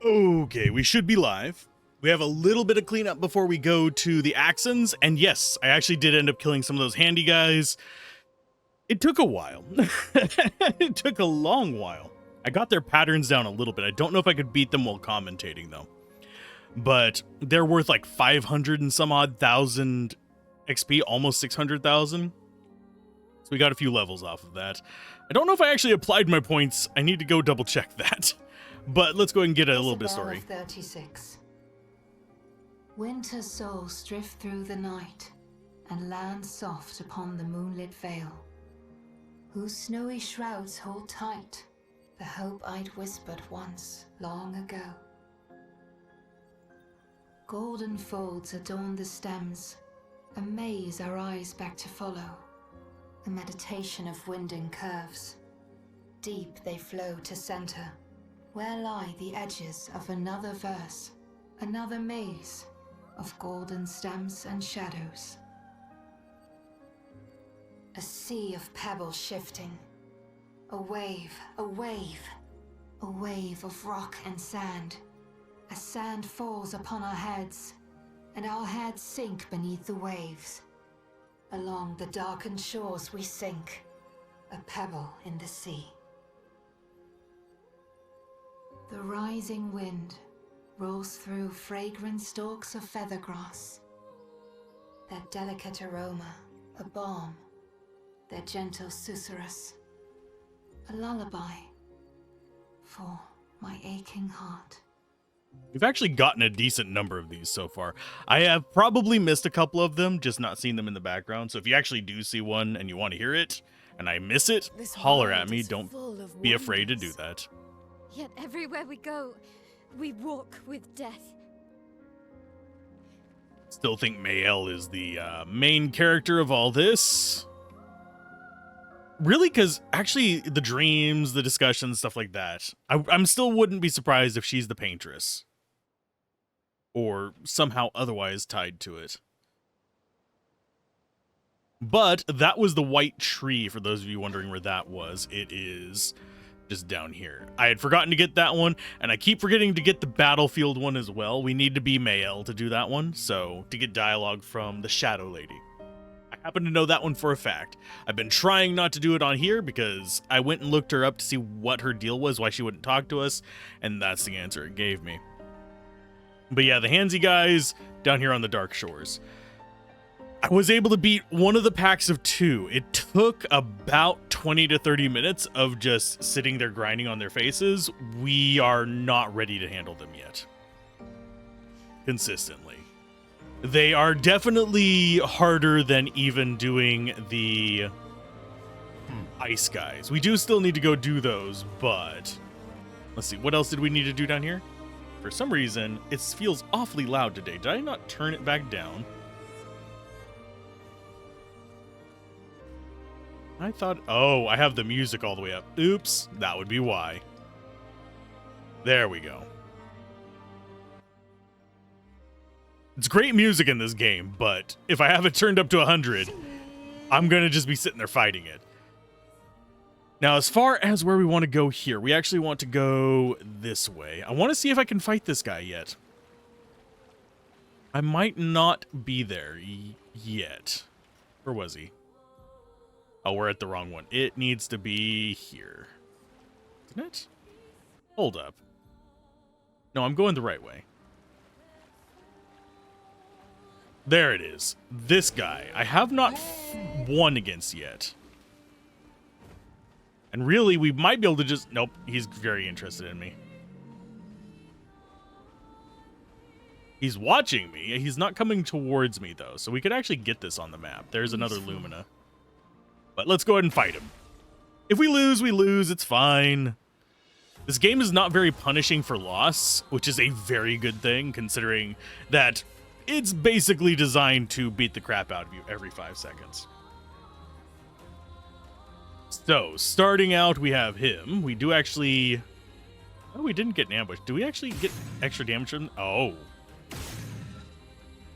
Okay, we should be live. We have a little bit of cleanup before we go to the Axons, and yes, I actually did end up killing some of those handy guys. It took a while. It took a long while. I got their patterns down a little bit. I don't know if I could beat them while commentating, though. But they're worth like 500 and some odd thousand XP, almost 600,000. So we got a few levels off of that. I don't know if I actually applied my points. I need to go double check that. But let's go ahead and get a little bit of story. 36. Winter souls drift through the night and land soft upon the moonlit vale, whose snowy shrouds hold tight the hope I'd whispered once long ago. Golden folds adorn the stems, a maze our eyes back to follow, a meditation of winding curves. Deep they flow to center, where lie the edges of another verse, another maze of golden stems and shadows. A sea of pebbles shifting, a wave, a wave, a wave of rock and sand. As sand falls upon our heads, and our heads sink beneath the waves. Along the darkened shores we sink, a pebble in the sea. The rising wind rolls through fragrant stalks of feathergrass. Their delicate aroma, a balm, their gentle susurrus, a lullaby for my aching heart. We've actually gotten a decent number of these so far. I have probably missed a couple of them, just not seen them in the background. So if you actually do see one and you want to hear it, and I miss it, holler at me. Don't be afraid to do that. Yet everywhere we go, we walk with death. Still think Mael is the main character of all this. Really, because actually the dreams, the discussions, stuff like that, I'm still wouldn't be surprised if she's the paintress. Or somehow otherwise tied to it. But that was the white tree, for those of you wondering where that was. It is just down here. I had forgotten to get that one, and I keep forgetting to get the battlefield one as well. We need to be Mael to do that one, so to get dialogue from the Shadow Lady. I happen to know that one for a fact. I've been trying not to do it on here because I went and looked her up to see what her deal was, why she wouldn't talk to us, and that's the answer it gave me. But yeah, the handsy guys down here on the Dark Shores. I was able to beat one of the packs of 2. It took about 20 to 30 minutes of just sitting there grinding on their faces. We are not ready to handle them yet. Consistently. They are definitely harder than even doing the ice guys. We do still need to go do those, but let's see. What else did we need to do down here? For some reason, it feels awfully loud today. Did I not turn it back down? I thought, oh, I have the music all the way up. Oops, that would be why. There we go. It's great music in this game, but if I have it turned up to 100, I'm going to just be sitting there fighting it. Now, as far as where we want to go here, we actually want to go this way. I want to see if I can fight this guy yet. I might not be there yet. Where was he? Oh, we're at the wrong one. It needs to be here. Isn't it? Hold up. No, I'm going the right way. There it is. This guy. I have not won against yet. And really, we might be able to just... Nope, he's very interested in me. He's watching me. He's not coming towards me, though. So we could actually get this on the map. There's another Lumina. But let's go ahead and fight him. If we lose, we lose. It's fine. This game is not very punishing for loss, which is a very good thing, considering that it's basically designed to beat the crap out of you every 5 seconds. So, starting out, we have him. We do actually... Oh, we didn't get an ambush. Do we actually get extra damage from... Oh.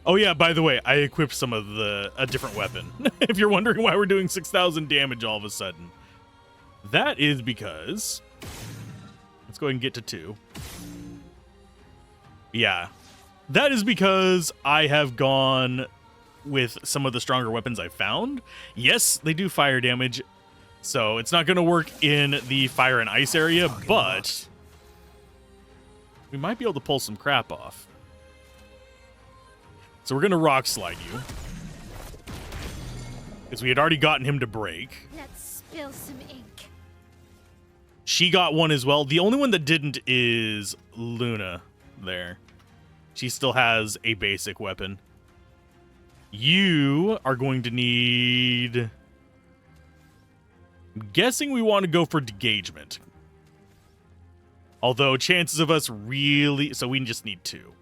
Oh, yeah, by the way, I equipped some of a different weapon. If you're wondering why we're doing 6,000 damage all of a sudden. That is because... Let's go ahead and get to 2. Yeah. That is because I have gone with some of the stronger weapons I found. Yes, they do fire damage, so it's not going to work in the fire and ice area, but we might be able to pull some crap off. So we're going to rock slide you, because we had already gotten him to break. Let's spill some ink. She got one as well. The only one that didn't is Luna there. She still has a basic weapon. You are going to need... I'm guessing we want to go for engagement. Although chances of us really... So we just need 2.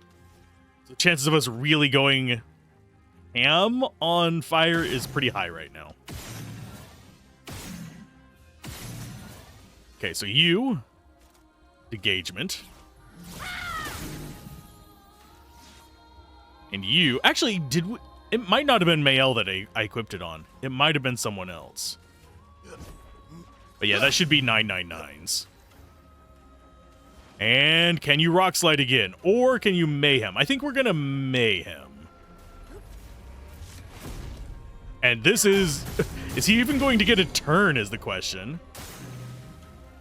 So chances of us really going ham on fire is pretty high right now. Okay, so you... engagement. And you... Actually, did we... It might not have been Mael that I equipped it on. It might have been someone else. But yeah, that should be 999s. And can you rock slide again? Or can you mayhem? I think we're going to mayhem. And this is... Is he even going to get a turn is the question.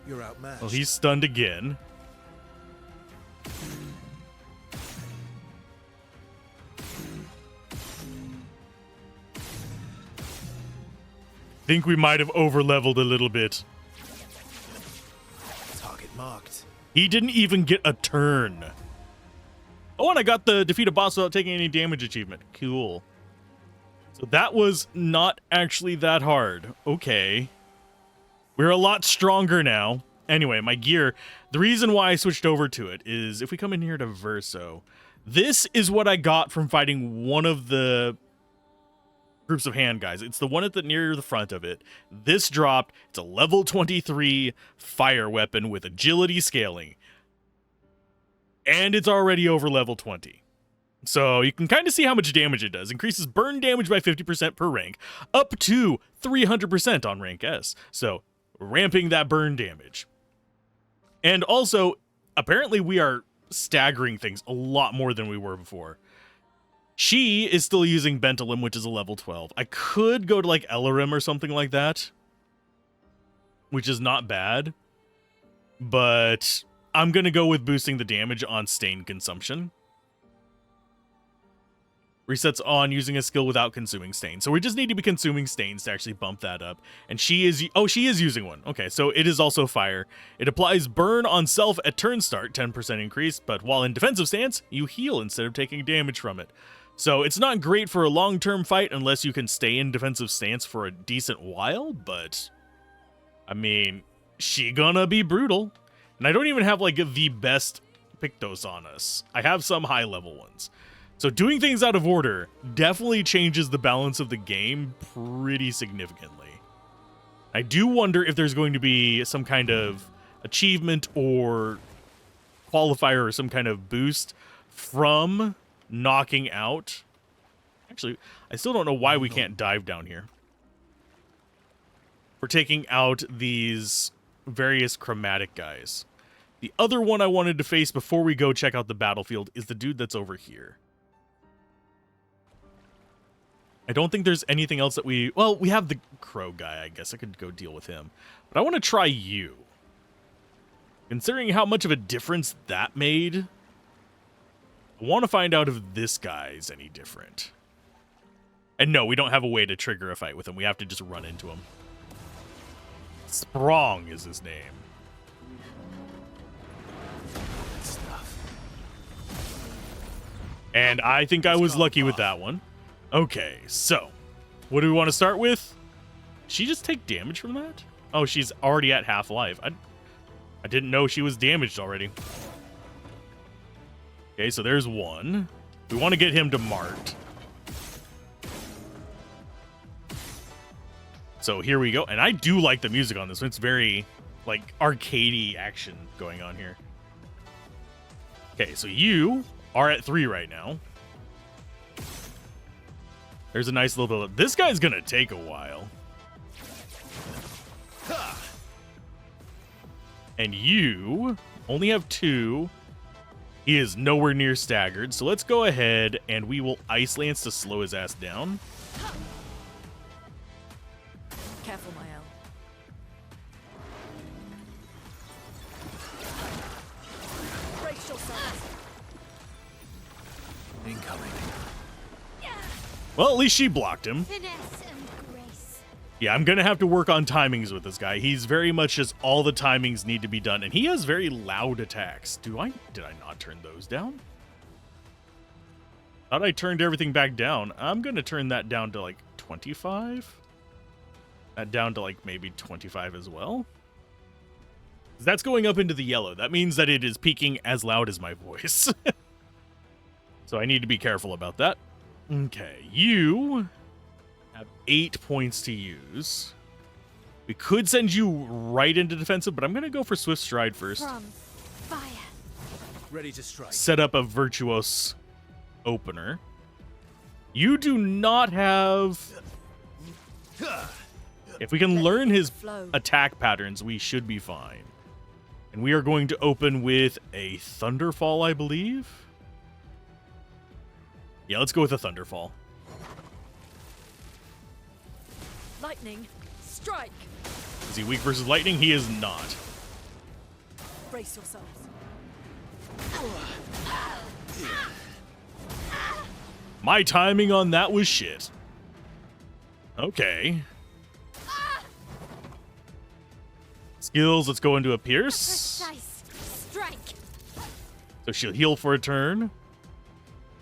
You're outmatched. Well, he's stunned again. Think we might have over-leveled a little bit. Target marked. He didn't even get a turn. Oh, and I got the defeat a boss without taking any damage achievement. Cool. So that was not actually that hard. Okay. We're a lot stronger now. Anyway, my gear, the reason why I switched over to it is if we come in here to Verso, this is what I got from fighting one of the groups of hand guys. It's the one at the near the front of it. This dropped. It's a level 23 fire weapon with agility scaling. And it's already over level 20. So you can kind of see how much damage it does. Increases burn damage by 50% per rank, up to 300% on rank S. So ramping that burn damage. And also, apparently we are staggering things a lot more than we were before. She is still using Bentalum, which is a level 12. I could go to like Elarim or something like that, which is not bad. But I'm going to go with boosting the damage on Stain Consumption. Resets on using a skill without consuming Stain. So we just need to be consuming Stains to actually bump that up. And she is... Oh, she is using one. Okay, so it is also fire. It applies burn on self at turn start, 10% increase. But while in defensive stance, you heal instead of taking damage from it. So it's not great for a long-term fight unless you can stay in defensive stance for a decent while, but I mean, she gonna be brutal. And I don't even have like the best Pictos on us. I have some high-level ones. So doing things out of order definitely changes the balance of the game pretty significantly. I do wonder if there's going to be some kind of achievement or qualifier or some kind of boost from knocking out. Actually, I still don't know why we can't dive down here. We're taking out these various chromatic guys. The other one I wanted to face before we go check out the battlefield is the dude that's over here. I don't think there's anything else that we... Well, we have the crow guy, I guess. I could go deal with him. But I want to try you. Considering how much of a difference that made... I want to find out if this guy's any different. And no, we don't have a way to trigger a fight with him. We have to just run into him. Sprong is his name. And I think I was lucky with that one. Okay, so what do we want to start with? Did she just take damage from that? Oh, she's already at half life. I didn't know she was damaged already. Okay, so there's one. We want to get him to Mart. So here we go. And I do like the music on this one. It's very, like, arcadey action going on here. Okay, so you are at 3 right now. There's a nice little bit. This guy's going to take a while. And you only have 2. He is nowhere near staggered, so let's go ahead and we will Ice Lance to slow his ass down. Careful, Mael. Brace yourselves. Incoming. Well, at least she blocked him. Finesse and grace. Yeah, I'm going to have to work on timings with this guy. He's very much just all the timings need to be done, and he has very loud attacks. Did I not turn those down? Thought I turned everything back down. I'm going to turn that down to like 25. That down to like maybe 25 as well. That's going up into the yellow. That means that it is peaking as loud as my voice. So I need to be careful about that. Okay, you have 8 points to use. We could send you right into defensive, but I'm going to go for Swift Stride first. From fire. Ready to strike. Set up a Virtuos opener. You do not have... If we can learn his attack patterns, we should be fine. And we are going to open with a Thunderfall, I believe. Yeah, let's go with a Thunderfall. Lightning. Strike. Is he weak versus lightning? He is not. Brace yourselves. My timing on that was shit. Okay. Skills, let's go into a Pierce. Precise. Strike. So she'll heal for a turn.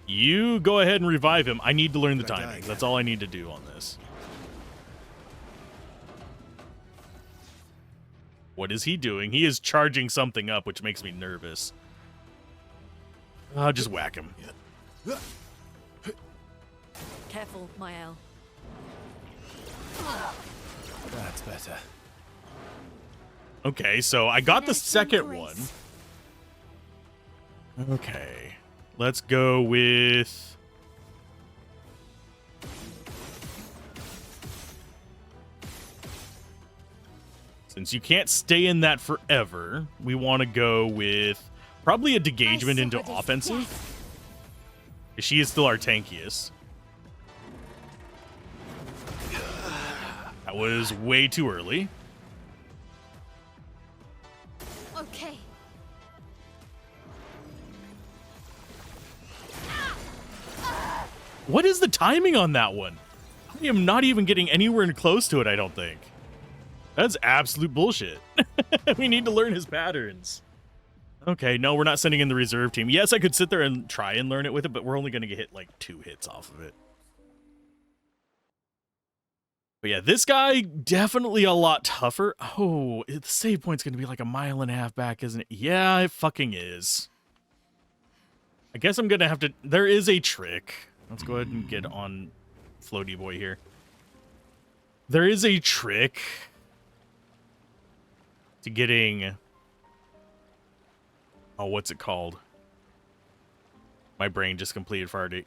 You go ahead and revive him. I need to learn the Right, timings. That's all I need to do on this. What is he doing? He is charging something up, which makes me nervous. I'll just whack him. Careful, Mael. That's better. Okay, so I got the Finesse and second one. grace. Okay. Let's go with... Since you can't stay in that forever, we want to go with probably a degagement into sword is offensive. death. She is still our tankiest. That was way too early. Okay. What is the timing on that one? I am not even getting anywhere close to it, I don't think. That's absolute bullshit. We need to learn his patterns. Okay, no, we're not sending in the reserve team. Yes, I could sit there and try and learn it with it, but we're only going to get hit like 2 hits off of it. But yeah, this guy, definitely a lot tougher. Oh, the save point's going to be like 1.5 miles back, isn't it? Yeah, it fucking is. I guess I'm going to have to... There is a trick. Let's go ahead and get on Floaty Boy here. There is a trick to getting... Oh, what's it called? My brain just completely farted.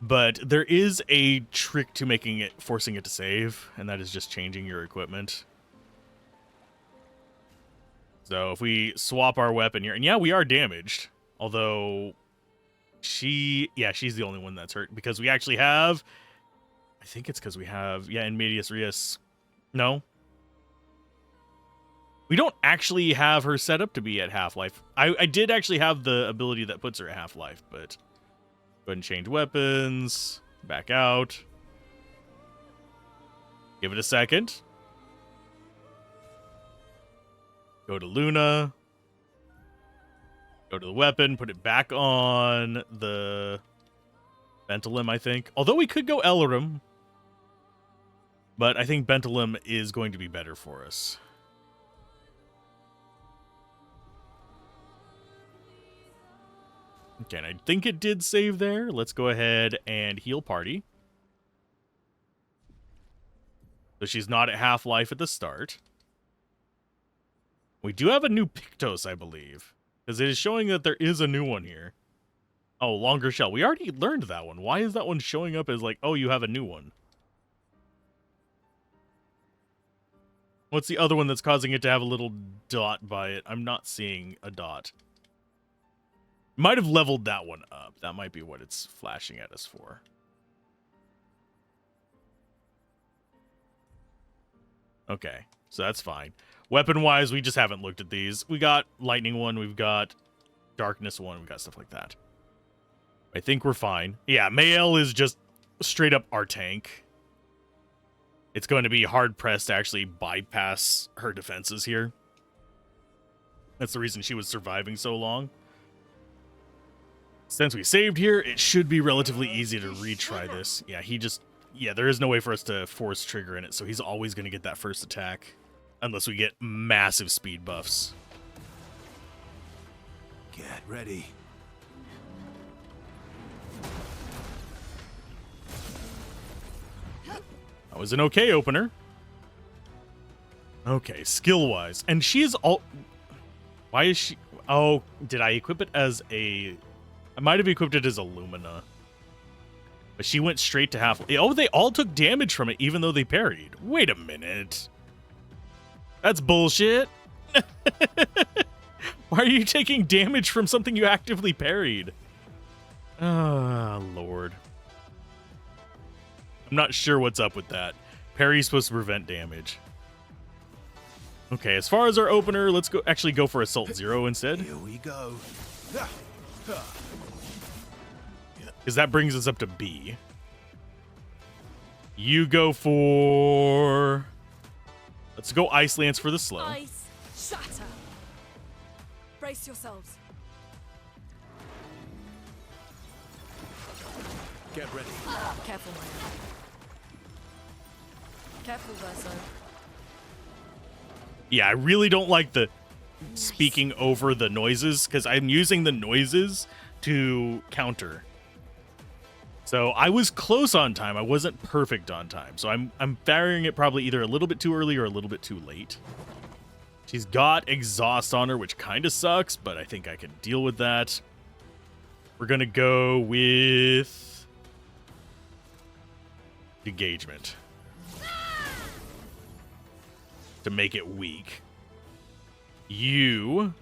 But there is a trick to making it, forcing it to save, and that is just changing your equipment. So if we swap our weapon here, and yeah, we are damaged. Although she's the only one that's hurt because we actually have, I think it's because we have, in Medias Res. No. We don't actually have her set up to be at half-life. I did actually have the ability that puts her at half-life, but go ahead and change weapons, back out. Give it a second. Go to Luna. Go to the weapon, put it back on the Bentalem, I think. Although we could go Ellerim. But I think Bentalem is going to be better for us. Okay, and I think it did save there. Let's go ahead and heal party. So she's not at half-life at the start. We do have a new Pictos, I believe. Because it is showing that there is a new one here. Oh, Longer Shell. We already learned that one. Why is that one showing up as like, oh, you have a new one? What's the other one that's causing it to have a little dot by it? I'm not seeing a dot. Might have leveled that one up. That might be what it's flashing at us for. Okay, so that's fine. Weapon-wise, we just haven't looked at these. We got lightning one, we've got darkness one, we've got stuff like that. I think we're fine. Yeah, Mael is just straight up our tank. It's going to be hard-pressed to actually bypass her defenses here. That's the reason she was surviving so long. Since we saved here, it should be relatively easy to retry this. Yeah, yeah, there is no way for us to force trigger in it, so he's always going to get that first attack. Unless we get massive speed buffs. Get ready. That was an okay opener. Okay, skill-wise. And she is all... Why is she... Oh, did I equip it as a... I might have equipped it as a Lumina. But she went straight to half... Oh, they all took damage from it, even though they parried. Wait a minute. That's bullshit. Why are you taking damage from something you actively parried? Ah, Lord. I'm not sure what's up with that. Parry's supposed to prevent damage. Okay, as far as our opener, let's actually go for Assault 0 instead. Here we go. Because that brings us up to B. You go for... Let's go Ice Lance for the slow. Ice shatter. Brace yourselves. Get ready. Careful, my man. Careful, Verso. Yeah, I really don't like the speaking over the noises, because I'm using the noises to counter. So I was close on time. I wasn't perfect on time. So I'm firing it probably either a little bit too early or a little bit too late. She's got exhaust on her, which kind of sucks, but I think I can deal with that. We're going to go with engagement to make it weak. You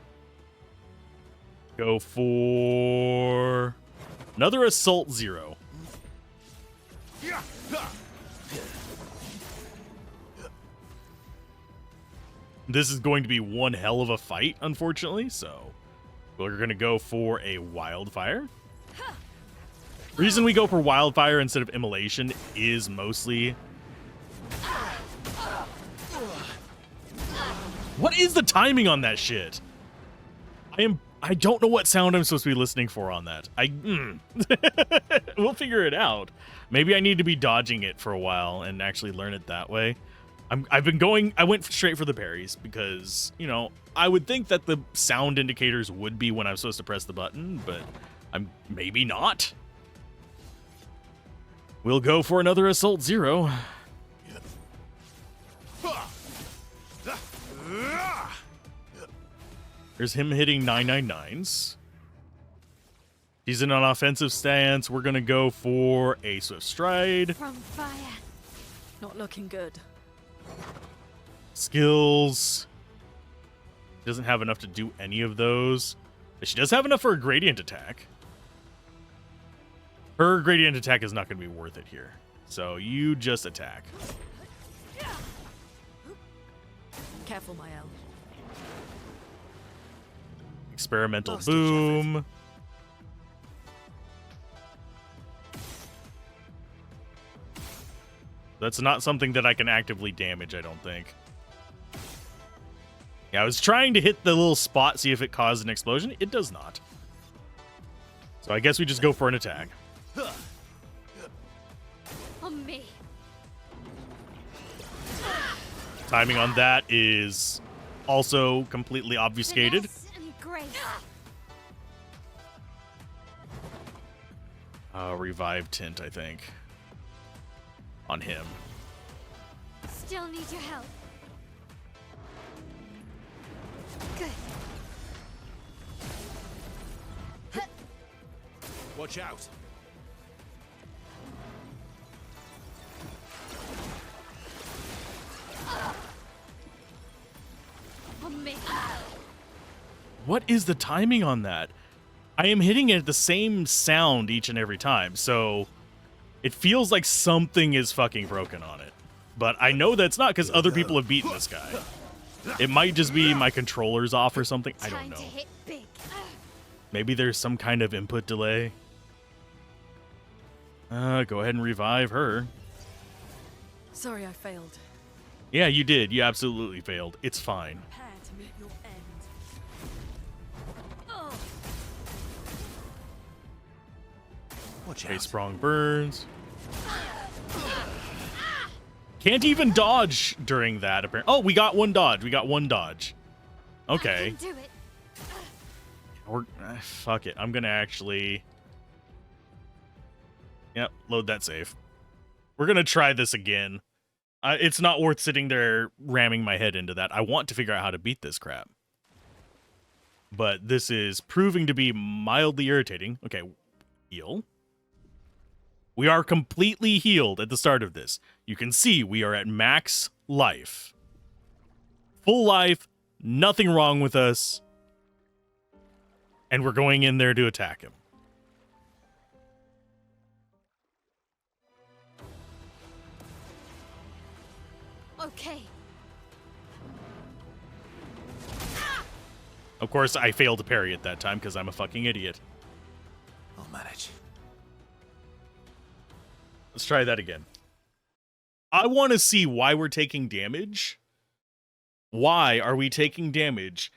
go for another Assault 0. This is going to be one hell of a fight, unfortunately, so we're going to go for a Wildfire. Reason we go for Wildfire instead of Immolation is mostly... What is the timing on that shit? I don't know what sound I'm supposed to be listening for on that. We'll figure it out. Maybe I need to be dodging it for a while and actually learn it that way. I went straight for the parries because, you know, I would think that the sound indicators would be when I'm supposed to press the button, but I'm maybe not. We'll go for another Assault 0. There's him hitting 999s. He's in an offensive stance. We're going to go for a Swift Stride. From fire. Not looking good. Skills. Doesn't have enough to do any of those. But she does have enough for a gradient attack. Her gradient attack is not going to be worth it here. So you just attack. Careful, my elf. Experimental Last boom. That's not something that I can actively damage, I don't think. Yeah, I was trying to hit the little spot, see if it caused an explosion. It does not. So I guess we just go for an attack. On me. Timing on that is also completely obfuscated. Finesse and grace. Revive Tint, I think. On him. Still need your help. Good. Watch out. On me. What is the timing on that? I am hitting it at the same sound each and every time, so it feels like something is fucking broken on it. But I know that's not because other people have beaten this guy. It might just be my controller's off or something. I don't Time know. to hit big. Maybe there's some kind of input delay. Go ahead and revive her. Sorry I failed. Yeah, you did. You absolutely failed. It's fine. Prepare to meet your end. Watch Okay, out. Sprong burns. Can't even dodge during that, apparently. Oh, we got one dodge. We got one dodge. I Okay. can do it. Fuck it. I'm going to actually... Yep, load that save. We're going to try this again. It's not worth sitting there ramming my head into that. I want to figure out how to beat this crap. But this is proving to be mildly irritating. Okay, heal. We are completely healed at the start of this. You can see we are at max life. Full life, nothing wrong with us. And we're going in there to attack him. Okay. Of course, I failed to parry at that time because I'm a fucking idiot. I'll manage. Let's try that again. I want to see why we're taking damage. Why are we taking damage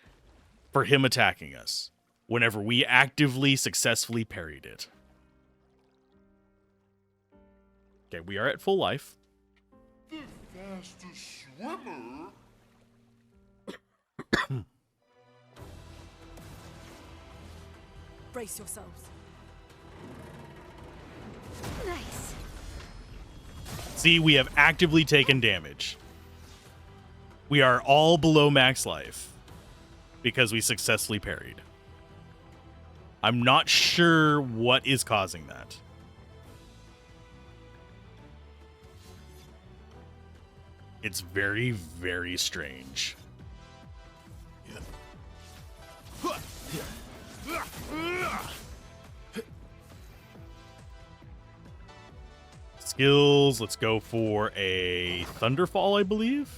for him attacking us whenever we actively, successfully parried it? Okay, we are at full life. Brace yourselves. Nice. See, we have actively taken damage. We are all below max life because we successfully parried. I'm not sure what is causing that. It's very, very strange. Skills, let's go for a Thunderfall, I believe.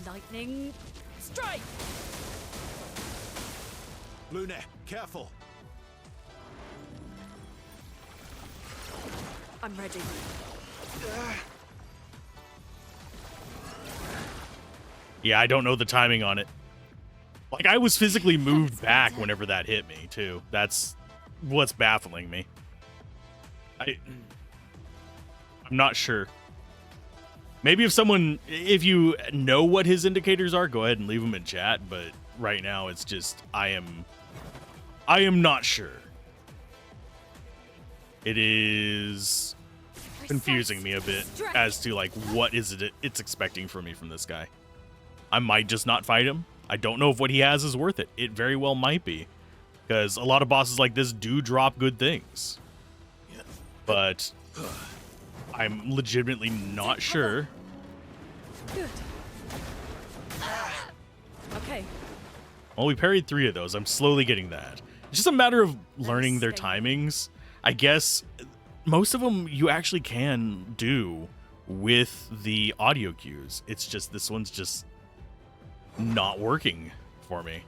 Lightning strike. Luna, careful. I'm ready. Yeah, I don't know the timing on it. Like, I was physically moved back whenever that hit me, too. That's what's baffling me. I'm not sure. Maybe if you know what his indicators are, go ahead and leave them in chat, but right now it's just, I am not sure. It is confusing me a bit as to, like, what is it it's expecting from me from this guy. I might just not fight him. I don't know if what he has is worth it. It very well might be, because a lot of bosses like this do drop good things. But I'm legitimately not sure. Good. Okay. Well, we parried 3 of those. I'm slowly getting that. It's just a matter of learning their timings. I guess most of them you actually can do with the audio cues. It's just this one's just not working for me.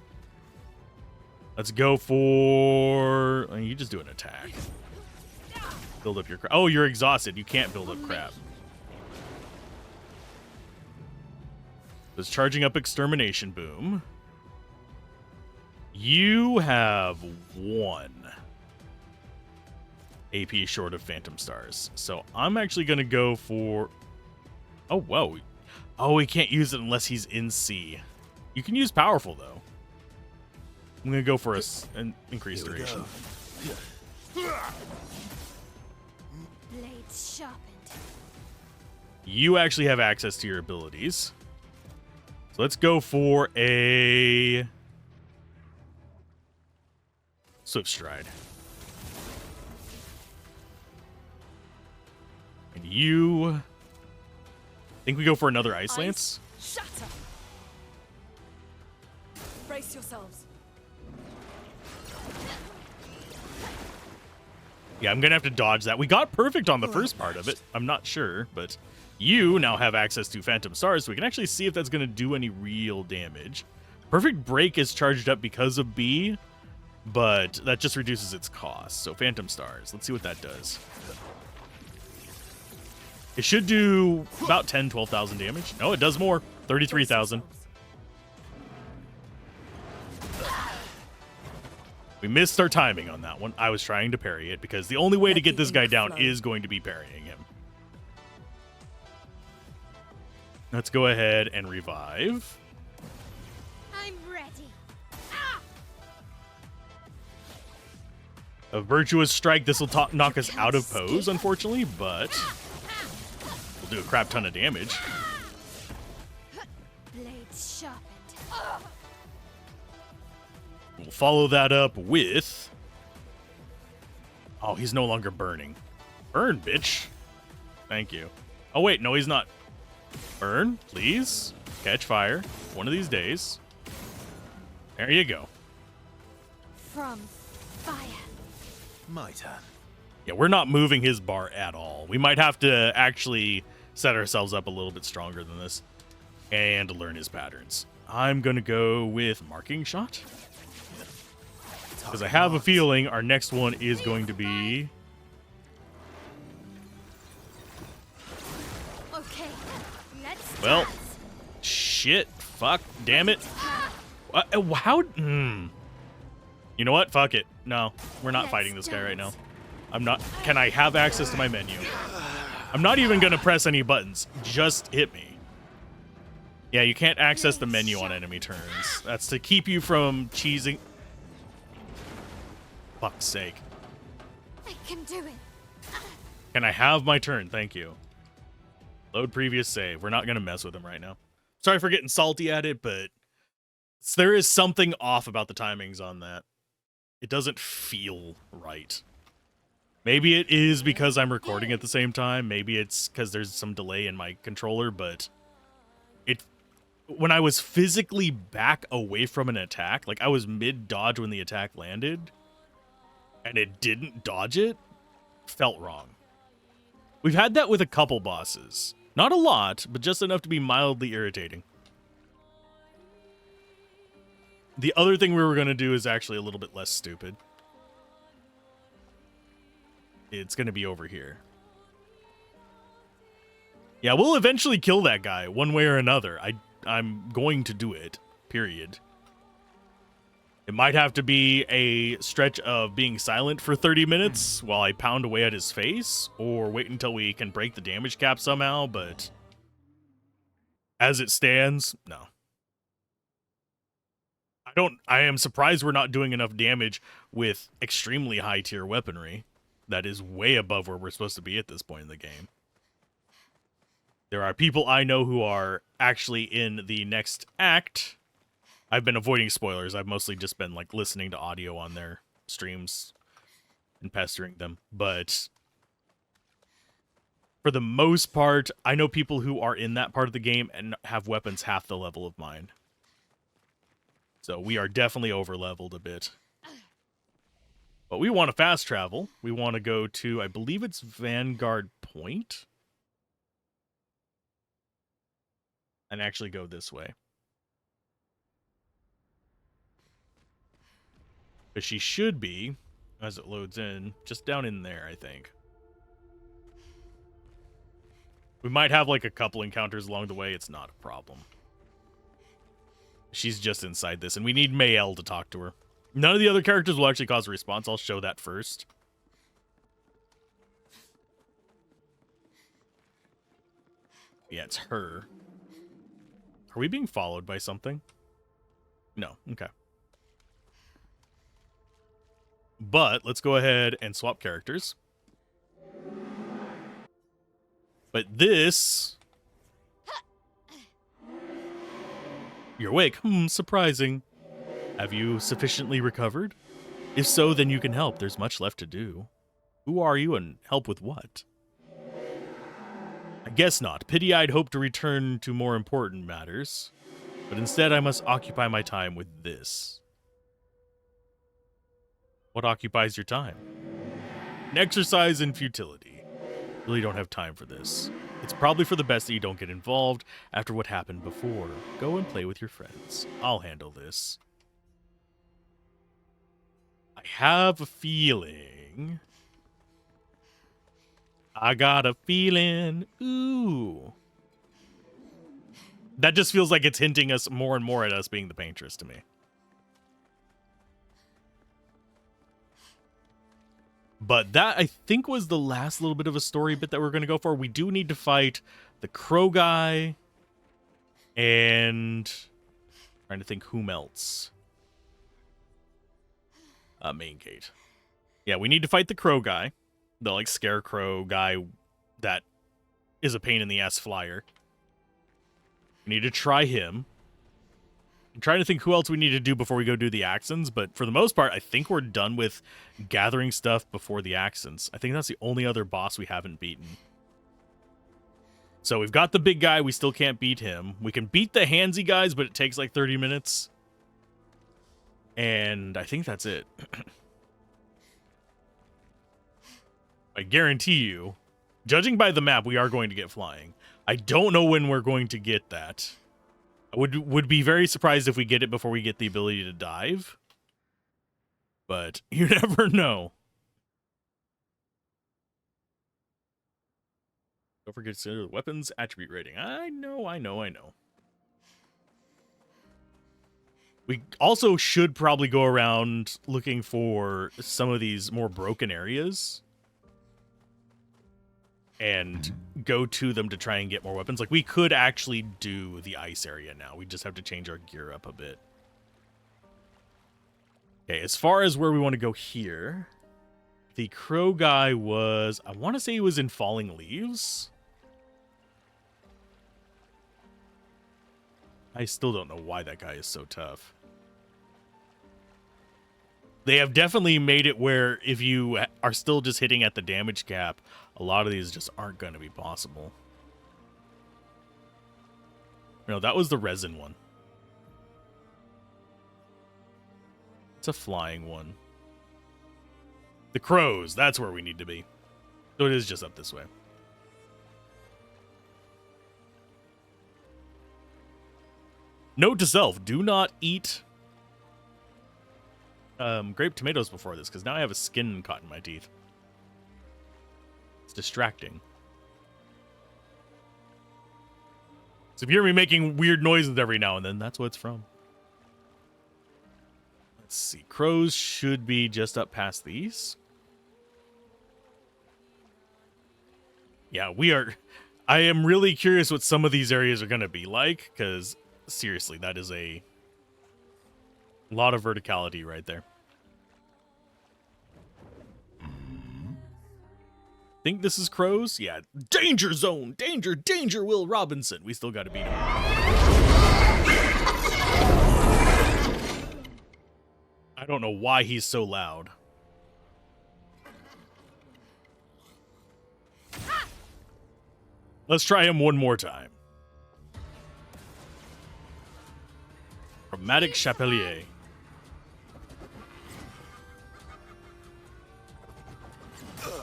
Let's go for... You just do an attack. Build up your crap. Oh, you're exhausted. You can't build up crap. It's charging up Extermination Boom. You have 1 AP short of Phantom Stars. So I'm actually going to go for... Oh, whoa. Oh, he can't use it unless he's in C. You can use Powerful, though. I'm going to go for an increased duration. Blades sharpened. You actually have access to your abilities. So let's go for a Swift Stride. And you... think we go for another Ice Lance? Shatter. Brace yourselves. Yeah, I'm gonna have to dodge that. We got perfect on the first part of it. I'm not sure, but you now have access to Phantom Stars, so we can actually see if that's gonna do any real damage. Perfect Break is charged up because of B, but that just reduces its cost. So Phantom Stars, let's see what that does. It should do about 10, 12,000 damage. No, it does more. 33,000. We missed our timing on that one. I was trying to parry it because the only way to get this guy down is going to be parrying him. Let's go ahead and revive. I'm ready. A Virtuous Strike. This will knock us out of pose, unfortunately, but we'll do a crap ton of damage. Blades sharpened. We'll follow that up with... Oh, he's no longer burning. Burn, bitch. Thank you. Oh, wait. No, he's not. Burn, please. Catch fire. One of these days. There you go. From fire. My turn. Yeah, we're not moving his bar at all. We might have to actually set ourselves up a little bit stronger than this and learn his patterns. I'm going to go with Marking Shot. Because I have a feeling our next one is going to be... Okay, let's Well, dance. shit. Fuck. Damn it. How... You know what? Fuck it. No, we're not fighting this guy right now. I'm not... Can I have access to my menu? I'm not even going to press any buttons. Just hit me. Yeah, you can't access the menu on enemy turns. That's to keep you from cheesing... Fuck's sake. I can do it. Can I have my turn? Thank you. Load previous save. We're not going to mess with him right now. Sorry for getting salty at it, but there is something off about the timings on that. It doesn't feel right. Maybe it is because I'm recording at the same time. Maybe it's because there's some delay in my controller, but when I was physically back away from an attack, like I was mid-dodge when the attack landed, and it didn't dodge it, felt wrong. We've had that with a couple bosses. Not a lot, but just enough to be mildly irritating. The other thing we were going to do is actually a little bit less stupid. It's going to be over here. Yeah, we'll eventually kill that guy one way or another. I'm going to do it, period. It might have to be a stretch of being silent for 30 minutes while I pound away at his face, or wait until we can break the damage cap somehow, but as it stands, no. I am surprised we're not doing enough damage with extremely high tier weaponry. That is way above where we're supposed to be at this point in the game. There are people I know who are actually in the next act. I've been avoiding spoilers. I've mostly just been like listening to audio on their streams and pestering them. But for the most part, I know people who are in that part of the game and have weapons half the level of mine. So we are definitely over-leveled a bit. But we want to fast travel. We want to go to, I believe it's Vanguard Point. And actually go this way. But she should be, as it loads in, just down in there, I think. We might have like a couple encounters along the way. It's not a problem. She's just inside this, and we need Mayel to talk to her. None of the other characters will actually cause a response. I'll show that first. Yeah, it's her. Are we being followed by something? No. Okay. But let's go ahead and swap characters. But this... You're awake. Surprising. Have you sufficiently recovered? If so, then you can help. There's much left to do. Who are you and help with what? I guess not. Pity I'd hope to return to more important matters. But instead, I must occupy my time with this. What occupies your time? An exercise in futility. Really don't have time for this. It's probably for the best that you don't get involved after what happened before. Go and play with your friends. I'll handle this. I have a feeling. I got a feeling. Ooh. That just feels like it's hinting us more and more at us being the paintress to me. But that, I think, was the last little bit of a story bit that we're going to go for. We do need to fight the crow guy. And trying to think whom else. Main gate. Yeah, we need to fight the crow guy. The, like, scarecrow guy that is a pain in the ass flyer. We need to try him. I'm trying to think who else we need to do before we go do the accents, but for the most part, I think we're done with gathering stuff before the accents. I think that's the only other boss we haven't beaten. So we've got the big guy, we still can't beat him. We can beat the handsy guys, but it takes like 30 minutes. And I think that's it. I guarantee you, judging by the map, we are going to get flying. I don't know when we're going to get that. I would be very surprised if we get it before we get the ability to dive. But you never know. Don't forget to consider the weapons attribute rating. I know. We also should probably go around looking for some of these more broken areas. And go to them to try and get more weapons. Like, we could actually do the ice area now. We just have to change our gear up a bit. Okay, as far as where we want to go here, the crow guy was... I want to say he was in Falling Leaves. I still don't know why that guy is so tough. They have definitely made it where if you are still just hitting at the damage cap, a lot of these just aren't going to be possible. No, that was the resin one. It's a flying one. The crows, that's where we need to be. So it is just up this way. Note to self, do not eat grape tomatoes before this, because now I have a skin caught in my teeth. It's distracting. So if you hear me making weird noises every now and then, that's what it's from. Let's see. Crows should be just up past these. Yeah, we are... I am really curious what some of these areas are going to be like, because seriously, that is a lot of verticality right there. Think this is crows? Yeah. Danger zone! Danger! Danger, Will Robinson! We still gotta beat him. I don't know why he's so loud. Let's try him one more time. Chromatic Chapelier.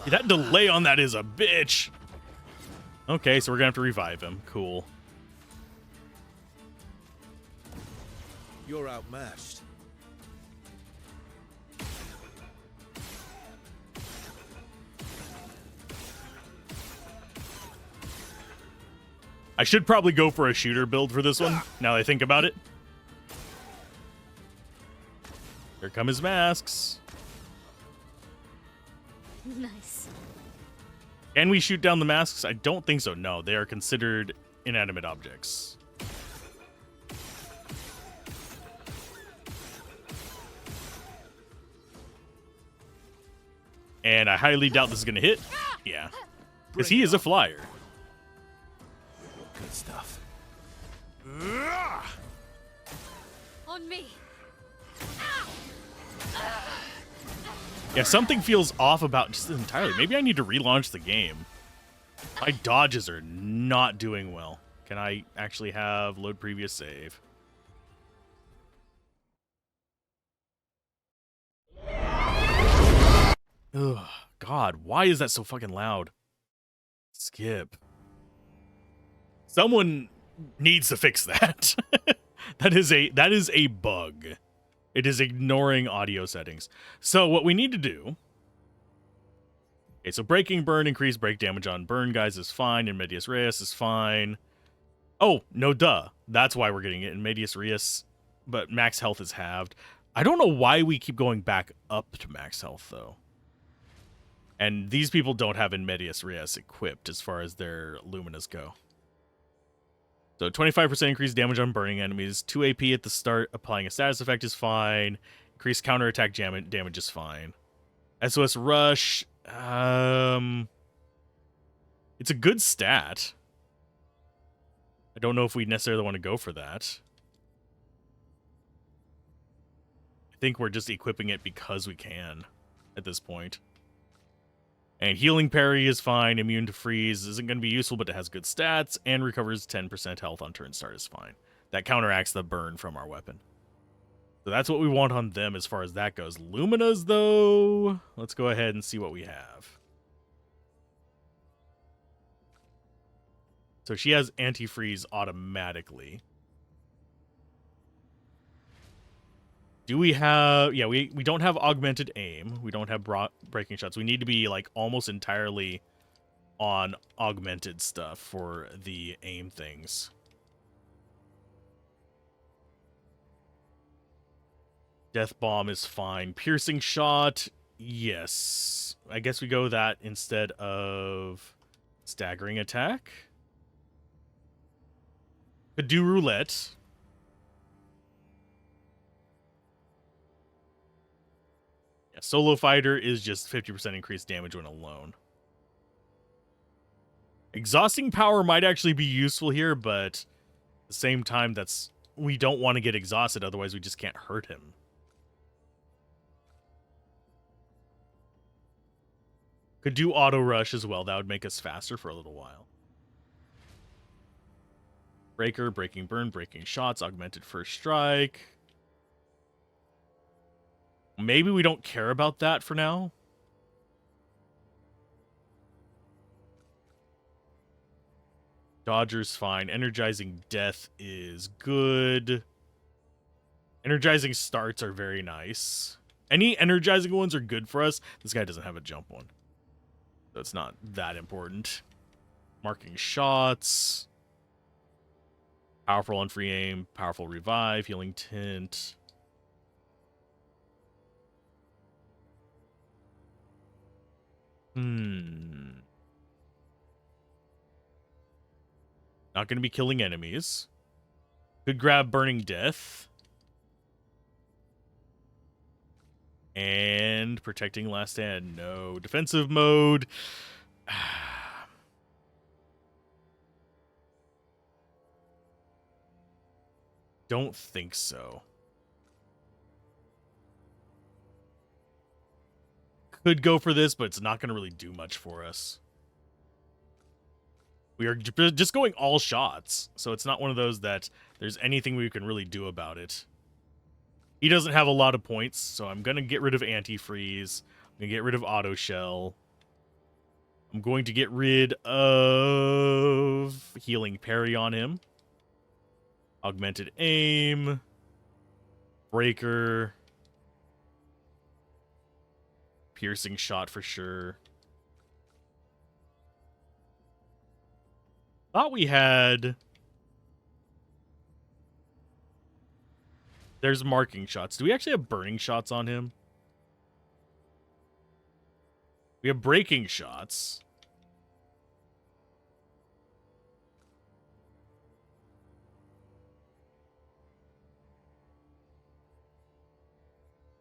That delay on that is a bitch. Okay, so we're gonna have to revive him. Cool. You're outmatched. I should probably go for a shooter build for this one, now that I think about it. Here come his masks. Nice. Can we shoot down the masks? I don't think so. No, they are considered inanimate objects. And I highly doubt this is going to hit. Yeah. Because he is a flyer. Good stuff. On me. Yeah, something feels off about just entirely. Maybe I need to relaunch the game. My dodges are not doing well. Can I actually have load previous save? God, why is that so fucking loud? Skip. Someone needs to fix that. That is a bug. It is ignoring audio settings. So what we need to do... Okay, so breaking burn, increase break damage on burn guys is fine, and Medias Res is fine. Oh, no duh. That's why we're getting it in Medias Res, but max health is halved. I don't know why we keep going back up to max health, though. And these people don't have in Medias Res equipped as far as their Luminas go. So 25% increased damage on burning enemies, 2 AP at the start, applying a status effect is fine. Increased counterattack damage is fine. SOS Rush, it's a good stat. I don't know if we necessarily want to go for that. I think we're just equipping it because we can at this point. And healing parry is fine. Immune to freeze isn't going to be useful, but it has good stats. And recovers 10% health on turn start is fine. That counteracts the burn from our weapon. So that's what we want on them as far as that goes. Luminas, though, let's go ahead and see what we have. So she has anti-freeze automatically. Do we have... Yeah, we don't have augmented aim. We don't have breaking shots. We need to be, like, almost entirely on augmented stuff for the aim things. Death Bomb is fine. Piercing Shot, yes. I guess we go that instead of Staggering Attack. Could do Roulette. Yeah, Solo Fighter is just 50% increased damage when alone. Exhausting Power might actually be useful here, but at the same time, we don't want to get exhausted, otherwise we just can't hurt him. Could do Auto Rush as well. That would make us faster for a little while. Breaker, Breaking Burn, Breaking Shots, Augmented First Strike. Maybe we don't care about that for now. Dodger's fine. Energizing Death is good. Energizing Starts are very nice. Any energizing ones are good for us. This guy doesn't have a jump one, so it's not that important. Marking Shots. Powerful on free aim. Powerful revive. Healing Tint. Not going to be killing enemies. Could grab Burning Death. And Protecting Last Stand. No. Defensive mode. Don't think so. Could go for this, but it's not going to really do much for us. We are just going all shots, so it's not one of those that there's anything we can really do about it. He doesn't have a lot of points, so I'm going to get rid of Anti-Freeze. I'm going to get rid of Auto Shell. I'm going to get rid of Healing Parry on him. Augmented Aim. Breaker. Piercing Shot for sure. Thought we had... There's Marking Shots. Do we actually have Burning Shots on him? We have Breaking Shots.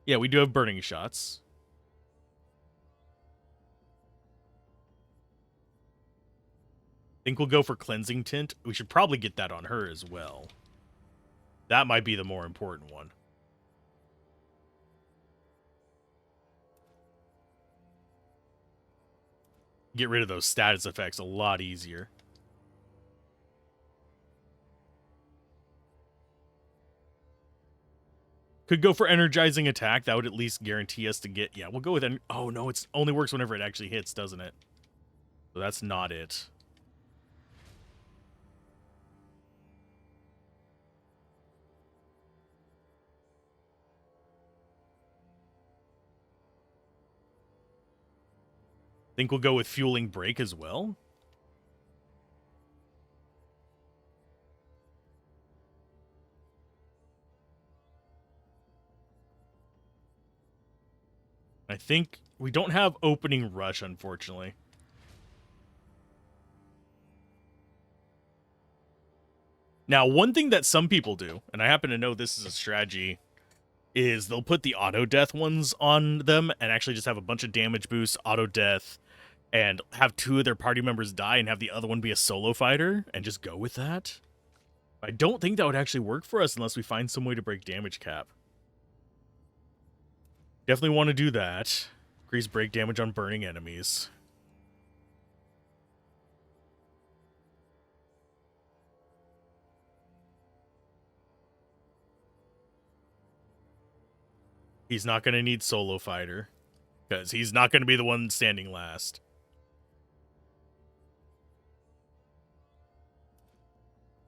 Yeah, we do have Burning Shots. Think we'll go for Cleansing Tint. We should probably get that on her as well. That might be the more important one. Get rid of those status effects a lot easier. Could go for energizing attack. That would at least guarantee us to get... Yeah, we'll go with... Oh, no, it only works whenever it actually hits, doesn't it? So that's not it. Think we'll go with Fueling Break as well. I think we don't have Opening Rush, unfortunately. Now, one thing that some people do, and I happen to know this is a strategy, is they'll put the auto-death ones on them and actually just have a bunch of damage boosts, auto-death, and have 2 of their party members die and have the other one be a solo fighter and just go with that. I don't think that would actually work for us unless we find some way to break damage cap. Definitely want to do that. Increase break damage on burning enemies. He's not going to need solo fighter because he's not going to be the one standing last.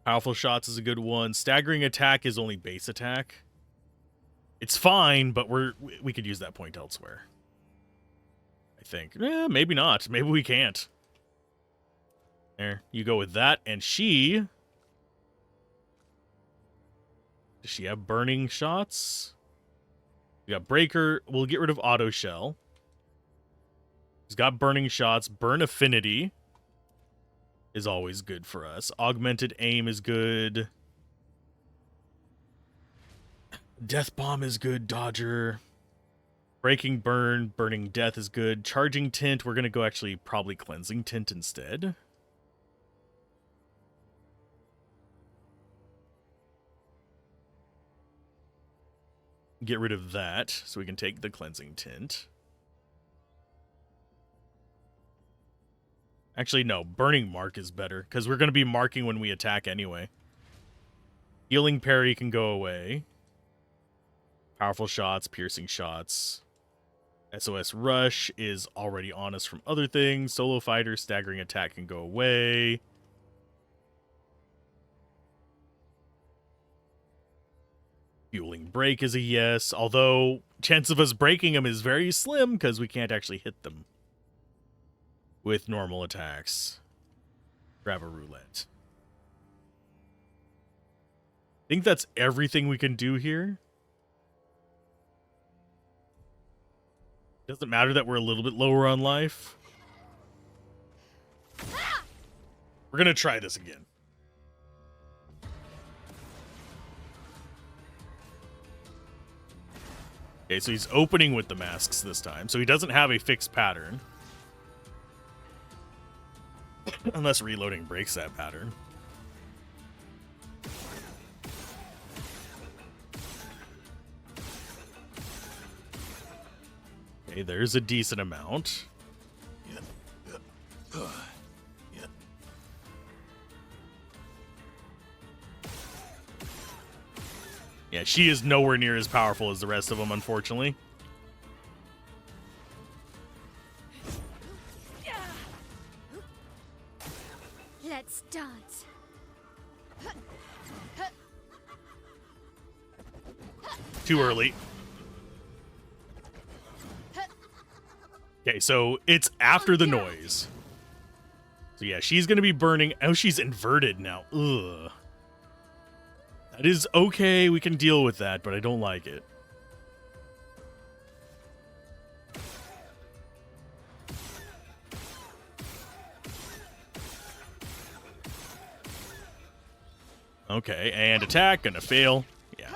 Powerful shots is a good one. Staggering attack is only base attack. It's fine, but we could use that point elsewhere. I think. Maybe not. Maybe we can't. There. You go with that. And she... Does she have burning shots? We got Breaker. We'll get rid of Auto Shell. He's got burning shots. Burn Affinity is always good for us. Augmented Aim is good. Death Bomb is good. Dodger. Breaking Burn. Burning Death is good. Charging Tint. We're going to go actually probably Cleansing Tint instead. Get rid of that so we can take the Cleansing Tint. Actually, no. Burning Mark is better because we're going to be marking when we attack anyway. Healing Parry can go away. Powerful shots, piercing shots. SOS Rush is already on us from other things. Solo Fighter, staggering attack can go away. Fueling Break is a yes, although chance of us breaking them is very slim because we can't actually hit them with normal attacks. Grab a roulette. I think that's everything we can do here. Doesn't matter that we're a little bit lower on life. We're gonna try this again. Okay, so he's opening with the masks this time, so he doesn't have a fixed pattern. Unless reloading breaks that pattern. Okay, there's a decent amount. Yeah, she is nowhere near as powerful as the rest of them, unfortunately. Let's dance. Too early. Okay, so it's after the noise. So yeah, she's going to be burning. Oh, she's inverted now. Ugh. That is okay. We can deal with that, but I don't like it. Okay, and attack. Gonna fail. Yeah.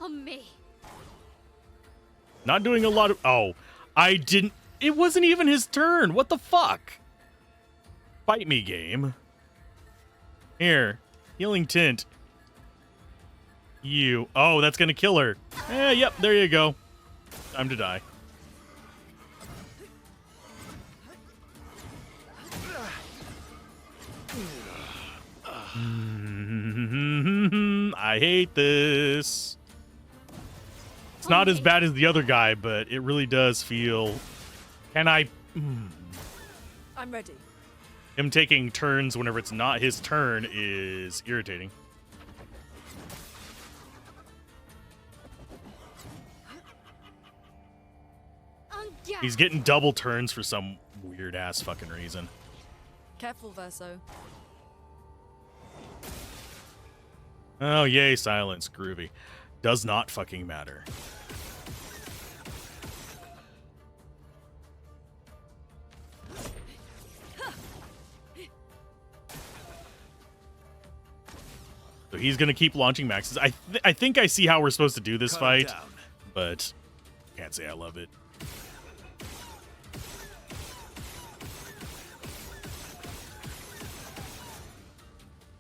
On me. Not doing a lot of... Oh, I didn't... It wasn't even his turn. What the fuck? Fight me, game. Here. Healing Tint. You. Oh, that's gonna kill her. Yep, there you go. Time to die. I hate this. It's not as bad as the other guy, but it really does feel... Can I... I'm ready. Him taking turns whenever it's not his turn is irritating. He's getting double turns for some weird-ass fucking reason. Careful, Verso. Oh, yay, silence. Groovy. Does not fucking matter. So he's going to keep launching maxes. I think I see how we're supposed to do this fight, but can't say I love it.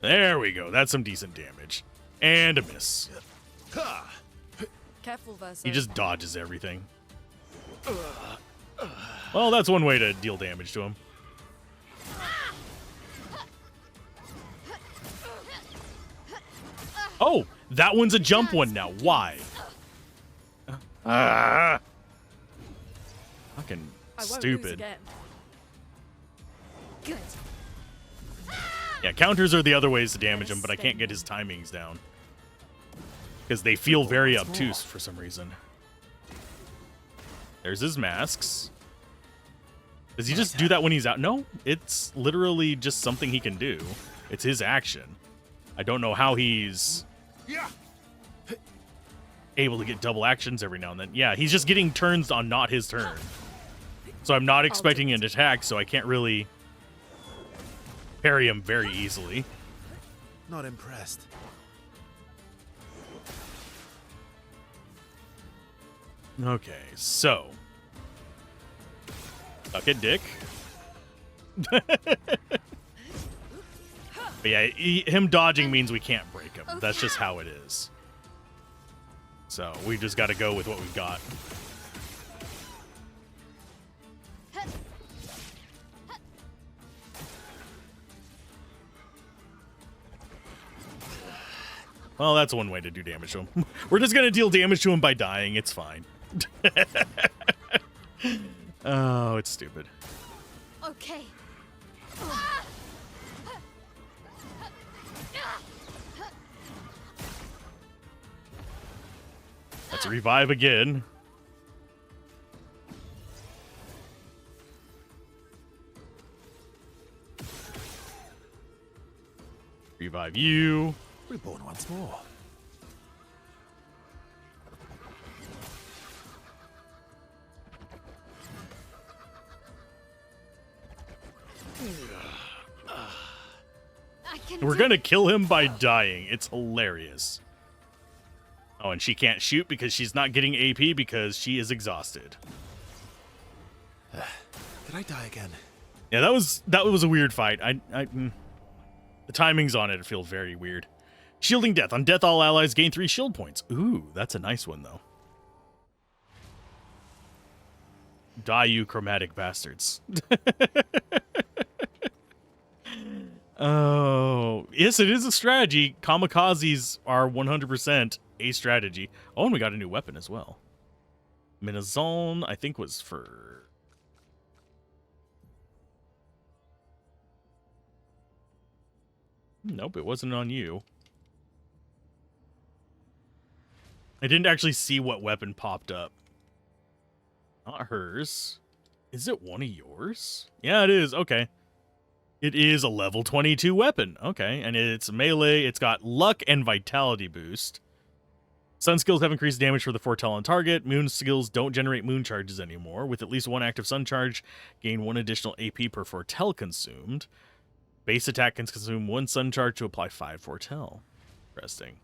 There we go. That's some decent damage. And a miss. Careful, Verso. He just dodges everything. Well, that's one way to deal damage to him. Oh, that one's a jump one now. Why? Fucking I won't lose stupid. again. Good. Yeah, counters are the other ways to damage him, but I can't get his timings down. Because they feel very obtuse for some reason. There's his masks. Does he just do that when he's out? No, it's literally just something he can do. It's his action. I don't know how he's able to get double actions every now and then. Yeah, he's just getting turns on not his turn. So I'm not expecting an attack, so I can't really parry him very easily. Not impressed. Okay, so. Suck it, dick. But yeah, him dodging means we can't break him. That's just how it is. So we just got to go with what we've got. Well, that's one way to do damage to him. We're just going to deal damage to him by dying. It's fine. Oh, it's stupid. Okay. Let's revive again. Revive you. Reborn once more. I can We're do gonna kill him by dying. It's hilarious. Oh, and she can't shoot because she's not getting AP because she is exhausted. Did I die again? Yeah, that was a weird fight. The timings on it feel very weird. Shielding death. On death, all allies gain 3 shield points. Ooh, that's a nice one, though. Die, you chromatic bastards. Oh, yes, it is a strategy. Kamikazes are 100% a strategy. Oh, and we got a new weapon as well. Minazon, I think, was for... Nope, it wasn't on you. I didn't actually see what weapon popped up. Not hers. Is it one of yours? Yeah, it is. Okay. It is a level 22 weapon. Okay, and it's melee. It's got luck and vitality boost. Sun skills have increased damage for the foretell on target. Moon skills don't generate moon charges anymore. With at least one active sun charge, gain 1 additional AP per foretell consumed. Base attack can consume 1 sun charge to apply 5 foretell. Interesting.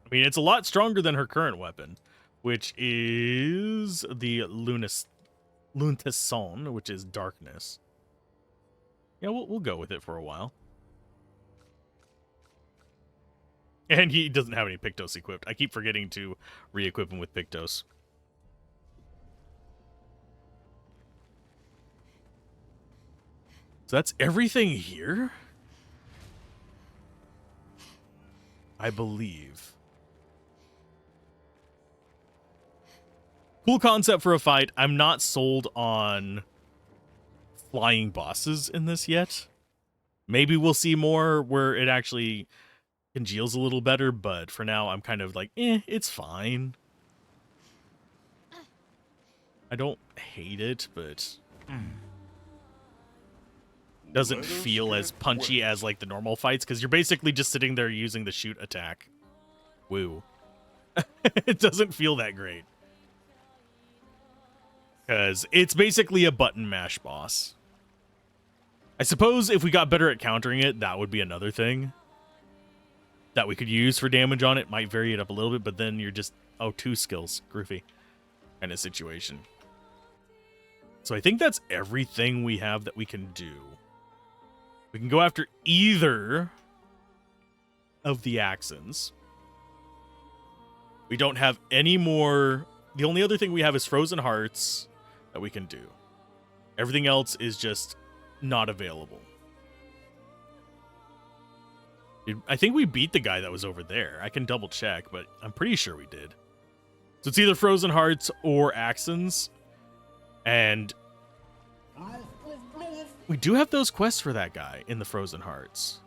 I mean, it's a lot stronger than her current weapon, which is the Luntisson, which is darkness. Yeah, we'll go with it for a while. And he doesn't have any Pictos equipped. I keep forgetting to re-equip him with Pictos. So that's everything here? I believe. Cool concept for a fight. I'm not sold on flying bosses in this yet. Maybe we'll see more where it actually congeals a little better, but for now I'm kind of like, it's fine. I don't hate it, but doesn't feel as punchy as like the normal fights, because you're basically just sitting there using the shoot attack. Woo. It doesn't feel that great. Because it's basically a button mash boss. I suppose if we got better at countering it, that would be another thing that we could use for damage on it. Might vary it up a little bit, but then you're just, oh, 2 skills. Groovy kind of situation. So I think that's everything we have that we can do. We can go after either of the Axons. We don't have any more. The only other thing we have is Frozen Hearts that we can do. Everything else is just not available. I think we beat the guy that was over there. I can double check, but I'm pretty sure we did. So it's either Frozen Hearts or Axons. And we do have those quests for that guy in the Frozen Hearts.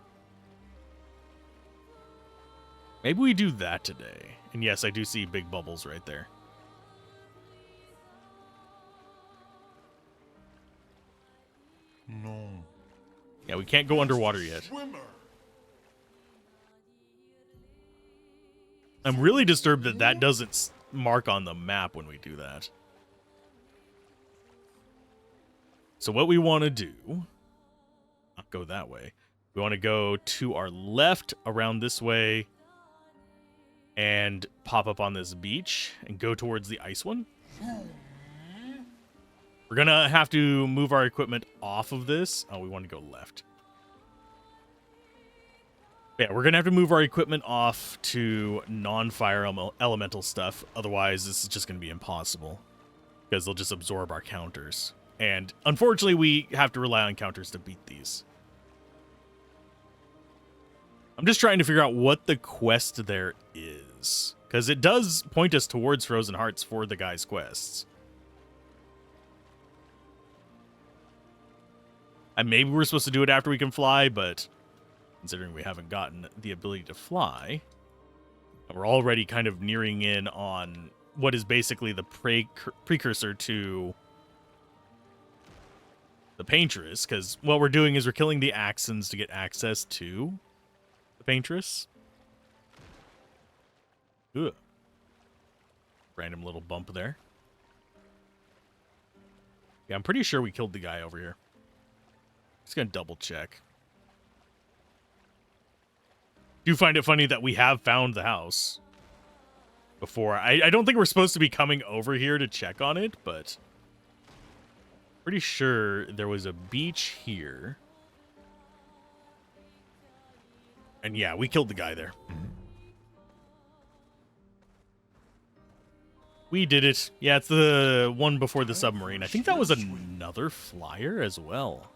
Maybe we do that today. And yes, I do see big bubbles right there. No. Yeah, we can't go underwater yet. I'm really disturbed that that doesn't mark on the map when we do that. So what we want to do, not go that way. We want to go to our left around this way and pop up on this beach and go towards the ice one. We're going to have to move our equipment off of this. Oh, we want to go left. Yeah, we're going to have to move our equipment off to non-fire elemental stuff. Otherwise, this is just going to be impossible because they'll just absorb our counters. And unfortunately, we have to rely on counters to beat these. I'm just trying to figure out what the quest there is, because it does point us towards Frozen Hearts for the guy's quests. And maybe we're supposed to do it after we can fly, but considering we haven't gotten the ability to fly, and we're already kind of nearing in on what is basically the precursor to the Paintress, because what we're doing is we're killing the Axons to get access to the Paintress. Ugh. Random little bump there. Yeah, I'm pretty sure we killed the guy over here. Just gonna double check. Do find it funny that we have found the house before. I don't think we're supposed to be coming over here to check on it, but pretty sure there was a beach here. And yeah, we killed the guy there. We did it. Yeah, it's the one before the submarine. I think that was another flyer as well.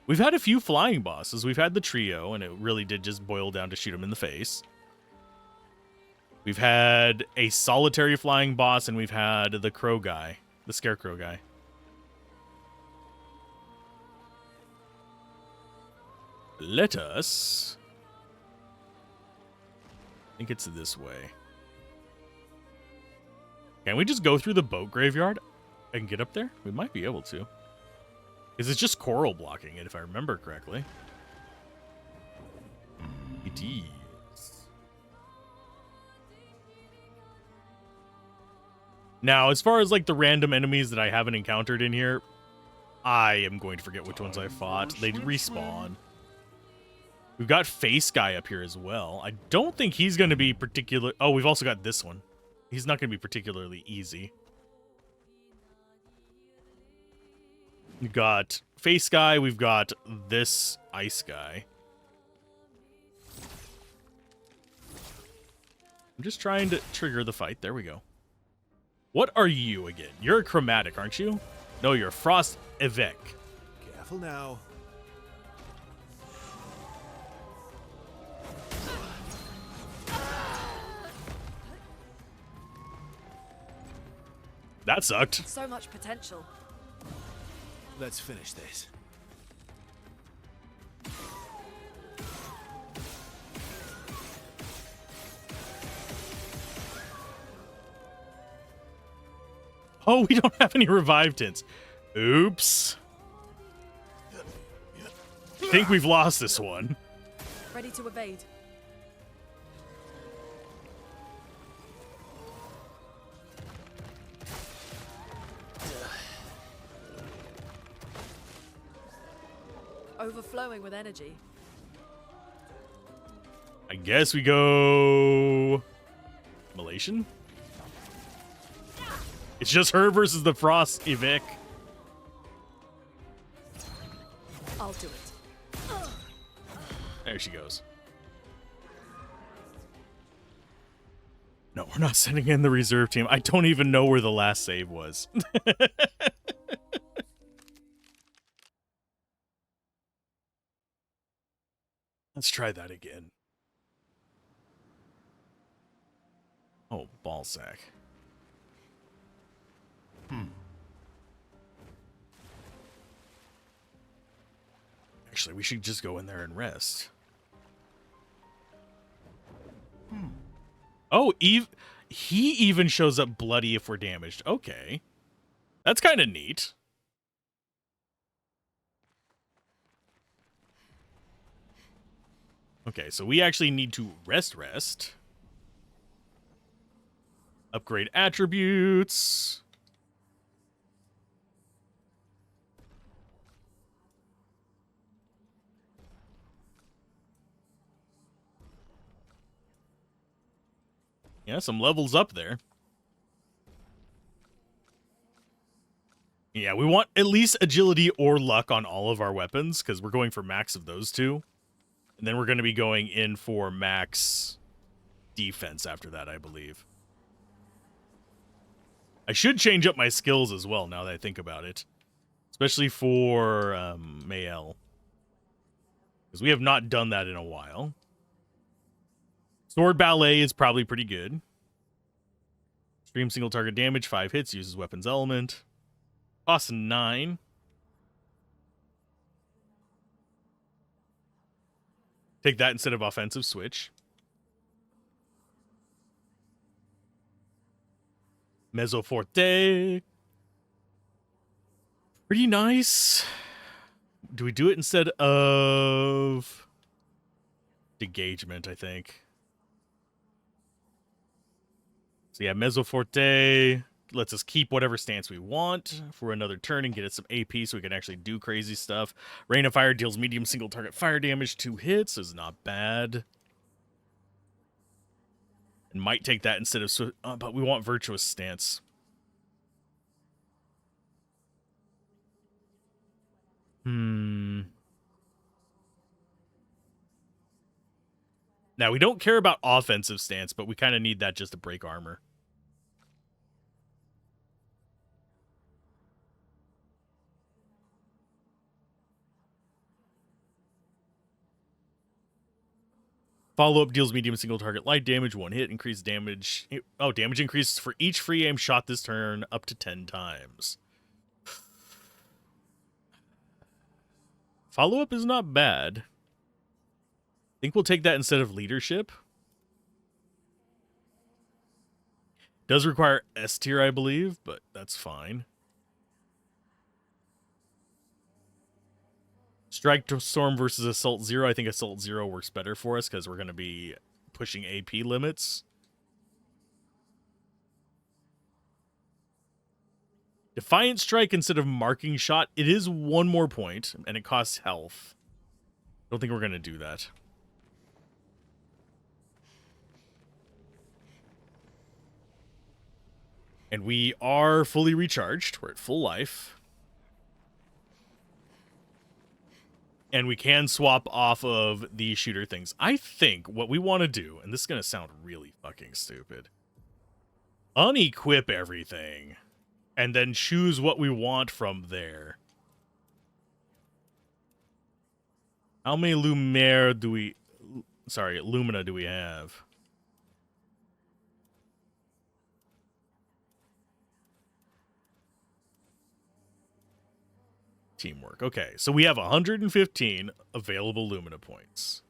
We've had a few flying bosses. We've had the trio, and it really did just boil down to shoot him in the face. We've had a solitary flying boss, and we've had the crow guy, the scarecrow guy. Let us... I think it's this way. Can we just go through the boat graveyard and get up there? We might be able to. Because it's just coral blocking it, if I remember correctly. It is. Now, as far as like the random enemies that I haven't encountered in here, I am going to forget which ones I fought. They respawn. We've got Face Guy up here as well. I don't think he's going to be particular... Oh, we've also got this one. He's not going to be particularly easy. We've got Face Guy. We've got this Ice Guy. I'm just trying to trigger the fight. There we go. What are you again? You're a Chromatic, aren't you? No, you're Frost Evek. Careful now. That sucked. So much potential. Let's finish this. Oh, we don't have any revive tints. Oops. I think we've lost this one. Ready to evade. Overflowing with energy. I guess we go... Immolation? It's just her versus the Frost Evic. I'll do it. There she goes. No, we're not sending in the reserve team. I don't even know where the last save was. Let's try that again. Oh, ballsack. Actually, we should just go in there and rest. Oh, he even shows up bloody if we're damaged. Okay. That's kind of neat. Okay, so we actually need to rest. Upgrade attributes. Yeah, some levels up there. Yeah, we want at least agility or luck on all of our weapons, because we're going for max of those two. And then we're going to be going in for max defense after that, I believe. I should change up my skills as well, now that I think about it. Especially for Mael. Because we have not done that in a while. Sword Ballet is probably pretty good. Stream single target damage, 5 hits, uses weapons element. Costs 9. Take that instead of offensive switch. Mezzo Forte. Pretty nice. Do we do it instead of Degagement, I think? So yeah, Mezzo Forte lets us keep whatever stance we want for another turn and get us some AP so we can actually do crazy stuff. Rain of Fire deals medium single target fire damage, 2 hits is not bad. And might take that instead of... but we want Virtuous Stance. Now, we don't care about offensive stance, but we kind of need that just to break armor. Follow-up deals medium single target light damage, 1 hit, increased damage. Oh, damage increases for each free aim shot this turn up to 10 times. Follow-up is not bad. I think we'll take that instead of leadership. Does require S tier, I believe, but that's fine. Strike Storm versus Assault 0. I think Assault 0 works better for us because we're going to be pushing AP limits. Defiant Strike instead of Marking Shot. It is 1 more point, and it costs health. Don't think we're going to do that. And we are fully recharged. We're at full life. And we can swap off of the shooter things. I think what we want to do, and this is going to sound really fucking stupid, unequip everything and then choose what we want from there. How many Lumina do we have? Teamwork. Okay, so we have 115 available Lumina points.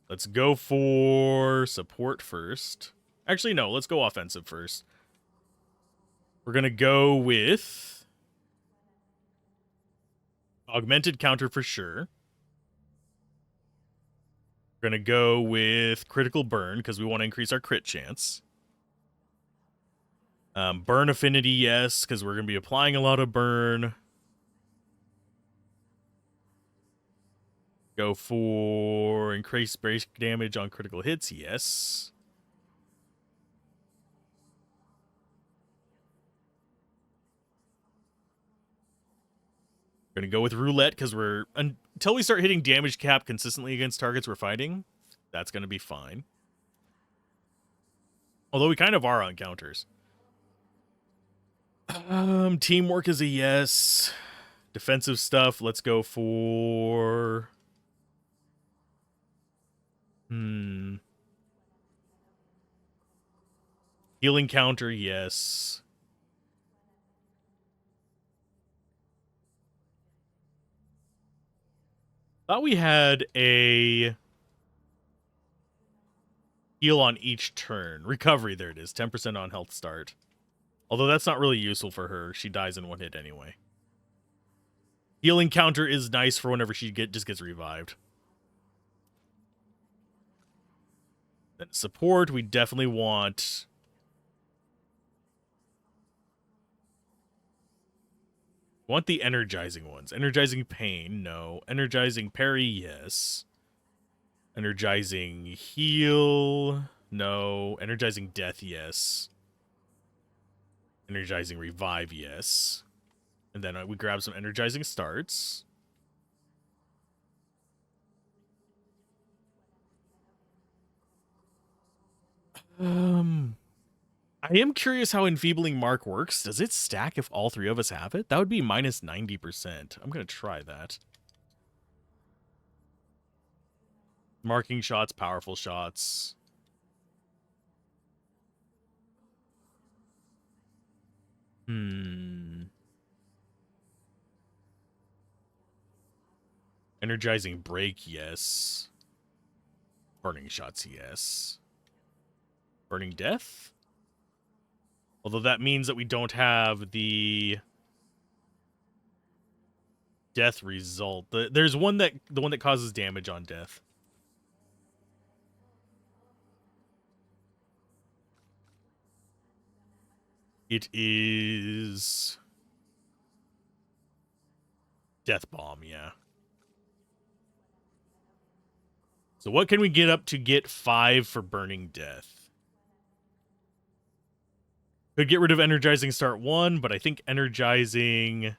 Let's go for support first. Actually, no, let's go offensive first. We're going to go with augmented counter for sure. We're going to go with critical burn because we want to increase our crit chance. Burn affinity, yes, because we're going to be applying a lot of burn. Go for increased break damage on critical hits, yes. We're going to go with roulette because until we start hitting damage cap consistently against targets we're fighting, that's going to be fine. Although we kind of are on counters. Teamwork is a yes. Defensive stuff, let's go for... Healing counter, yes. Thought we had a heal on each turn. Recovery, there it is. 10% on health start. Although that's not really useful for her. She dies in one hit anyway. Healing counter is nice for whenever she just gets revived. Then support, we definitely want... the energizing ones. Energizing pain, no. Energizing parry, yes. Energizing heal, no. Energizing death, yes. Energizing revive, yes. And then we grab some energizing starts. I am curious how Enfeebling Mark works. Does it stack if all three of us have it? That would be minus 90%. I'm going to try that. Marking shots, powerful shots. Energizing break, yes. Burning shots, yes. Burning death? Although that means that we don't have the death result. There's the one that causes damage on death. It is Death Bomb, yeah. So what can we get up to get 5 for Burning Death? Could get rid of Energizing Start 1, but I think Energizing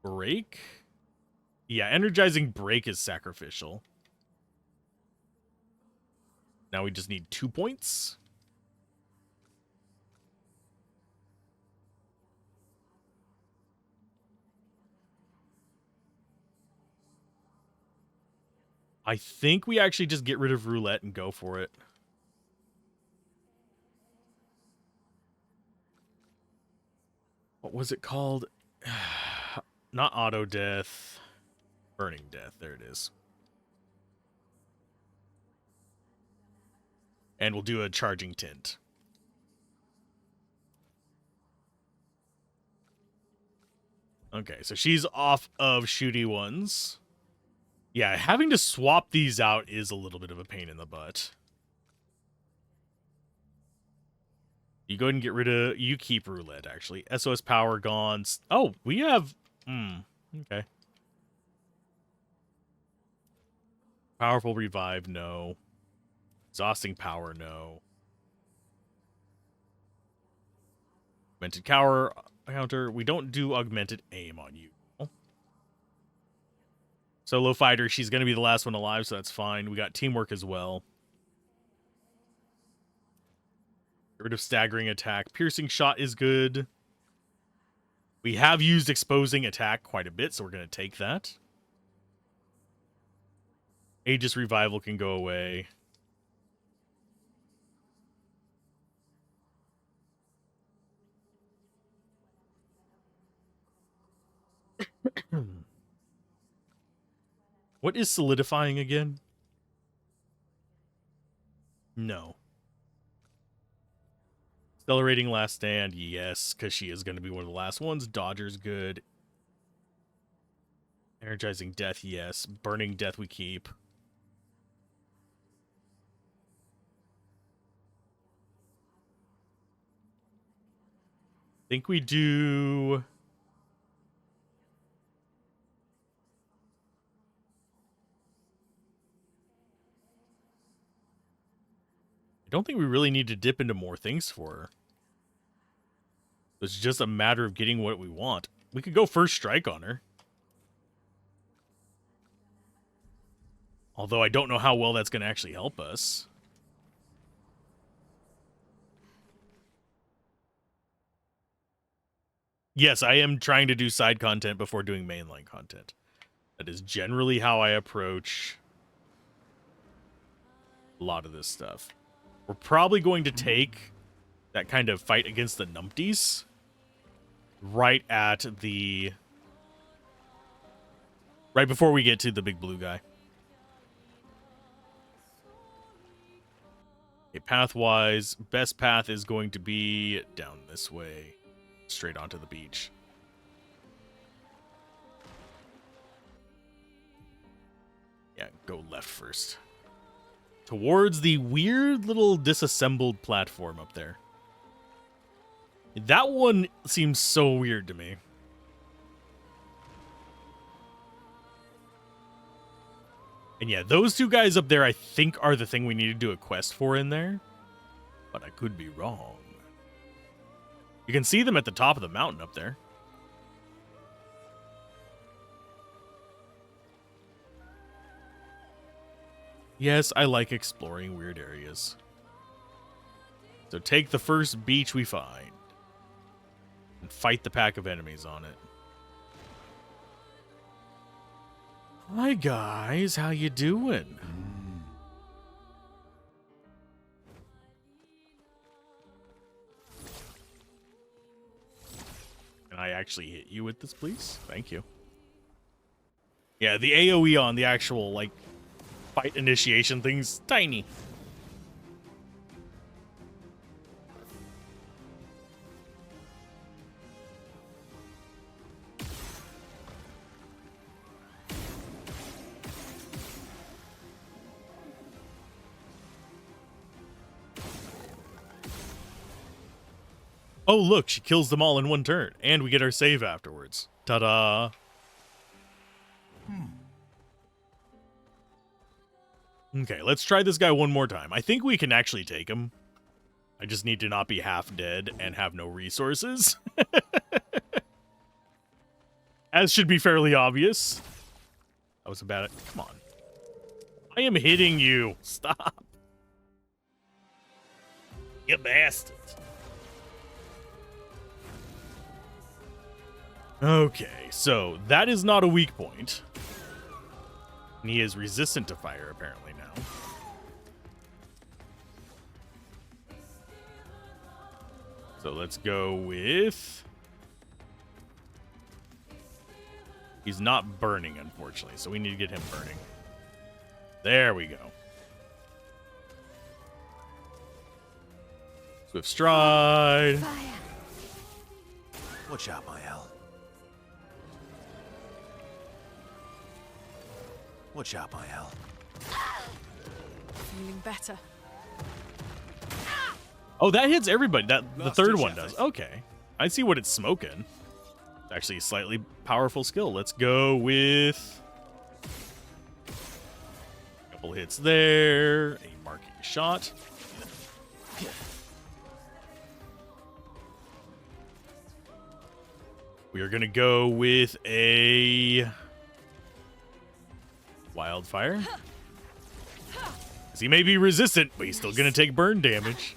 Break? Yeah, Energizing Break is sacrificial. Now we just need 2 points. I think we actually just get rid of roulette and go for it. What was it called? Not auto death. Burning death. There it is. And we'll do a charging tint. Okay, so she's off of shooty ones. Yeah, having to swap these out is a little bit of a pain in the butt. You go ahead and get rid of... You keep roulette, actually. SOS power gone. Oh, we have... okay. Powerful revive, no. Exhausting power, no. Augmented counter. We don't do augmented aim on you. Solo fighter, she's going to be the last one alive, so that's fine. We got teamwork as well. Get rid of staggering attack. Piercing shot is good. We have used exposing attack quite a bit, so we're going to take that. Aegis revival can go away. What is solidifying again? No. Accelerating last stand, yes, because she is going to be one of the last ones. Dodger's good. Energizing death, yes. Burning death we keep. Think we do... I don't think we really need to dip into more things for her. It's just a matter of getting what we want. We could go first strike on her. Although I don't know how well that's going to actually help us. Yes, I am trying to do side content before doing mainline content. That is generally how I approach a lot of this stuff. We're probably going to take that kind of fight against the numpties right at the... right before we get to the big blue guy. Okay, path-wise, best path is going to be down this way, straight onto the beach. Yeah, go left first. Towards the weird little disassembled platform up there. That one seems so weird to me. And yeah, those two guys up there I think are the thing we need to do a quest for in there. But I could be wrong. You can see them at the top of the mountain up there. Yes, I like exploring weird areas. So take the first beach we find. And fight the pack of enemies on it. Hi guys, how you doing? Can I actually hit you with this, please? Thank you. Yeah, the AoE on the actual, like, fight initiation thing's tiny. Oh, look, she kills them all in one turn, and we get our save afterwards. Ta-da! Okay, let's try this guy one more time. I think we can actually take him. I just need to not be half dead and have no resources. As should be fairly obvious. That was about it. Come on. I am hitting you. Stop. You bastard. Okay, so that is not a weak point. And he is resistant to fire, apparently, now. So let's go with... He's not burning, unfortunately, so we need to get him burning. There we go. Swift stride. Fire. Watch out, my Al. Watch out, my Al. Feeling better. Oh, that hits everybody. That the Last third ditch one effort. does. Okay. I see what it's smoking. It's actually a slightly powerful skill. Let's go with a couple hits there. A marking shot. We are going to go with a wildfire. 'Cause he may be resistant, but he's still going to take burn damage.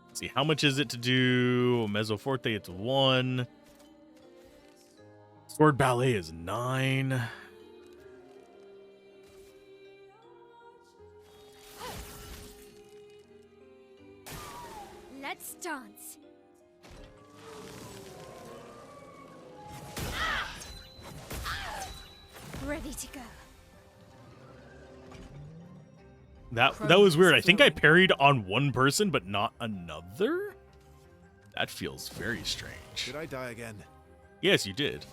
Let's see, how much is it to do Mezzoforte? It's 1. Sword Ballet is 9. dance. Ready to go. That was weird. I think I parried on one person, but not another? That feels very strange. Did I die again? Yes, you did.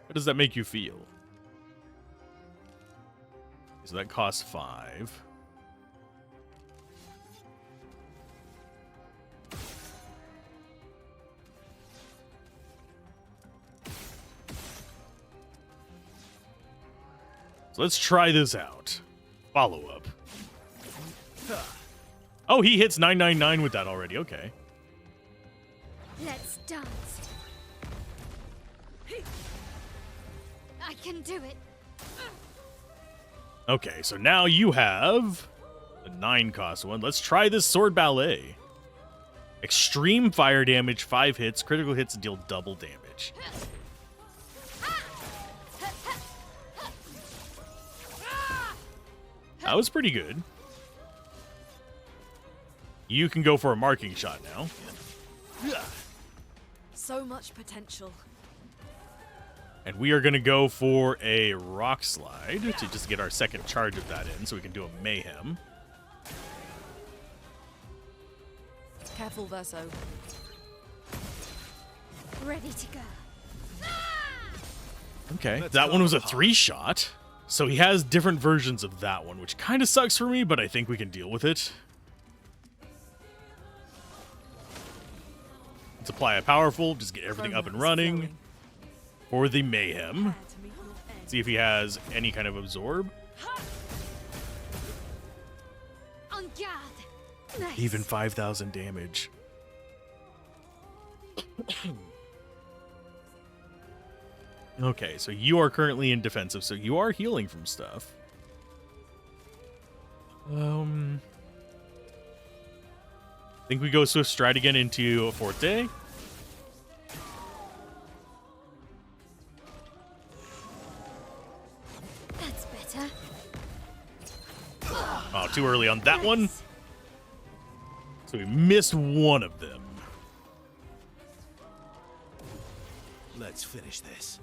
How does that make you feel? So that costs 5. So let's try this out. Follow up. Oh, he hits 999 with that already. Okay. Let's dance. I can do it. Okay, so now you have the 9 cost one. Let's try this sword ballet. Extreme fire damage, 5 hits. Critical hits deal double damage. That was pretty good. You can go for a marking shot now. So much potential. And we are going to go for a rock slide to just get our second charge of that in so we can do a mayhem. Careful, Verso. Ready to go. Okay, Let's that go, one was a Pop. 3-shot. So he has different versions of that one, which kind of sucks for me, but I think we can deal with it. Let's apply a powerful, just get everything up and Romance running flowing. for the mayhem. Prepare to meet your end. See if he has any kind of absorb. On guard. Nice. Even 5,000 damage. Okay, so you are currently in defensive, so you are healing from stuff. Think we go Swift Stride again into a Forte. That's better. Oh, too early on that one. So we missed one of them. Let's finish this.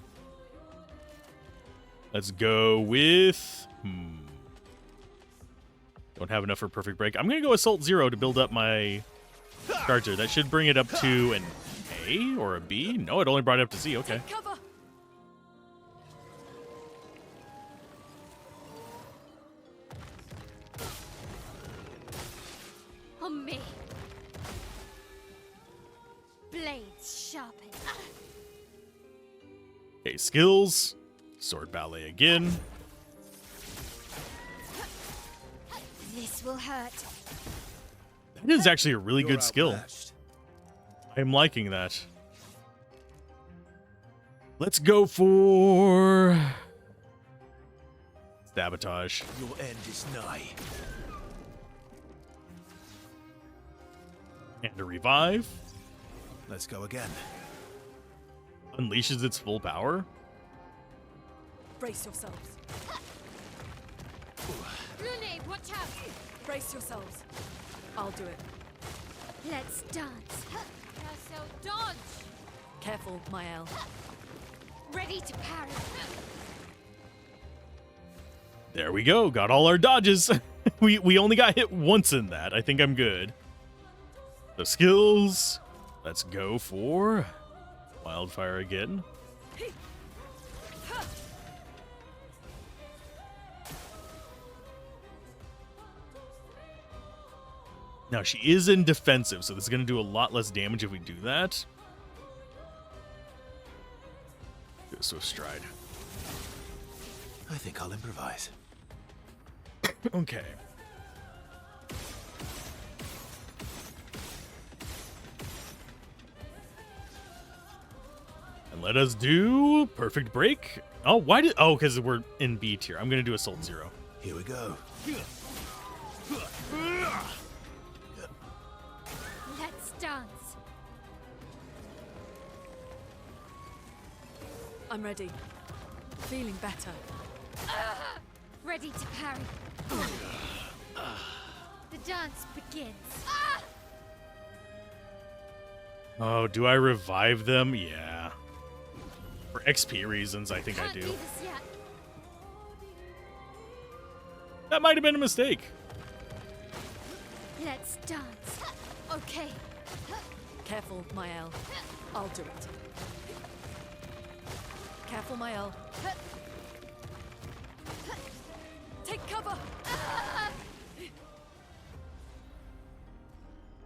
Let's go with... Don't have enough for Perfect Break. I'm going to go Assault 0 to build up my charger. That should bring it up to an A or a B. No, it only brought it up to C. Okay. Take cover. On me. Blades sharpen. Okay, skills. Sword Ballet again. This will hurt. That is actually a really You're good skill. outmatched. I'm liking that. Let's go for... Sabotage. Your end is nigh. And a revive. Let's go again. Unleashes its full power. Brace yourselves. Rune, watch out. Brace yourselves. I'll do it. Let's dance. So dodge. Careful, Mael. Ready to parry. There we go. Got all our dodges. we only got hit once in that. I think I'm good. The skills. Let's go for Wildfire again. Now, she is in defensive, so this is going to do a lot less damage if we do that. Do a Swift Stride. I think I'll improvise. Okay. And let us do Perfect Break. Oh, why did... Oh, because we're in B tier. I'm going to do Assault 0. Here we go. Let's dance. I'm ready. Feeling better. Ready to parry. The dance begins. Oh, do I revive them? Yeah. For XP reasons, I think I Can't do. do this yet. That might have been a mistake. Let's dance. Okay. Careful, Mael. I'll do it. Careful, Mael. Take cover!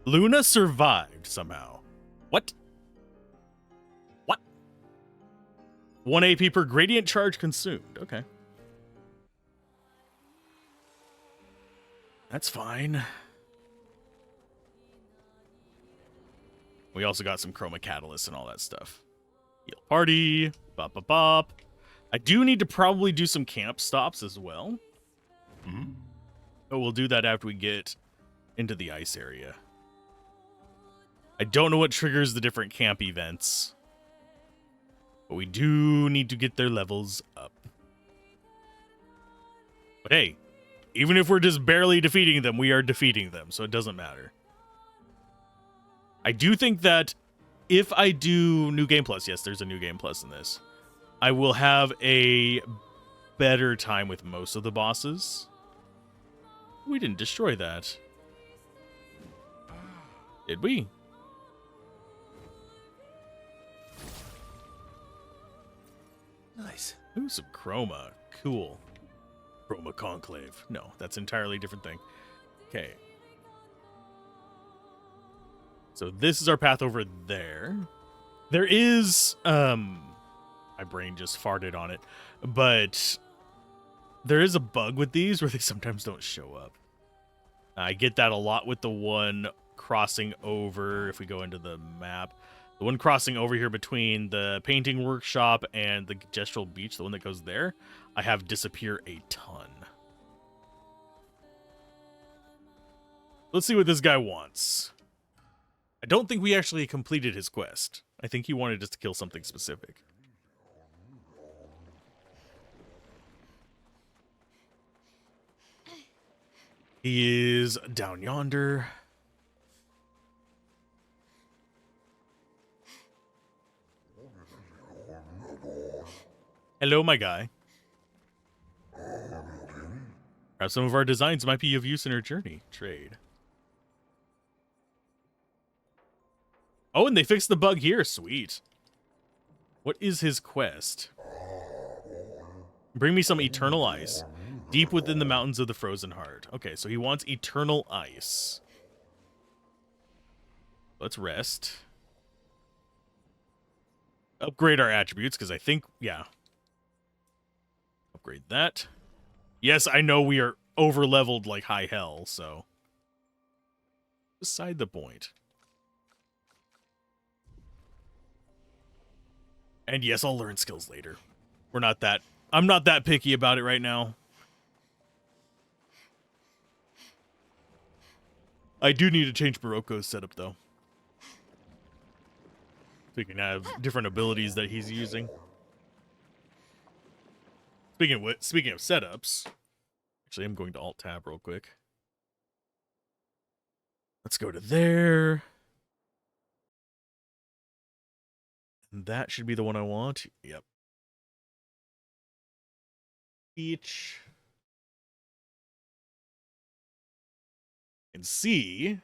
Luna survived somehow. What? What? 1 AP per gradient charge consumed. Okay. That's fine. We also got some chroma catalysts and all that stuff. Heal party. Bop, bop, bop. I do need to probably do some camp stops as well. But we'll do that after we get into the ice area. I don't know what triggers the different camp events. But we do need to get their levels up. But hey, even if we're just barely defeating them, we are defeating them, so it doesn't matter. I do think that if I do New Game Plus, yes, there's a New Game Plus in this, I will have a better time with most of the bosses. We didn't destroy that. Did we? Nice. Ooh, some chroma. Cool. Chroma Conclave. No, that's an entirely different thing. Okay. So this is our path over there. There is, my brain just farted on it, but there is a bug with these where they sometimes don't show up. I get that a lot with the one crossing over, if we go into the map, the one crossing over here between the painting workshop and the gestural beach, the one that goes there, I have disappear a ton. Let's see what this guy wants. I don't think we actually completed his quest. I think he wanted us to kill something specific. He is down yonder. Hello, my guy. Perhaps some of our designs might be of use in our journey. Trade. Oh, and they fixed the bug here. Sweet. What is his quest? Bring me some eternal ice. Deep within the mountains of the frozen heart. Okay, so he wants eternal ice. Let's rest. Upgrade our attributes, because I think, yeah. Upgrade that. Yes, I know we are over-leveled like high hell, so. Beside the point. And yes, I'll learn skills later. I'm not that picky about it right now. I do need to change Morocco's setup, though. So he can have different abilities that he's using. Speaking of setups, actually, I'm going to Alt-Tab real quick. Let's go to there. And that should be the one I want. Yep. Each. And see.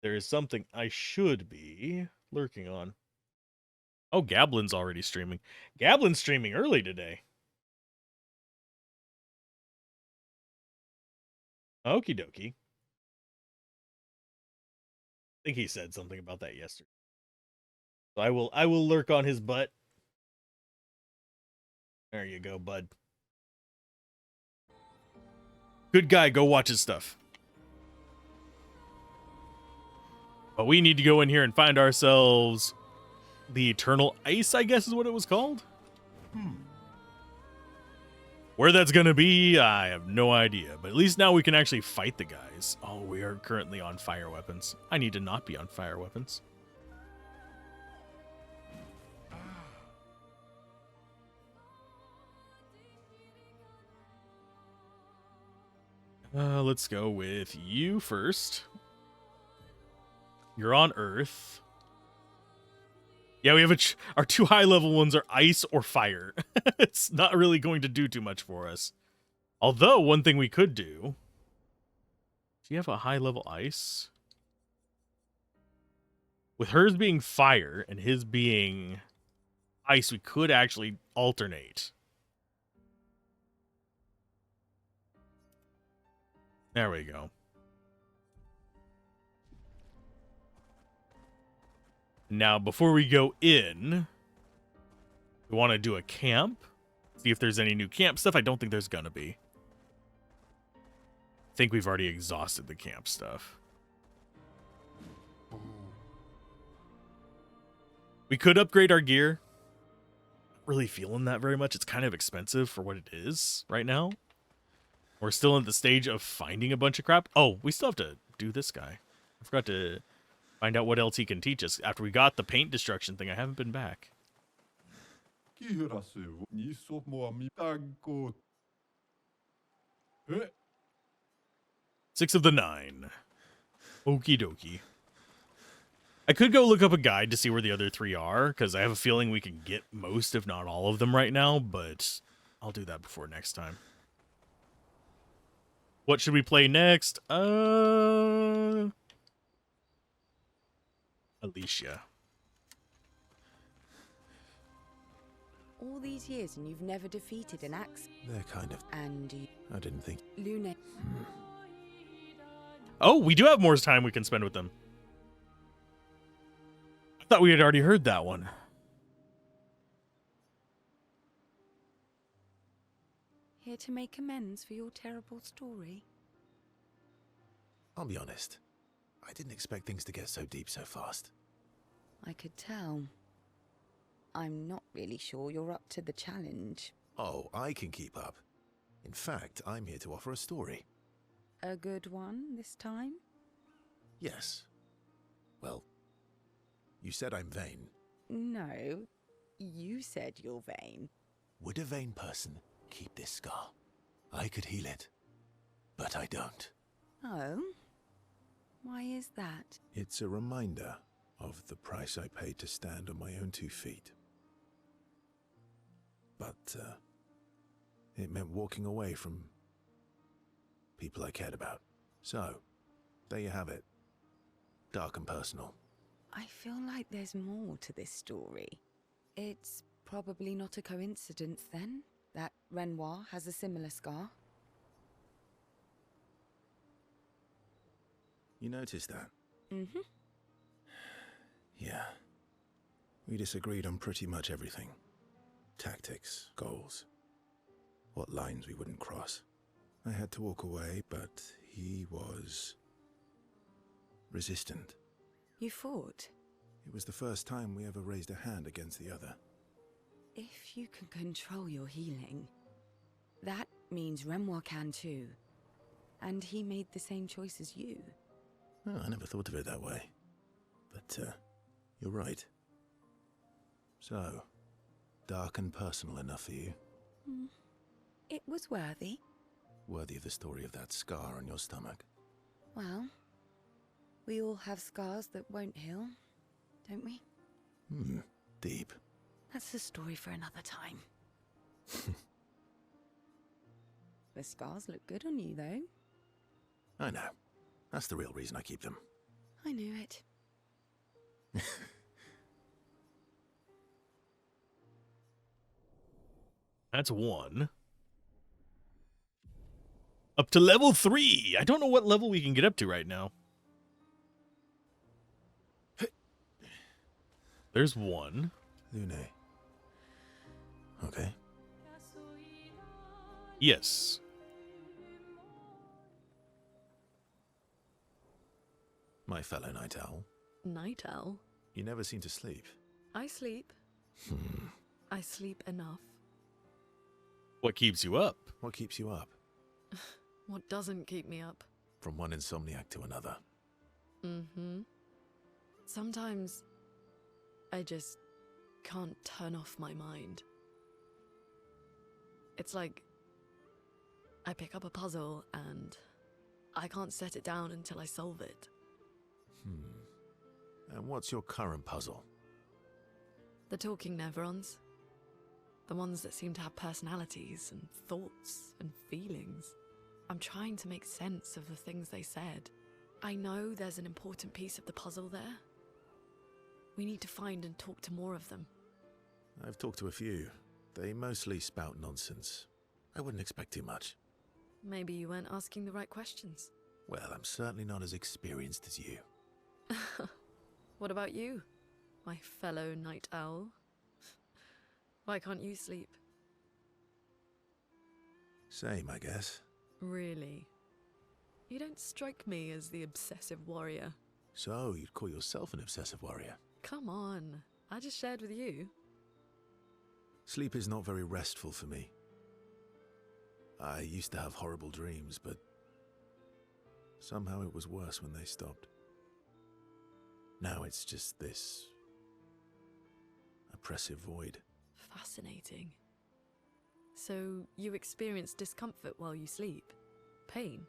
There is something I should be lurking on. Oh, Gablin's already streaming. Gablin's streaming early today. Okie dokie. I think he said something about that yesterday. So I will lurk on his butt. There you go, bud. Good guy, go watch his stuff. But we need to go in here and find ourselves the Eternal Ice, I guess is what it was called. Where that's gonna be, I have no idea. But at least now we can actually fight the guys. Oh, we are currently on fire weapons. I need to not be on fire weapons. Let's go with you first. You're on Earth. Yeah, we have our 2 high-level ones are ice or fire. It's not really going to do too much for us. Although, one thing we could do... Do you have a high-level ice? With hers being fire and his being ice, we could actually alternate. There we go. Now, before we go in, we want to do a camp. See if there's any new camp stuff. I don't think there's gonna be. I think we've already exhausted the camp stuff. We could upgrade our gear. Not really feeling that very much. It's kind of expensive for what it is right now. We're still at the stage of finding a bunch of crap. Oh, we still have to do this guy. I forgot to find out what else he can teach us. After we got the paint destruction thing, I haven't been back. 6 of the 9. Okie dokie. I could go look up a guide to see where the other 3 are, because I have a feeling we can get most, if not all of them right now, but I'll do that before next time. What should we play next? Alicia. All these years and you've never defeated an axe. They're kind of... And I didn't think... Lune. Oh, we do have more time we can spend with them. I thought we had already heard that one. Here to make amends for your terrible story. I'll be honest. I didn't expect things to get so deep so fast. I could tell. I'm not really sure you're up to the challenge. Oh, I can keep up. In fact, I'm here to offer a story. A good one this time? Yes. Well, you said I'm vain. No, you said you're vain. Would a vain person keep this scar? I could heal it, but I don't. Oh? Why is that? It's a reminder of the price I paid to stand on my own 2 feet. But, it meant walking away from people I cared about. So, there you have it. Dark and personal. I feel like there's more to this story. It's probably not a coincidence, then, that Renoir has a similar scar. You noticed that? Mm-hmm. Yeah. We disagreed on pretty much everything. Tactics, goals, what lines we wouldn't cross. I had to walk away, but he was resistant. You fought? It was the first time we ever raised a hand against the other. If you can control your healing, that means Renoir can too. And he made the same choice as you. Oh, I never thought of it that way. But, you're right. So, dark and personal enough for you? It was worthy. Worthy of the story of that scar on your stomach. Well, we all have scars that won't heal, don't we? Deep. That's a story for another time. The scars look good on you, though. I know. That's the real reason I keep them. I knew it. That's 1. Up to level 3. I don't know what level we can get up to right now. There's 1. Lune. Okay. Yes. My fellow night owl. Night owl? You never seem to sleep. I sleep. I sleep enough. What keeps you up? What keeps you up? What doesn't keep me up? From one insomniac to another. Sometimes I just can't turn off my mind. It's like I pick up a puzzle and I can't set it down until I solve it. And what's your current puzzle? The talking Nevrons. The ones that seem to have personalities and thoughts and feelings. I'm trying to make sense of the things they said. I know there's an important piece of the puzzle there. We need to find and talk to more of them. I've talked to a few. They mostly spout nonsense. I wouldn't expect too much. Maybe you weren't asking the right questions. Well, I'm certainly not as experienced as you. What about you, my fellow night owl? Why can't you sleep? Same, I guess. Really? You don't strike me as the obsessive warrior. So, you'd call yourself an obsessive warrior? Come on, I just shared with you. Sleep is not very restful for me. I used to have horrible dreams, but somehow it was worse when they stopped. Now it's just this oppressive void. Fascinating. So, you experience discomfort while you sleep? Pain?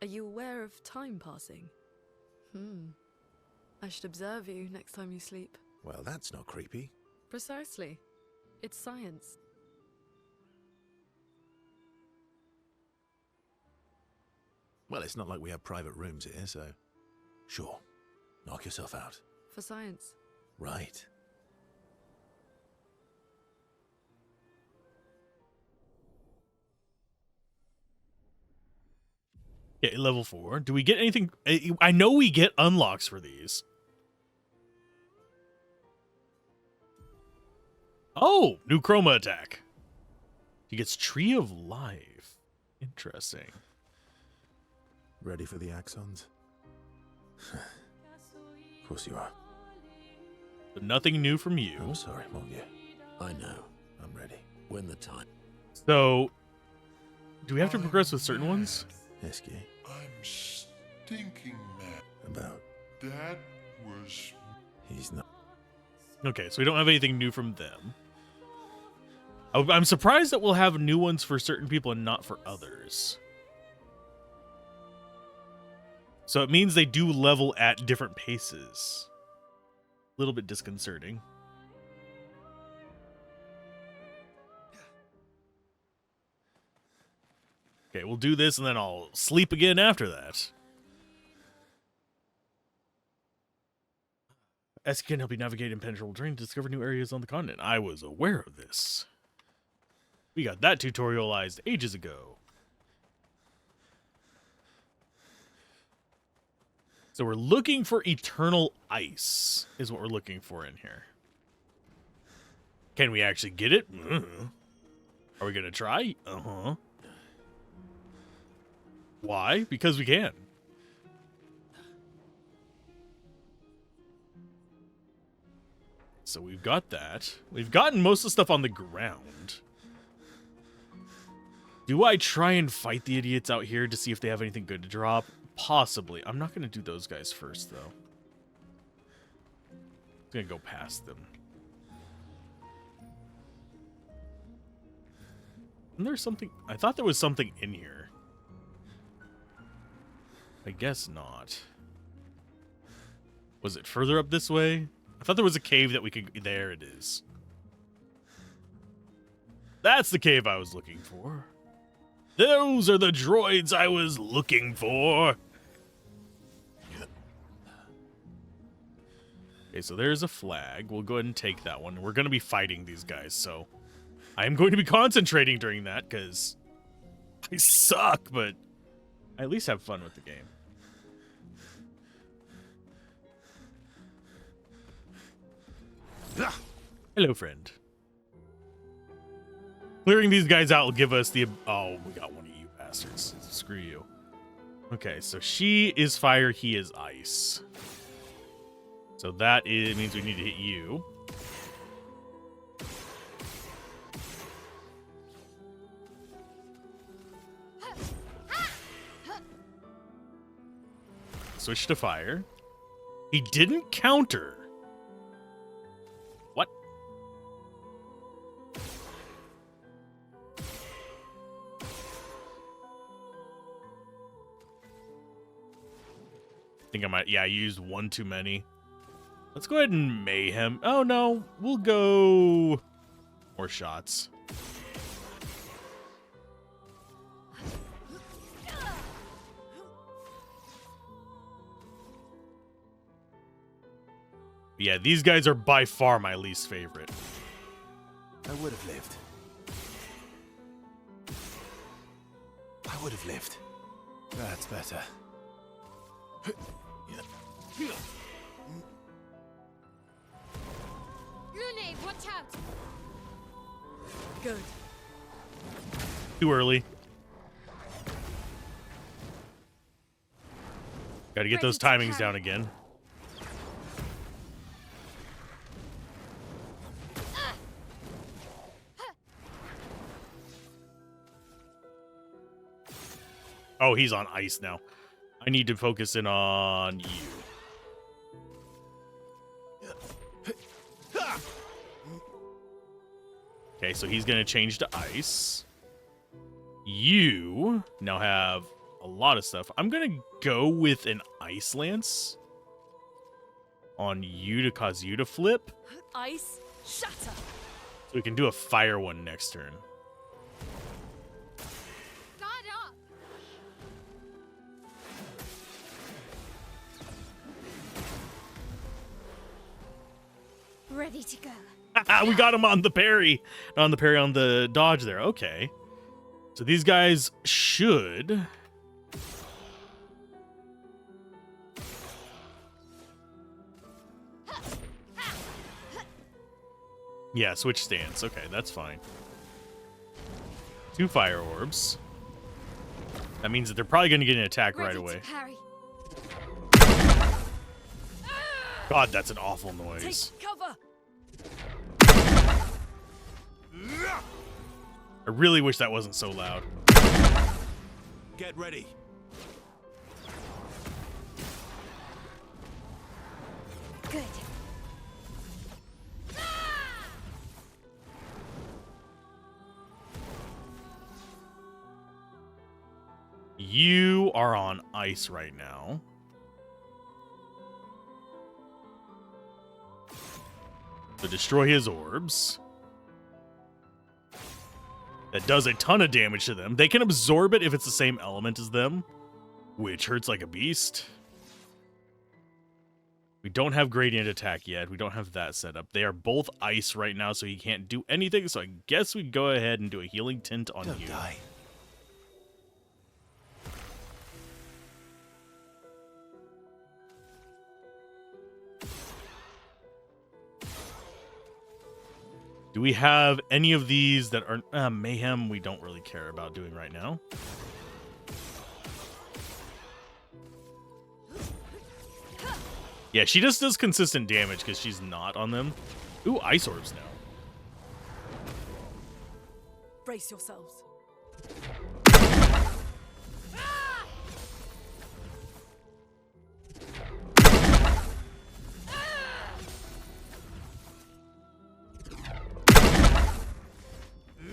Are you aware of time passing? I should observe you next time you sleep. Well, that's not creepy. Precisely. It's science. Well, it's not like we have private rooms here, so... Sure. Knock yourself out. For science. Right. Okay, level 4. Do we get anything? I know we get unlocks for these. Oh, new chroma attack. He gets Tree of Life. Interesting. Ready for the axons? Of course you are. But nothing new from you. I'm sorry, won't you? I know. I'm ready. When the time. So, do we have to progress with certain ones? Esky. I'm stinking mad. About. That was... He's not. Okay, so we don't have anything new from them. I'm surprised that we'll have new ones for certain people and not for others. So it means they do level at different paces. A little bit disconcerting. Okay, we'll do this and then I'll sleep again after that. SK can help you navigate impenetrable terrain to discover new areas on the continent. I was aware of this. We got that tutorialized ages ago. So we're looking for eternal ice, is what we're looking for in here. Can we actually get it? Are we going to try? Uh-huh. Why? Because we can. So we've got that. We've gotten most of the stuff on the ground. Do I try and fight the idiots out here to see if they have anything good to drop? Possibly. I'm not going to do those guys first, though. I'm going to go past them. And there's something... I thought there was something in here. I guess not. Was it further up this way? I thought there was a cave that we could... There it is. That's the cave I was looking for. Those are the droids I was looking for. Okay, so there's a flag. We'll go ahead and take that one. We're going to be fighting these guys, so I am going to be concentrating during that because I suck, but I at least have fun with the game. Hello, friend. Clearing these guys out will give us the... Oh, we got one of you bastards. Screw you. Okay, so she is fire, he is ice. So that means we need to hit you. Switch to fire. He didn't counter. What? I think I might... Yeah, I used one too many. Let's go ahead and mayhem. Oh no, we'll go more shots. Yeah, these guys are by far my least favorite. I would have lived. I would have lived. That's better. Lune, watch out! Good. Too early. Got to get those Ready to timings carry. down again. Oh, he's on ice now. I need to focus in on you. Okay, so he's going to change to ice. You now have a lot of stuff. I'm going to go with an ice lance on you to cause you to flip. Ice, shatter. So we can do a fire one next turn. Guard up! Ready to go. We got him on the parry. On the parry on the dodge there. Okay. So these guys should... Yeah, switch stance. Okay, that's fine. 2 fire orbs. That means that they're probably going to get an attack right Ready away. to parry. God, that's an awful noise. Take cover. I really wish that wasn't so loud. Get ready. Good. You are on ice right now. So destroy his orbs. That does a ton of damage to them. They can absorb it if it's the same element as them, which hurts like a beast. We don't have gradient attack yet. We don't have that set up. They are both ice right now, so he can't do anything. So I guess we go ahead and do a healing tint on Don't you. die. Do we have any of these that are mayhem? We don't really care about doing right now. Yeah, she just does consistent damage because she's not on them. Ooh, ice orbs now. Brace yourselves.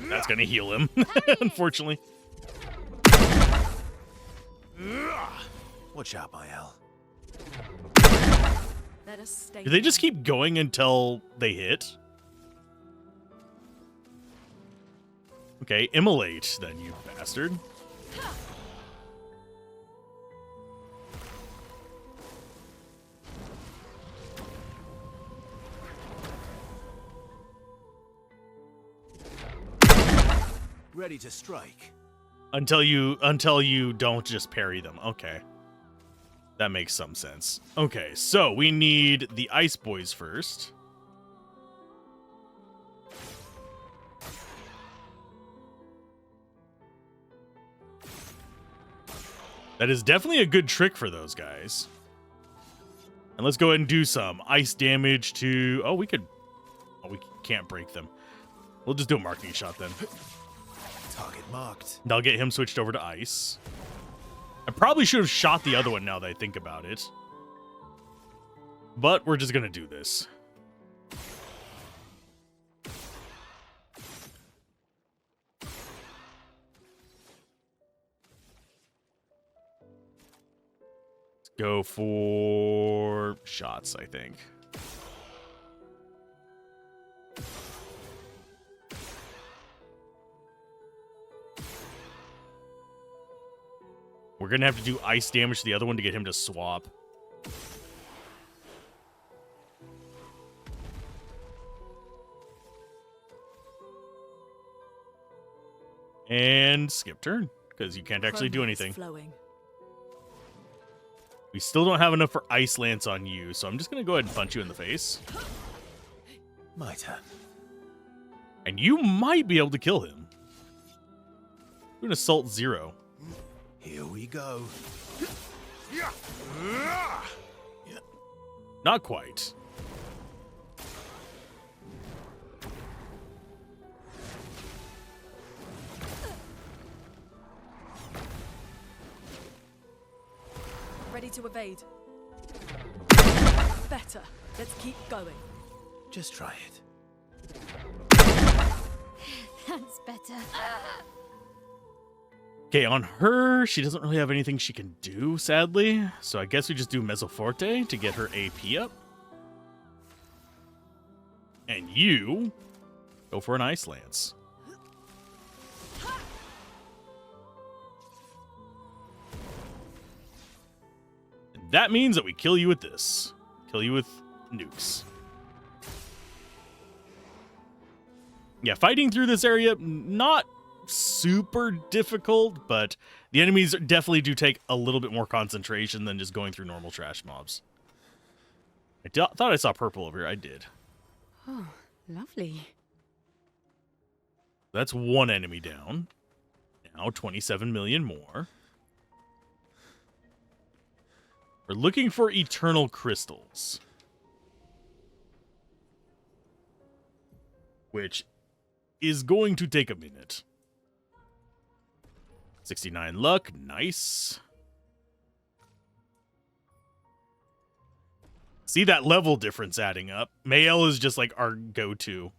That's gonna heal him, unfortunately. Watch out, Mael. Let us stay. Do they just keep going until they hit? Okay, immolate then, you bastard. Ready to strike. Until you don't just parry them. Okay. That makes some sense. Okay, so we need the Ice Boys first. That is definitely a good trick for those guys. And let's go ahead and do some ice damage to... Oh, we could... Oh, we can't break them. We'll just do a marking shot then. Target marked. That'll get him switched over to ice. I probably should have shot the other one now that I think about it. But we're just going to do this. Let's go for shots, I think. We're going to have to do ice damage to the other one to get him to swap. And skip turn, because you can't actually do anything. Flowing. We still don't have enough for Ice Lance on you, so I'm just going to go ahead and punch you in the face. My turn. And you might be able to kill him. Do an Assault 0. Here we go. Not quite. Ready to evade. Better. Let's keep going. Just try it. That's better. Okay, on her, she doesn't really have anything she can do, sadly. So I guess we just do Mezzoforte to get her AP up. And you go for an Ice Lance. And that means that we kill you with this. Kill you with nukes. Yeah, fighting through this area, not super difficult, but the enemies definitely do take a little bit more concentration than just going through normal trash mobs. I thought I saw purple over here. I did. Oh, lovely. That's one enemy down. Now 27 million more. We're looking for eternal crystals, which is going to take a minute. 69 luck, nice. See that level difference adding up. Mael is just like our go-to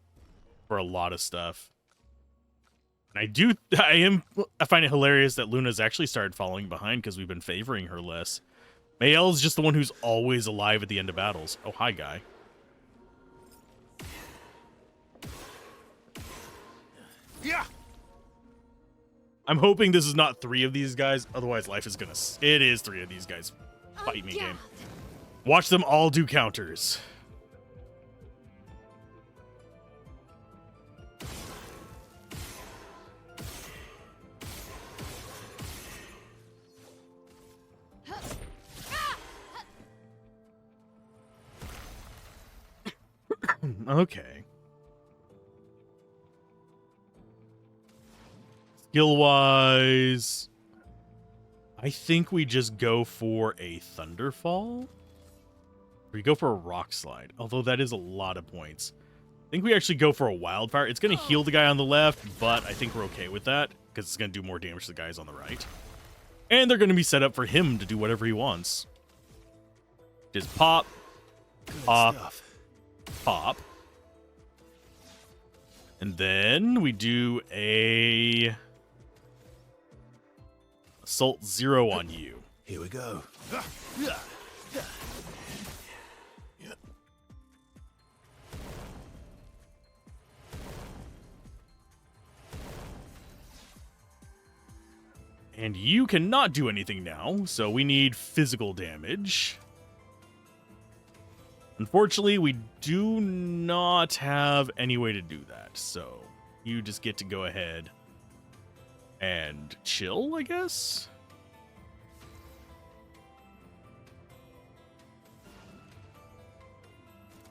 for a lot of stuff. And I find it hilarious that Luna's actually started falling behind because we've been favoring her less. Mael's just the one who's always alive at the end of battles. Oh, hi, guy. Yeah. I'm hoping this is not 3 of these guys. Otherwise, life is gonna... It is 3 of these guys. Fight me game. Watch them all do counters. Okay. Skill-wise, I think we just go for a Thunderfall. We go for a Rock Slide, although that is a lot of points. I think we actually go for a Wildfire. It's going to heal the guy on the left, but I think we're okay with that because it's going to do more damage to the guys on the right. And they're going to be set up for him to do whatever he wants. Just pop, pop, pop. And then we do a Assault 0 on you. Here we go. And you cannot do anything now, so we need physical damage. Unfortunately, we do not have any way to do that, so you just get to go ahead and chill, I guess?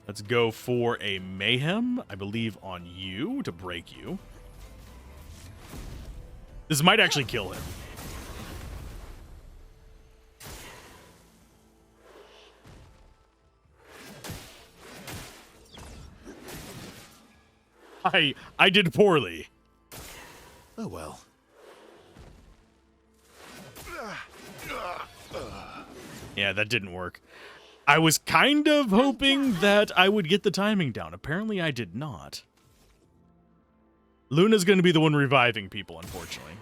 Let's go for a Mayhem, I believe, on you to break you. This might actually kill him. I did poorly. Oh well. Yeah, that didn't work. I was kind of hoping that I would get the timing down. Apparently, I did not. Luna's going to be the one reviving people, unfortunately.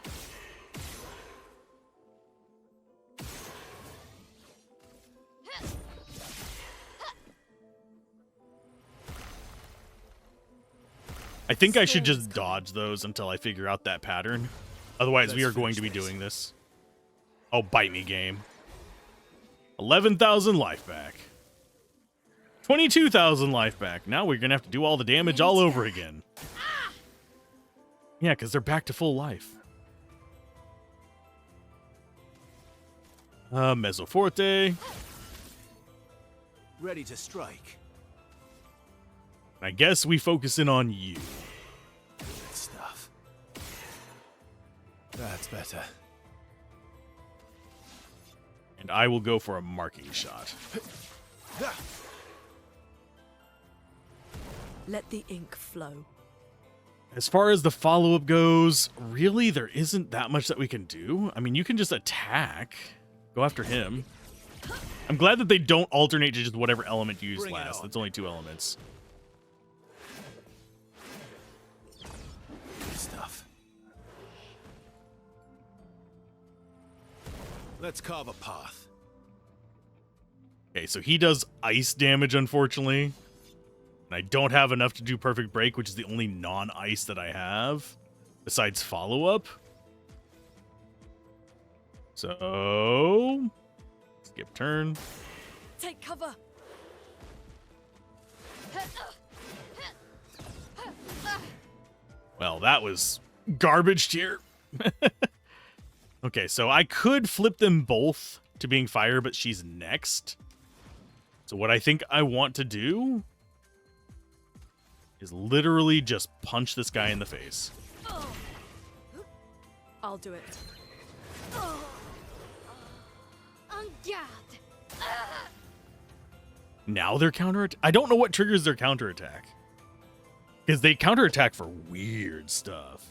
I think I should just dodge those until I figure out that pattern. Otherwise, we are going to be doing this. Oh, bite me, game. 11,000 life back. 22,000 life back. Now we're going to have to do all the damage all over again. Yeah, because they're back to full life. Mezzoforte. Ready to strike. I guess we focus in on you. Good stuff. That's better. And I will go for a marking shot. Let the ink flow. As far as the follow-up goes, really, there isn't that much that we can do. I mean, you can just attack. Go after him. I'm glad that they don't alternate to just whatever element you use last. That's only 2 elements. Good stuff. Let's carve a path. Okay, so he does ice damage, unfortunately. And I don't have enough to do Perfect Break, which is the only non-ice that I have, besides follow-up. So, skip turn. Take cover. Well, that was garbage tier. Okay, so I could flip them both to being fire, but she's next. So what I think I want to do is literally just punch this guy in the face. I'll do it. En garde! Now they're I don't know what triggers their counterattack. Because they counterattack for weird stuff.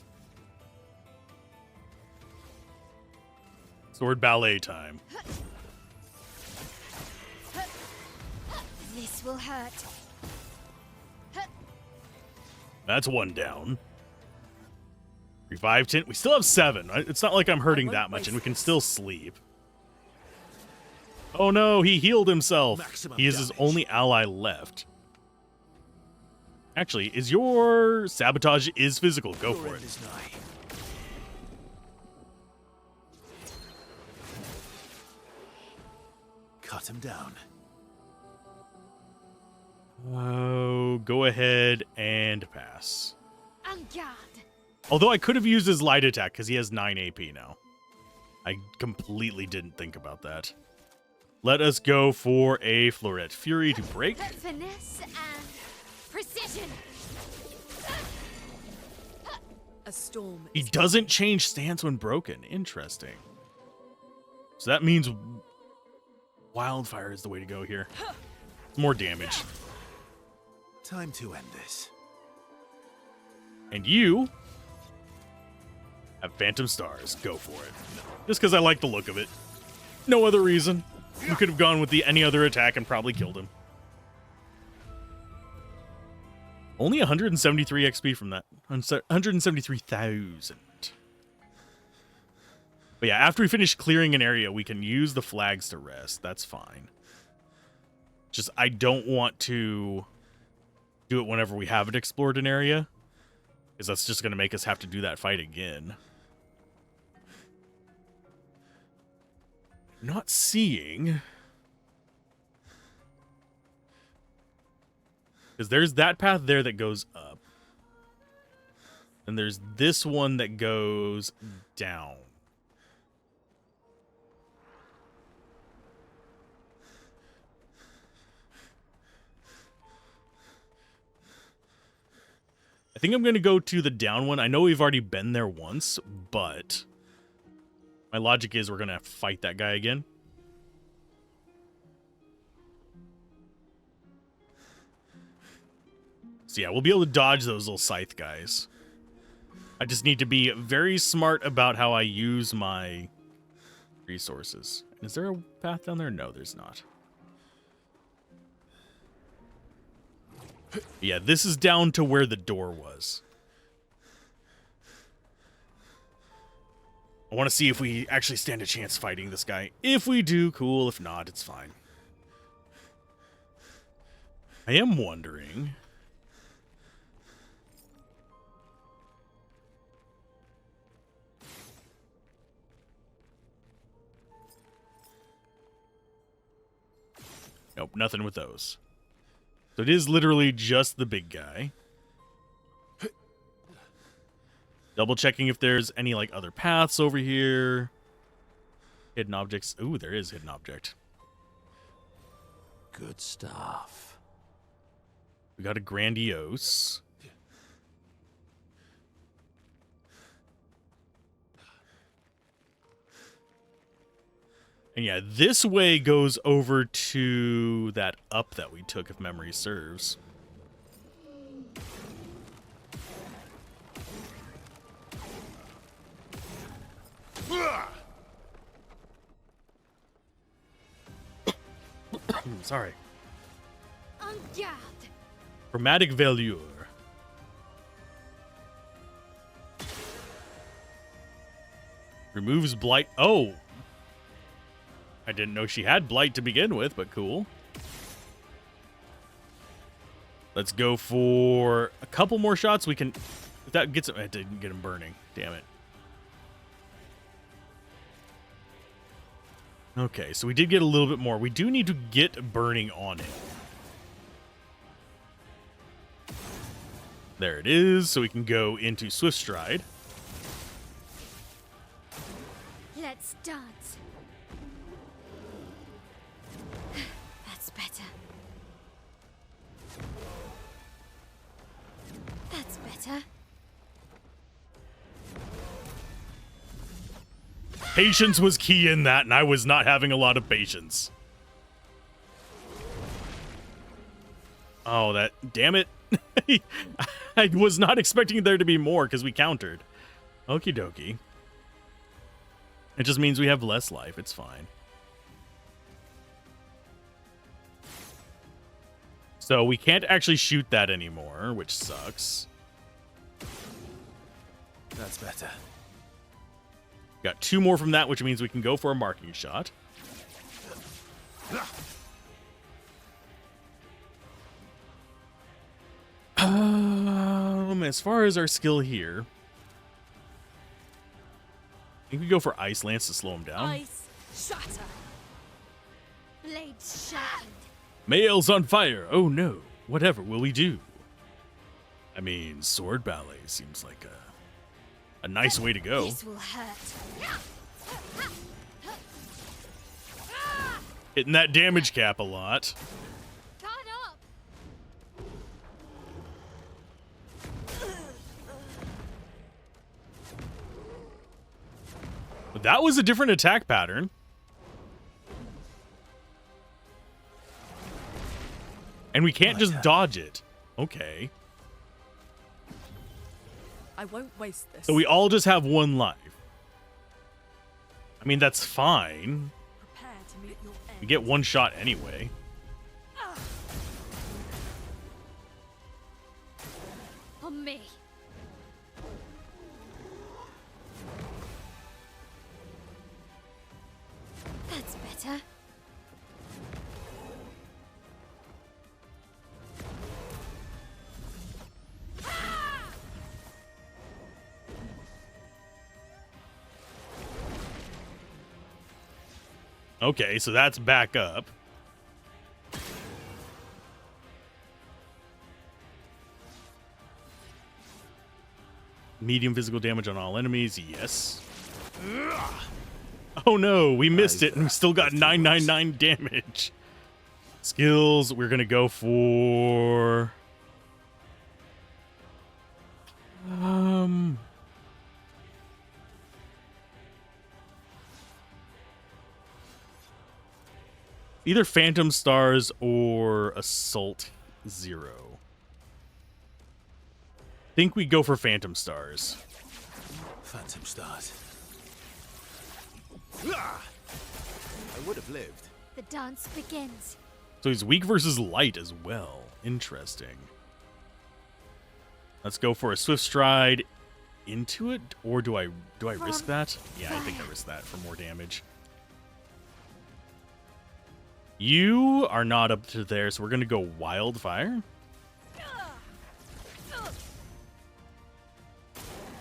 Sword ballet time. This will hurt. That's 1 down. Revive tint. We still have 7. It's not like I'm hurting that much, and we can still sleep. Oh no, he healed himself. He is his only ally left. Actually, is your sabotage is physical? Go for it. Cut him down. Oh, go ahead and pass. En garde! Although I could have used his light attack because he has 9 AP now. I completely didn't think about that. Let us go for a Floret Fury to break. Finesse and precision! A storm. He doesn't change stance when broken. Interesting. So that means Wildfire is the way to go here. More damage. Time to end this. And you have Phantom Stars. Go for it. Just because I like the look of it. No other reason. We could have gone with any other attack and probably killed him. Only 173 XP from that. 173,000. But yeah, after we finish clearing an area, we can use the flags to rest. That's fine. Just, I don't want to do it whenever we haven't explored an area, because that's just going to make us have to do that fight again. Not seeing... Because there's that path there that goes up. And there's this one that goes down. I think I'm going to go to the down one. I know we've already been there once, but my logic is we're going to have to fight that guy again. So yeah, we'll be able to dodge those little scythe guys. I just need to be very smart about how I use my resources. Is there a path down there? No, there's not. Yeah, this is down to where the door was. I want to see if we actually stand a chance fighting this guy. If we do, cool. If not, it's fine. I am wondering... nothing with those. So it is literally just the big guy. Double checking if there's any like other paths over here. Hidden objects. Ooh, there is hidden object. Good stuff. We got a grandiose. And yeah, this way goes over to that up that we took, if memory serves. Sorry. En garde! Chromatic Velour. Removes blight. Oh! I didn't know she had blight to begin with, but cool. Let's go for a couple more shots. We can... If that gets him... I didn't get him burning. Damn it. Okay, so we did get a little bit more. We do need to get burning on it. There it is. So we can go into Swift Stride. Let's dance. That's better. That's better. Patience was key in that, and I was not having a lot of patience. Oh, that... Damn it. I was not expecting there to be more, because we countered. Okie dokie. It just means we have less life. It's fine. So we can't actually shoot that anymore, which sucks. That's better. Got 2 more from that, which means we can go for a marking shot. As far as our skill here, I think we go for Ice Lance to slow him down. Ice shatter. Blades sharpened. Mael's on fire. Oh no. Whatever will we do? I mean, sword ballet seems like a nice way to go. This will hurt. Hitting that damage cap a lot. Caught up. But that was a different attack pattern. And we can't just dodge it. Okay. I won't waste this. So we all just have 1 life. I mean, that's fine. Prepare to meet your end. We get 1 shot anyway. On me. That's better. Okay, so that's back up. Medium physical damage on all enemies, yes. Oh no, we missed it and we still got 999 damage. Skills, we're gonna go for... Either Phantom Stars or Assault 0. Think we go for Phantom Stars. Phantom Stars. I would have lived. The dance begins. So he's weak versus light as well. Interesting. Let's go for a Swift Stride into it, or do I risk that? Yeah, I think I risk that for more damage. You are not up to there, so we're going to go Wildfire.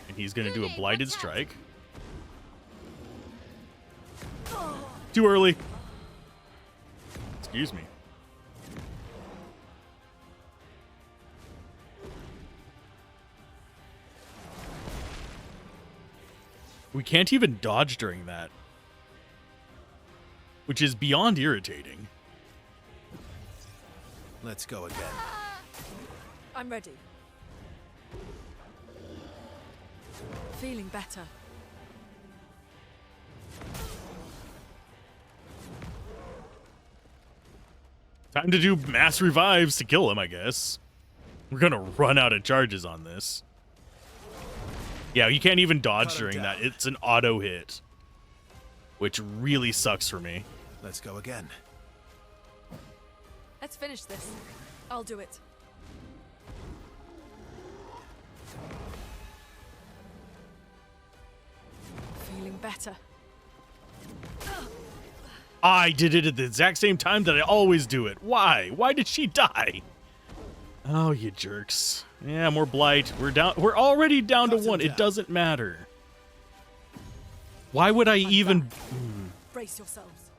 And he's going to do a Blighted Strike. Too early. Excuse me. We can't even dodge during that, which is beyond irritating. Let's go again. I'm ready. Feeling better. Time to do mass revives to kill him, I guess. We're gonna run out of charges on this. Yeah, you can't even dodge during that. It's an auto hit, which really sucks for me. Let's go again. Let's finish this. I'll do it. Feeling better. I did it at the exact same time that I always do it. Why? Why did she die? Oh, you jerks. Yeah, more blight. We're down. We're already down to one. It doesn't matter. Why would I even... Brace yourselves.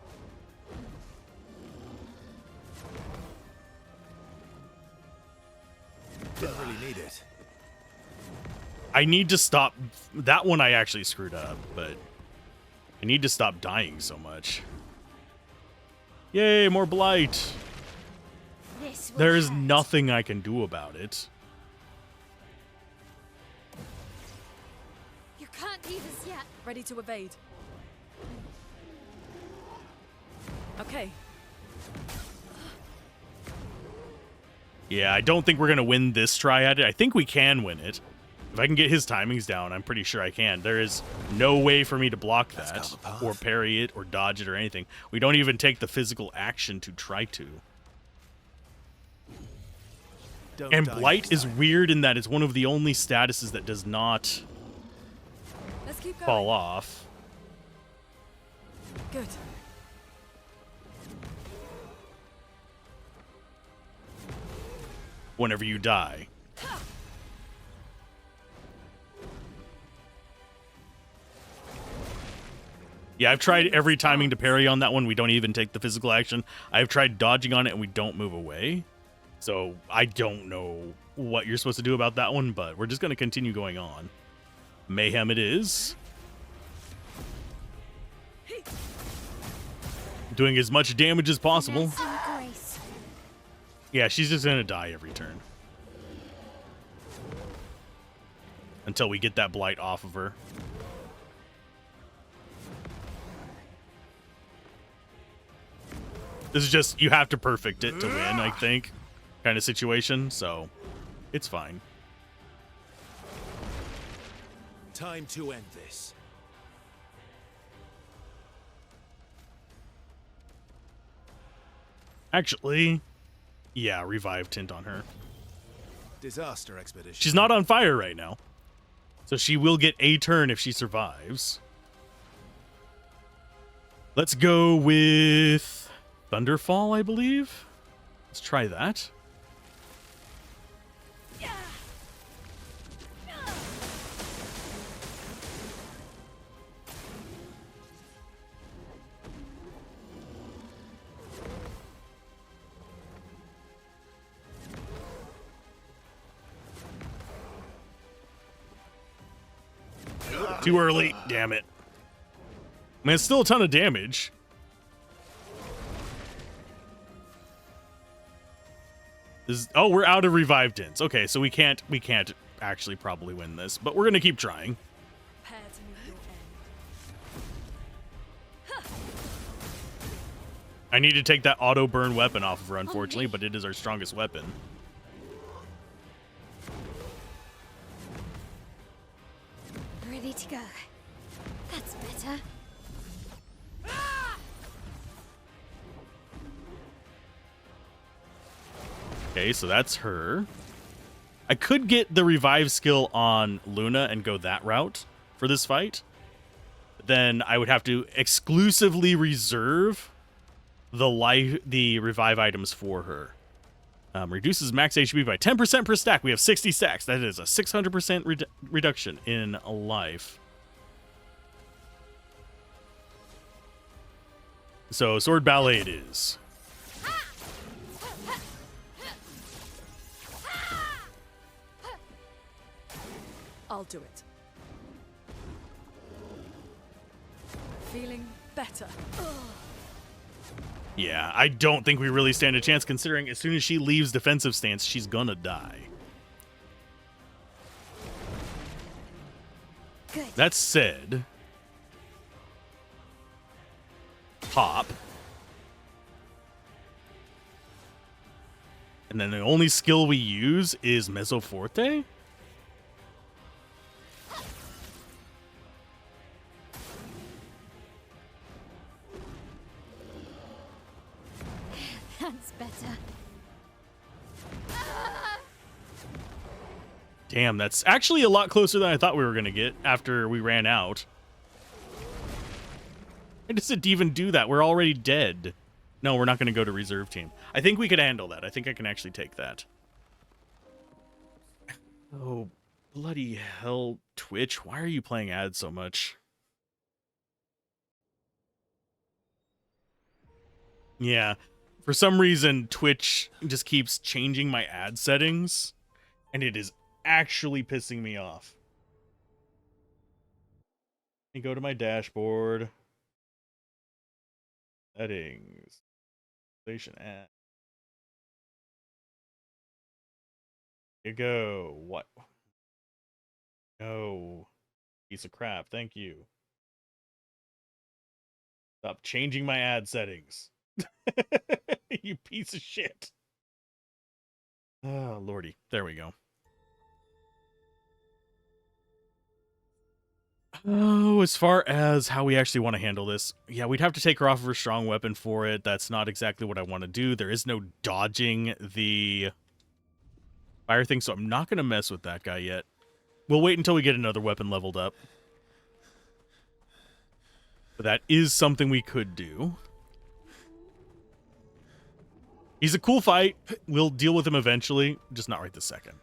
Didn't really need it. I need to stop. That one I actually screwed up, but I need to stop dying so much. Yay, more blight. This will There is hurt. nothing I can do about it. You can't leave us yet. Ready to evade. Okay. Yeah, I don't think we're going to win this try at it. I think we can win it. If I can get his timings down, I'm pretty sure I can. There is no way for me to block that or parry it or dodge it or anything. We don't even take the physical action to try to. And Blight is weird in that it's one of the only statuses that does not Let's keep going. fall off. Good. Whenever you die. Yeah, I've tried every timing to parry on that one. We don't even take the physical action. I've tried dodging on it and we don't move away. So I don't know what you're supposed to do about that one, but we're just going to continue going on. Mayhem it is. Doing as much damage as possible. Nice and grace. Yeah, she's just going to die every turn. Until we get that blight off of her. This is just, you have to perfect it to win, I think, kind of situation, so it's fine. Time to end this. Actually, yeah, revive tint on her. Disaster expedition. She's not on fire right now, so she will get a turn if she survives. Let's go with Thunderfall, I believe. Let's try that. Too early. Damn it. I mean, it's still a ton of damage. Oh, we're out of revive tints. Okay, so we can't actually probably win this, but we're gonna keep trying. Prepare to meet your end. I need to take that auto burn weapon off of her, unfortunately, but it is our strongest weapon. Ready to go. That's better. Okay, so that's her. I could get the revive skill on Luna and go that route for this fight. Then I would have to exclusively reserve the revive items for her. Reduces max HP by 10% per stack. We have 60 stacks. That is a 600% reduction in life. So sword ballet it is. I'll do it. Feeling better. Yeah, I don't think we really stand a chance considering as soon as she leaves defensive stance, she's gonna die. Good. That said, pop. And then the only skill we use is Mezzo Forte? That's better. Damn, that's actually a lot closer than I thought we were going to get after we ran out. Why does it even do that? We're already dead. No, we're not going to go to reserve team. I think we could handle that. I think I can actually take that. Oh, bloody hell, Twitch. Why are you playing ads so much? Yeah, for some reason, Twitch just keeps changing my ad settings, and it is actually pissing me off. Let me go to my dashboard. Settings. Station ad. You go. What? No. Piece of crap. Thank you. Stop changing my ad settings. You piece of shit. Oh, lordy. There we go. Oh, as far as how we actually want to handle this, yeah, we'd have to take her off of her strong weapon for it. That's not exactly what I want to do. There is no dodging the fire thing, so I'm not going to mess with that guy yet. We'll wait until we get another weapon leveled up. But that is something we could do. He's a cool fight. We'll deal with him eventually, just not right this second.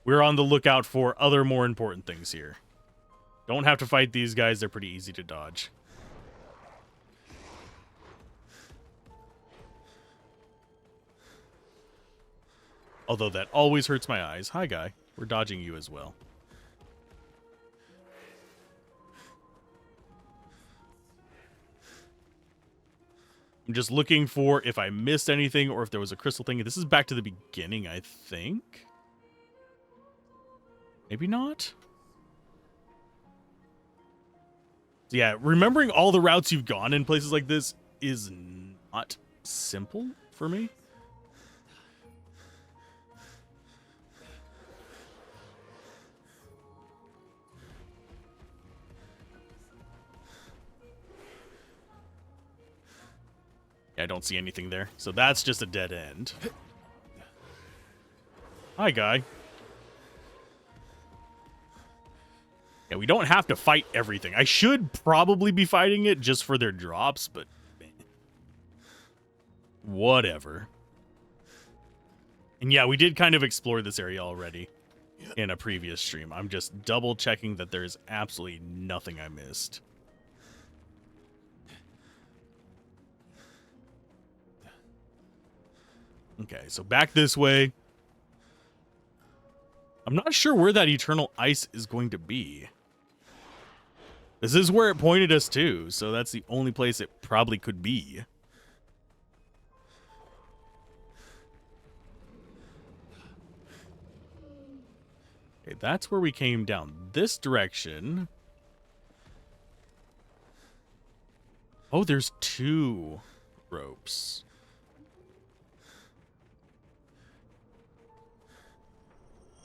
We're on the lookout for other more important things here. Don't have to fight these guys. They're pretty easy to dodge. Although that always hurts my eyes. Hi, guy. We're dodging you as well. I'm just looking for if I missed anything or if there was a crystal thing. This is back to the beginning, I think. Maybe not. Yeah, remembering all the routes you've gone in places like this is not simple for me. Yeah, I don't see anything there. So that's just a dead end. Hi, guy. Yeah, we don't have to fight everything. I should probably be fighting it just for their drops, but whatever. And yeah, we did kind of explore this area already in a previous stream. I'm just double checking that there's absolutely nothing I missed. Okay, so back this way. I'm not sure where that eternal ice is going to be. This is where it pointed us to, so that's the only place it probably could be. Okay, that's where we came down. This direction. Oh, there's two ropes.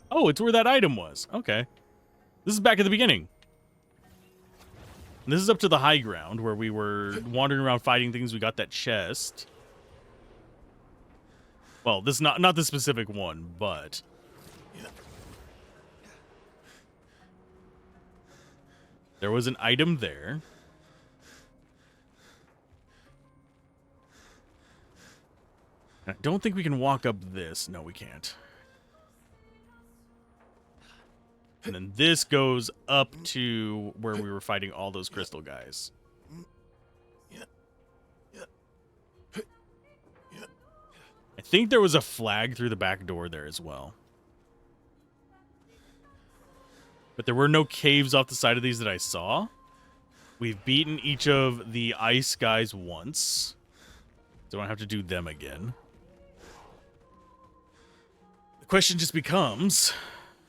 Oh, it's where that item was. Okay. This is back at the beginning. And this is up to the high ground where we were wandering around fighting things. We got that chest. Well, this is not the specific one, but there was an item there. I don't think we can walk up this. No, we can't. And then this goes up to where we were fighting all those crystal guys. I think there was a flag through the back door there as well. But there were no caves off the side of these that I saw. We've beaten each of the ice guys once. So I don't have to do them again. The question just becomes,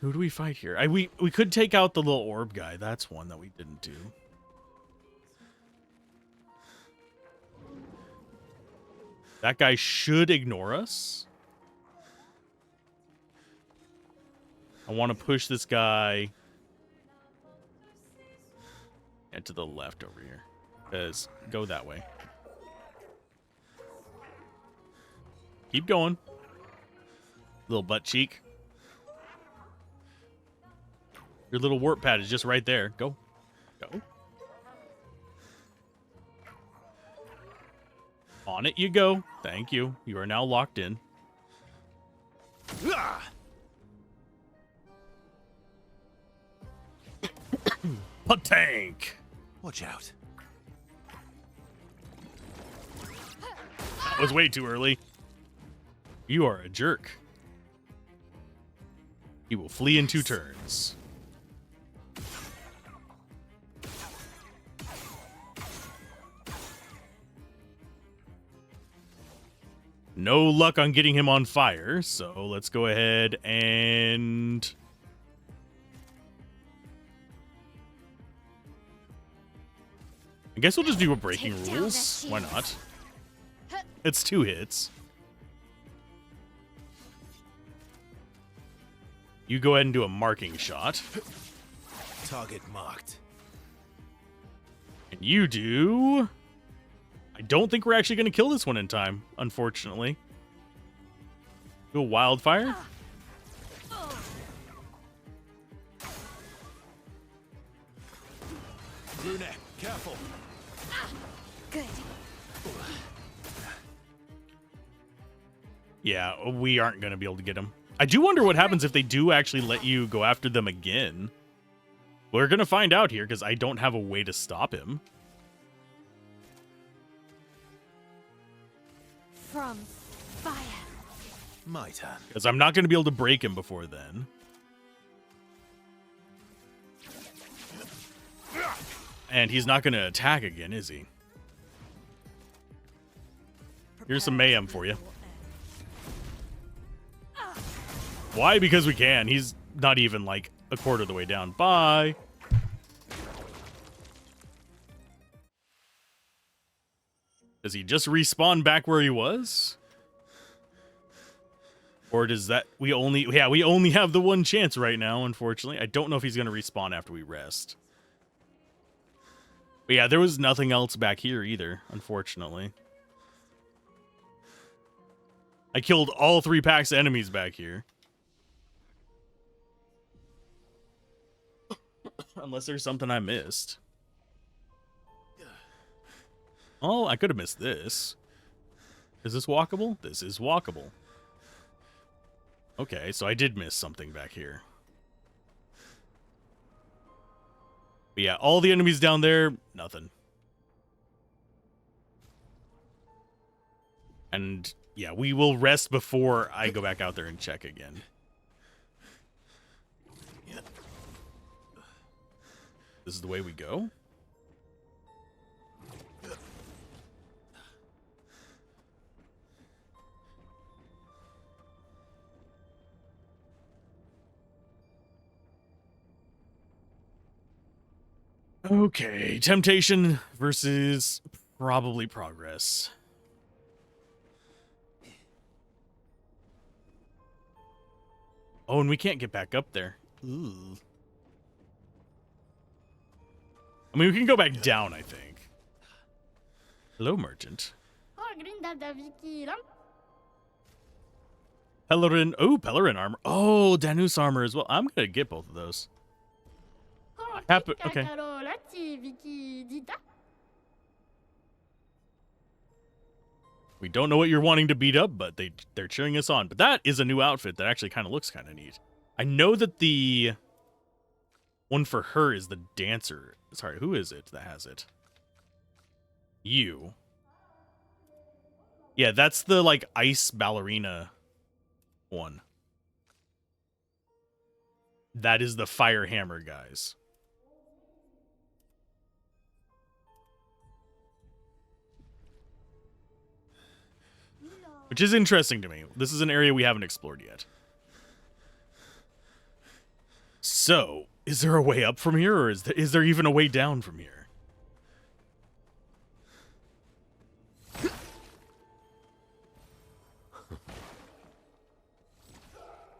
who do we fight here? We could take out the little orb guy. That's one that we didn't do. That guy should ignore us. I want to push this guy to the left over here. Go that way. Keep going. Little butt cheek. Your little warp pad is just right there. Go. Go. On it you go. Thank you. You are now locked in. Tank. Watch out. That was way too early. You are a jerk. He will flee in 2 turns. No luck on getting him on fire, so let's go ahead and... I guess we'll just do a breaking rules. Why not? It's 2 hits. You go ahead and do a marking shot. Target marked. And you do... I don't think we're actually going to kill this one in time, unfortunately. Do a wildfire. Brunette, careful. Good. Yeah, we aren't going to be able to get him. I do wonder what happens if they do actually let you go after them again. We're going to find out here because I don't have a way to stop him. From fire. My turn. Because I'm not going to be able to break him before then. And he's not going to attack again, is he? Here's some mayhem for you. Why? Because we can. He's not even like a quarter of the way down. Bye. Does he just respawn back where he was? Or does that... we only have the one chance right now, unfortunately. I don't know if he's going to respawn after we rest. But yeah, there was nothing else back here either, unfortunately. I killed all 3 packs of enemies back here. Unless there's something I missed. Oh, I could have missed this. Is this walkable? This is walkable. Okay, so I did miss something back here. But yeah, all the enemies down there, nothing. And yeah, we will rest before I go back out there and check again. This is the way we go. Okay, temptation versus probably progress. Oh, and we can't get back up there. Ooh. I mean, we can go back down, I think. Hello, merchant. Pellerin. Oh, Pellerin armor. Oh, Danus armor as well. I'm going to get both of those. Okay. We don't know what you're wanting to beat up, but they're cheering us on. But that is a new outfit that actually kind of looks kind of neat. I know that the one for her is the dancer. Sorry, who is it that has it? You. Yeah, that's the, like, ice ballerina one. That is the fire hammer, guys. which is interesting to me. This is an area we haven't explored yet. So, is there a way up from here, or is there even a way down from here?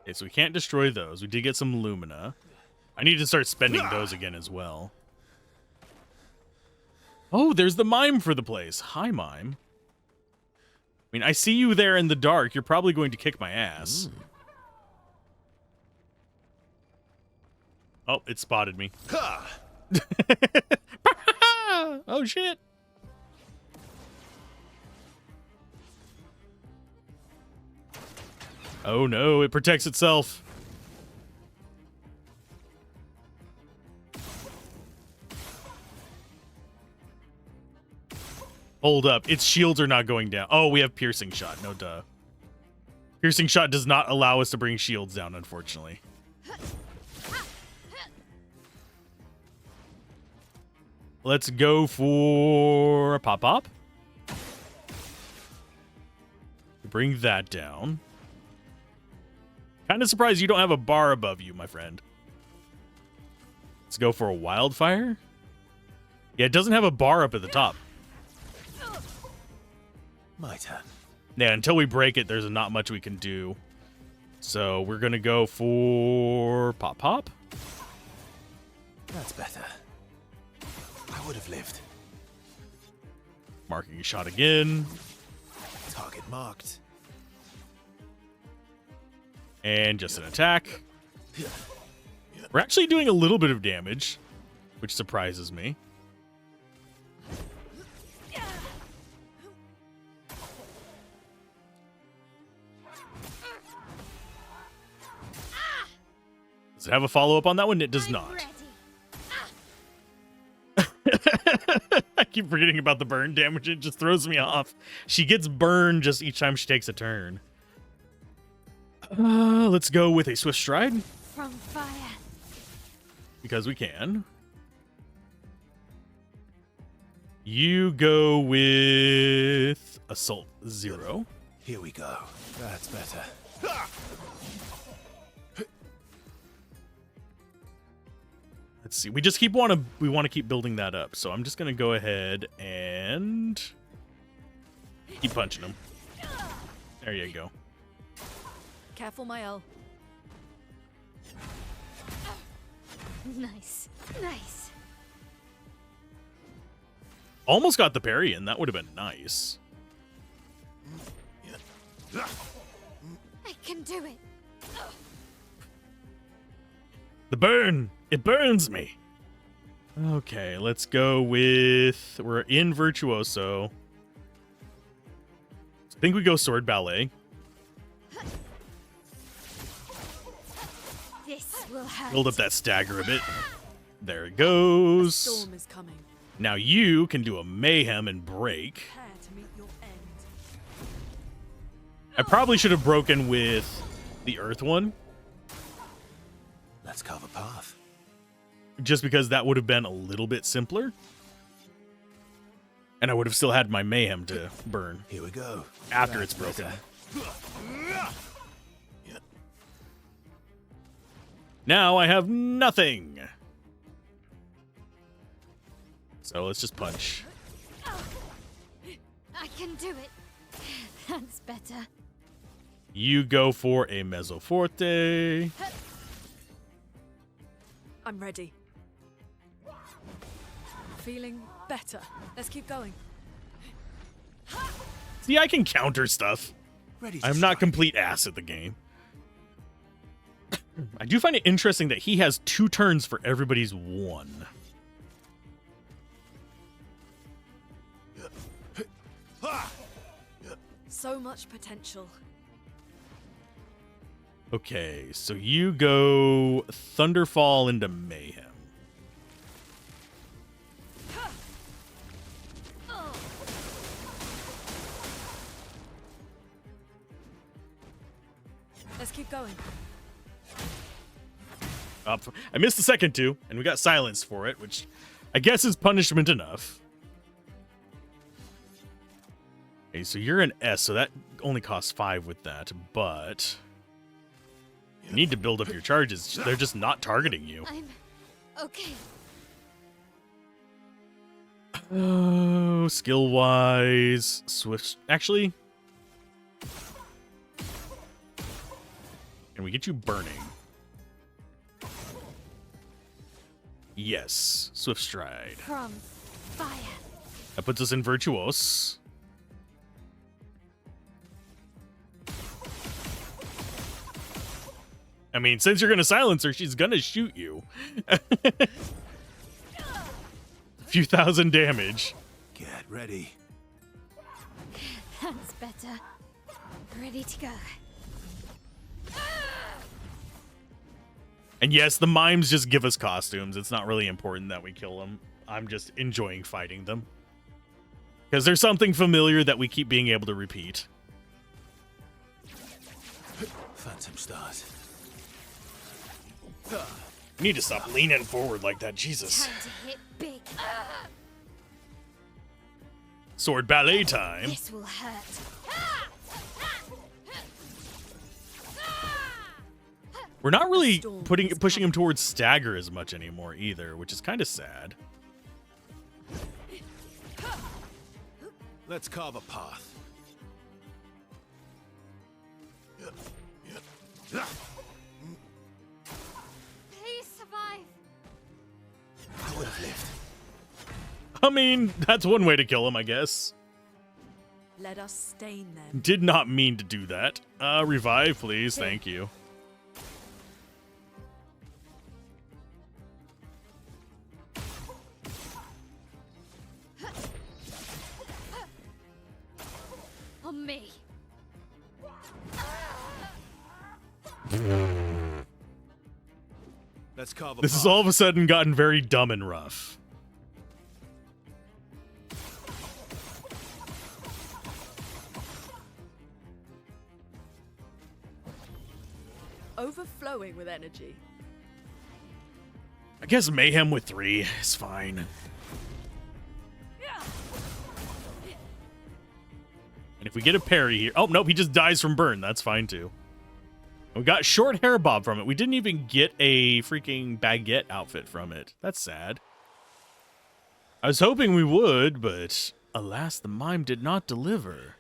Okay, so we can't destroy those. We did get some Lumina. I need to start spending those again as well. Oh, there's the mime for the place. Hi, mime. I mean, I see you there in the dark. You're probably going to kick my ass. Oh, it spotted me. Oh, shit. Oh, no. It protects itself. Hold up. Its shields are not going down. Oh, we have piercing shot. No duh. Piercing shot does not allow us to bring shields down, unfortunately. Let's go for a pop-pop. Bring that down. Kind of surprised you don't have a bar above you, my friend. Let's go for a wildfire. Yeah, it doesn't have a bar up at the top. My turn. Yeah, until we break it, there's not much we can do. So we're going to go for pop-pop. That's better. I would have lived. Marking shot again. Target marked. And just an attack. We're actually doing a little bit of damage, which surprises me. Does it have a follow-up on that one? It does not. I keep forgetting about the burn damage. It just throws me off. She gets burned just each time she takes a turn. Let's go with a swift stride. From fire. Because we can. You go with Assault 0. Here we go. That's better. Let's see. We want to keep building that up. So I'm just going to go ahead and keep punching him. There you go. Careful, my L. Nice. Nice. Almost got the parry in. That would have been nice. I can do it. The burn. It burns me. Okay, let's go with... We're in Virtuoso. I think we go Sword Ballet. This will hurt. Build up that stagger a bit. There it goes. Storm is coming. Now you can do a Mayhem and break. Prepare to meet your end. I probably should have broken with the Earth one. Let's carve a path. Just because that would have been a little bit simpler. And I would have still had my Mayhem to burn Here we go. after it's broken. Now I have nothing. So let's just punch. I can do it. That's better. You go for a Mezzo Forte. I'm ready. Feeling better. Let's keep going. See, I can counter stuff. Ready to I'm not strike. complete ass at the game. I do find it interesting that he has 2 turns for everybody's 1. So much potential. Okay, so you go Thunderfall into Mayhem. Let's keep going. I missed the second 2, and we got silence for it, which I guess is punishment enough. Okay, so you're an S, so that only costs 5 with that, but you need to build up your charges. They're just not targeting you. I'm okay. Oh, skill-wise, Swift. Actually, can we get you burning? Yes, Swift Stride. From fire. That puts us in Virtuose. I mean, since you're gonna silence her, she's gonna shoot you. A few thousand damage. Get ready. That's better. Ready to go. And yes, the mimes just give us costumes. It's not really important that we kill them. I'm just enjoying fighting them. Because there's something familiar that we keep being able to repeat. Phantom stars. You need to stop leaning forward like that, Jesus. Time to hit big. Sword ballet time. This will hurt. We're not really pushing him towards stagger as much anymore either, which is kind of sad. Let's carve a path. Please survive. I would have lived. I mean, that's one way to kill him, I guess. Let us stain them. Did not mean to do that. Revive, please. Thank you. On me. Let's carve a This path. has all of a sudden gotten very dumb and rough. Overflowing with energy. I guess Mayhem with 3 is fine. And if we get a parry here... Oh, nope, he just dies from burn. That's fine, too. We got short hair bob from it. We didn't even get a freaking baguette outfit from it. That's sad. I was hoping we would, but alas, the mime did not deliver.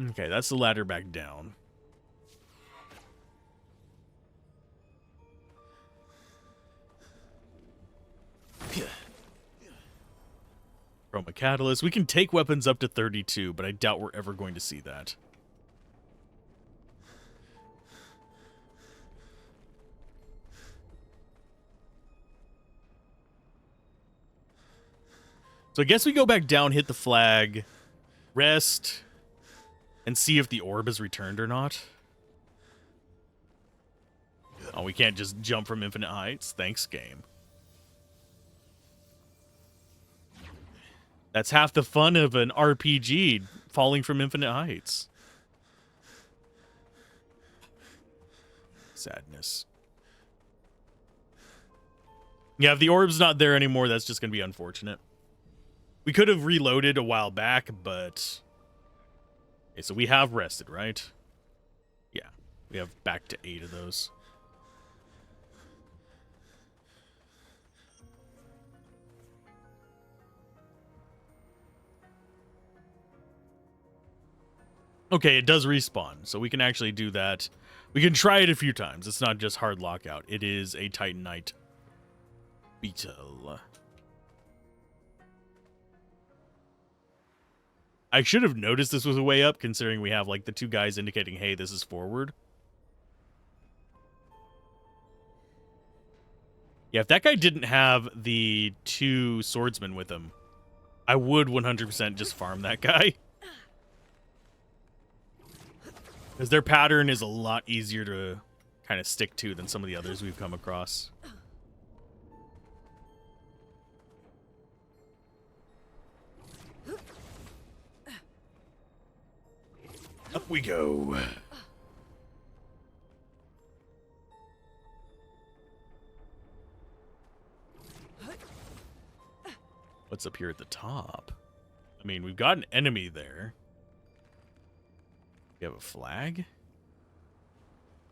Okay, that's the ladder back down. Chroma Catalyst. We can take weapons up to 32, but I doubt we're ever going to see that. So I guess we go back down, hit the flag, rest, and see if the orb is returned or not. Oh, we can't just jump from infinite heights. Thanks, game. That's half the fun of an RPG, falling from infinite heights. Sadness. Yeah, if the orb's not there anymore, that's just going to be unfortunate. We could have reloaded a while back, but... Okay, so we have rested, right? Yeah, we have back to 8 of those. Okay, it does respawn, so we can actually do that. We can try it a few times. It's not just hard lockout. It is a Titanite beetle. I should have noticed this was a way up, considering we have, like, the 2 guys indicating, hey, this is forward. Yeah, if that guy didn't have the 2 swordsmen with him, I would 100% just farm that guy. Because their pattern is a lot easier to kind of stick to than some of the others we've come across. Up we go. What's up here at the top? I mean, we've got an enemy there. We have a flag?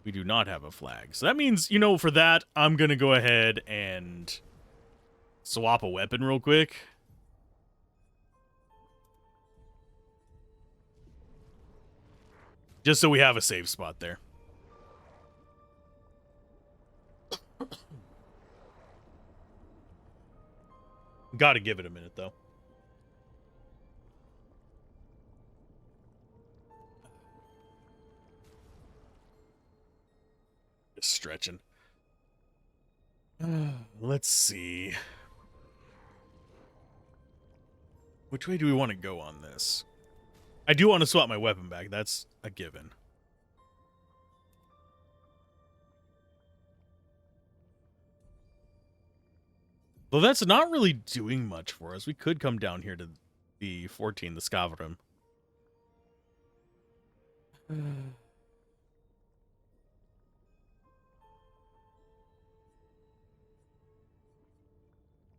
We do not have a flag. So that means, you know, for that, I'm going to go ahead and swap a weapon real quick. Just so we have a safe spot there. Gotta give it a minute, though. Just stretching. Let's see. Which way do we want to go on this? I do want to swap my weapon back. That's a given. Though that's not really doing much for us. We could come down here to the 14, the Scavarum.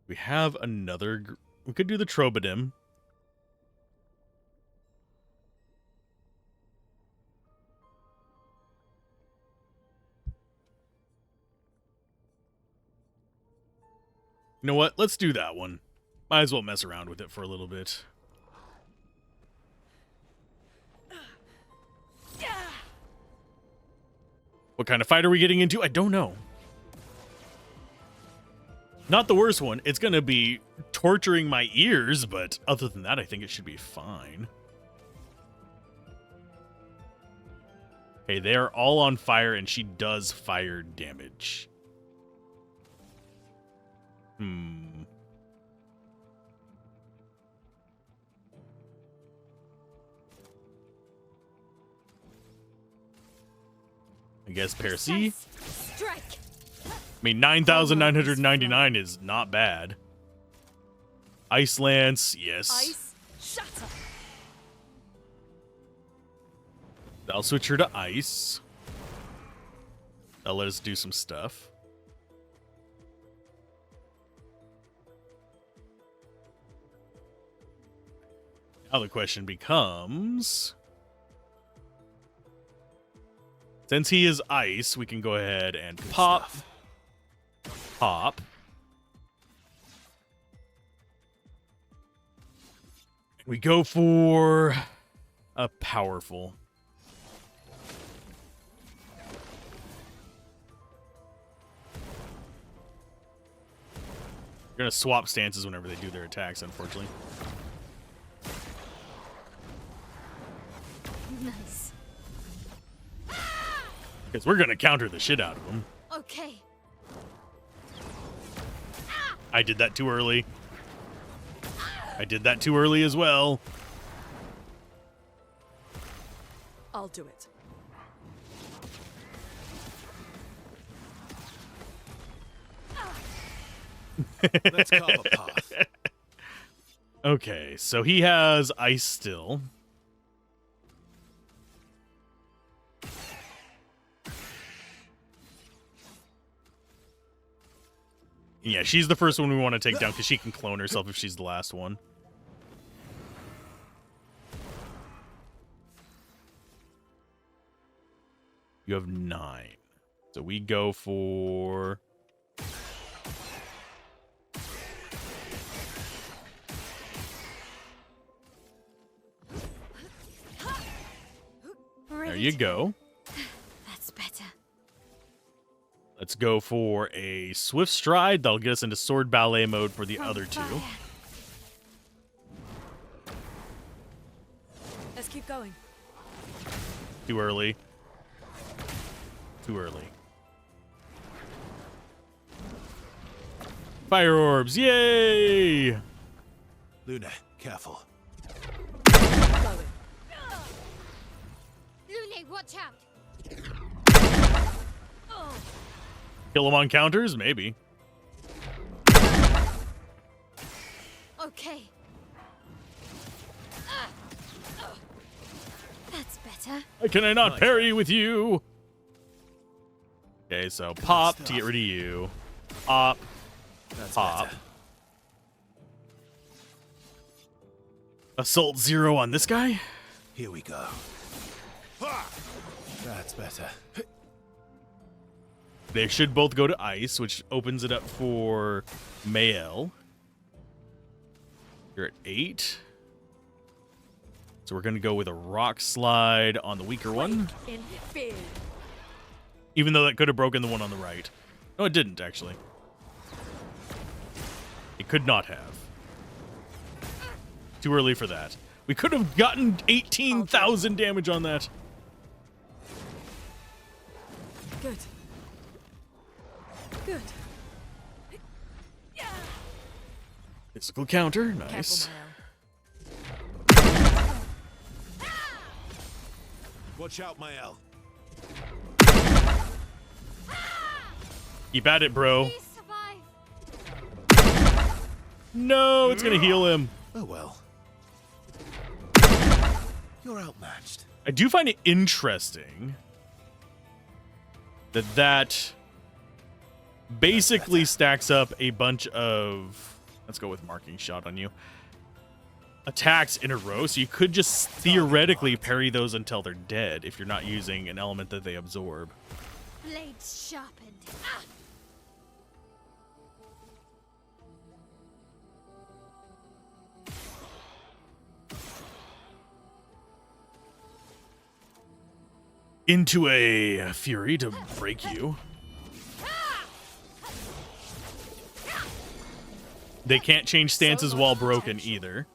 We have another... We could do the Trobodim. You know what? Let's do that one. Might as well mess around with it for a little bit. What kind of fight are we getting into? I don't know. Not the worst one. It's going to be torturing my ears, but other than that, I think it should be fine. Okay, they're all on fire, and she does fire damage. I guess Percy. Strike. I mean, 9,999 is not bad. Ice Lance, yes. Ice. Shatter. I'll switch her to ice. That'll let us do some stuff. Now the question becomes... Since he is ice, we can go ahead and pop. Pop. We go for a powerful. We're going to swap stances whenever they do their attacks, unfortunately. Nice. Because we're going to counter the shit out of them. Okay. I did that too early. I did that too early as well. I'll do it. Let's carve a path. Okay, so he has ice still. Yeah, she's the first one we want to take down because she can clone herself if she's the last one. You have 9. So we go for... There you go. That's better. Let's go for a Swift Stride. That'll get us into Sword Ballet mode for the other two. Let's keep going. Too early. Too early. Fire orbs, yay! Luna, careful. Blow it. Lune, watch out. Kill them on counters? Maybe. Okay. That's better. Why can I not Nice. parry with you? Okay, so pop to get rid of you. Pop. That's Pop. better. Assault 0 on this guy? Here we go. That's better. They should both go to ice, which opens it up for Mael. You're at 8. So we're going to go with a rock slide on the weaker one. Even though that could have broken the one on the right. No, it didn't, actually. It could not have. Too early for that. We could have gotten 18,000 damage on that. Good. Good. Physical counter, nice. Careful, Mael. Watch out, Mael. Keep at it, bro. Please survive. No, it's gonna heal him. Oh well. You're outmatched. I do find it interesting that basically stacks up a bunch of, let's go with marking shot on you, attacks in a row, so you could just theoretically parry those until they're dead if you're not using an element that they absorb. Blades sharpened. Ah! Into a fury to break you. They can't change stances while broken either.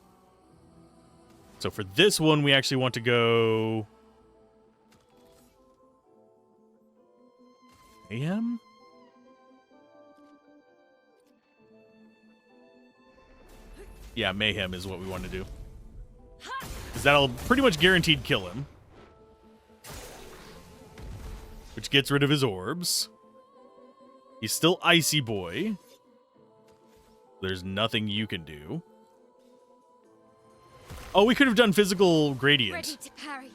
So for this one, we actually want to go Mayhem? Yeah, Mayhem is what we want to do. Because that'll pretty much guaranteed kill him. Which gets rid of his orbs. He's still Icy Boy. There's nothing you can do. Oh, we could have done physical gradient. Ready to parry.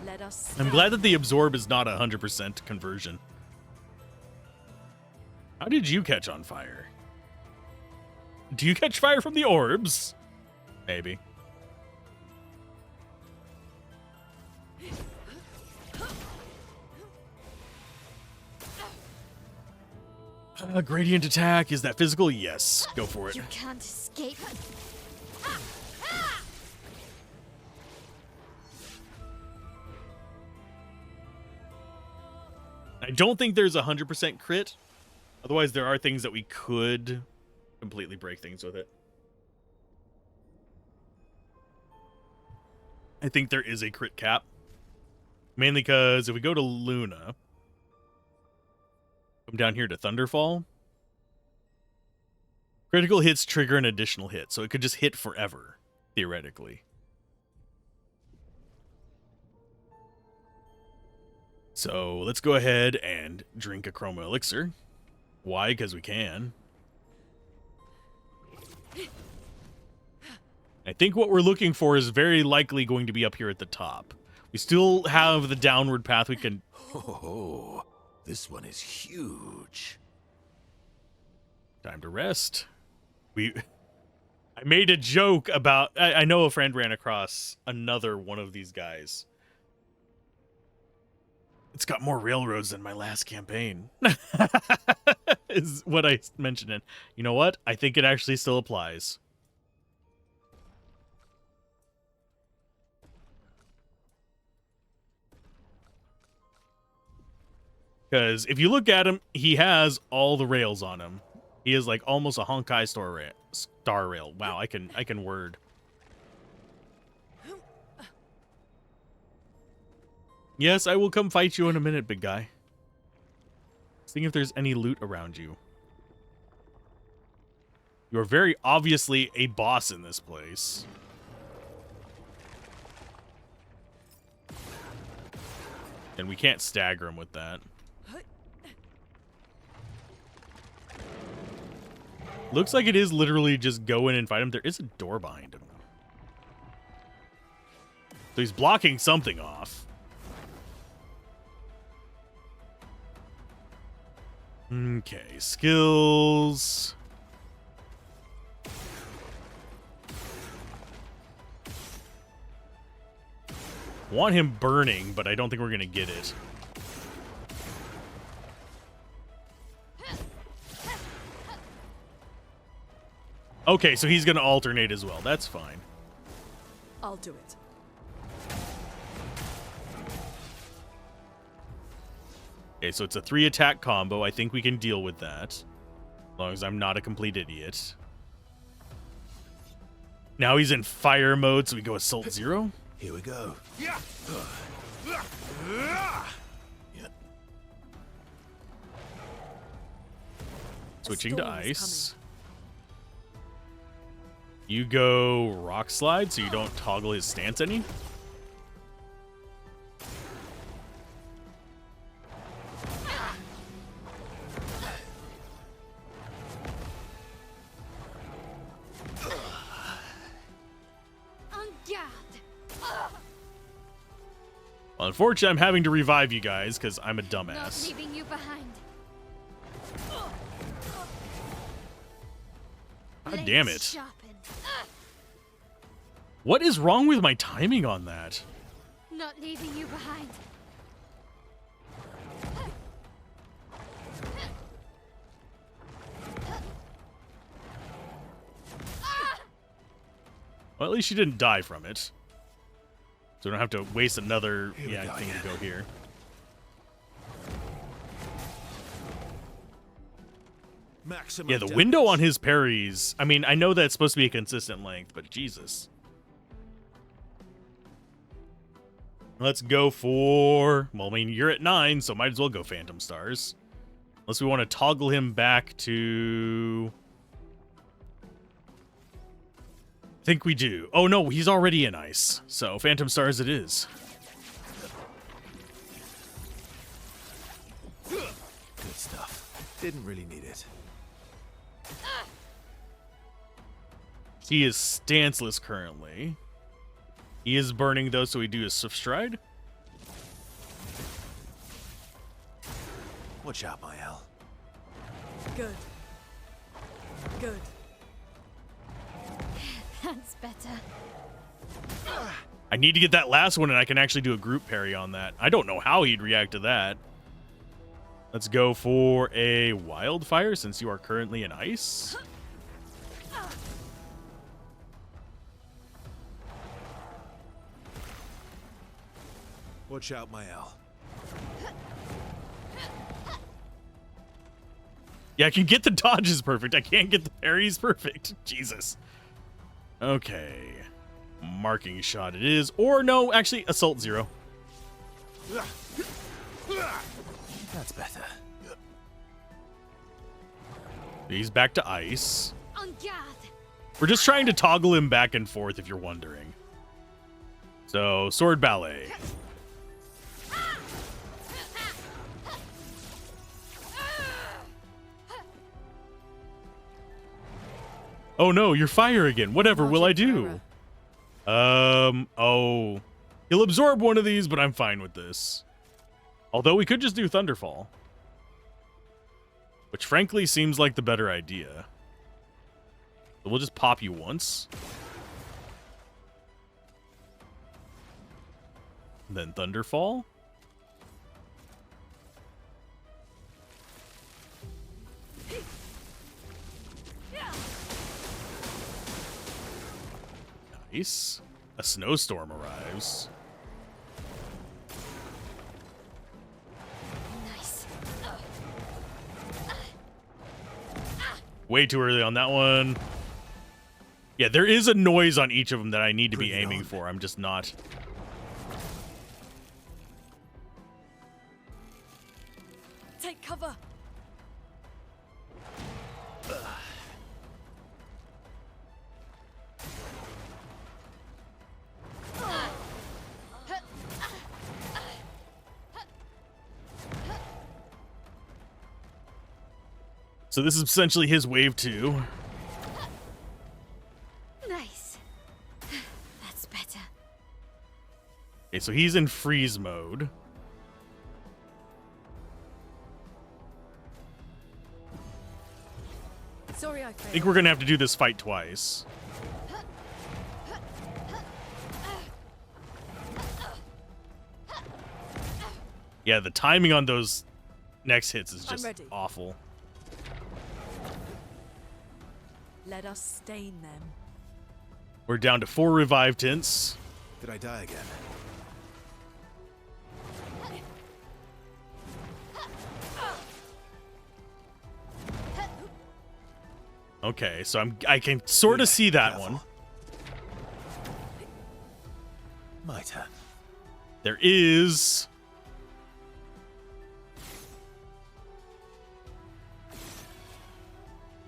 Let us. I'm glad that the absorb is not 100% conversion. How did you catch on fire? Do you catch fire from the orbs? Maybe. Gradient attack. Is that physical? Yes. Go for it. You can't escape. I don't think there's 100% crit. Otherwise, there are things that we could completely break things with it. I think there is a crit cap. Mainly because if we go to Luna, come down here to Thunderfall, critical hits trigger an additional hit, so it could just hit forever, theoretically. So let's go ahead and drink a Chroma Elixir. Why? Because we can. I think what we're looking for is very likely going to be up here at the top. We still have the downward path we can... Oh, this one is huge. Time to rest. I made a joke about... I know a friend ran across another one of these guys. It's got more railroads than my last campaign. Is what I mentioned it. You know what? I think it actually still applies. Because if you look at him, he has all the rails on him. He is like almost a Honkai star rail. Wow, I can word. Yes, I will come fight you in a minute, big guy. Seeing if there's any loot around you. You're very obviously a boss in this place. And we can't stagger him with that. Looks like it is literally just go in and fight him. There is a door behind him. So he's blocking something off. Okay, skills. Want him burning, but I don't think we're gonna get it. Okay, so he's gonna alternate as well. That's fine. I'll do it. Okay, so it's a 3-attack combo. I think we can deal with that. As long as I'm not a complete idiot. Now he's in fire mode, so we go Assault 0. Here we go. Switching to storm is ice. You go Rock Slide, so you don't toggle his stance any. En garde! Well, unfortunately, I'm having to revive you guys because I'm a Not dumbass. leaving you behind. God damn it. Blades sharpen. What is wrong with my timing on that? Not leaving you behind. Well, at least she didn't die from it. So we don't have to waste another Here we go thing again. to go here. Maximum Yeah, the damage. window on his parries. I mean, I know that's supposed to be a consistent length, but Jesus. Let's go for... Well, I mean, you're at 9, so might as well go Phantom Stars. Unless we want to toggle him back to... I think we do. Oh, no, he's already in ice. So, Phantom Stars it is. Good stuff. Didn't really need it. He is stanceless currently. He is burning, though, so we do a Swift Stride. Watch out, my Al. Good. Good. That's better. I need to get that last one, and I can actually do a group parry on that. I don't know how he'd react to that. Let's go for a Wildfire, since you are currently in ice. Watch out, my Al. Yeah, I can get the dodges perfect. I can't get the parries perfect. Jesus. Okay. Marking shot it is. Or no, actually, Assault 0. That's better. He's back to ice. En garde! We're just trying to toggle him back and forth, if you're wondering. So, Sword Ballet. Oh no, you're fire again. Whatever will I do? Oh. He'll absorb one of these, but I'm fine with this. Although we could just do Thunderfall. Which frankly seems like the better idea. So we'll just pop you once. Then Thunderfall. Nice. A snowstorm arrives. Nice. Way too early on that one. Yeah, there is a noise on each of them that I need to be Bring it aiming on. for. I'm just not. Take cover. So this is essentially his wave 2. Nice. That's better. Okay, so he's in freeze mode. I think we're gonna have to do this fight twice. Yeah, the timing on those next hits is just ready. awful. Let us stain them. We're down to 4 revive tints. Did I die again? Okay, so I can sort of see that Careful. one. My turn. There is...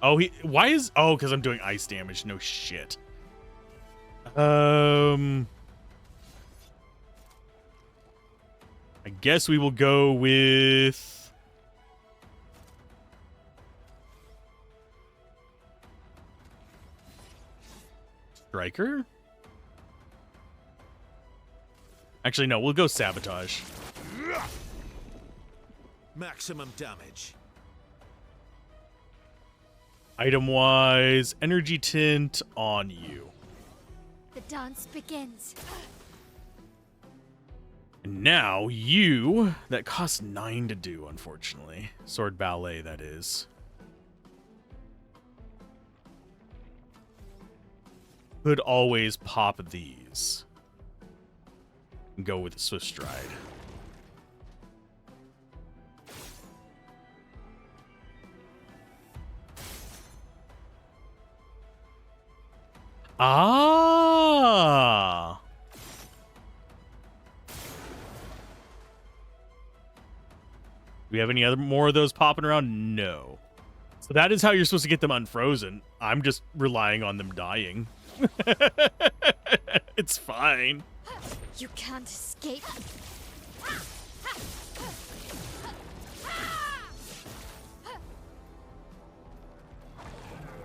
Oh, why is... Oh, because I'm doing ice damage. No shit. I guess we will go with... Striker? Actually, no, we'll go Sabotage. Maximum damage. Item-wise, Energy Tint on you. The dance begins. And now you... That costs 9 to do, unfortunately. Sword Ballet, that is. Could always pop these. And go with Swift Stride. Ah! Do we have any other more of those popping around? No. So that is how you're supposed to get them unfrozen. I'm just relying on them dying. It's fine. You can't escape.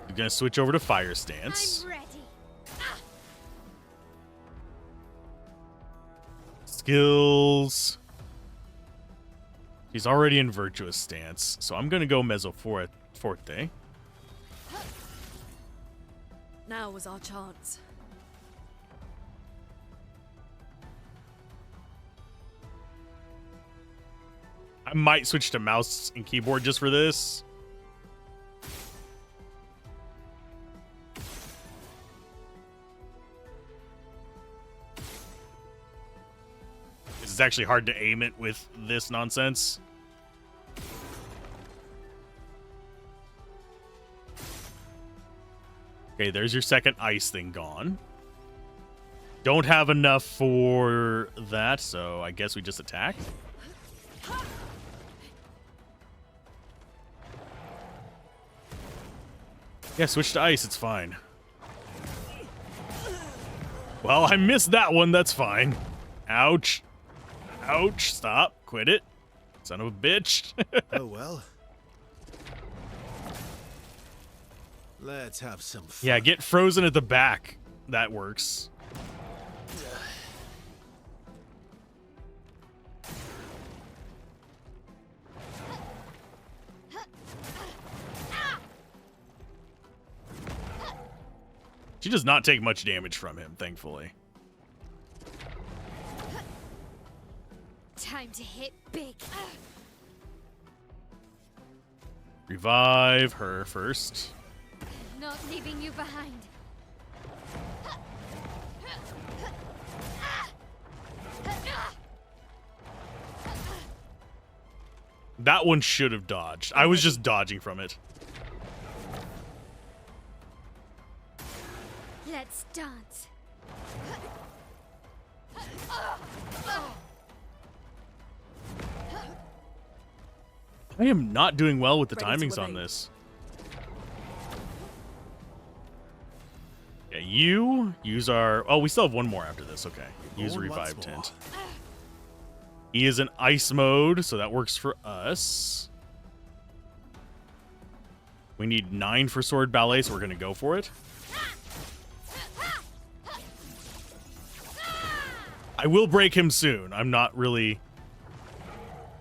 You're gonna switch over to Fire Stance. I'm ready. Skills. He's already in Virtuous Stance, so I'm gonna go Mezzo Forte. Now was our chance. I might switch to mouse and keyboard just for this. It's actually hard to aim it with this nonsense. Okay, there's your second ice thing gone. Don't have enough for that, so I guess we just attack. Yeah, switch to ice, it's fine. Well, I missed that one, that's fine. Ouch. Ouch, stop, quit it. Son of a bitch. Oh well. Let's have some fun. Yeah, get frozen at the back. That works. She does not take much damage from him, thankfully. Time to hit big. Revive her first. Not leaving you behind. That one should have dodged. I was just dodging from it. Let's dance. I am not doing well with the Ready to timings on evade. this. Yeah, you use our... Oh, we still have one more after this. Okay. Use Going Revive once Tint. more. He is in ice mode, so that works for us. We need 9 for Sword Ballet, so we're going to go for it. I will break him soon. I'm not really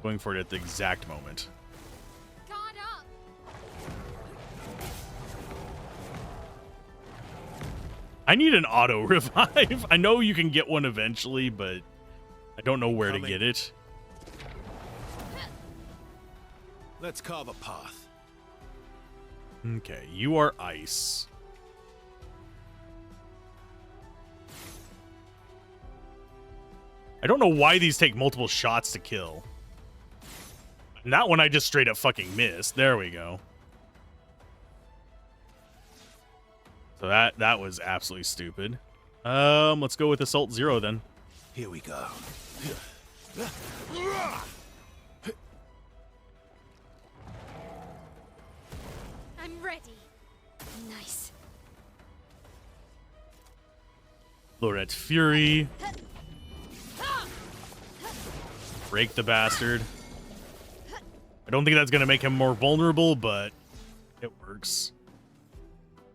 going for it at the exact moment. Guard up. I need an auto revive. I know you can get one eventually, but I don't know where to get it. Let's carve a path. Okay, you are ice. I don't know why these take multiple shots to kill. And that one I just straight up fucking missed. There we go. So that was absolutely stupid. Let's go with Assault 0 then. Here we go. I'm ready. Nice. Loret's Fury. Break the bastard. I don't think that's going to make him more vulnerable, but it works.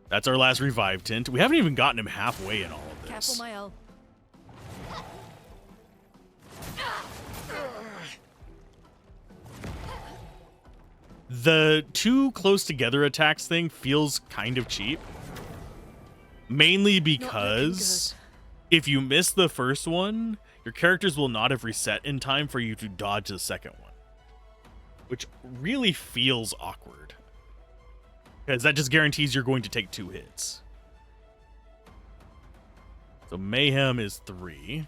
That's our last revive tint. We haven't even gotten him halfway in all of this. Careful, Mael. The too close together attacks thing feels kind of cheap. Mainly because if you miss the first one, your characters will not have reset in time for you to dodge the second one. Which really feels awkward. Because that just guarantees you're going to take 2 hits. So Mayhem is 3.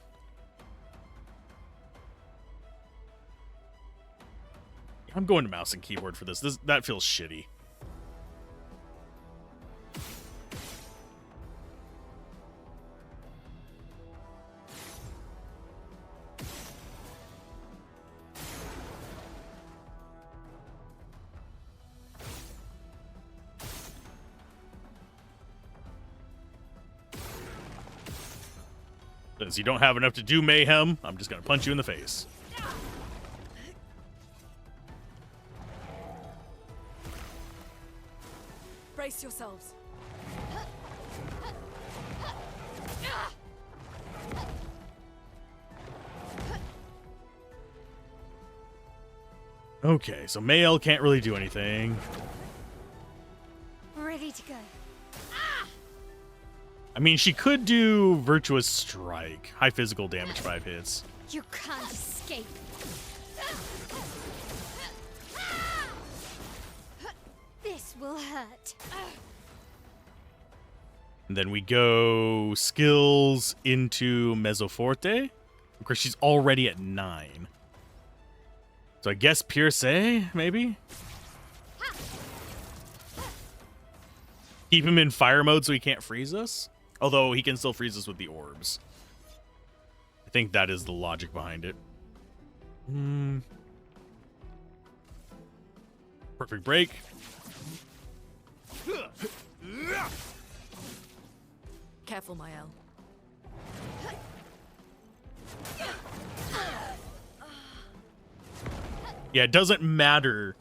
I'm going to mouse and keyboard for this. That feels shitty. Since you don't have enough to do Mayhem, I'm just going to punch you in the face. Brace yourselves. Okay, so Mael can't really do anything. Ready to go. I mean, she could do Virtuous Strike. High physical damage, 5 hits. You can't escape. This will hurt. And then we go skills into Mezzoforte. Of course, she's already at 9. So I guess Pierce, maybe? Keep him in fire mode so he can't freeze us. Although he can still freeze us with the orbs. I think that is the logic behind it. Perfect break. Careful, Mael. Yeah, it doesn't matter.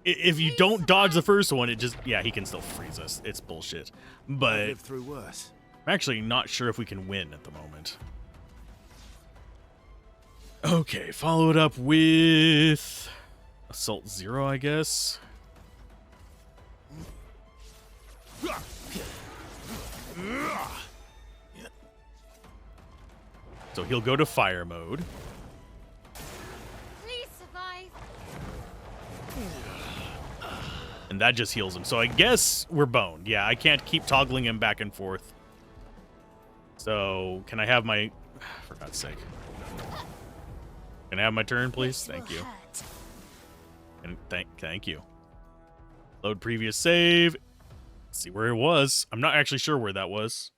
If you don't dodge the first one, it just... Yeah, he can still freeze us. It's bullshit. But Lived through worse. I'm actually not sure if we can win at the moment. Okay, follow it up with... Assault 0, I guess. So he'll go to fire mode. Please survive. And that just heals him. So I guess we're boned. Yeah, I can't keep toggling him back and forth. So can I have my... For God's sake. Can I have my turn, please? Thank you. And thank you. Load previous save. Let's see where it was. I'm not actually sure where that was.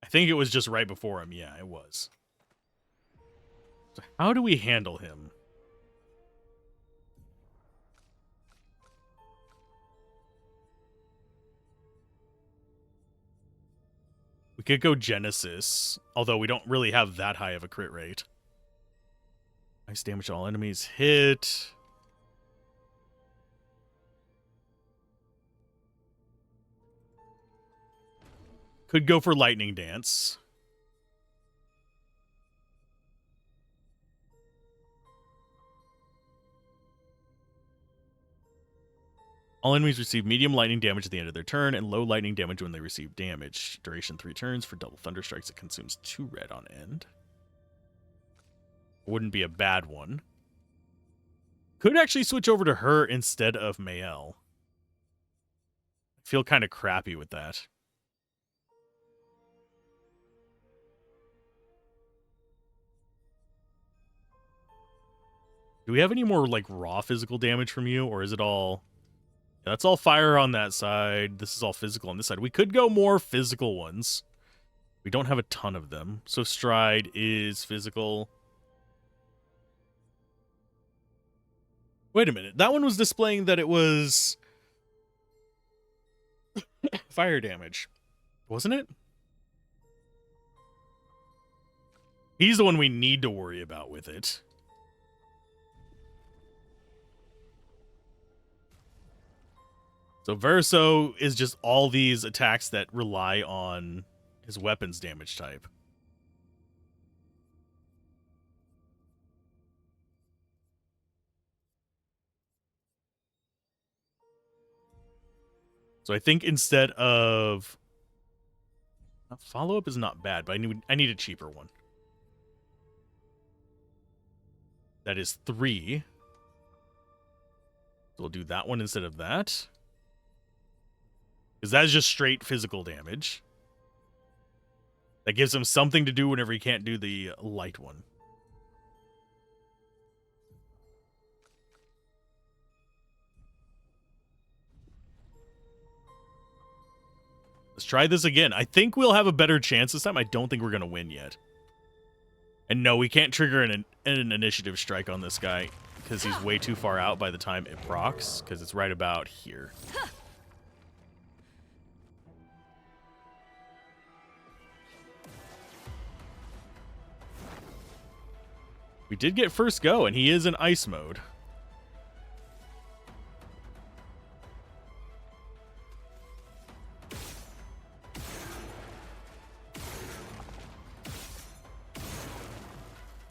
I think it was just right before him. Yeah, it was. So how do we handle him? We could go Genesis, although we don't really have that high of a crit rate. Ice damage to all enemies hit. Could go for Lightning Dance. All enemies receive medium lightning damage at the end of their turn and low lightning damage when they receive damage. Duration 3 turns. For double thunder strikes, it consumes 2 red on end. Wouldn't be a bad one. Could actually switch over to her instead of Mael. I feel kind of crappy with that. Do we have any more, like, raw physical damage from you? Or is it all... Yeah, that's all fire on that side. This is all physical on this side. We could go more physical ones. We don't have a ton of them. So Stride is physical. Wait a minute. That one was displaying that it was... fire damage. Wasn't it? He's the one we need to worry about with it. So Verso is just all these attacks that rely on his weapons damage type. So I think instead of... Follow-up is not bad, but I need a cheaper one. That is 3. So we'll do that one instead of that. Because that's just straight physical damage. That gives him something to do whenever he can't do the light one. Let's try this again. I think we'll have a better chance this time. I don't think we're going to win yet. And no, we can't trigger an initiative strike on this guy because he's way too far out by the time it procs, because it's right about here. We did get first go, and he is in ice mode.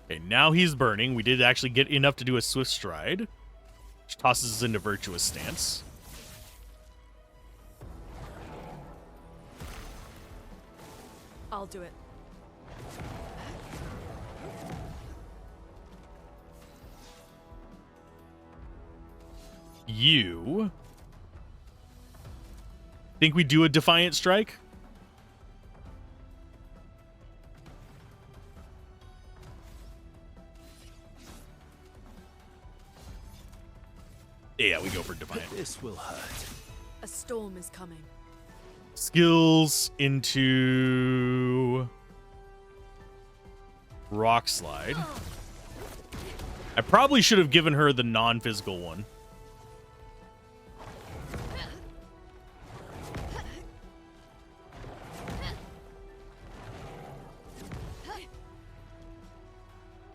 Okay, now he's burning. We did actually get enough to do a swift stride, which tosses us into virtuous stance. I'll do it. You think we do a defiant strike? Yeah, we go for defiant. This will hurt. A storm is coming. Skills into rock slide. I probably should have given her the non-physical one.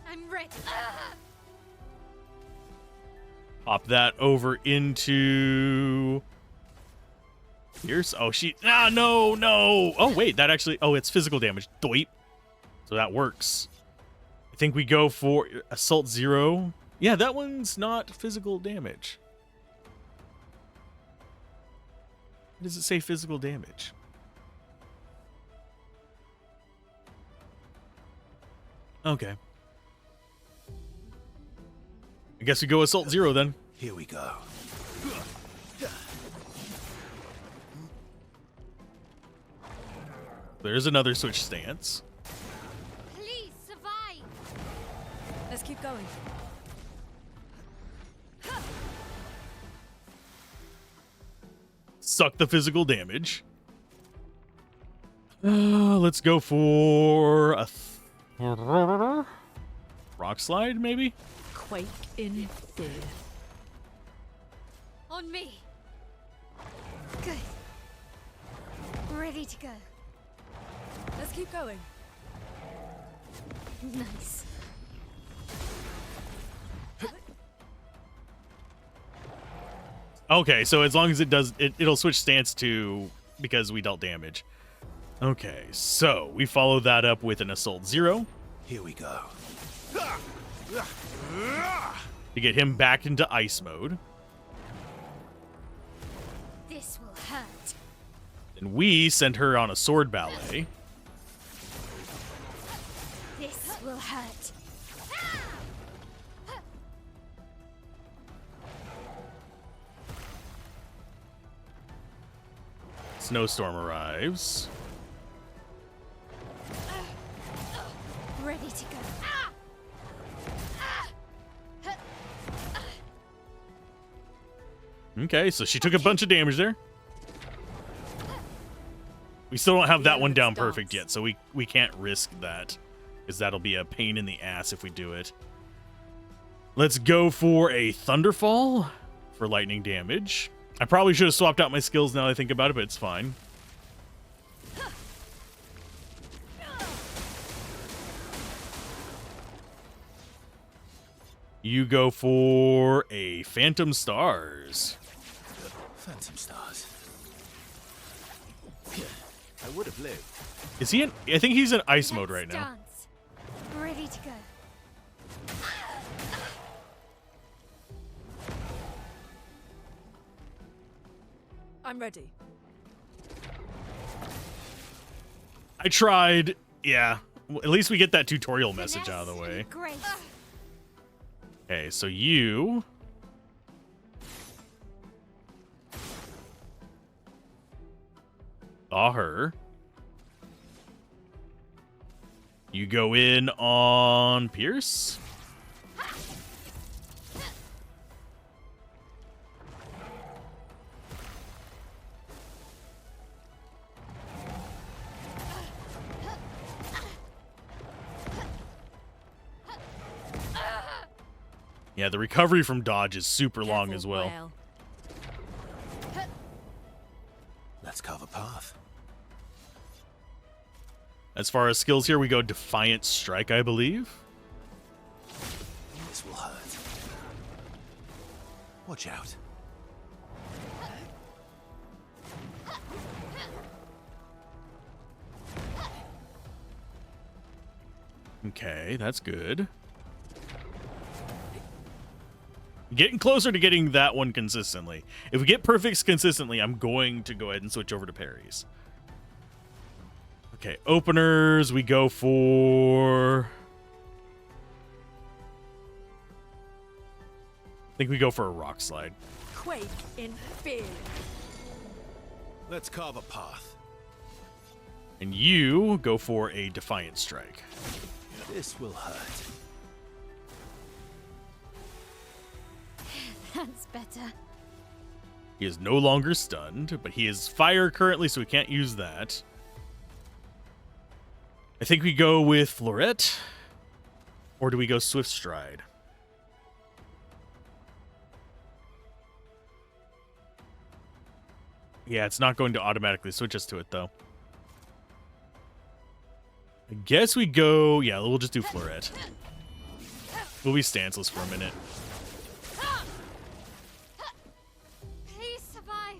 I'm ready. Pop that over into... Pierce? Oh, she... Ah, no, no! Oh, wait, that actually... Oh, it's physical damage. Doip. So that works. I think we go for Assault 0. Yeah, that one's not physical damage. Why does it say physical damage? Okay. I guess we go Assault 0 then. Here we go. There's another switch stance. Please survive. Let's keep going. Suck the physical damage. Let's go for a rock slide, maybe? Quake in fear. On me. Good. Ready to go. Let's keep going. Nice. Okay, so as long as it does, it'll switch stance to because we dealt damage. Okay, so we follow that up with an Assault 0 Here we go. to get him back into ice mode. And we send her on a sword ballet. This will hurt. Snowstorm arrives. Ready to go. Okay, so she took a bunch of damage there. We still don't have that one down perfect yet, so we can't risk that, because that'll be a pain in the ass if we do it. Let's go for a Thunderfall for lightning damage. I probably should have swapped out my skills now that I think about it, but it's fine. You go for a Phantom Stars. Phantom Stars. I would have lived. Is he in? I think he's in ice mode right Let's now. dance. Ready to go. I'm ready. I tried. Yeah. Well, at least we get that tutorial message out of the way. Grace. Okay, so you... saw her. You go in on Pierce. Yeah, the recovery from dodge is super long as well. Whale. Let's carve a path. As far as skills here, we go Defiant Strike, I believe. This will hurt. Watch out. Okay, that's good. Getting closer to getting that one consistently. If we get perfects consistently, I'm going to go ahead and switch over to parries. Okay, openers, we go for... I think we go for a Rock Slide. Quake in fear. Let's carve a path. And you go for a Defiant Strike. This will hurt. That's better. He is no longer stunned, but he is fire currently, so we can't use that. I think we go with Florette. Or do we go Swift Stride? Yeah, it's not going to automatically switch us to it, though. I guess we go... Yeah, we'll just do Florette. We'll be stanceless for a minute. Please survive.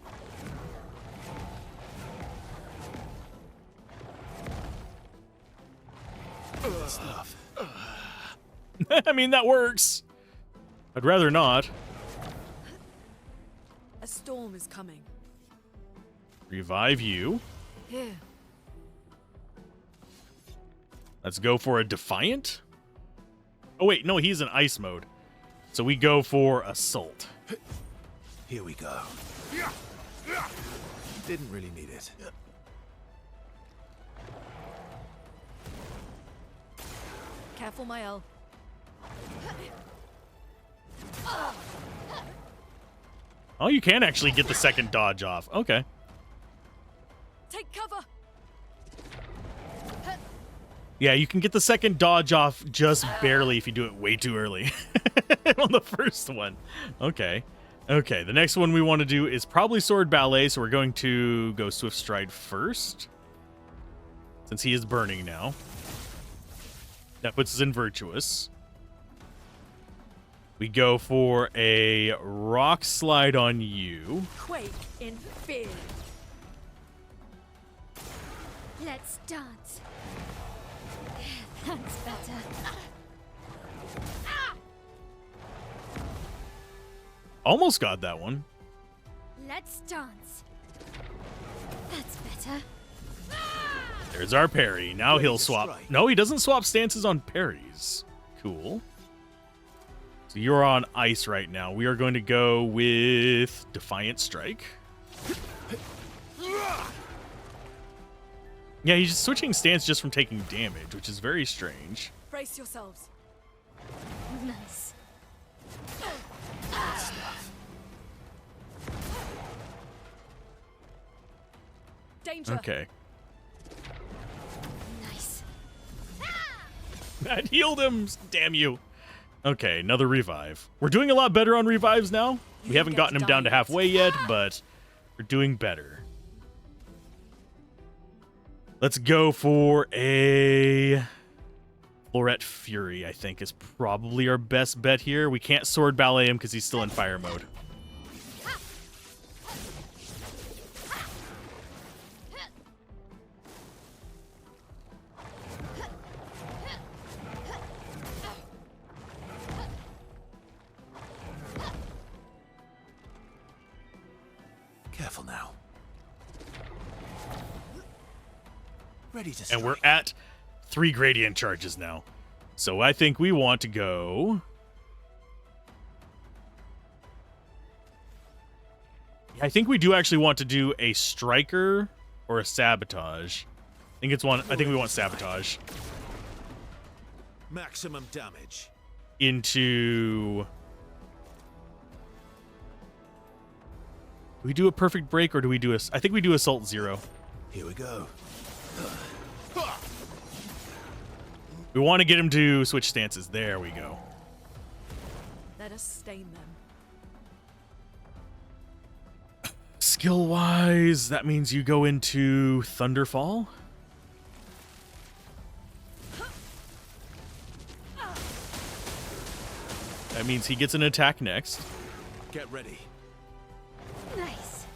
Stuff. I mean, that works. I'd rather not. A storm is coming. Revive you. Here. Let's go for a Defiant. Oh, wait. No, he's in ice mode. So we go for Assault. Here we go. Didn't really need it. Careful, my L. Oh, you can actually get the second dodge off. Okay. Take cover. Yeah, you can get the second dodge off just barely if you do it way too early on the first one. Okay. Okay, the next one we want to do is probably Sword Ballet, so we're going to go Swift Stride first, since he is burning now. That puts us in Virtuous. We go for a Rock Slide on you. Quake in fear. Let's dance. That's better. Almost got that one. Let's dance. That's better. There's our parry. Now he'll swap. No, he doesn't swap stances on parries. Cool. So you're on ice right now. We are going to go with Defiant Strike. Yeah, he's just switching stance just from taking damage, which is very strange. Brace yourselves. Nice. Danger. Okay. Nice. That healed him. Damn you. Okay, another revive. We're doing a lot better on revives now. We haven't gotten him down to halfway yet, but we're doing better. Let's go for a Floret Fury, I think, is probably our best bet here. We can't sword ballet him because he's still in fire mode. Careful now. Ready to And we're at 3 gradient charges now. So I think we want to go... I think we do actually want to do a striker or a sabotage. I think we want sabotage. Maximum damage. Into... Do we do a perfect break or do we do a... I think we do Assault 0. Here we go. We want to get him to switch stances. There we go. Let us stain them. Skill-wise, that means you go into Thunderfall. That means he gets an attack next. Get ready. Nice.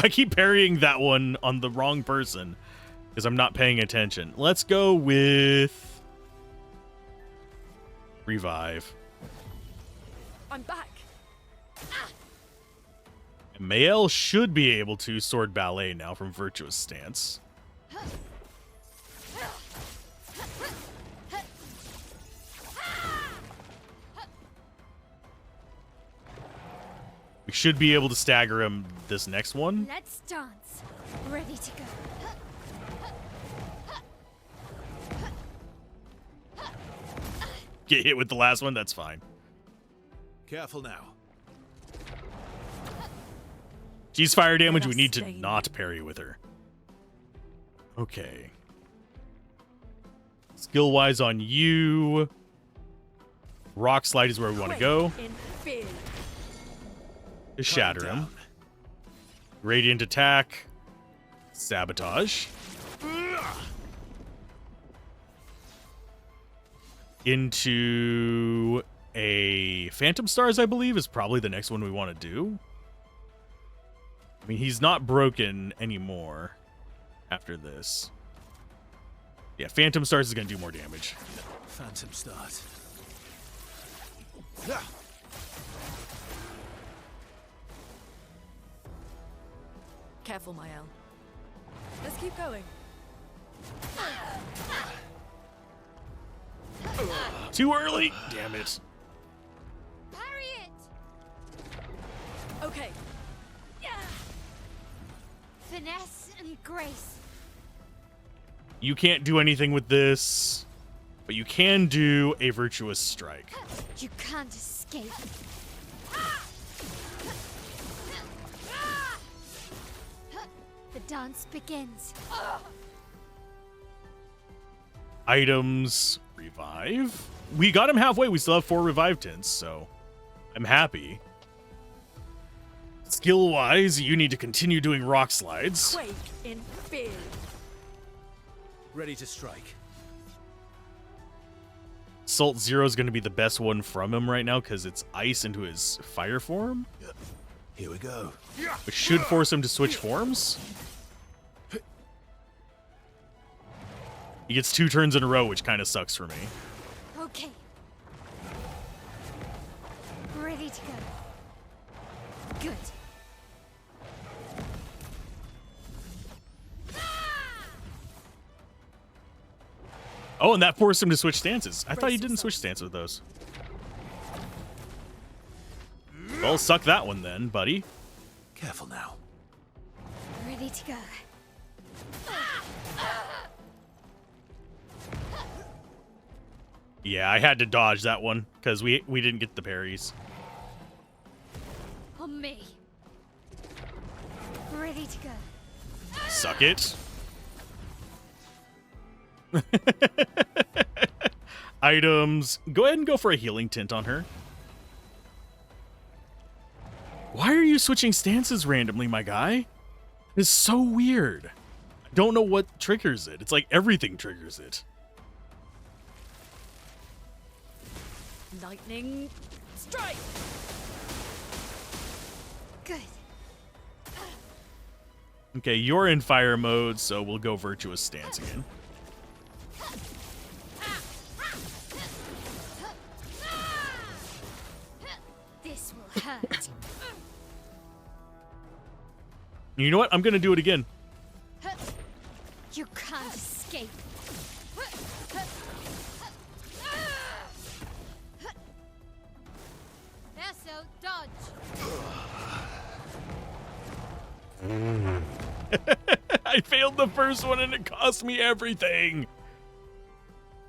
I keep parrying that one on the wrong person because I'm not paying attention. Let's go with Revive. I'm back. Mael should be able to sword ballet now from Virtuous Stance. We should be able to stagger him this next one. Let's dance. Ready to go. Get hit with the last one, that's fine. Careful now. She's fire damage, we us need to stain. not parry with her. Okay. Skill-wise on you. Rock Slide is where we want to go. In fear. To shatter him. Radiant Attack. Sabotage. Into a Phantom Stars, I believe, is probably the next one we want to do. I mean, he's not broken anymore after this. Yeah, Phantom Stars is going to do more damage. Phantom start. Careful, Mael. Let's keep going. Too early! Damn it. Parry it. Okay. Finesse and grace. You can't do anything with this, but you can do a Virtuous Strike. You can't escape. The dance begins. Items, revive. We got him halfway. We still have 4 revive tints, so I'm happy. Skill-wise, you need to continue doing rock slides. Quake in fear. Ready to strike. Salt Zero is going to be the best one from him right now because it's ice into his fire form, Here we go. which should force him to switch forms. He gets 2 turns in a row, which kind of sucks for me. Okay. Ready to go. Good. Oh, and that forced him to switch stances. I thought he didn't switch stances with those. Well, suck that one then, buddy. Careful now. Ready to go. Yeah, I had to dodge that one because we didn't get the parries. On me. Ready to go. Suck it. Items. Go ahead and go for a healing tint on her. Why are you switching stances randomly, my guy? It's so weird. I don't know what triggers it. It's like everything triggers it. Lightning strike. Good. Okay, you're in fire mode, so we'll go virtuous stance again. This will hurt. You know what? I'm gonna do it again. You can't escape. Eso, dodge. I failed the first one and it cost me everything.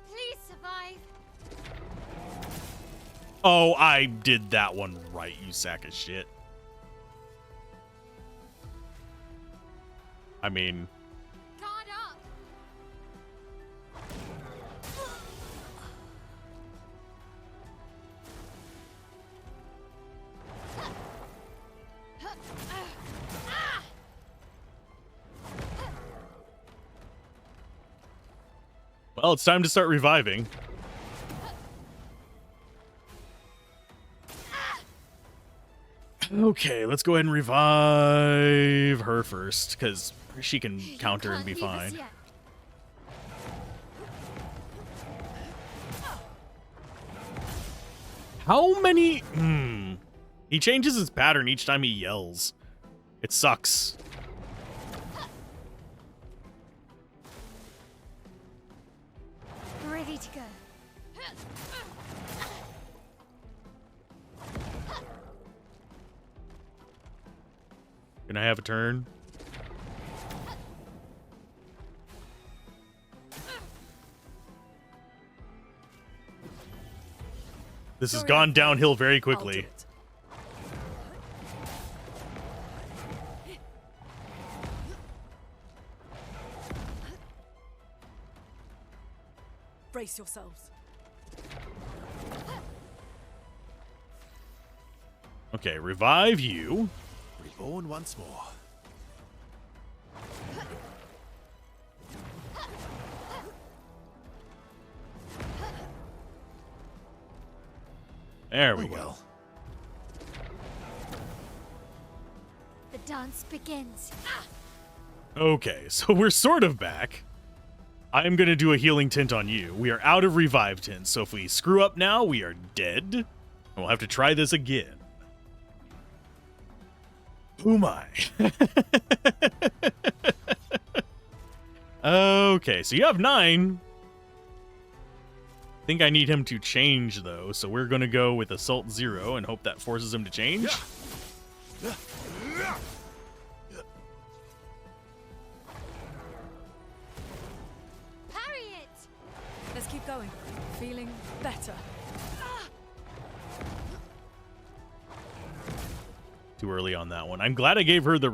Please survive. Oh, I did that one right, you sack of shit. I mean, Guard up. well, it's time to start reviving. Okay, let's go ahead and revive her first, because she can counter and be Can't leave us fine. yet. How many? He changes his pattern each time he yells. It sucks. Ready to go. Can I have a turn? This has gone downhill very I'll do quickly. it. Brace yourselves. Okay, revive you. Reborn once more. There we Oh go. well. The dance begins. Okay, so we're sort of back. I am going to do a healing tint on you. We are out of revive tints, so if we screw up now, we are dead. We'll have to try this again. Oh my. Okay, so you have 9. I think I need him to change, though, so we're going to go with Assault 0 and hope that forces him to change. Parry it. Let's keep going. Feeling better. Too early on that one. I'm glad I gave her the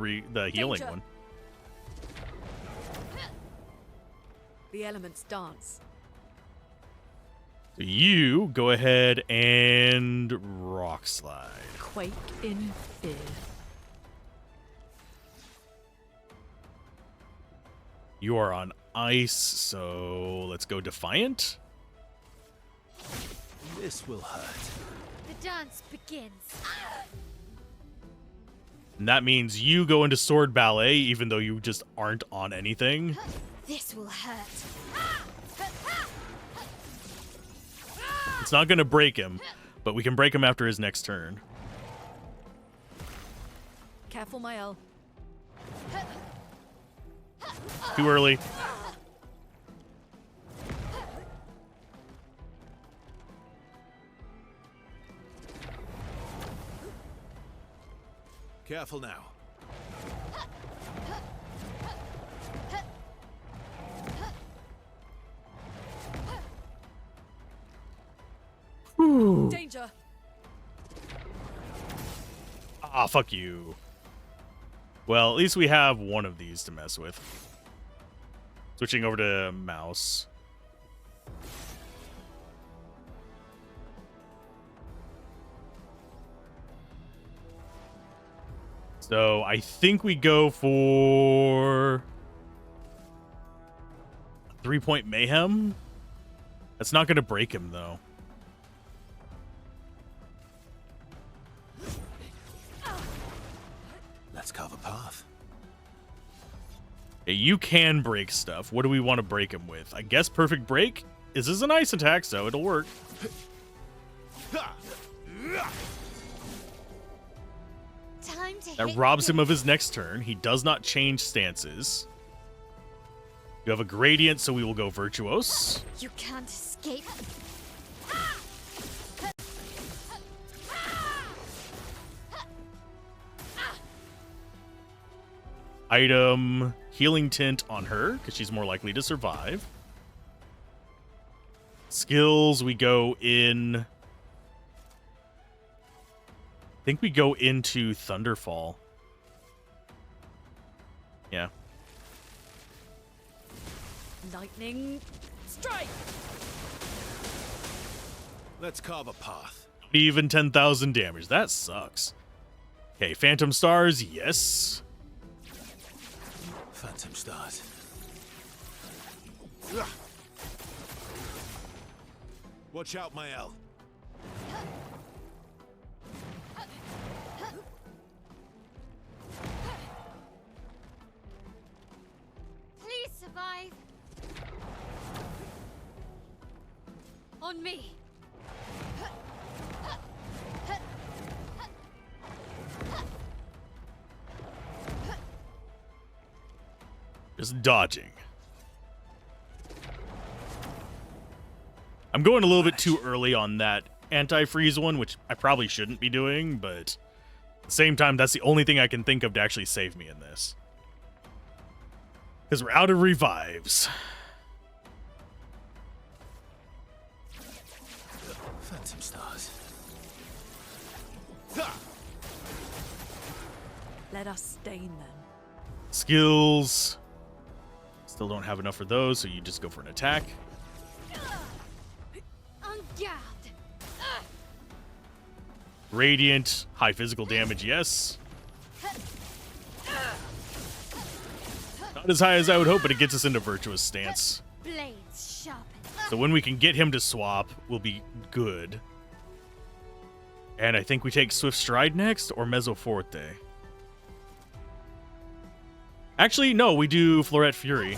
healing Danger. one. The elements dance. So you go ahead and rock slide. Quake in fear. You are on ice, so let's go Defiant. This will hurt. The dance begins. And that means you go into Sword Ballet, even though you just aren't on anything. This will hurt. It's not going to break him, but we can break him after his next turn. Careful, Mael. Too early. Careful now. Danger. Ah, fuck you. Well, at least we have one of these to mess with. Switching over to mouse. So I think we go for 3-point mayhem. That's not going to break him, though. Let's carve a path. Yeah, you can break stuff. What do we want to break him with? I guess perfect break? This is a nice attack, so it'll work. Time to That hit robs him the- of his next turn. He does not change stances. You have a gradient, so we will go virtuose. You can't escape. Item healing tint on her, because she's more likely to survive. Skills, we go in... I think we go into Thunderfall. Yeah. Lightning strike. Let's carve a path. Even 10,000 damage. That sucks. Okay, Phantom Stars, yes. Phantom stars. Watch out, Mael. Please survive. On me. Just dodging. I'm going a little bit too early on that anti-freeze one, which I probably shouldn't be doing, but at the same time, that's the only thing I can think of to actually save me in this. Because we're out of revives. Phantom stars. Let us stain them. Skills. Still don't have enough for those, so you just go for an attack. On guard. Radiant, high physical damage, yes. Not as high as I would hope, but it gets us into virtuous stance. Blades sharpened. So when we can get him to swap, we'll be good. And I think we take Swift Stride next, or Mezzoforte. Actually, no, we do Floret Fury.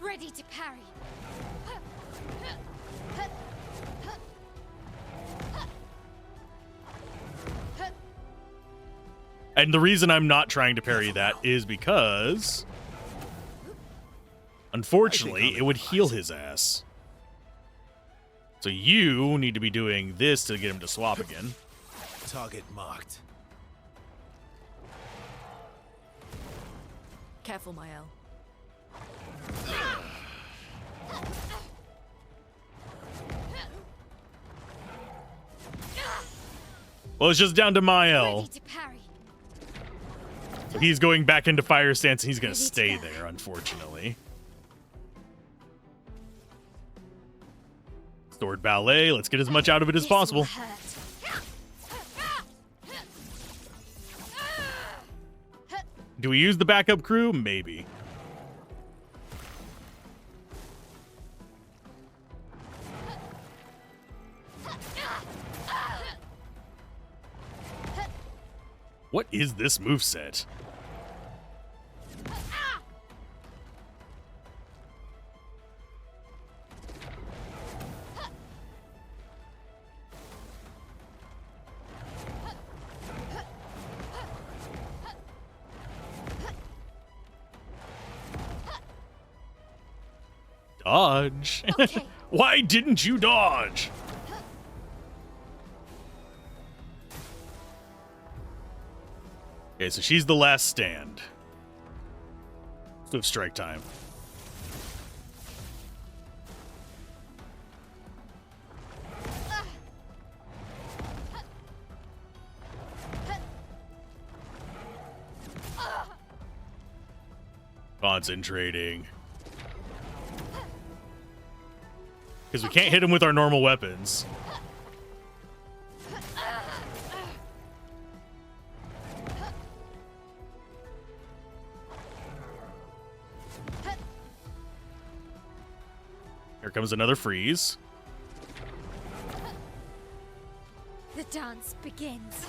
Ready to parry. And the reason I'm not trying to parry that is because, unfortunately, it would heal his ass. So you need to be doing this to get him to swap again. Target marked. Careful, Mael. Well, it's just down to Mael. Ready to parry. So he's going back into fire stance, and he's going to Ready to stay go. there, unfortunately. Sword Ballet. Let's get as much out of it as This will possible. hurt. Do we use the backup crew? Maybe. What is this moveset? Dodge. Okay. Why didn't you dodge? Okay, so she's the last stand. Swift strike time. Concentrating. Because we can't hit him with our normal weapons. Here comes another freeze. The dance begins.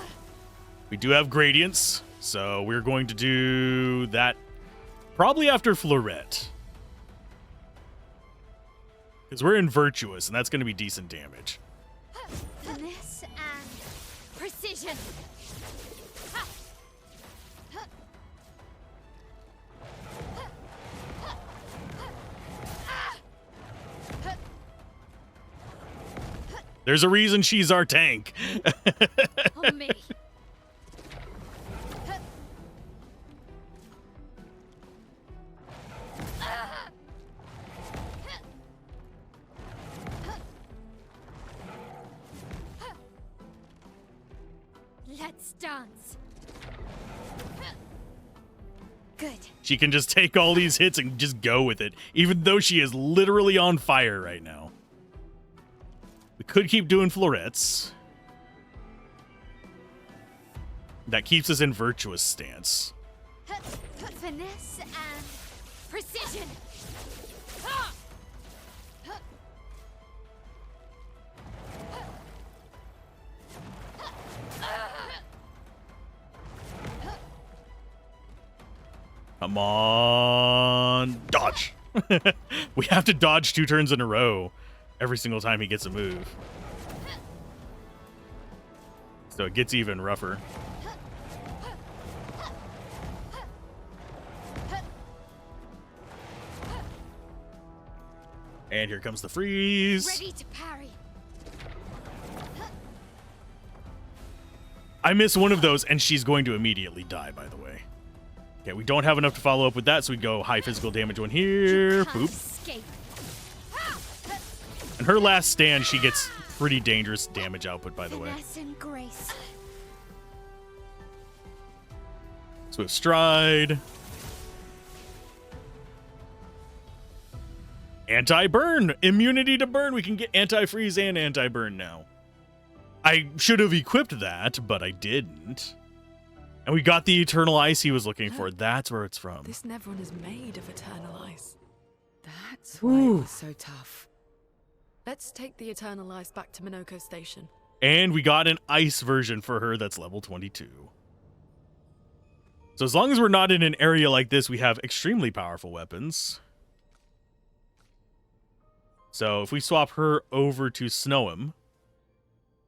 We do have gradients, so we're going to do that probably after Florette. Because we're in Virtuous, and that's going to be decent damage. Finesse and precision. There's a reason she's our tank. On me. Let's dance. Good. She can just take all these hits and just go with it, even though she is literally on fire right now. We could keep doing florettes. That keeps us in Virtuous stance. Finesse and precision. Come on. Dodge. We have to dodge 2 turns in a row every single time he gets a move. So it gets even rougher. And here comes the freeze. Ready to parry. I miss one of those, and she's going to immediately die, by the way. Okay, we don't have enough to follow up with that, so we go high physical damage one here. Boop. Escape. And her last stand, she gets pretty dangerous damage output, by the way. Finesse and grace. Swift stride. Anti-burn. Immunity to burn. We can get anti-freeze and anti-burn now. I should have equipped that, but I didn't. And we got the eternal ice he was looking for. That's where it's from. This Nevron is made of eternal ice. That's why it was so tough. Let's take the eternal ice back to Minoko Station. And we got an ice version for her that's level 22. So as long as we're not in an area like this, we have extremely powerful weapons. So if we swap her over to Snow'em,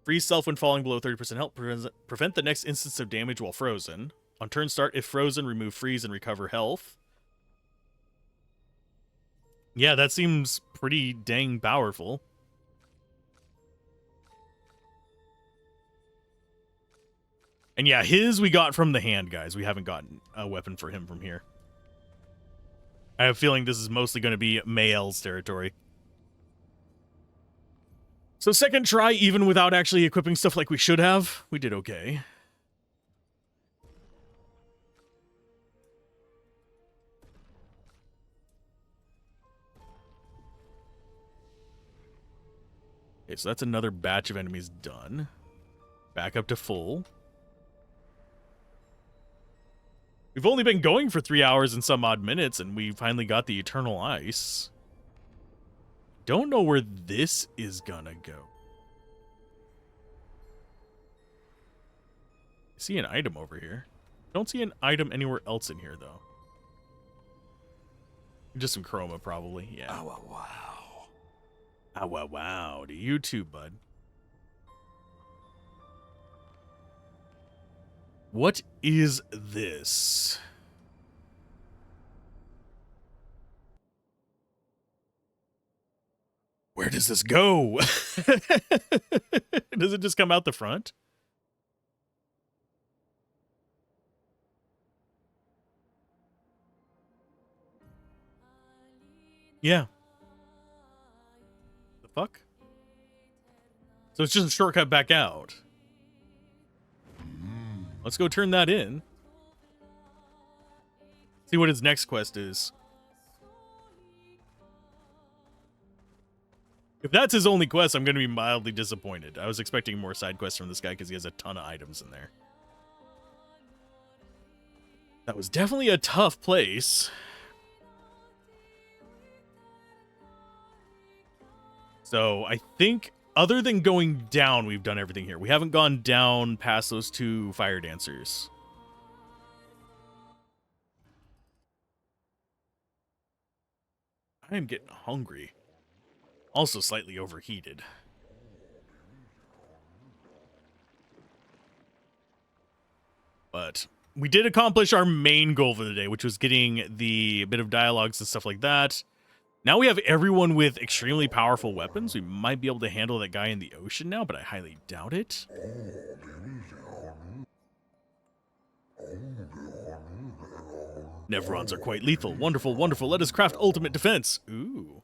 freeze self when falling below 30% health, prevent the next instance of damage while frozen. On turn start, if frozen, remove freeze and recover health. Yeah, that seems pretty dang powerful. And yeah, his we got from the hand, guys. We haven't gotten a weapon for him from here. I have a feeling this is mostly going to be Mael's territory. So second try, even without actually equipping stuff like we should have, we did okay. Okay, so that's another batch of enemies done. Back up to full. We've only been going for 3 hours and some odd minutes, and we finally got the Eternal Ice. Don't know where this is gonna go. I see an item over here. Don't see an item anywhere else in here, though. Just some chroma, probably. Yeah. Oh, wow. Ah, wow, wow. To you too, bud. What is this? Where does this go? Does it just come out the front? Yeah. The fuck? So it's just a shortcut back out. Let's go turn that in. See what his next quest is. If that's his only quest, I'm going to be mildly disappointed. I was expecting more side quests from this guy because he has a ton of items in there. That was definitely a tough place. So I think other than going down, we've done everything here. We haven't gone down past those two fire dancers. I am getting hungry. Also slightly overheated. But we did accomplish our main goal for the day, which was getting the bit of dialogues and stuff like that. Now we have everyone with extremely powerful weapons. We might be able to handle that guy in the ocean now, but I highly doubt it. Nevrons are quite lethal. Wonderful, wonderful. Let us craft ultimate defense. Ooh.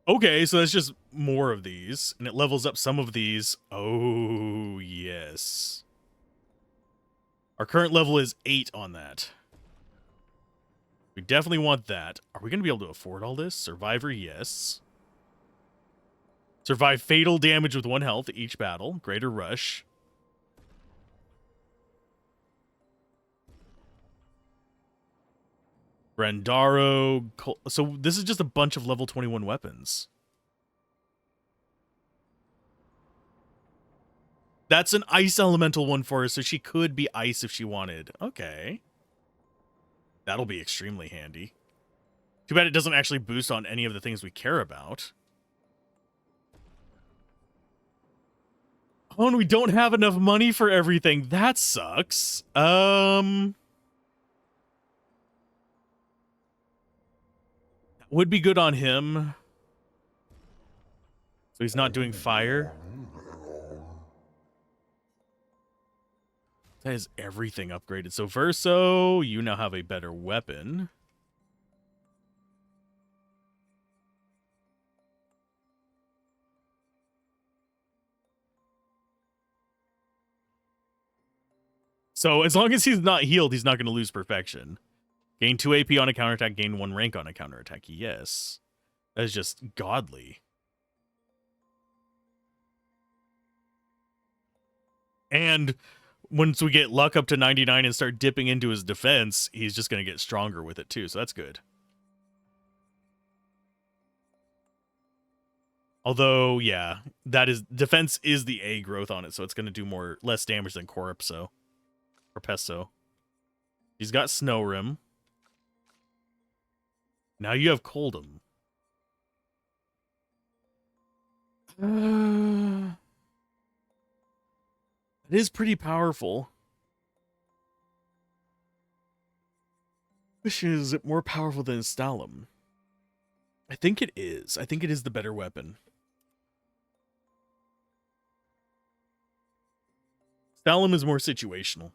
Okay, so that's just more of these, and it levels up some of these. Oh, yes. Our current level is 8 on that. We definitely want that. Are we going to be able to afford all this? Survivor, yes. Survive fatal damage with 1 health each battle. Greater rush. Brandaro. So this is just a bunch of level 21 weapons. That's an ice elemental one for her, so she could be ice if she wanted. Okay. That'll be extremely handy. Too bad it doesn't actually boost on any of the things we care about. Oh, and we don't have enough money for everything. That sucks. That would be good on him. So he's not doing fire. That is everything upgraded. So Verso, you now have a better weapon. So as long as he's not healed, he's not going to lose perfection. Gain 2 AP on a counterattack, gain 1 rank on a counterattack. Yes. That is just godly. And once we get luck up to 99 and start dipping into his defense, he's just going to get stronger with it too. So that's good. Although, yeah, that is defense is the A growth on it, so it's going to do less damage than Corpso or Pesto. He's got Snow Rim. Now you have Coldum. It is pretty powerful. Question is it more powerful than Stalum? I think it is. I think it is the better weapon. Stalum is more situational.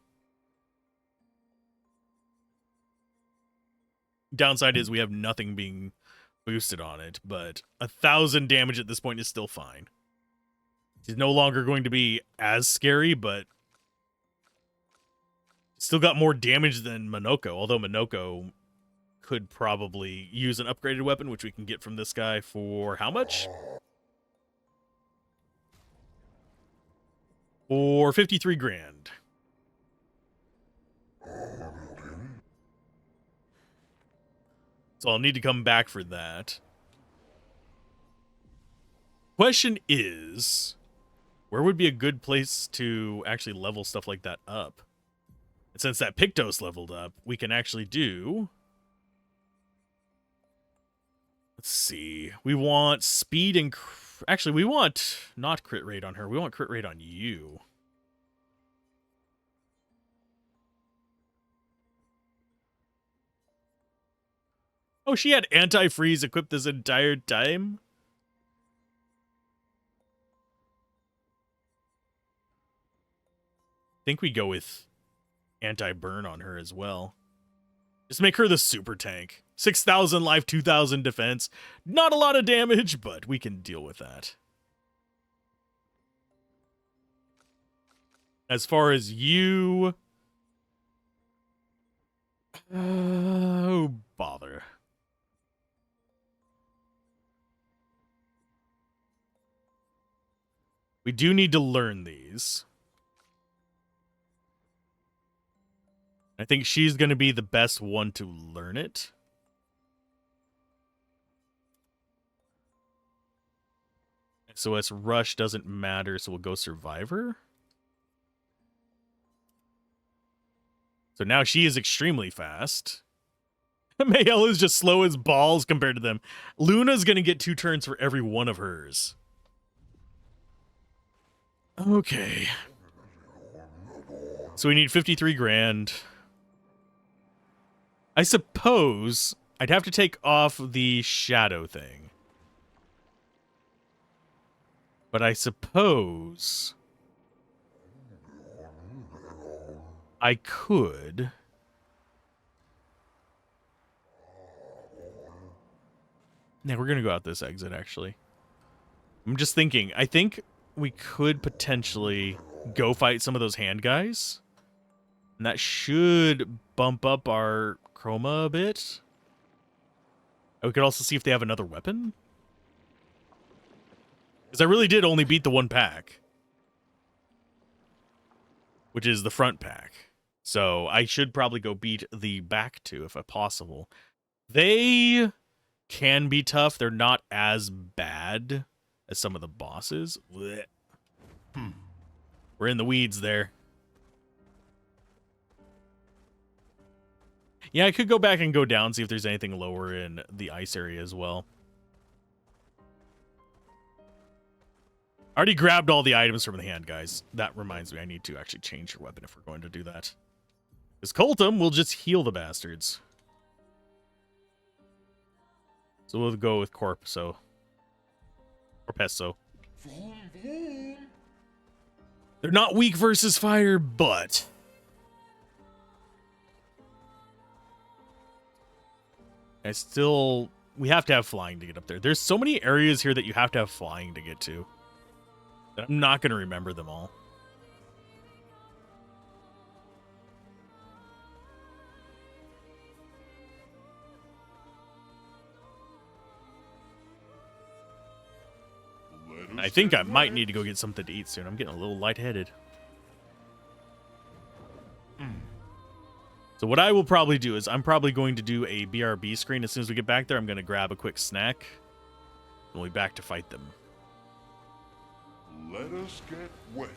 Downside is we have nothing being boosted on it, but 1,000 damage at this point is still fine. He's no longer going to be as scary, but still got more damage than Minoko, although Minoko could probably use an upgraded weapon, which we can get from this guy for how much? For 53 grand. So I'll need to come back for that. Question is, Where would be a good place to actually level stuff like that up? And since that Pictos leveled up, we can actually do... Let's see. We want speed and... Actually, we want not crit rate on her. We want crit rate on you. Oh, she had anti-freeze equipped this entire time? I think we go with anti-burn on her as well. Just make her the super tank. 6,000 life, 2,000 defense. Not a lot of damage, but we can deal with that. As far as you... Oh, bother. We do need to learn these. I think she's going to be the best one to learn it. SOS Rush doesn't matter, so we'll go Survivor. So now she is extremely fast. Mayel is just slow as balls compared to them. Luna's going to get 2 turns for every one of hers. Okay. So we need 53 grand. I suppose I'd have to take off the shadow thing. But I suppose I could. Now we're going to go out this exit, actually. I'm just thinking, I think we could potentially go fight some of those hand guys. And that should bump up our chroma a bit. And we could also see if they have another weapon. Because I really did only beat the one pack. Which is the front pack. So I should probably go beat the back two if possible. They can be tough. They're not as bad as some of the bosses. We're in the weeds there. Yeah, I could go back and go down, see if there's anything lower in the ice area as well. I already grabbed all the items from the hand, guys. That reminds me, I need to actually change your weapon if we're going to do that. Because Coltum will just heal the bastards. So we'll go with Corpso. Or Pesto. They're not weak versus fire, but... I still... We have to have flying to get up there. There's so many areas here that you have to have flying to get to. I'm not going to remember them all. I think I might need to go get something to eat soon. I'm getting a little lightheaded. So what I will probably do is I'm probably going to do a BRB screen. As soon as we get back there, I'm going to grab a quick snack. And we'll be back to fight them. Let us get wet.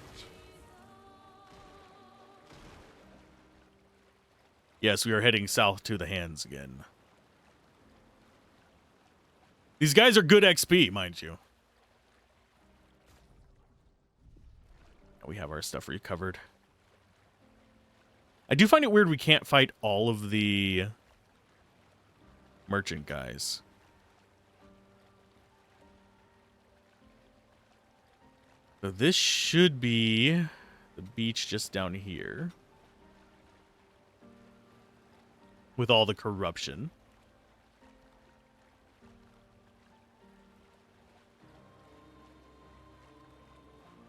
Yes, we are heading south to the hands again. These guys are good XP, mind you. We have our stuff recovered. I do find it weird we can't fight all of the merchant guys. So this should be the beach just down here. With all the corruption.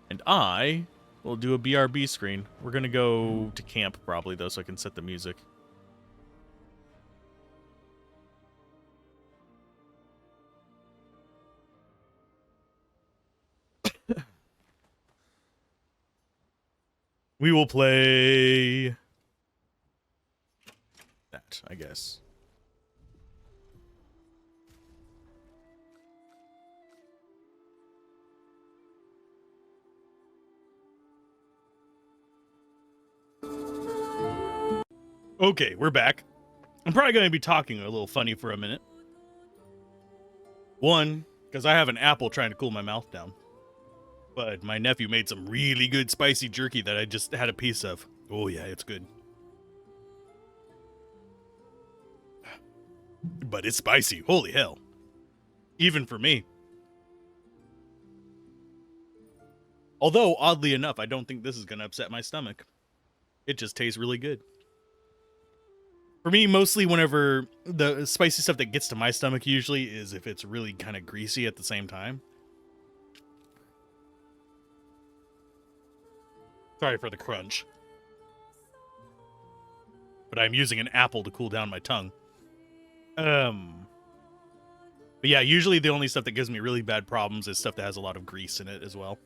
And I will do a BRB screen. We're going to go to camp probably, though, so I can set the music. We will play that, I guess. Okay, we're back. I'm probably going to be talking a little funny for a minute. One, because I have an apple trying to cool my mouth down. But my nephew made some really good spicy jerky that I just had a piece of. Oh yeah, it's good. But it's spicy. Holy hell. Even for me. Although, oddly enough, I don't think this is going to upset my stomach. It just tastes really good. For me, mostly whenever the spicy stuff that gets to my stomach usually is if it's really kind of greasy at the same time. Sorry for the crunch. But I'm using an apple to cool down my tongue. But yeah, usually the only stuff that gives me really bad problems is stuff that has a lot of grease in it as well.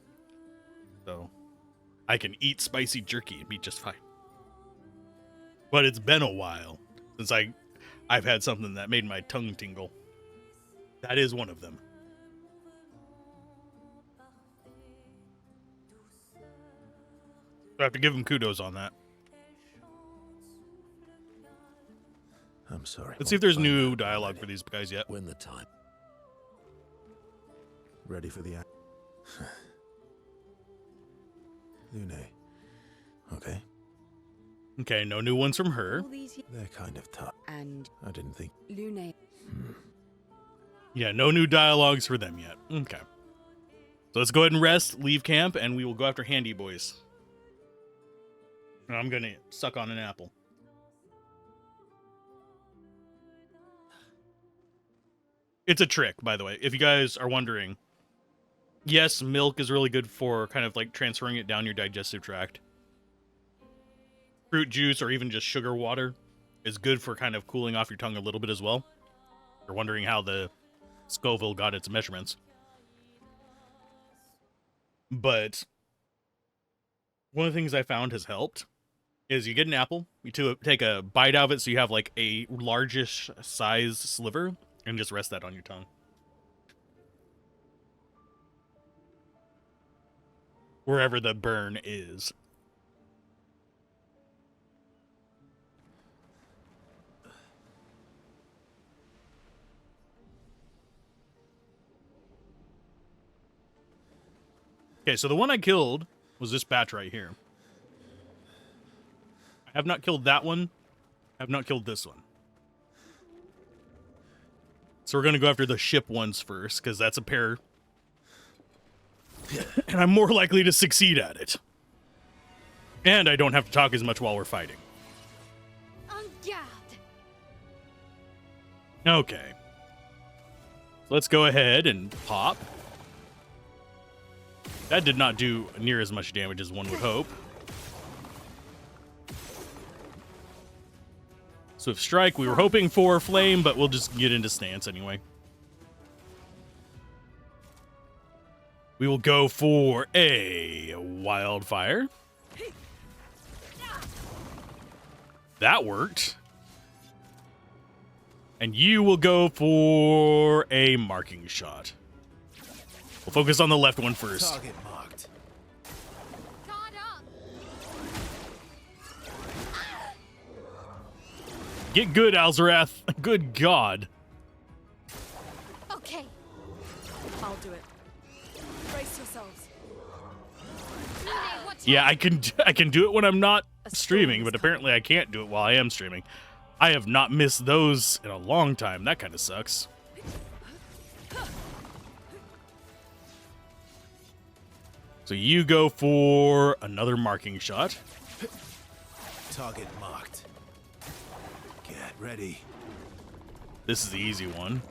So I can eat spicy jerky and be just fine. But it's been a while since I've had something that made my tongue tingle. That is one of them. I have to give him kudos on that. I'm sorry. Let's see if there's new dialogue for these guys yet. When the time. Ready for the act? Lune. Okay. Okay, no new ones from her. All these They're kind of tough. and I didn't think. Lune. Yeah, no new dialogues for them yet. Okay. So let's go ahead and rest, leave camp, and we will go after Handy Boys. And I'm gonna suck on an apple. It's a trick, by the way, if you guys are wondering. Yes, milk is really good for kind of like transferring it down your digestive tract. Fruit juice or even just sugar water is good for kind of cooling off your tongue a little bit as well. You're wondering how the Scoville got its measurements. But one of the things I found has helped is you get an apple, you take a bite out of it so you have like a largish size sliver, and just rest that on your tongue. Wherever the burn is. Okay, so the one I killed was this batch right here. I have not killed that one. I have not killed this one. So we're going to go after the ship ones first, because that's a pair. And I'm more likely to succeed at it. And I don't have to talk as much while we're fighting. En garde! Okay. Let's go ahead and pop. That did not do near as much damage as one would hope. Swift Strike, we were hoping for Flame, but we'll just get into stance anyway. We will go for a Wildfire. That worked. And you will go for a Marking Shot. We'll focus on the left one first. Target marked. Guard up! Get good, Alzorath. Good God. Okay. I'll do it. Brace yourselves. Lune, watch Yeah, out! I can do it when I'm not A storm streaming, is but apparently I can't do it while I am streaming. I have not missed those in a long time. That kind of sucks. So you go for another Marking Shot. Target marked. Get ready. This is the easy one.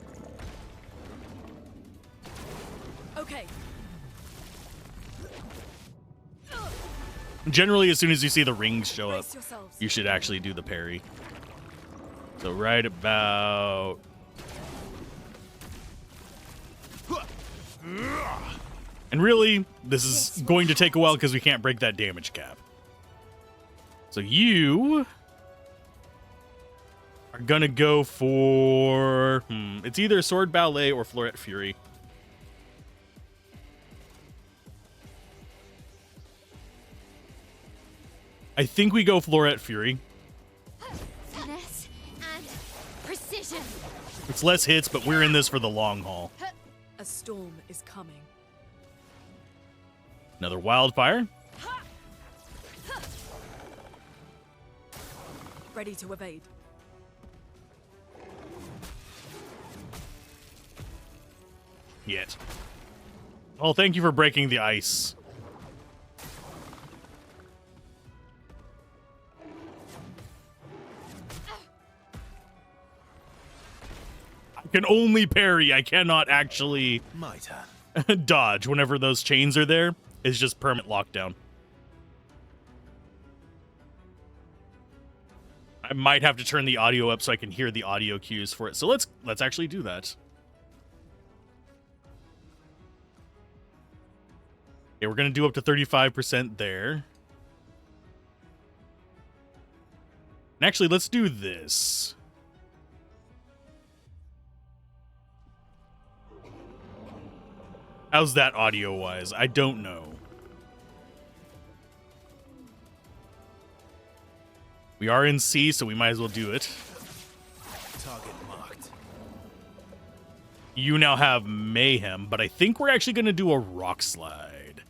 Okay. Generally, as soon as you see the rings show up, Brace yourselves. you should actually do the parry. So right about... And really, this is going to take a while because we can't break that damage cap. So you are going to go for... it's either Sword Ballet or Floret Fury. I think we go Floret Fury. It's less hits, but we're in this for the long haul. A storm is coming. Another wildfire. Ready to evade. Yet. Oh, thank you for breaking the ice. I can only parry. I cannot actually My turn. dodge whenever those chains are there. It's just permanent lockdown. I might have to turn the audio up so I can hear the audio cues for it. So let's actually do that. Okay, we're going to do up to 35% there. And actually, let's do this. How's that audio-wise? I don't know. We are in C, so we might as well do it. Target marked. You now have Mayhem, but I think we're actually going to do a Rock Slide.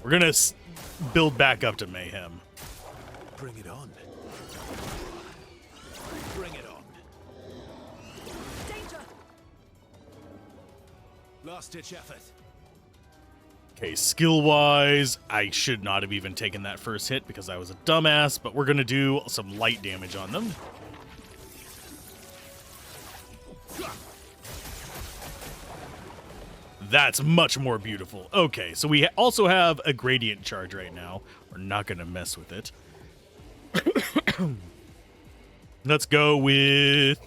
We're going to build back up to Mayhem. Bring it on. Bring it on. Danger! Last ditch effort. Okay, skill-wise, I should not have even taken that first hit because I was a dumbass, but we're going to do some light damage on them. That's much more beautiful. Okay, so we also have a gradient charge right now. We're not going to mess with it. Let's go with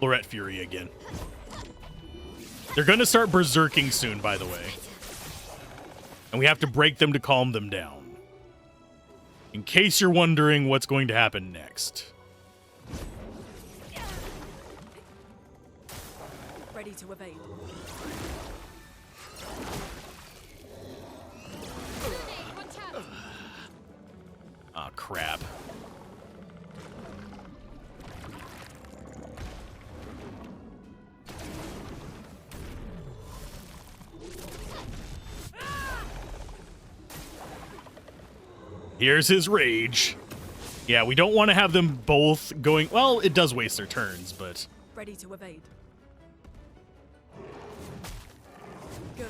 Floret Fury again. They're going to start berserking soon, by the way. And we have to break them to calm them down. In case you're wondering what's going to happen next. Ready to evade. Ah, crap. Here's his rage. Yeah, we don't want to have them both going... Well, it does waste their turns, but... Ready to evade. Good.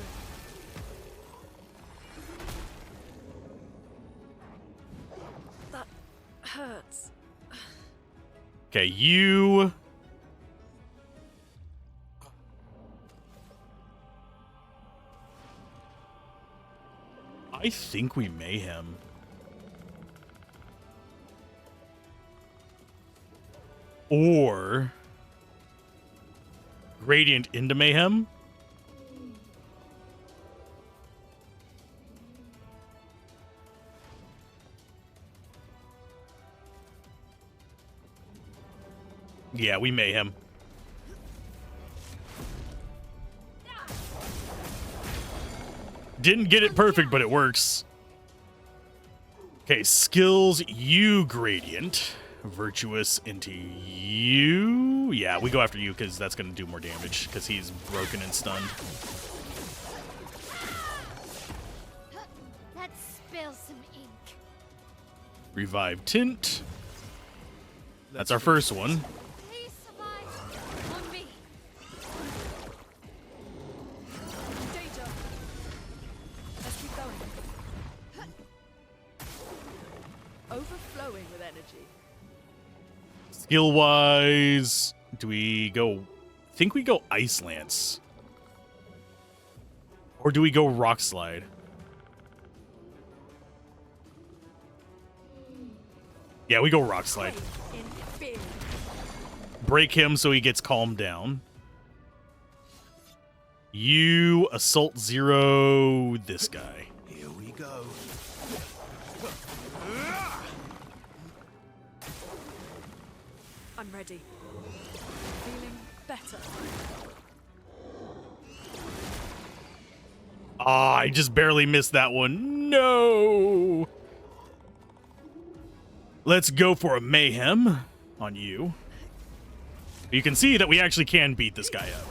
That hurts. Okay, you... I think we Mayhem. Or... Gradient into Mayhem? Yeah, we Mayhem. Didn't get it perfect, but it works. Okay, skills, you Gradient. Virtuous into you. Yeah, we go after you because that's going to do more damage because he's broken and stunned. Let's spill some ink. Revive Tint. That's our first one. Please survive on me. Danger. Let's keep going. Overflowing with energy. Skill-wise, do we go... I think we go Ice Lance. Or do we go Rock Slide? Yeah, we go Rock Slide. In fear. Break him so he gets calmed down. You Assault Zero this guy. Here we go. I'm ready. Feeling better. Ah, I just barely missed that one. No! Let's go for a mayhem on you. You can see that we actually can beat this guy up.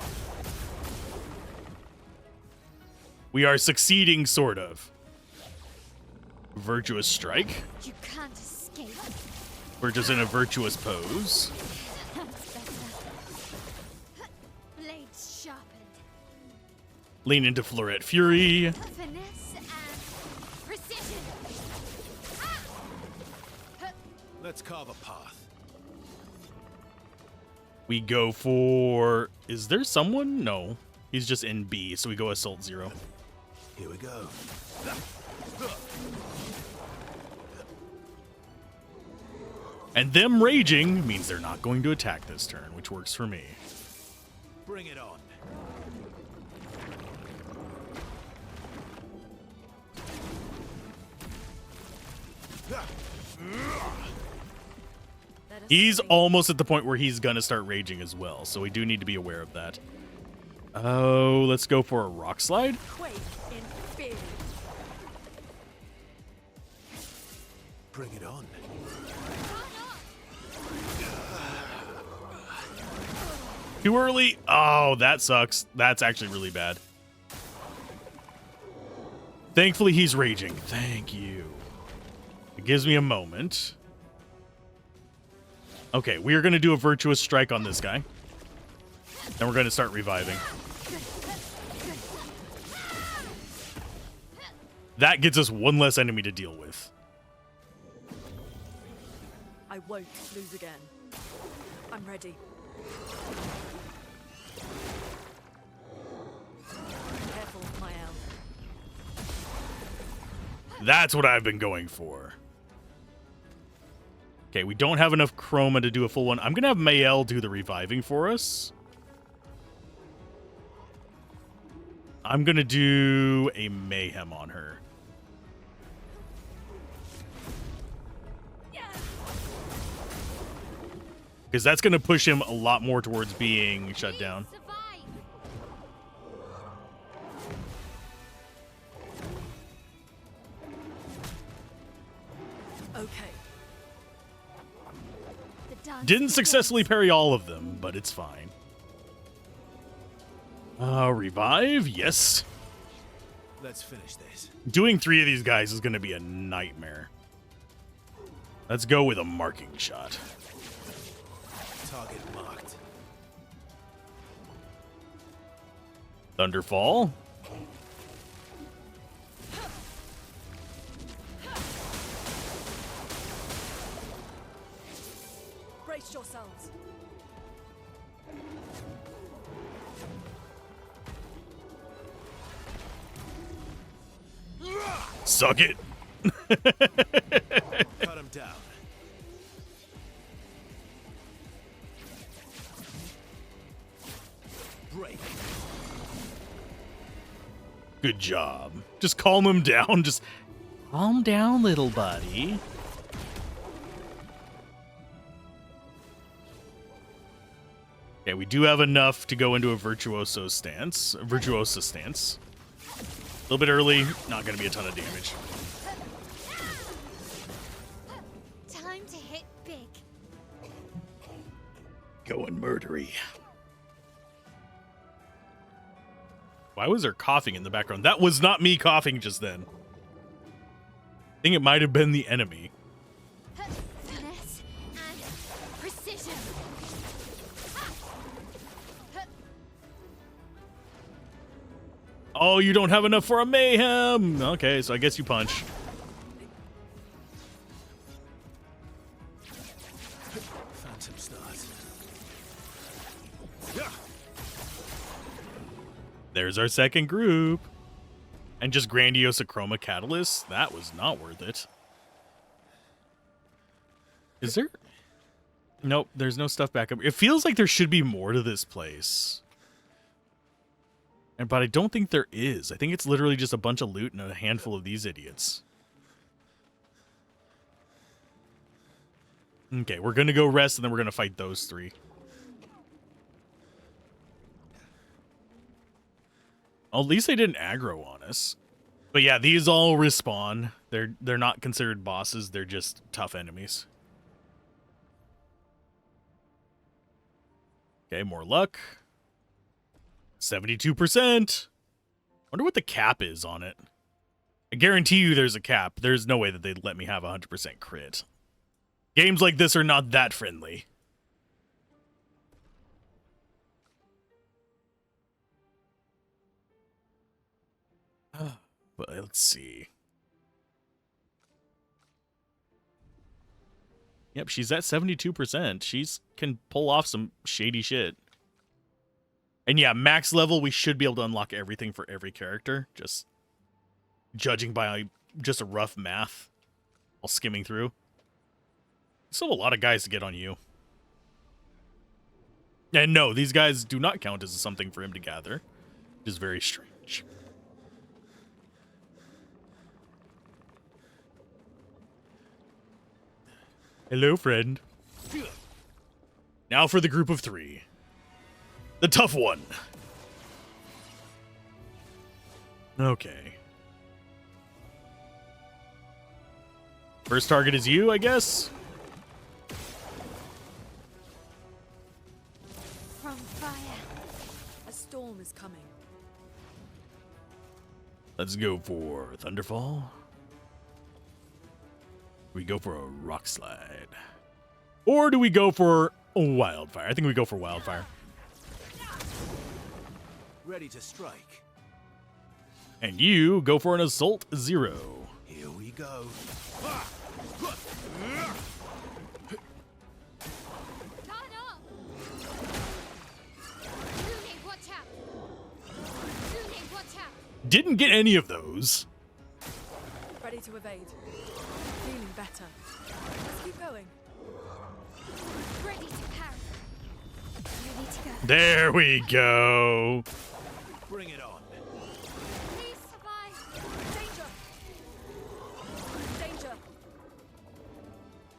We are succeeding, sort of. Virtuous strike. You can't escape. We're just in a virtuous pose. That's better. Blades sharpened. Lean into Floret Fury. Finesse and precision. Let's carve a path. We go for... Is there someone? No. He's just in B, so we go Assault 0. Here we go. And them raging means they're not going to attack this turn, which works for me. Bring it on. He's almost at the point where he's going to start raging as well, so we do need to be aware of that. Oh, let's go for a rock slide. Quake in fear. Bring it on. Too early. Oh, that sucks. That's actually really bad. Thankfully, he's raging. Thank you. It gives me a moment. Okay, we are going to do a virtuous strike on this guy. Then we're going to start reviving. That gets us one less enemy to deal with. I won't lose again. I'm ready. Careful, my elf. That's what I've been going for. Okay, we don't have enough chroma to do a full one. I'm going to have Mael do the reviving for us. I'm going to do a mayhem on her. Because that's going to push him a lot more towards being shut down. Okay. Didn't successfully parry all of them, but it's fine. Revive? Yes. Let's finish this. Doing 3 of these guys is going to be a nightmare. Let's go with a marking shot. Target marked. Thunderfall. Brace yourselves. Suck it. Cut him down. Break. Good job. Just calm him down. Just calm down, little buddy. Okay, we do have enough to go into a virtuosa stance. A little bit early, not going to be a ton of damage. Time to hit big. Going murdery. Why was there coughing in the background? That was not me coughing just then. I think it might have been the enemy. Finesse and precision. Oh, you don't have enough for a mayhem. Okay, so I guess you punch. Phantom stars. There's our second group. And just Grandiosa Chroma Catalyst. That was not worth it. Is there? Nope, there's no stuff back up. It feels like there should be more to this place. But I don't think there is. I think it's literally just a bunch of loot and a handful of these idiots. Okay, we're going to go rest and then we're going to fight those 3. Well, at least they didn't aggro on us. But yeah, these all respawn. They're not considered bosses. They're just tough enemies. Okay, more luck. 72%. Wonder what the cap is on it. I guarantee you there's a cap. There's no way that they'd let me have 100% crit. Games like this are not that friendly. But let's see. Yep, she's at 72%. She's can pull off some shady shit. And yeah, max level, we should be able to unlock everything for every character. Just judging by just a rough math while skimming through. Still a lot of guys to get on you. And no, these guys do not count as something for him to gather. Which is very strange. Hello, friend. Now for the group of 3. The tough one. Okay. First target is you, I guess? From fire. A storm is coming. Let's go for Thunderfall. We go for a rock slide. Or do we go for a wildfire? I think we go for wildfire. Ready to strike. And you go for an assault 0. Here we go. Guard up! Rooney, watch out! Rooney, watch out! Didn't get any of those. Ready to evade. Feeling better. Let's keep going. Ready to parry. Ready to go. There we go. Bring it on. Please survive. Danger! Danger!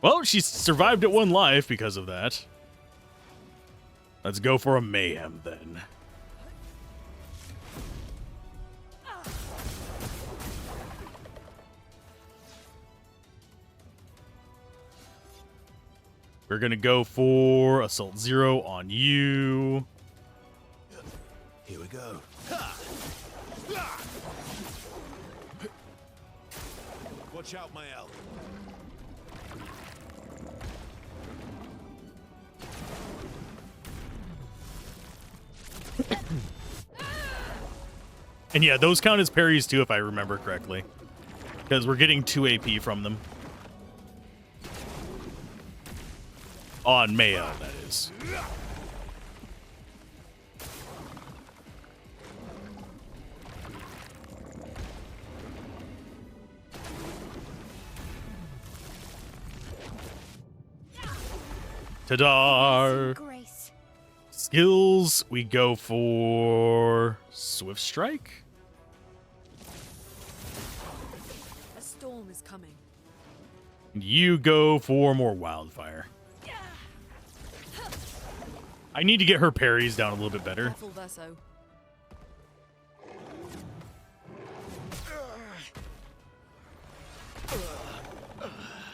Well, she survived at 1 life because of that. Let's go for a mayhem then. We're gonna go for assault 0 on you. Here we go. Watch out, Mael. And yeah, those count as parries too, if I remember correctly. Because we're getting 2 AP from them. On Mayo, that is. Ta-da! Grace. Skills, we go for Swift Strike. A storm is coming. You go for more Wildfire. I need to get her parries down a little bit better. Careful, Verso.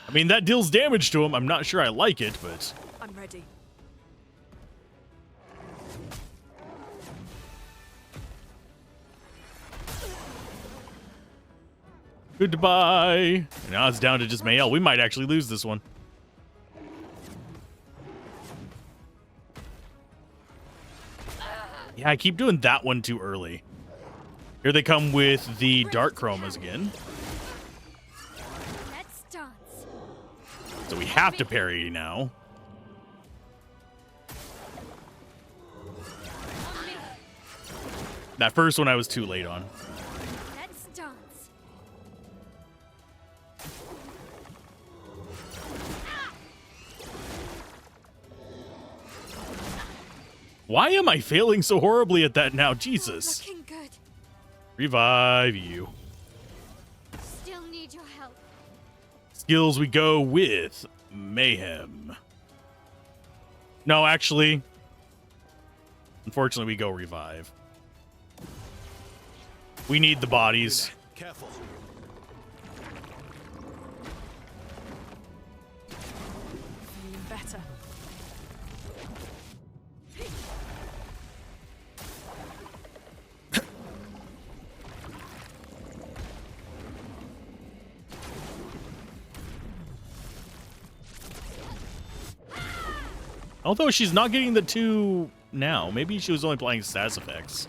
I mean, that deals damage to him. I'm not sure I like it, but... I'm ready. Goodbye. Now it's down to just Mael. We might actually lose this one. Yeah, I keep doing that one too early. Here they come with the Dark Chromas again. Let's dance. So we have to parry now. That first one I was too late on. Let's dance. Why am I failing so horribly at that now? Jesus. Looking good. Revive you. Still need your help. Skills, we go with Mayhem. No, actually. Unfortunately, we go Revive. We need the bodies. Careful. Feeling better. Although she's not getting the 2 now. Maybe she was only playing status effects.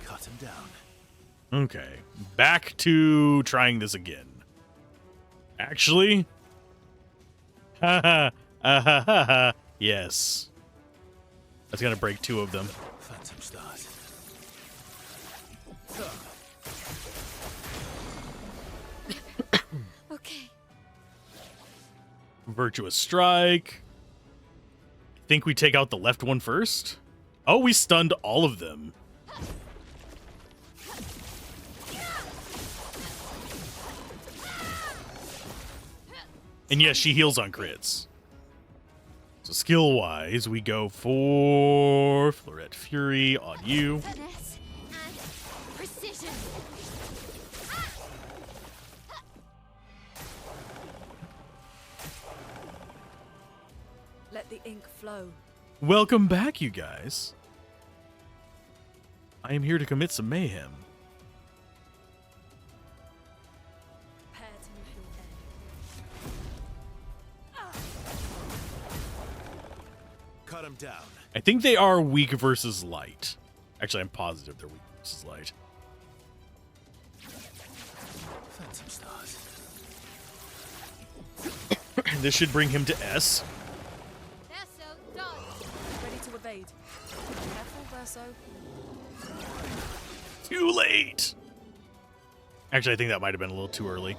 Cut him down. Okay, back to trying this again. Actually, yes. That's gonna break 2 of them. Phantom stars. Okay. Virtuous strike. I think we take out the left one first. Oh, we stunned all of them. And yes, she heals on crits. So skill-wise, we go for Floret Fury on you. Finesse and precision. Let the ink flow. Welcome back, you guys. I am here to commit some mayhem. Prepare to meet your end. Cut him down. I think they are weak versus light. Actually, I'm positive they're weak versus light. Phantom stars. This should bring him to S. Verso, dodge. Ready to evade. Careful, Verso. Too late. Actually, I think that might have been a little too early.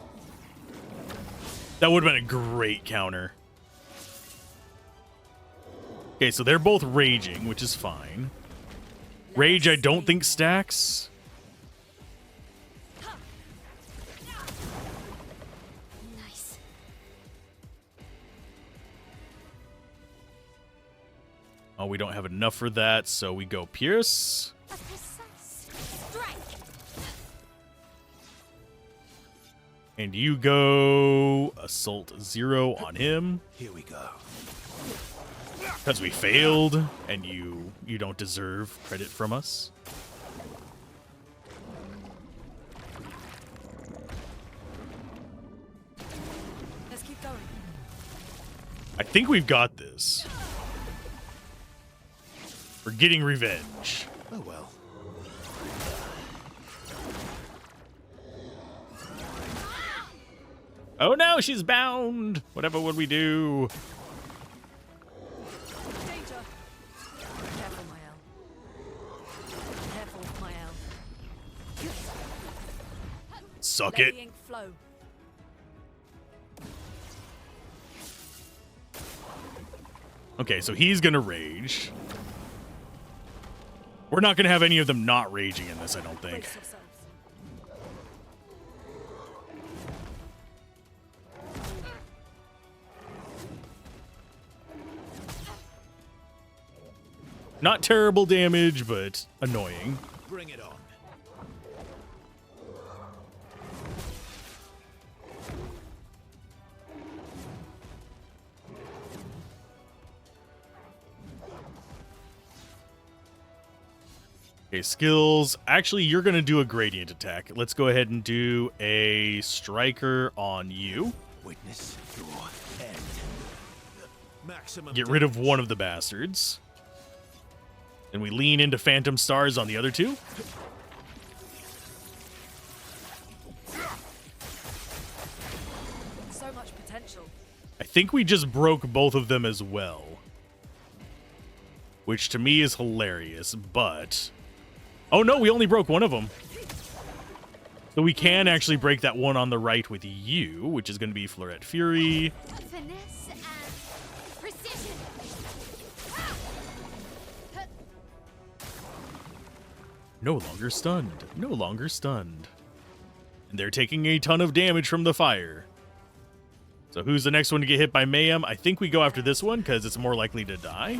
That would have been a great counter. Okay, so they're both raging, which is fine. Rage, I don't think stacks. Nice. Oh, we don't have enough for that, so we go Pierce. A precise strike. And you go Assault 0 on him. Here we go. Because we failed, and you don't deserve credit from us. Let's keep going. I think we've got this. We're getting revenge. Oh well. Oh no, she's bound! Whatever would we do? Danger. Careful, Mael. Careful, Mael. Suck Let it. the ink flow. Okay, so he's gonna rage. We're not gonna have any of them not raging in this, I don't think. Brace yourselves. Not terrible damage, but annoying. Bring it on. Okay, skills. Actually, you're gonna do a gradient attack. Let's go ahead and do a striker on you. Witness your end. Maximum. Get rid of one of the bastards. And we lean into Phantom Stars on the other 2. So much potential. I think we just broke both of them as well. Which to me is hilarious, but... Oh no, we only broke one of them. So we can actually break that one on the right with you, which is going to be Floret Fury. Finesse and precision. No longer stunned. No longer stunned. And they're taking a ton of damage from the fire. So who's the next one to get hit by Mayhem? I think we go after this one because it's more likely to die.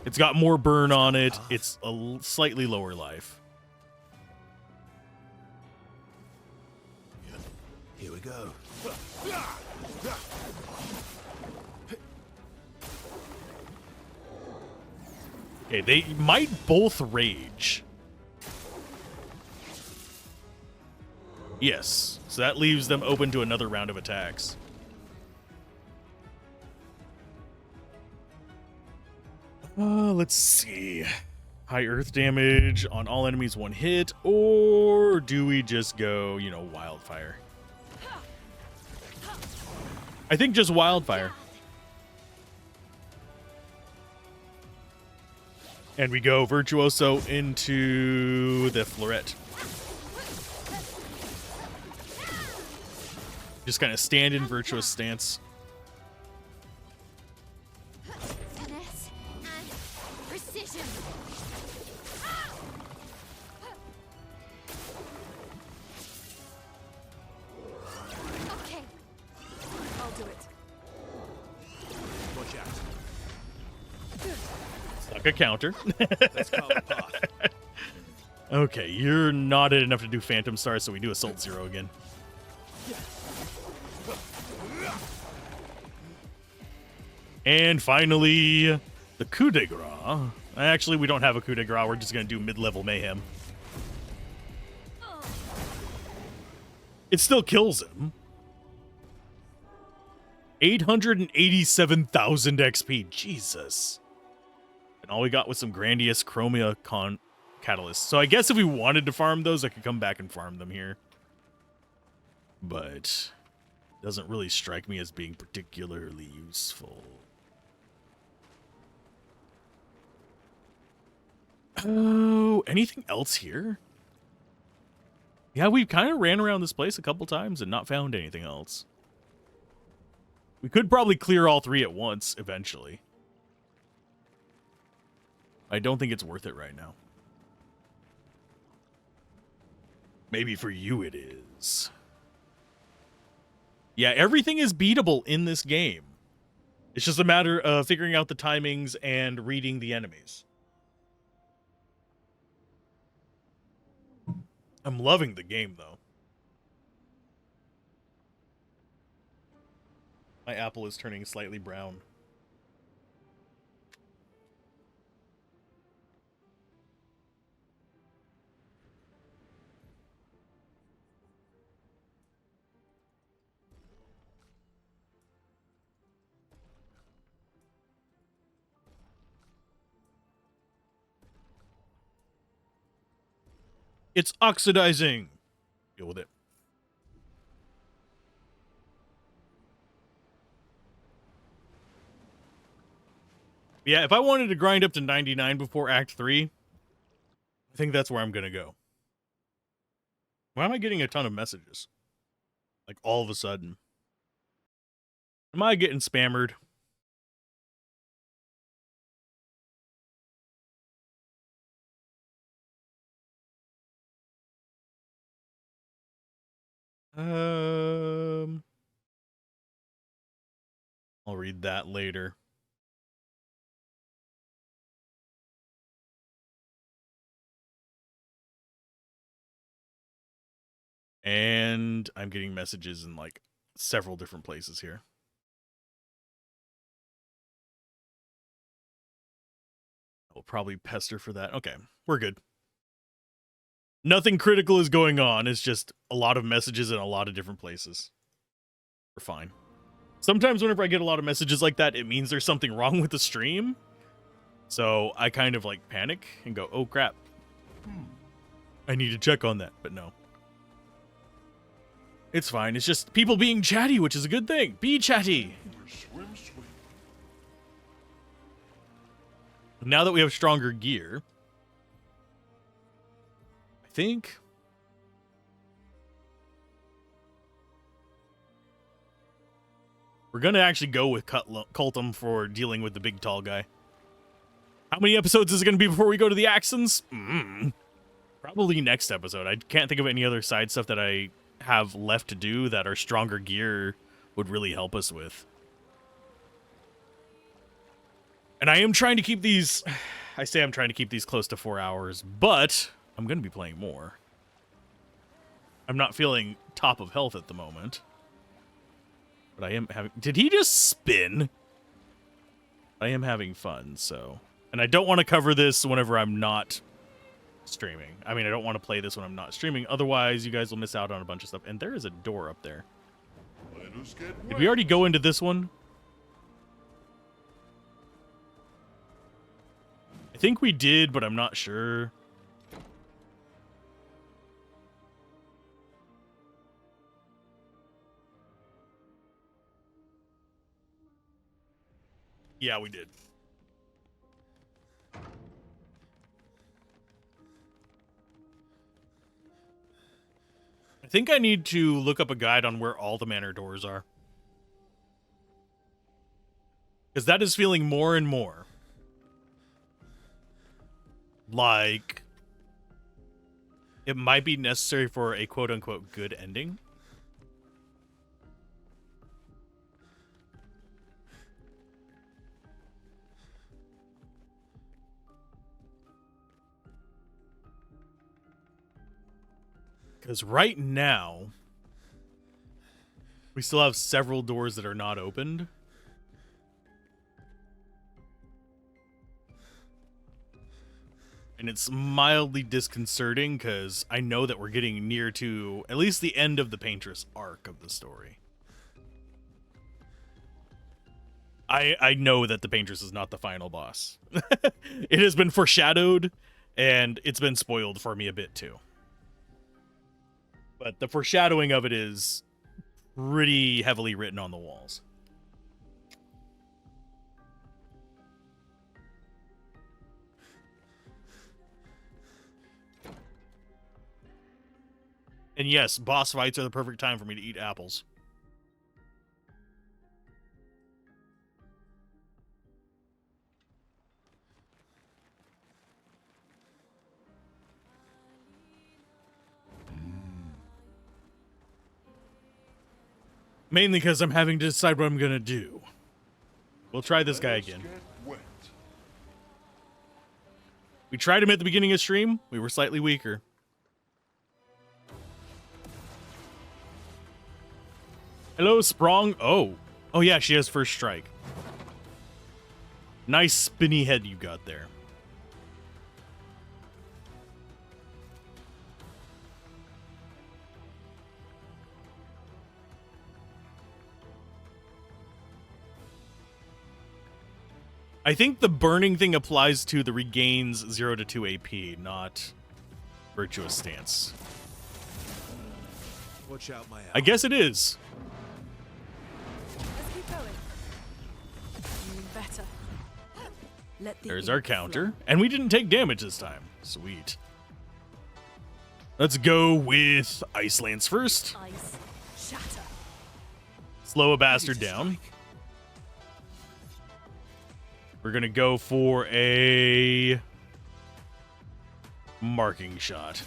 It's got more burn on it. It's a slightly lower life. Here we go. Okay, they might both rage. Yes. So that leaves them open to another round of attacks. Let's see. High earth damage on all enemies 1 hit, or do we just go, you know, wildfire? I think just wildfire. And we go Virtuoso into the Florette. Just kind of stand in virtuous stance. Finesse and precision. Okay. I'll do it. Watch out. Stuck a counter. Let's call it off. Okay, you're knotted enough to do Phantom Star, so we do Assault 0 again. And finally, the coup de grace. Actually, we don't have a coup de grace. We're just going to do mid-level mayhem. It still kills him. 887,000 XP. Jesus. And all we got was some Grandiose Chromia catalysts. So I guess if we wanted to farm those, I could come back and farm them here. But doesn't really strike me as being particularly useful. Oh, anything else here? Yeah, we kind of ran around this place a couple times and not found anything else. We could probably clear all 3 at once eventually. I don't think it's worth it right now. Maybe for you it is. Yeah, everything is beatable in this game. It's just a matter of figuring out the timings and reading the enemies. I'm loving the game, though. My apple is turning slightly brown. It's oxidizing. Deal with it. Yeah, if I wanted to grind up to 99 before Act 3, I think that's where I'm going to go. Why am I getting a ton of messages? Like, all of a sudden. Am I getting spammered? I'll read that later. And I'm getting messages in like several different places here. I'll probably pester for that. Okay, we're good. Nothing critical is going on. It's just a lot of messages in a lot of different places. We're fine. Sometimes whenever I get a lot of messages like that, it means there's something wrong with the stream. So I kind of like panic and go, oh crap. I need to check on that, but no. It's fine. It's just people being chatty, which is a good thing. Be chatty. Swim, swim. Now that we have stronger gear, I think we're going to actually go with Cultum for dealing with the big tall guy. How many episodes is it going to be before we go to the Axons? Probably next episode. I can't think of any other side stuff that I have left to do that our stronger gear would really help us with. And I am trying to keep these... I say I'm trying to keep these close to 4 hours, but I'm going to be playing more. I'm not feeling top of health at the moment. But I am having... Did he just spin? I am having fun, so... And I don't want to cover this whenever I'm not streaming. I mean, I don't want to play this when I'm not streaming. Otherwise, you guys will miss out on a bunch of stuff. And there is a door up there. Let us get Did we already go into this one? I think we did, but I'm not sure. Yeah, we did. I think I need to look up a guide on where all the manor doors are. Because that is feeling more and more like it might be necessary for a quote-unquote good ending. Because right now, we still have several doors that are not opened. And it's mildly disconcerting because I know that we're getting near to at least the end of the Paintress arc of the story. I know that the Paintress is not the final boss. It has been foreshadowed, and it's been spoiled for me a bit too. But the foreshadowing of it is pretty heavily written on the walls. And yes, boss fights are the perfect time for me to eat apples. Mainly because I'm having to decide what I'm going to do. We'll try this guy again. Get wet. We tried him at the beginning of stream. We were slightly weaker. Hello, Sprong. Oh yeah, she has first strike. Nice spinny head you got there. I think the burning thing applies to the regains 0 to 2 AP, not virtuous stance. Watch out, my I guess it is. Let's keep going. Doing better. Let the There's ink our counter. And we didn't take damage this time. Sweet. Let's go with Ice Lance first. flow. Ice shatter. Slow a bastard down. We're going to go for a marking shot.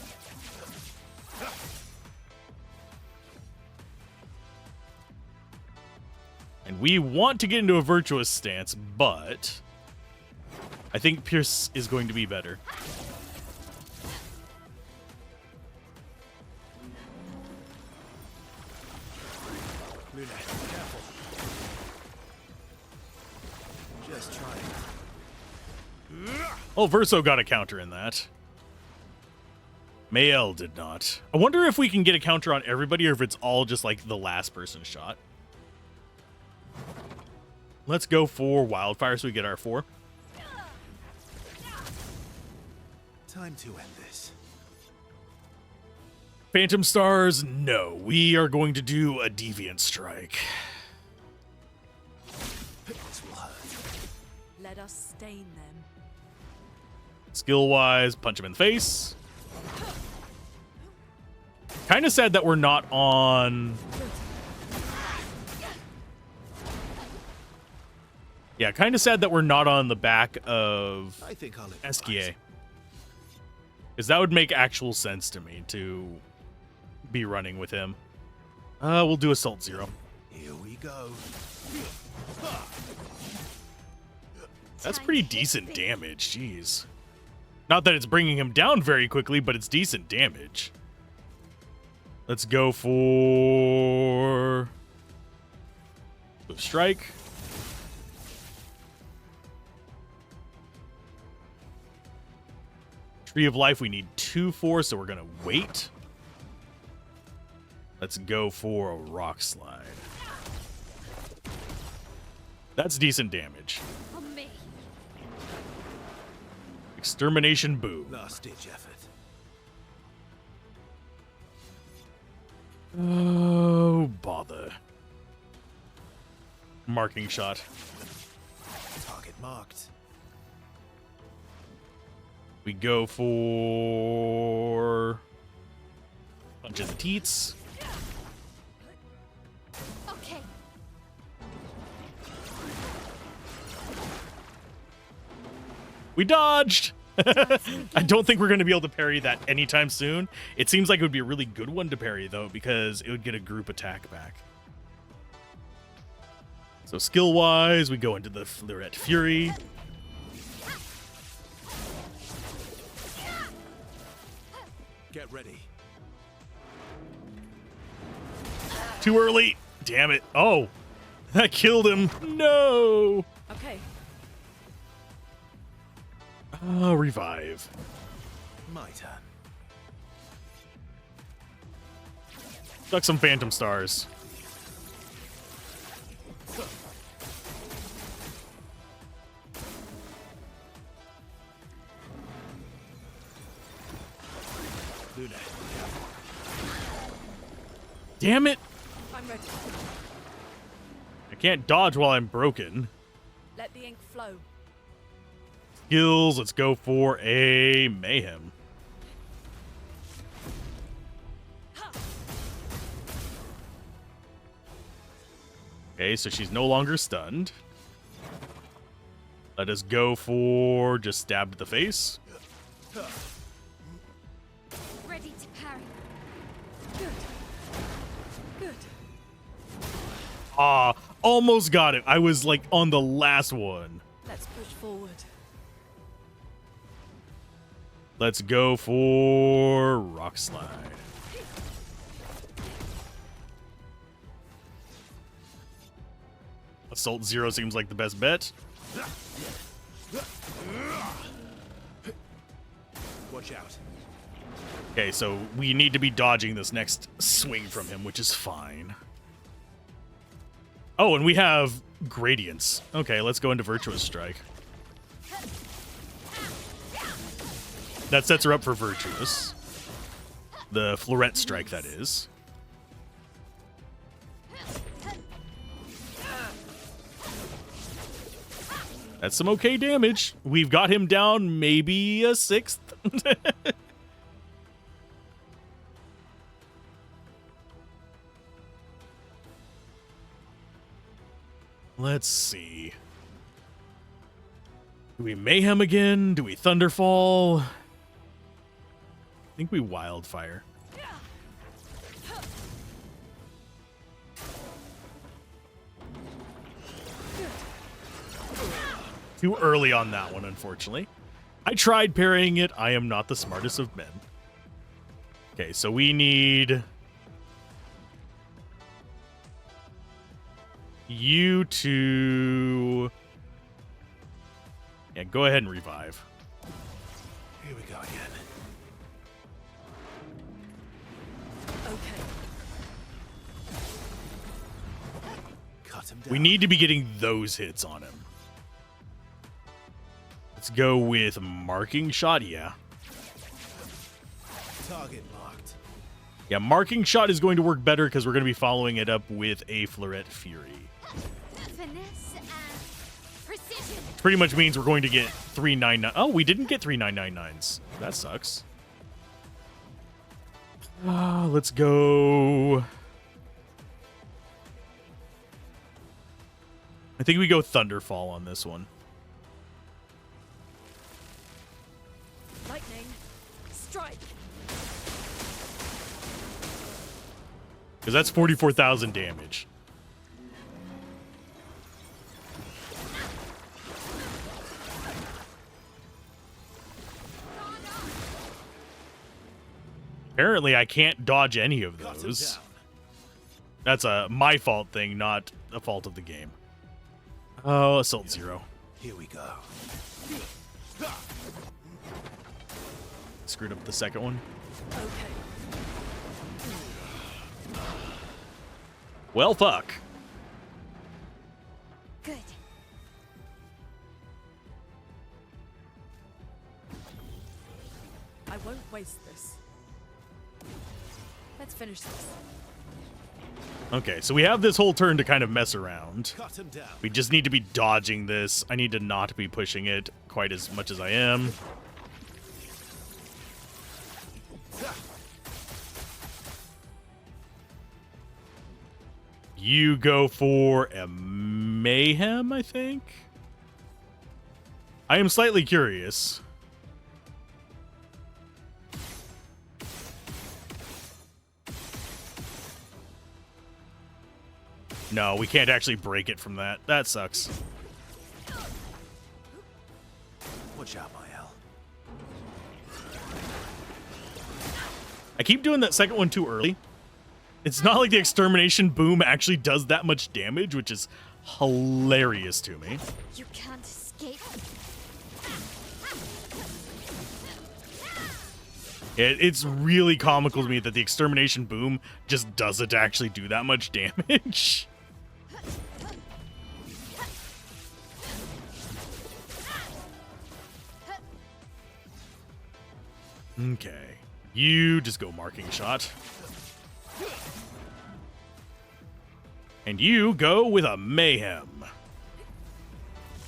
And we want to get into a virtuous stance, but I think Pierce is going to be better. Luna, careful. Just trying. Oh, Verso got a counter in that. Mael did not. I wonder if we can get a counter on everybody or if it's all just like the last person shot. Let's go for Wildfire so we get our 4. Time to end this. Phantom Stars, no. We are going to do a Deviant Strike. This will hurt. Let us stain them. Skill-wise, punch him in the face. Kind of sad that we're not on... Yeah, kind of sad that we're not on the back of I think I'll Esquier. Because that would make actual sense to me to be running with him. We'll do Assault 0. Here we go. That's pretty decent damage, jeez. Not that it's bringing him down very quickly, but it's decent damage. Let's go for... Strike. Tree of Life, we need 2 for, so we're going to wait. Let's go for a Rock Slide. That's decent damage. On me. Extermination Boom. Last ditch effort. Oh, bother. Marking Shot. Target marked. We go for Punch in the Teats. Okay. We dodged! I don't think we're going to be able to parry that anytime soon. It seems like it would be a really good one to parry, though, because it would get a group attack back. So skill-wise, we go into the Fleurette Fury. Get ready. Too early. Damn it. Oh, that killed him. No. Okay. Revive. My turn. Suck some Phantom Stars. Luna. Damn it. I'm ready. I can't dodge while I'm broken. Let the ink flow. Skills. Let's go for a Mayhem. Okay, so she's no longer stunned. Let us go for just stab to the face. Ready to parry. Good. Good. Ah, almost got it. I was like on the last one. Let's push forward. Let's go for Rock Slide. Assault 0 seems like the best bet. Watch out. Okay, so we need to be dodging this next swing from him, which is fine. Oh, and we have gradients. Okay, let's go into Virtuous Strike. That sets her up for Virtuous. The Fleurette Strike, that is. That's some okay damage. We've got him down maybe a 6th. Let's see. Do we Mayhem again? Do we Thunderfall? I think we Wildfire. Too early on that one, unfortunately. I tried parrying it. I am not the smartest of men. Okay, so we need you to... Yeah, go ahead and revive. Here we go again. Okay. Cut him down. We need to be getting those hits on him. Let's go with Marking Shot, yeah. Target marked. Yeah, Marking Shot is going to work better because we're going to be following it up with a Fleurette Fury. Finesse and precision. Pretty much means we're going to get 399. Oh, we didn't get 3999s. That sucks. Let's go. I think we go Thunderfall on this one. Lightning. Strike. Because that's 44,000 damage. Apparently, I can't dodge any of Cut him those. down. That's a my fault thing, not a fault of the game. Oh, Assault 0. Here we go. screwed up the second one. Okay. Well, fuck. Good. I won't waste this. Let's finish this. Okay, so we have this whole turn to kind of mess around. Cut him down. We just need to be dodging this. I need to not be pushing it quite as much as I am. You go for a mayhem, I think? I am slightly curious. No, we can't actually break it from that. That sucks. Watch out, Mael. I keep doing that second one too early. It's not like the extermination boom actually does that much damage, which is hilarious to me. You can't escape. It's really comical to me that the extermination boom just doesn't actually do that much damage. Okay. You just go marking shot. And you go with a mayhem.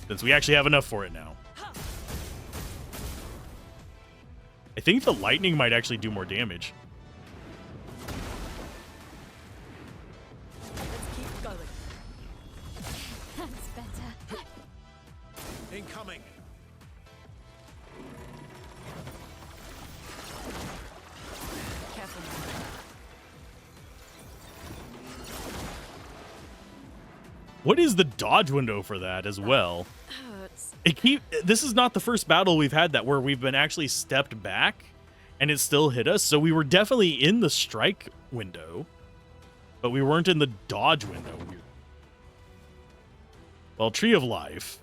Since we actually have enough for it now. I think the lightning might actually do more damage. Let's keep going. That's better. Incoming. Careful. What is the dodge window for that as well? Hurts. This is not the first battle we've had that where we've been actually stepped back and it still hit us. So we were definitely in the strike window, but we weren't in the dodge window. Well, Tree of Life.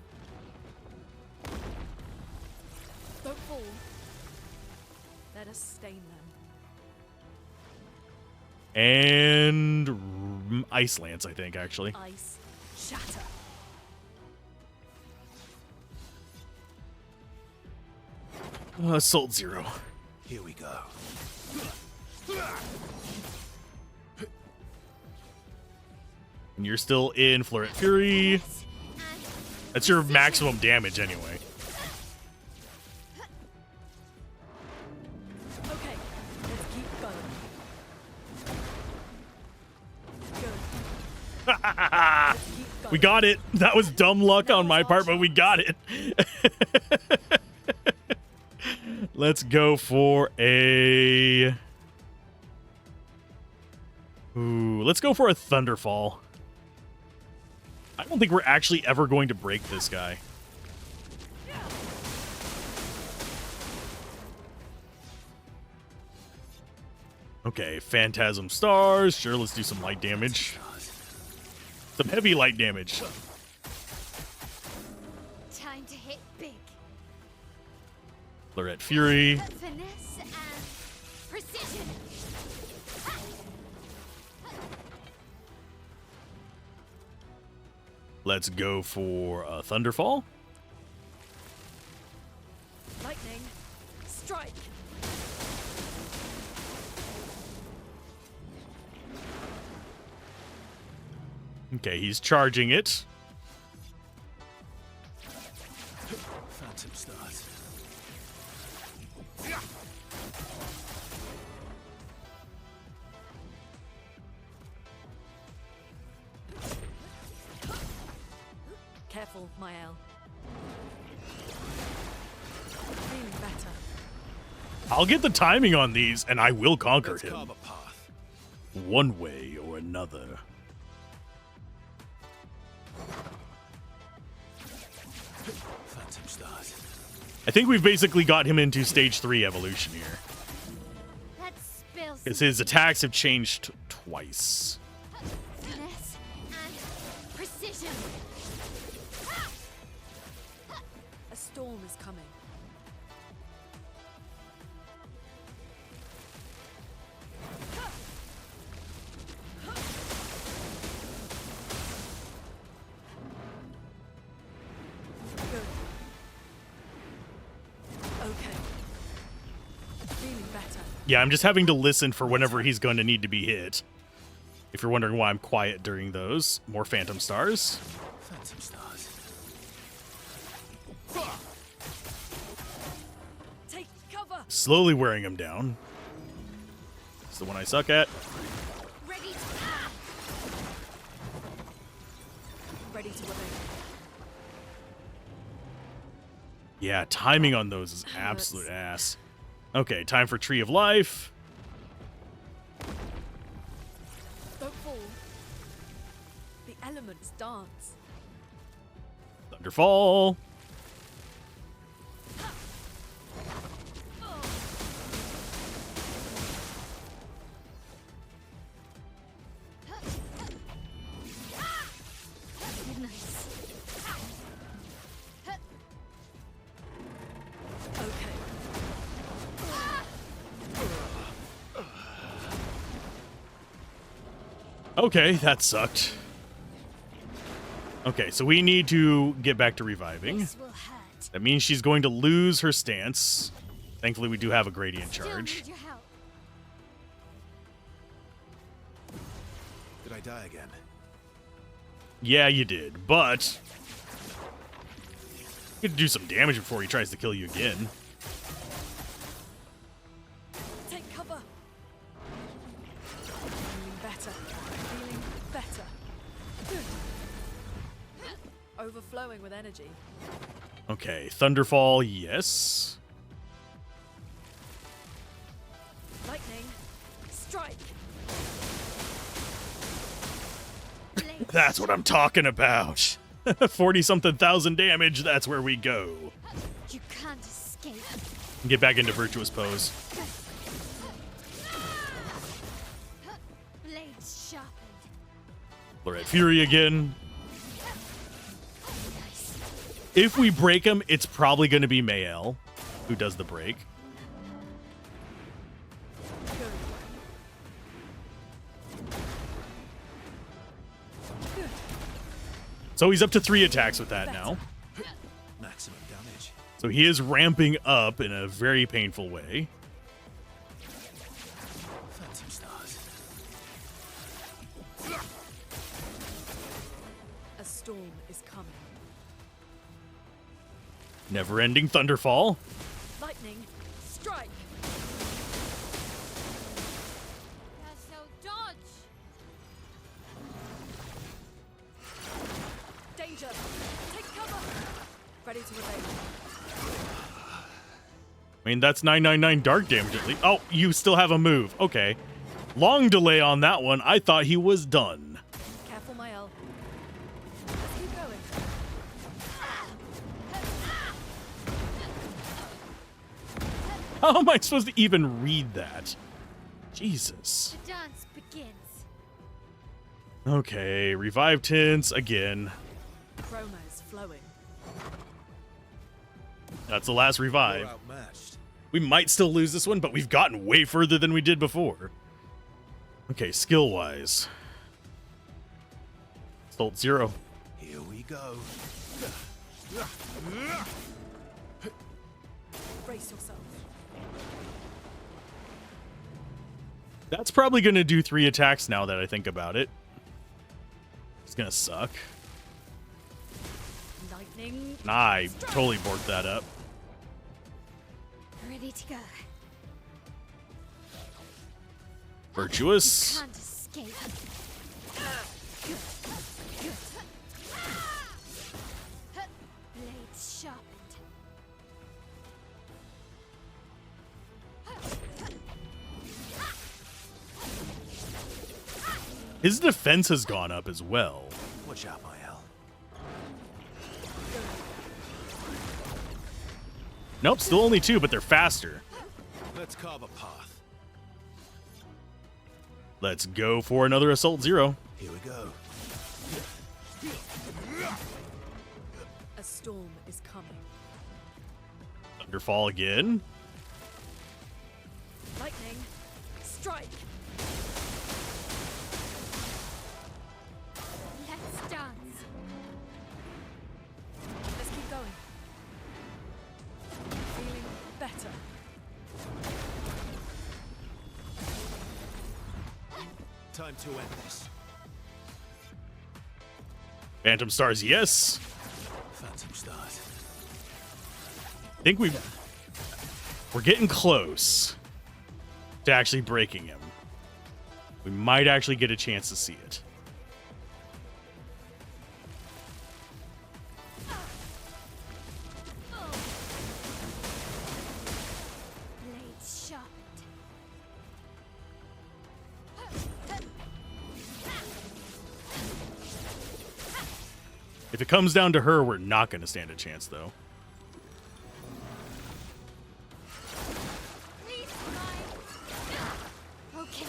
Don't fall. Let us stain them. And Ice Lance, I think, actually. Ice. Shatter. Assault 0. Here we go. And you're still in Flurret Fury. That's your maximum damage anyway. Okay, let's keep going. Good. Let's keep going. We got it. That was dumb luck on my part, but we got it. Let's go for a... Ooh, let's go for a Thunderfall. I don't think we're actually ever going to break this guy. Okay, Phantasm Stars. Sure, let's do some light damage. Some heavy light damage. Time to hit big. Flurret Fury. Finesse and precision. Let's go for a Thunderfall. Lightning. Strike. Okay, he's charging it. Phantom stars. Careful, Mael. Feeling better. I'll get the timing on these, and I will conquer Let's him. carve a path. One way or another. Phantom stars. I think we've basically got him into stage 3 evolution here. Let's spill some Because his attacks have changed twice. finesse and precision. A storm is coming. Yeah, I'm just having to listen for whenever he's going to need to be hit. If you're wondering why I'm quiet during those. More Phantom Stars. Phantom stars. Take cover. Slowly wearing him down. It's the one I suck at. Ready to Ready to obey. Yeah, timing on those is absolute ass. Okay, time for Tree of Life. Don't fall. The elements dance. Thunderfall. nice. Okay. Okay, that sucked. Okay, so we need to get back to reviving. This will hurt. That means she's going to lose her stance. Thankfully, we do have a gradient Still charge. need your help. Did I die again? Yeah, you did, but you get to do some damage before he tries to kill you again. Take cover. Feeling better. Feeling better. Overflowing with energy. Okay, Thunderfall, yes. Lightning. Strike. Blade That's what I'm talking about. 40-something thousand damage, that's where we go. You can't escape. Get back into Virtuous Pose. Blades sharpened. Lorette Fury again. Nice. If we break him, it's probably going to be Mael who does the break. So he's up to 3 attacks with that now. Maximum damage. So he is ramping up in a very painful way. Phantom stars. A storm is coming. Never-ending Thunderfall. Lightning. Strike. There's no dodge. Danger. Take cover. Ready to evade. I mean, that's 999 dark damage at least. Oh, you still have a move. Okay. Long delay on that one. I thought he was done. Careful, Mael. Let's keep going. How am I supposed to even read that? Jesus. The dance begins. Okay, revive tints again. Chroma is flowing. That's the last You're revive. outmatched. We might still lose this one, but we've gotten way further than we did before. Okay, skill-wise. Salt 0. Here we go. Brace yourself. That's probably going to do 3 attacks now that I think about it. It's going to suck. Lightning. Nah, I totally borked that up. Ready to go. Virtuous. Can't escape. Blades sharpened. His defense has gone up as well. Watch out, Mael. Nope, still only 2, but they're faster. Let's carve a path. Let's go for another Assault 0. Here we go. A storm is coming. Thunderfall again. Lightning. Strike. Let's dance. Let's keep going. Feeling better. time to end this. Phantom Stars, yes. Phantom stars. I think we're getting close to actually breaking him. We might actually get a chance to see it. Blades sharpened. If it comes down to her, we're not going to stand a chance, though. Please, mine. Okay.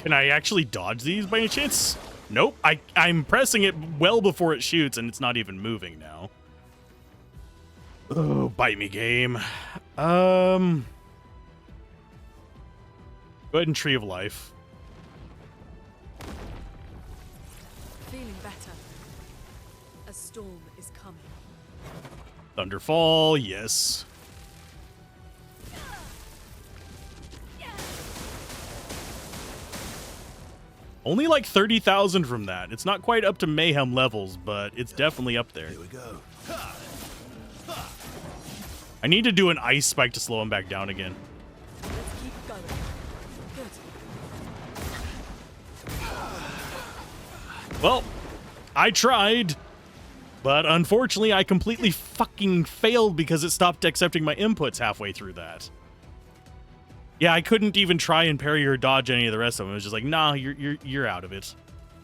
Can I actually dodge these by any chance? Nope. I'm pressing it well before it shoots, and it's not even moving now. Oh, bite me, game. Go ahead and Tree of Life. Feeling better. A storm is coming. Thunderfall, yes. Only like 30,000 from that. It's not quite up to Mayhem levels, but it's definitely up there. Here we go. I need to do an Ice Spike to slow him back down again. Let's keep going. Good. Well, I tried, but unfortunately I completely fucking failed because it stopped accepting my inputs halfway through that. Yeah, I couldn't even try and parry or dodge any of the rest of them. It was just like, nah, you're out of it.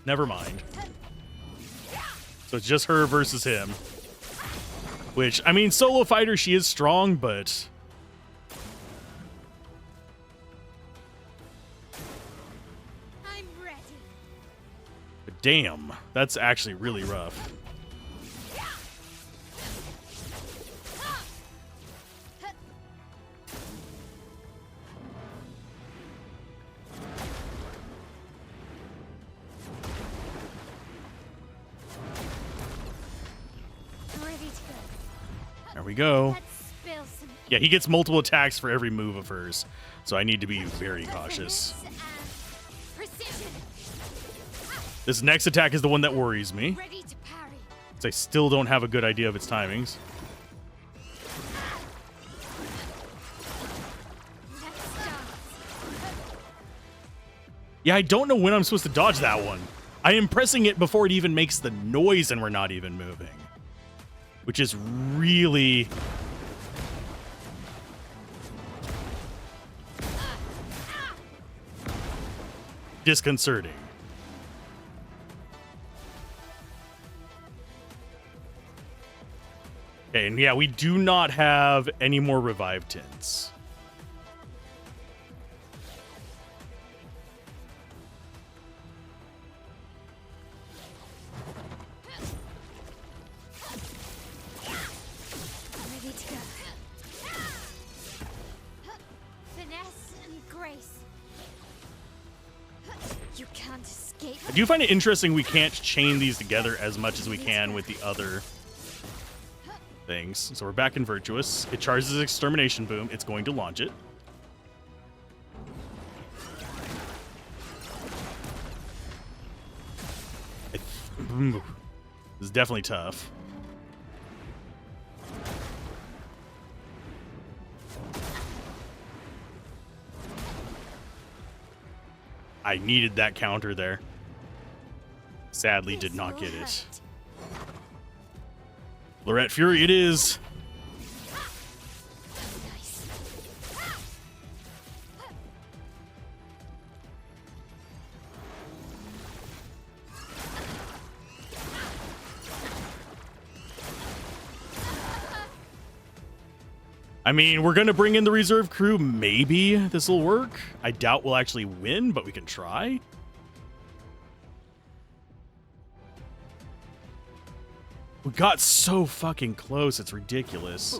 Never mind. So it's just her versus him. Which, I mean, solo fighter, she is strong, but I'm ready. damn, that's actually really rough. Ready to go. There we go. Let's spill some Yeah, he gets multiple attacks for every move of hers, so I need to be very cautious. finesse and precision. This next attack is the one that worries me, Ready to parry. 'cause I still don't have a good idea of its timings. Let's start. Yeah, I don't know when I'm supposed to dodge that one. I am pressing it before it even makes the noise and we're not even moving. Which is really... disconcerting. Okay, and yeah, we do not have any more revive tints. Ready to go. Finesse and grace. You can't escape. I do find it interesting we can't chain these together as much as we can with the other things. So we're back in Virtuous. It charges Extermination Boom. It's going to launch it. This is definitely tough. I needed that counter there. Sadly, did not get it. Lorette Fury it is. Nice. I mean, we're going to bring in the reserve crew. Maybe this will work. I doubt we'll actually win, but we can try. We got so fucking close. It's ridiculous.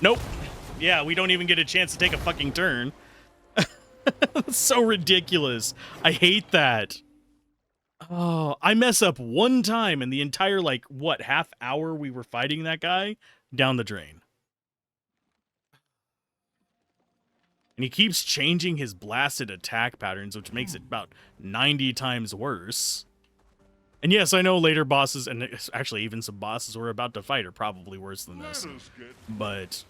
Nope. Yeah, we don't even get a chance to take a fucking turn. That's so ridiculous. I hate that. Oh, I mess up one time in the entire, like, what, half hour we were fighting that guy? Down the drain. And he keeps changing his blasted attack patterns, which makes it about 90 times worse. And yes, I know later bosses, and actually even some bosses we're about to fight are probably worse than this. But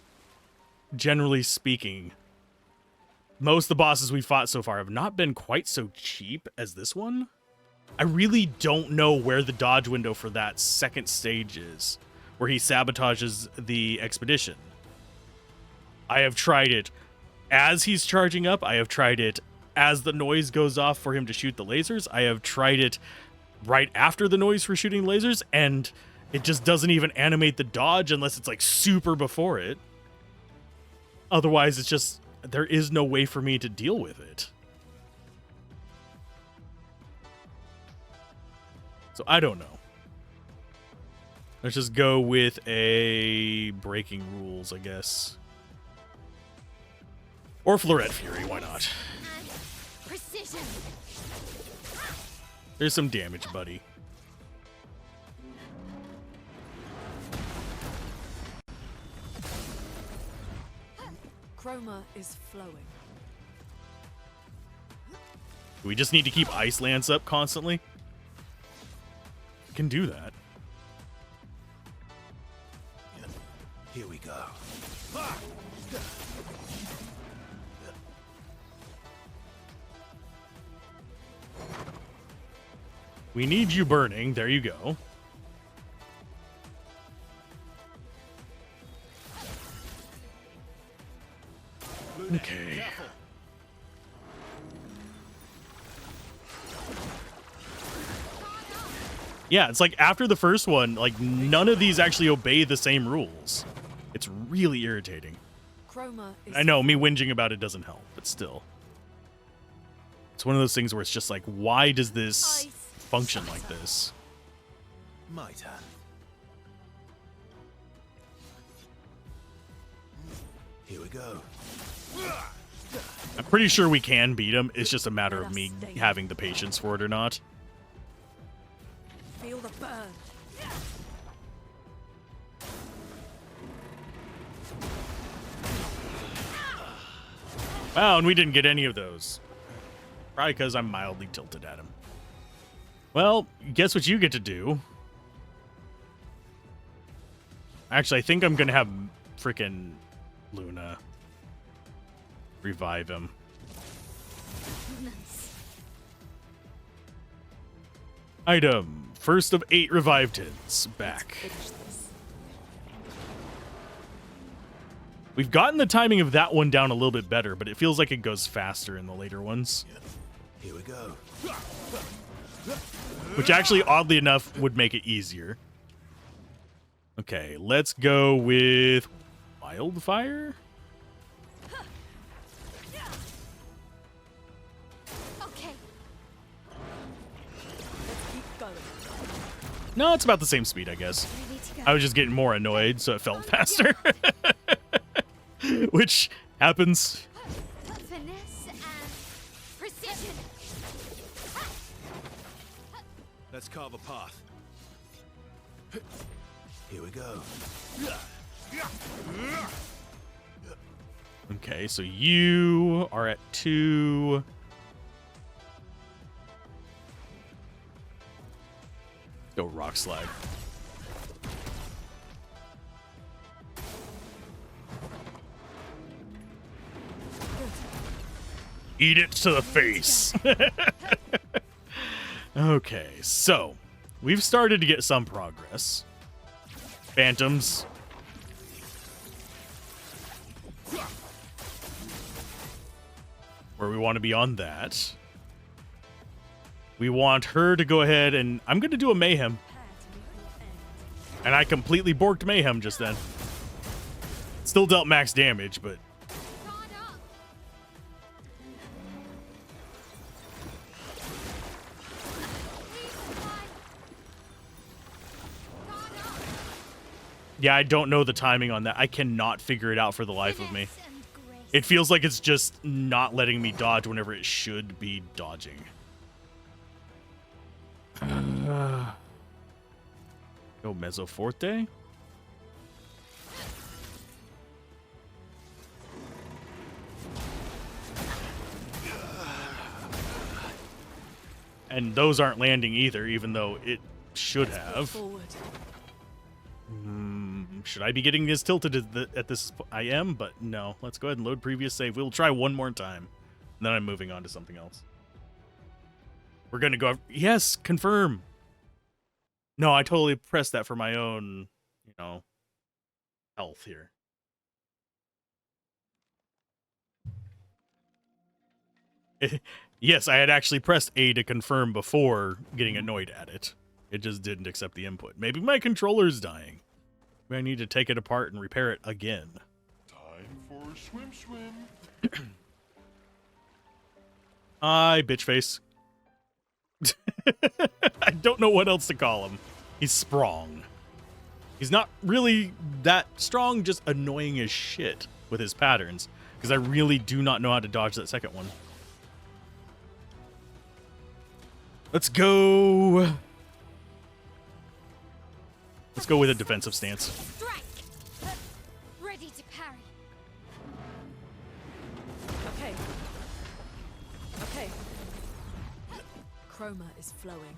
generally speaking, most of the bosses we fought so far have not been quite so cheap as this one. I really don't know where the dodge window for that second stage is, where he sabotages the expedition. I have tried it as he's charging up. I have tried it as the noise goes off for him to shoot the lasers. I have tried it right after the noise for shooting lasers, and it just doesn't even animate the dodge unless it's like super before it. Otherwise, it's just, there is no way for me to deal with it. So I don't know. Let's just go with a breaking rules, I guess. Or Floret Fury, why not? Precision. There's some damage, buddy. Chroma is flowing. We just need to keep Ice Lance up constantly. Can do that. Here we go. We need you burning. There you go. Okay. Yeah, it's like after the first one, like none of these actually obey the same rules. It's really irritating. Chroma is I know, me whinging about it doesn't help, but still. It's one of those things where it's just like, why does this function like this? My turn. Here we go. I'm pretty sure we can beat him. It's just a matter of me having the patience for it or not. Feel the burn. Wow, and we didn't get any of those. Probably because I'm mildly tilted at him. Well, guess what you get to do? Actually, I think I'm going to have frickin' Luna revive him. Nice. Item. First of 8 revived hits. Back. Finish this. We've gotten the timing of that one down a little bit better, but it feels like it goes faster in the later ones. Here we go. Which actually, oddly enough, would make it easier. Okay, let's go with Wildfire. Okay. Let's keep going. No, it's about the same speed, I guess. Ready to go. I was just getting more annoyed, so it felt faster. Which happens. Finesse and precision. Let's carve a path. Here we go. Okay, so you are at 2. Go Rock Slide. Eat it to the face. Okay, so we've started to get some progress. Phantoms. Where we want to be on that. We want her to go ahead and I'm going to do a Mayhem. And I completely borked Mayhem just then. Still dealt max damage, but Guard up. Resupply. Guard up. yeah, I don't know the timing on that. I cannot figure it out for the life of me. Finesse and grace. It feels like it's just not letting me dodge whenever it should be dodging. Go Mezzoforte. And those aren't landing either, even though it should have. Forward. Should I be getting as tilted at this? I am, but no. Let's go ahead and load previous save. We'll try one more time. And then I'm moving on to something else. We're going to go... Yes, confirm. No, I totally pressed that for my own, health here. Yes, I had actually pressed A to confirm before getting annoyed at it. It just didn't accept the input. Maybe my controller's dying. Maybe I need to take it apart and repair it again. Time for swim swim. Aye, bitch face. I don't know what else to call him. He's strong. He's not really that strong, just annoying as shit with his patterns. Because I really do not know how to dodge that second one. Let's go. Let's go with a defensive stance. Strike! Ready to parry. Okay. Okay. Chroma is flowing.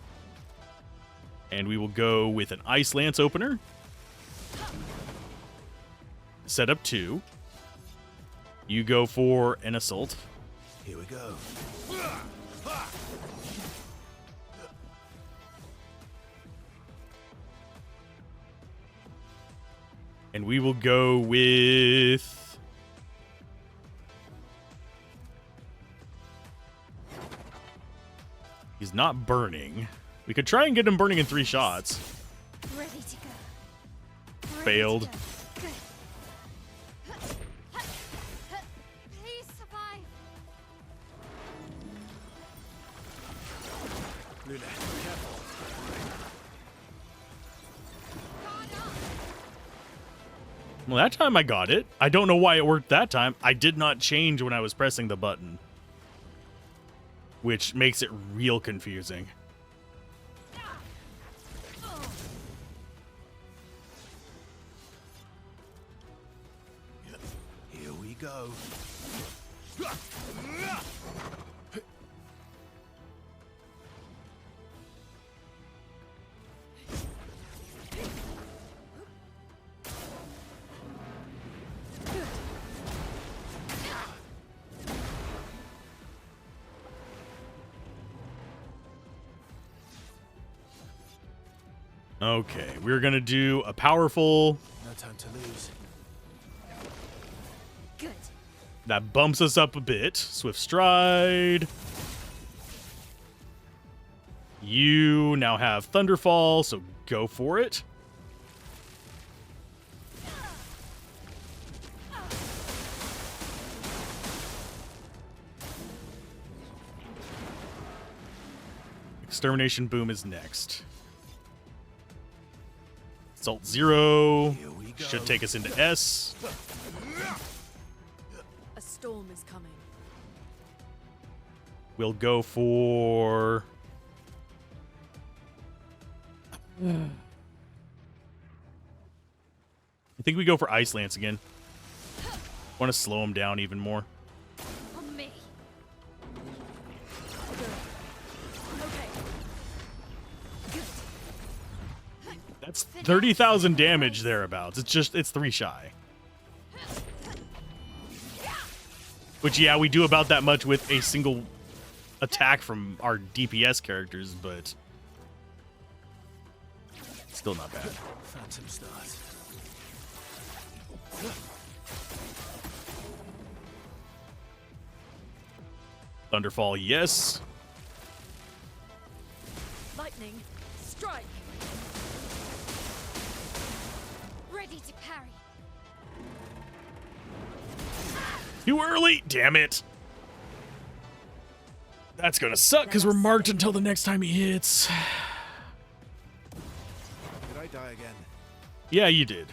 And we will go with an Ice Lance opener. Set up 2. You go for an assault. Here we go. And we will go with... He's not burning. We could try and get him burning in 3 shots. Ready to go. Ready Failed. to go. Good. Please survive. Luna, careful. Guard up. Well, that time I got it. I don't know why it worked that time. I did not change when I was pressing the button. Which makes it real confusing. Here we go. Okay, we're gonna do a powerful... No time to lose. Good. That bumps us up a bit. Swift Stride. You now have Thunderfall, so go for it. Extermination Boom is next. Assault 0 Here we go. should take us into S. A storm is coming. We'll go for... I think we go for Ice Lance again. Want to slow him down even more. On me. Okay. That's 30,000 damage thereabouts. It's 3 shy. Which, yeah, we do about that much with a single attack from our DPS characters, but still not bad. Phantom stars. Thunderfall, yes. Lightning, strike. Ready to parry. Too early. Damn it. That's gonna suck because we're marked until the next time he hits. Did I die again? Yeah, you did.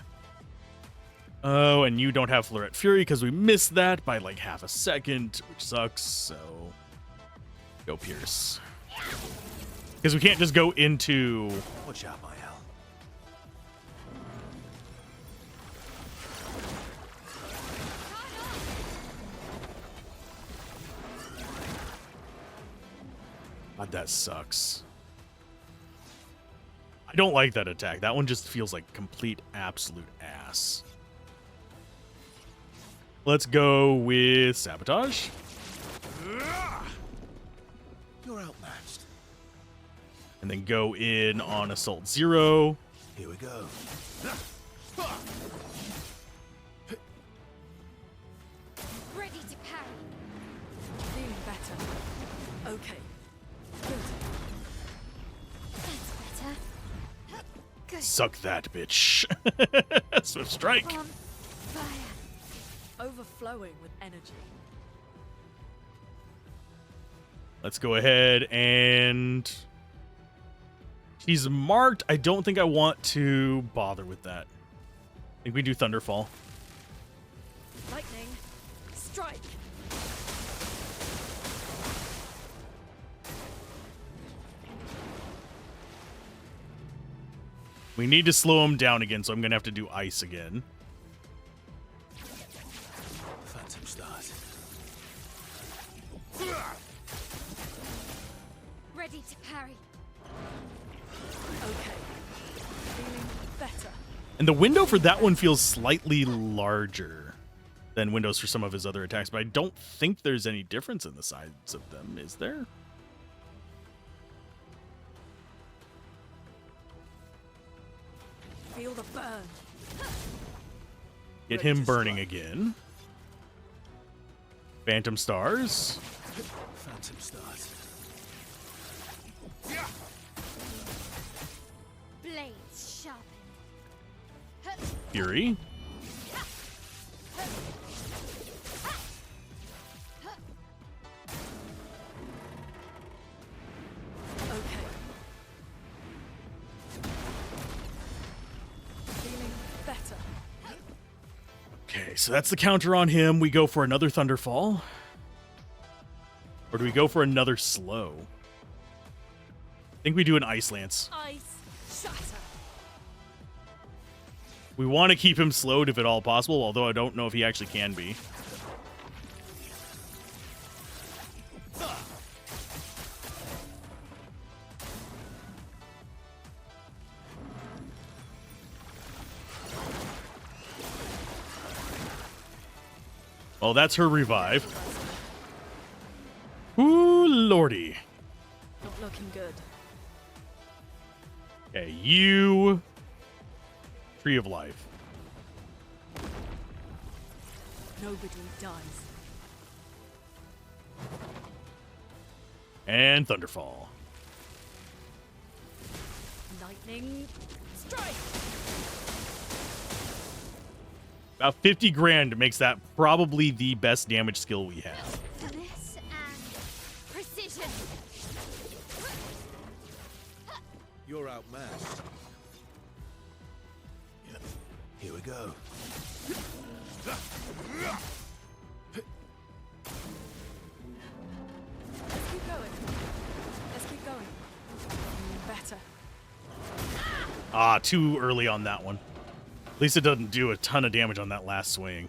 Oh, and you don't have Florette Fury because we missed that by like half a second, which sucks, so go Pierce. Because we can't just go into... Watch out, my Al. God, that sucks. I don't like that attack. That one just feels like complete absolute ass. Let's go with Sabotage. You're outmatched. And then go in on Assault 0. Here we go. Ready to parry. Feeling better. Okay. Good. That's better. Good. Suck that, bitch. Swift Strike. On fire. Overflowing with energy. Let's go ahead and... He's marked. I don't think I want to bother with that. I think we do Thunderfall. Lightning. Strike. We need to slow him down again, so I'm going to have to do Ice again. Phantom Stars. Ready to parry. Okay. Feeling better. And the window for that one feels slightly larger than windows for some of his other attacks, but I don't think there's any difference in the sides of them, is there? Feel the burn. Get him burning again. Phantom Stars. Phantom Stars. Blades sharpened. Fury. Okay. Feeling better. Okay, so that's the counter on him. We go for another Thunderfall. Or do we go for another slow? I think we do an Ice Lance. Ice shatter. We want to keep him slowed if at all possible, although I don't know if he actually can be. Well, that's her revive. Ooh, lordy. Not looking good. Okay, you... Tree of Life. Nobody dies. And Thunderfall. Lightning strike. About 50 grand makes that probably the best damage skill we have. Finesse and precision. You're outmatched. Here we go. Let's keep going. Let's keep going. Better. Ah, too early on that one. At least it doesn't do a ton of damage on that last swing.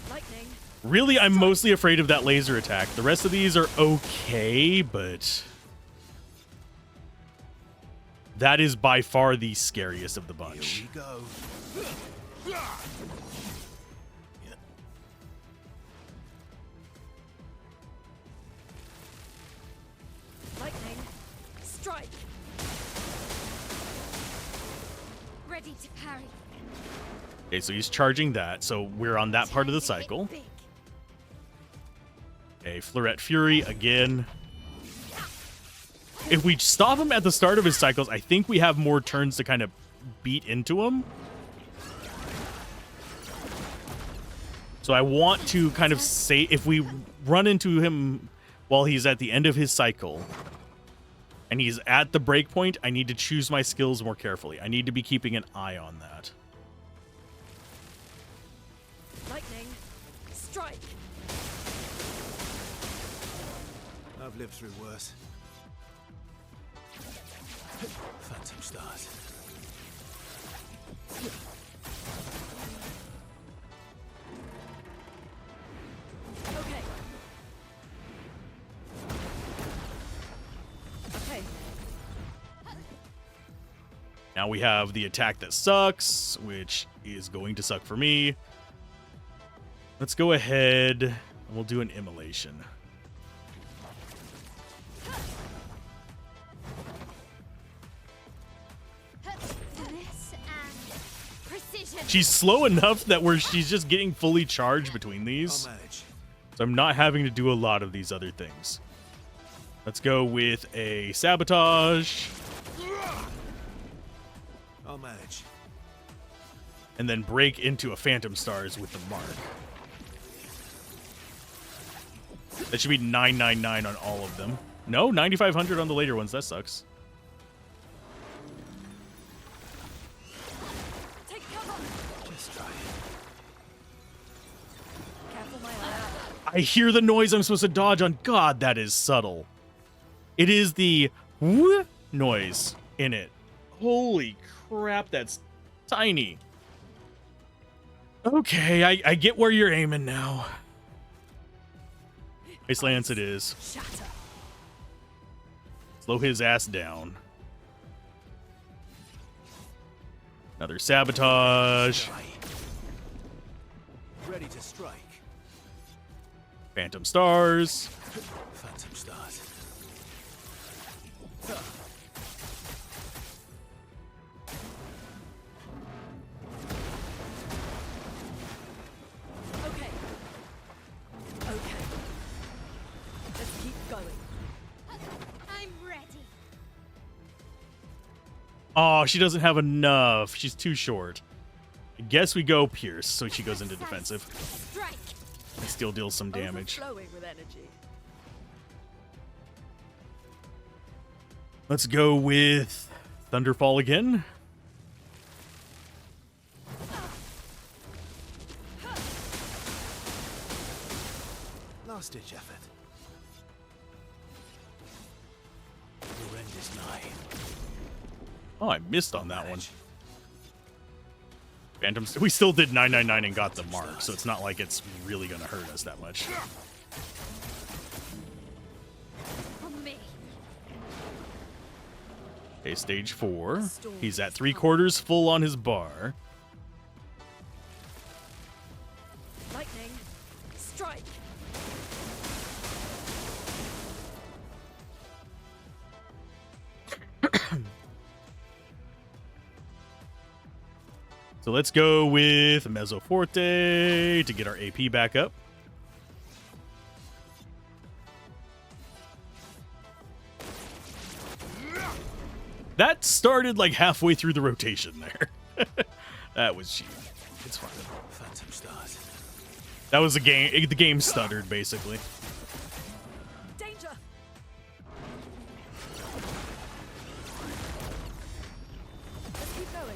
Lightning. Really, I'm mostly afraid of that laser attack. The rest of these are okay, but... that is by far the scariest of the bunch. Here we go. Lightning strike. Ready to parry. Okay, so he's charging that, so we're on that part of the cycle. Big. Okay, Fleurette Fury again. If we stop him at the start of his cycles, I think we have more turns to kind of beat into him. So I want to kind of say, if we run into him while he's at the end of his cycle, and he's at the break point, I need to choose my skills more carefully. I need to be keeping an eye on that. Lightning strike. I've lived through worse. Phantom Stars. Okay. Now we have the attack that sucks, which is going to suck for me. Let's go ahead and we'll do an immolation. This and precision. She's slow enough that she's just getting fully charged between these. I'll manage. So I'm not having to do a lot of these other things. Let's go with a sabotage. I'll manage. And then break into a Phantom Stars with the mark. That should be 999 on all of them. No, 9,500 on the later ones. That sucks. Take cover. Just try it. Careful, my lad. I hear the noise I'm supposed to dodge on. God, that is subtle. It is the whoop noise in it. Holy crap, that's tiny. Okay, I get where you're aiming now. Ice Lance it is. Shatter. Slow his ass down. Another sabotage. Ready to strike. Phantom Stars. Phantom stars. Okay. Okay. Let's keep going. I'm ready. Oh, she doesn't have enough. She's too short. I guess we go Pierce, so she goes into defensive. Strike. And still deals some damage. Overflowing with energy. Let's go with Thunderfall again. Last ditch effort. Your end is nigh. Oh, I missed on that one. Phantom. We still did 999 and got the mark, so it's not like it's really gonna hurt us that much. For me. Okay, stage 4. He's at 3/4 full on his bar. Lightning. Strike. So let's go with Mezzoforte to get our AP back up. That started like halfway through the rotation there. That was cheap. It's fine. Phantom stars. That was the game. The game stuttered basically. Danger. Let's keep going.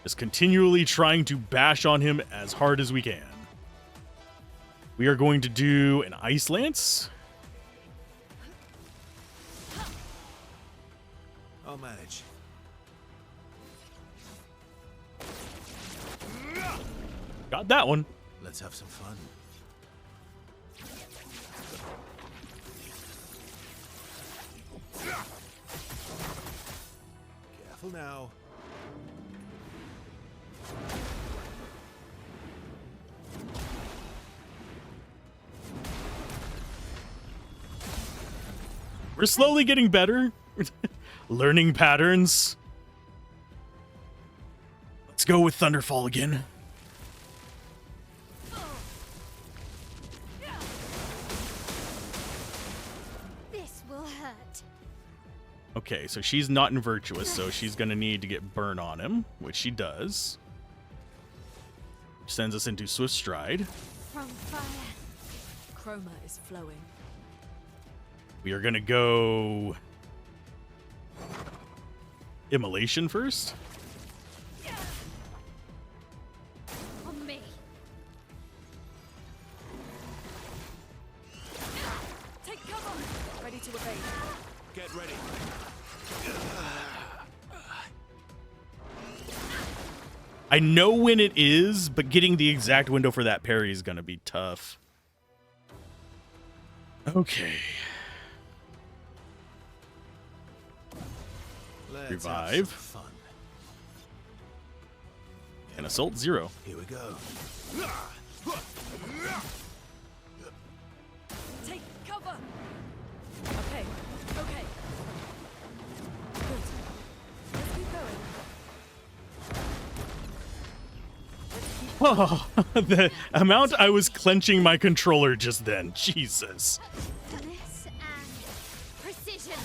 Just continually trying to bash on him as hard as we can. We are going to do an Ice Lance. I'll manage. Got that one. Let's have some fun. Careful now. We're slowly getting better. Learning patterns. Let's go with Thunderfall again. This will hurt. Okay, so she's not in Virtuous, so she's going to need to get Burn on him, which she does. Sends us into Swift Stride. From fire. Chroma is flowing. We are going to go Immolation first. For me. Take cover. Ready to evade. Get ready. I know when it is, but getting the exact window for that parry is going to be tough. Okay. Let's Revive. have some fun. And Assault 0. Here we go. Take cover! Okay, okay. Good. Let's keep going. Oh, the amount I was clenching my controller just then. Jesus. This and precision.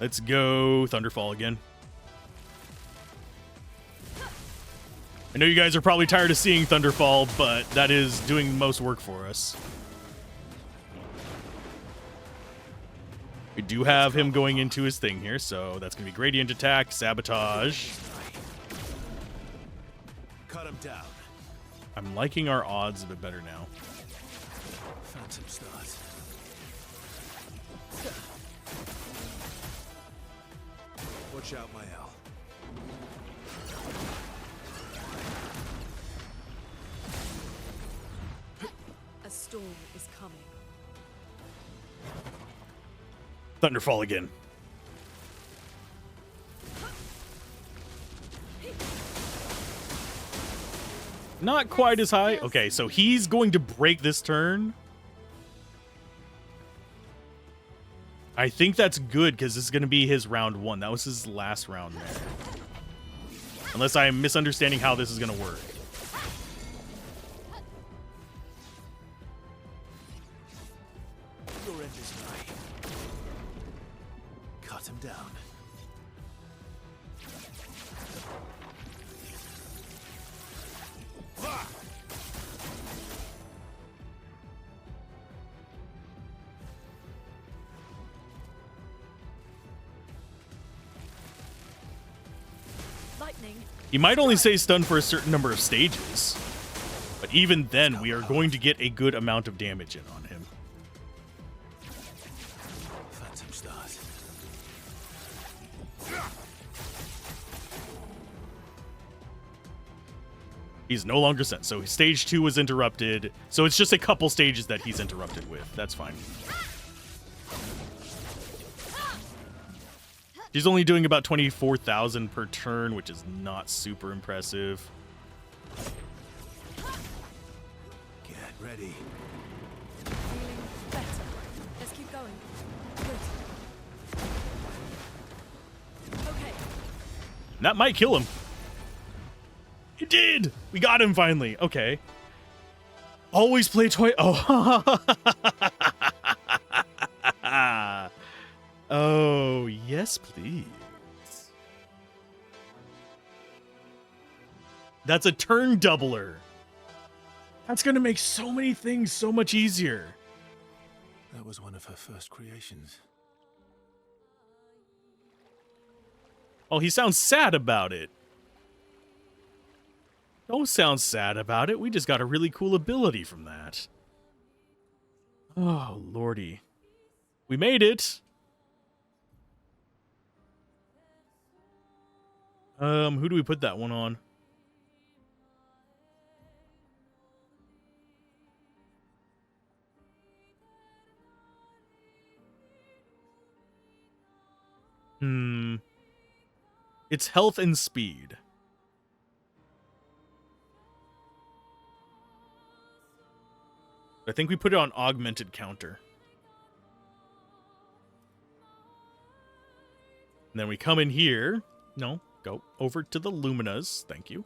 Let's go Thunderfall again. I know you guys are probably tired of seeing Thunderfall, but that is doing most work for us. We do have him going into his thing here, so that's going to be Gradient Attack, Sabotage. Cut him down. I'm liking our odds a bit better now. Phantom stars. Watch out, my L. A storm is coming. Thunderfall again. Not quite as high. Okay, so he's going to break this turn. I think that's good because this is going to be his round 1. That was his last round there. Unless I am misunderstanding how this is going to work. Your end is nigh. Cut him down. Lightning. He might only say stun for a certain number of stages. But even then, we are going to get a good amount of damage in on him. Phantom stars. He's no longer sent. So stage 2 was interrupted. So it's just a couple stages that he's interrupted with. That's fine. He's only doing about 24,000 per turn, which is not super impressive. Get ready. Feeling better. Let's keep going. Good. Okay. That might kill him. It did! We got him finally. Okay. Always play toy. Oh. Oh, yes, please. That's a turn doubler. That's going to make so many things so much easier. That was one of her first creations. Oh, he sounds sad about it. Don't sound sad about it. We just got a really cool ability from that. Oh, lordy. We made it. Who do we put that one on? It's health and speed. I think we put it on augmented counter. And then we come in here. No, go over to the Luminas. Thank you.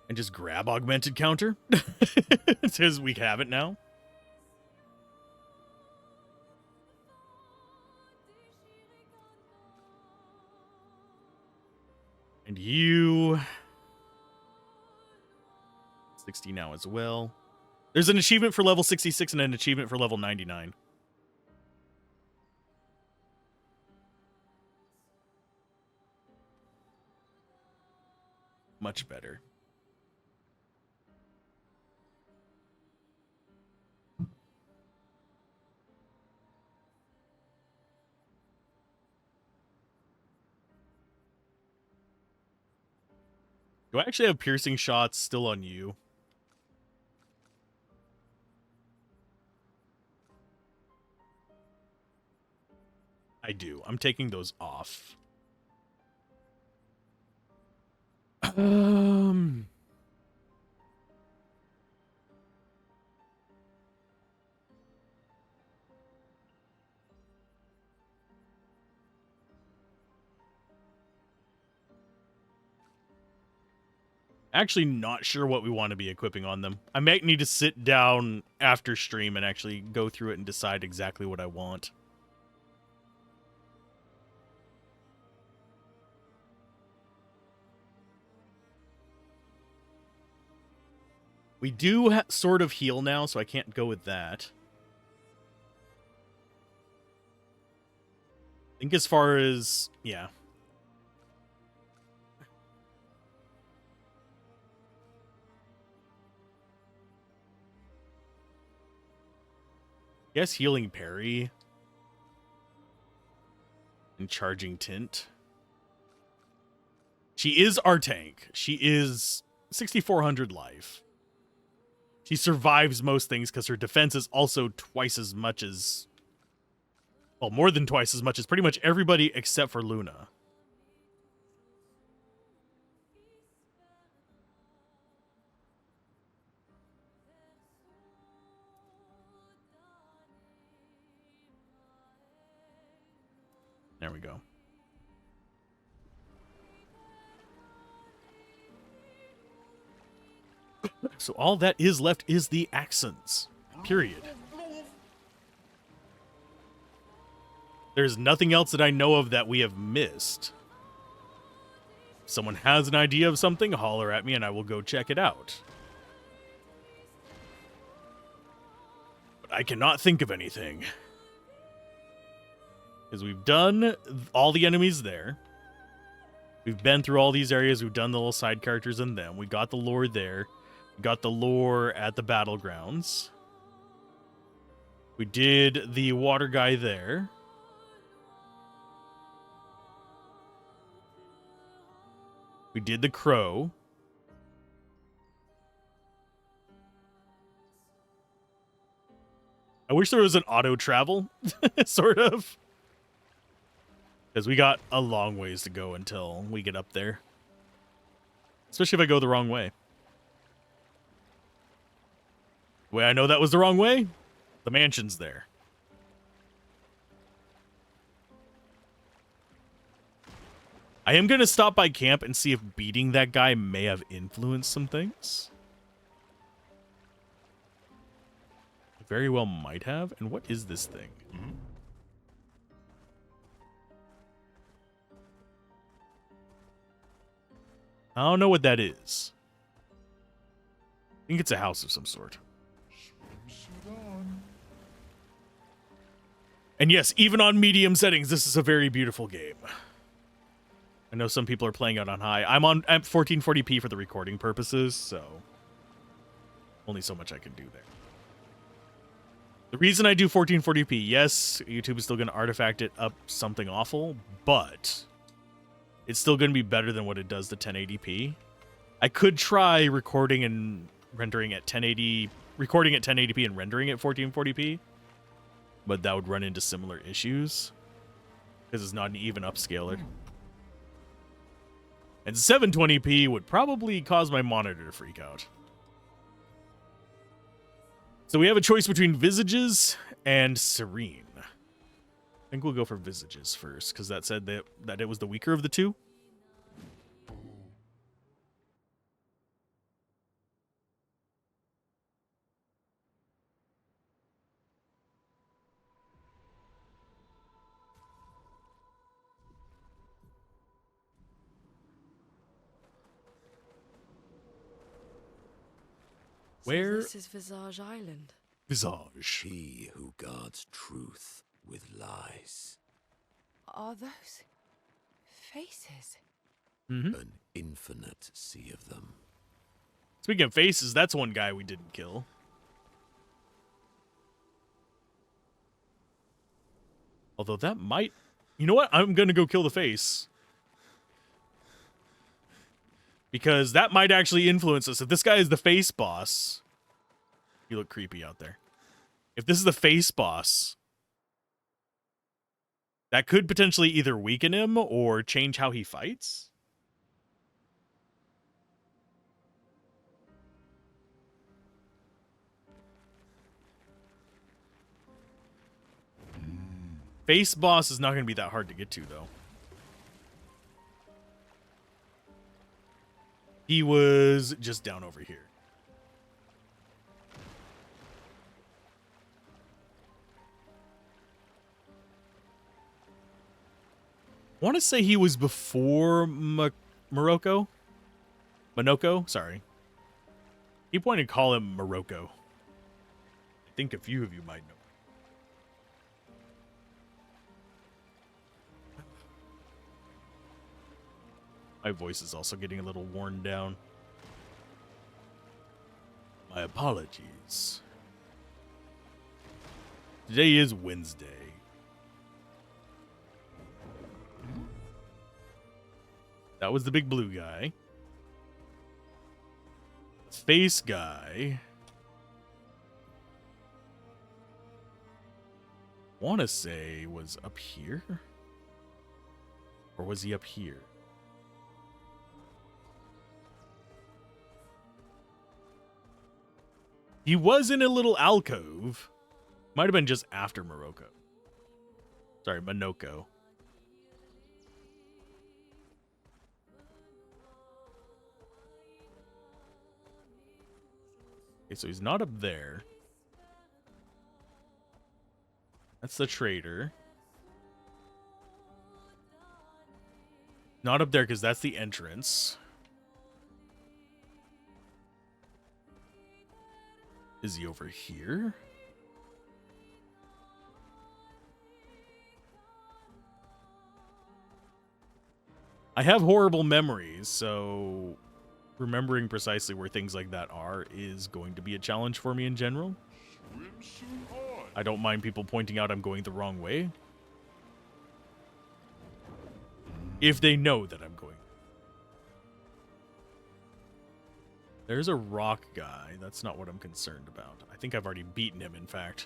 And just grab augmented counter. It says we have it now. And you... 60 now as well. There's an achievement for level 66 and an achievement for level 99. Much better. Do I actually have piercing shots still on you? I do. I'm taking those off. Actually not sure what we want to be equipping on them. I might need to sit down after stream and actually go through it and decide exactly what I want. We do sort of heal now, so I can't go with that. I think as far as, yeah. Yes, healing parry. And charging tint. She is our tank. She is 6,400 life. She survives most things because her defense is also twice as much as... Well, more than twice as much as pretty much everybody except for Luna. There we go. So all that is left is the accents. Period. There's nothing else that I know of that we have missed. If someone has an idea of something, holler at me and I will go check it out. But I cannot think of anything. Because we've done all the enemies there. We've been through all these areas. We've done the little side characters in them. We got the lore there. We got the lore at the battlegrounds. We did the water guy there. We did the crow. I wish there was an auto travel, sort of. Because we got a long ways to go until we get up there. Especially if I go the wrong way. The way I know that was the wrong way, the mansion's there. I am going to stop by camp and see if beating that guy may have influenced some things. Very well might have. And what is this thing? I don't know what that is. I think it's a house of some sort. Swimsuit on. And yes, even on medium settings, this is a very beautiful game. I know some people are playing it on high. I'm 1440p for the recording purposes, so only so much I can do there. The reason I do 1440p, yes, YouTube is still going to artifact it up something awful, but it's still going to be better than what it does to 1080p. I could try recording and rendering at 1080, recording at 1080p and rendering at 1440p, but that would run into similar issues because it's not an even upscaler. And 720p would probably cause my monitor to freak out. So we have a choice between Visages and Serene. I think we'll go for Visages first, because that said that it was the weaker of the two. Where? So this is Visage Island. Visage. He who guards truth with lies. Are those faces? An infinite sea of them. Speaking of faces, that's one guy we didn't kill. Although that might... You know what? I'm going to go kill the face. Because that might actually influence us. If this guy is the face boss, you look creepy out there. If this is the face boss, that could potentially either weaken him or change how he fights. Face boss is not going to be that hard to get to, though. He was just down over here. I want to say he was before Morocco. Monoko? Sorry. Keep wanting to call him Morocco. I think a few of you might know. My voice is also getting a little worn down. My apologies. Today is Wednesday. That was the big blue guy. Face guy. Want to say was up here? Or was he up here? He was in a little alcove. Might have been just after Morocco. Sorry, Monoko. Okay, so he's not up there. That's the trader. Not up there because that's the entrance. Is he over here? I have horrible memories, so remembering precisely where things like that are is going to be a challenge for me in general. I don't mind people pointing out I'm going the wrong way, if they know that I'm going. There's a rock guy. That's not what I'm concerned about. I think I've already beaten him, in fact.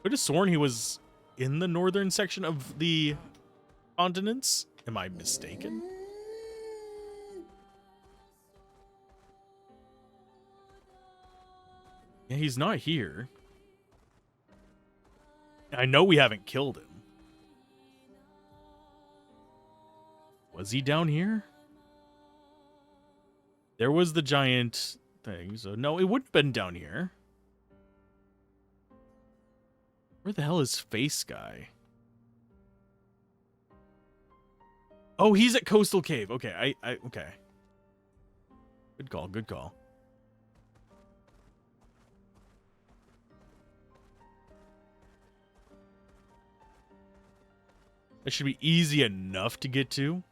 Could have sworn he was in the northern section of the continents. Am I mistaken? Yeah, he's not here. I know we haven't killed him. Was he down here? There was the giant thing, so no, it would have been down here. Where the hell is Face Guy? Oh, he's at Coastal Cave. Okay, okay. Good call, good call. That should be easy enough to get to.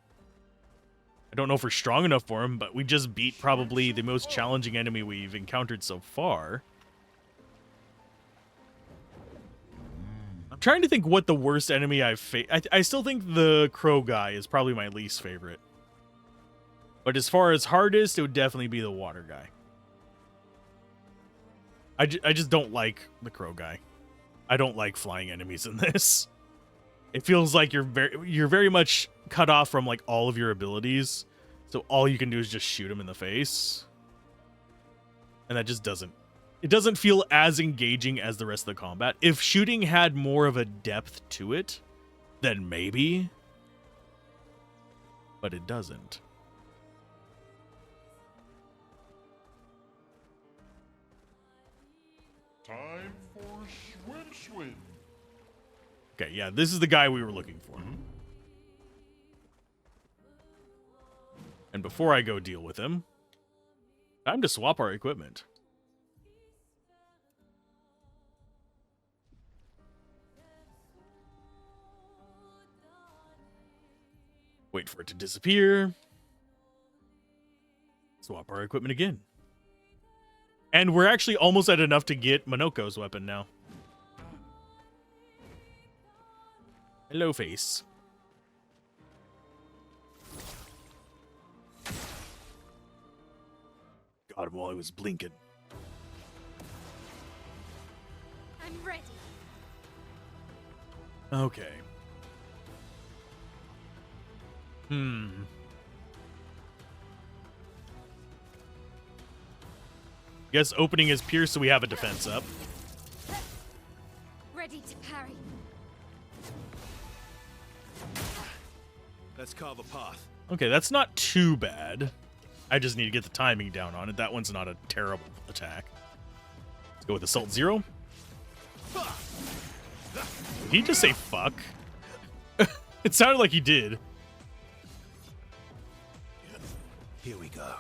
I don't know if we're strong enough for him, but we just beat probably the most challenging enemy we've encountered so far. I'm trying to think what the worst enemy I've faced. I still think the crow guy is probably my least favorite. But as far as hardest, it would definitely be the water guy. I just don't like the crow guy. I don't like flying enemies in this. It feels like you're very much cut off from like all of your abilities. So all you can do is just shoot him in the face. And that just doesn't feel as engaging as the rest of the combat. If shooting had more of a depth to it, then maybe. But it doesn't. Time for swim. Okay, yeah, this is the guy we were looking for. And before I go deal with him, time to swap our equipment. Wait for it to disappear. Swap our equipment again. And we're actually almost at enough to get Monoko's weapon now. Hello, face. Got him while he was blinking. I'm ready. Okay. Guess opening is pierce, so we have a defense up. Ready to parry. Let's carve a path. Okay, that's not too bad. I just need to get the timing down on it. That one's not a terrible attack. Let's go with Assault 0. Did he just say fuck? It sounded like he did. Here we go.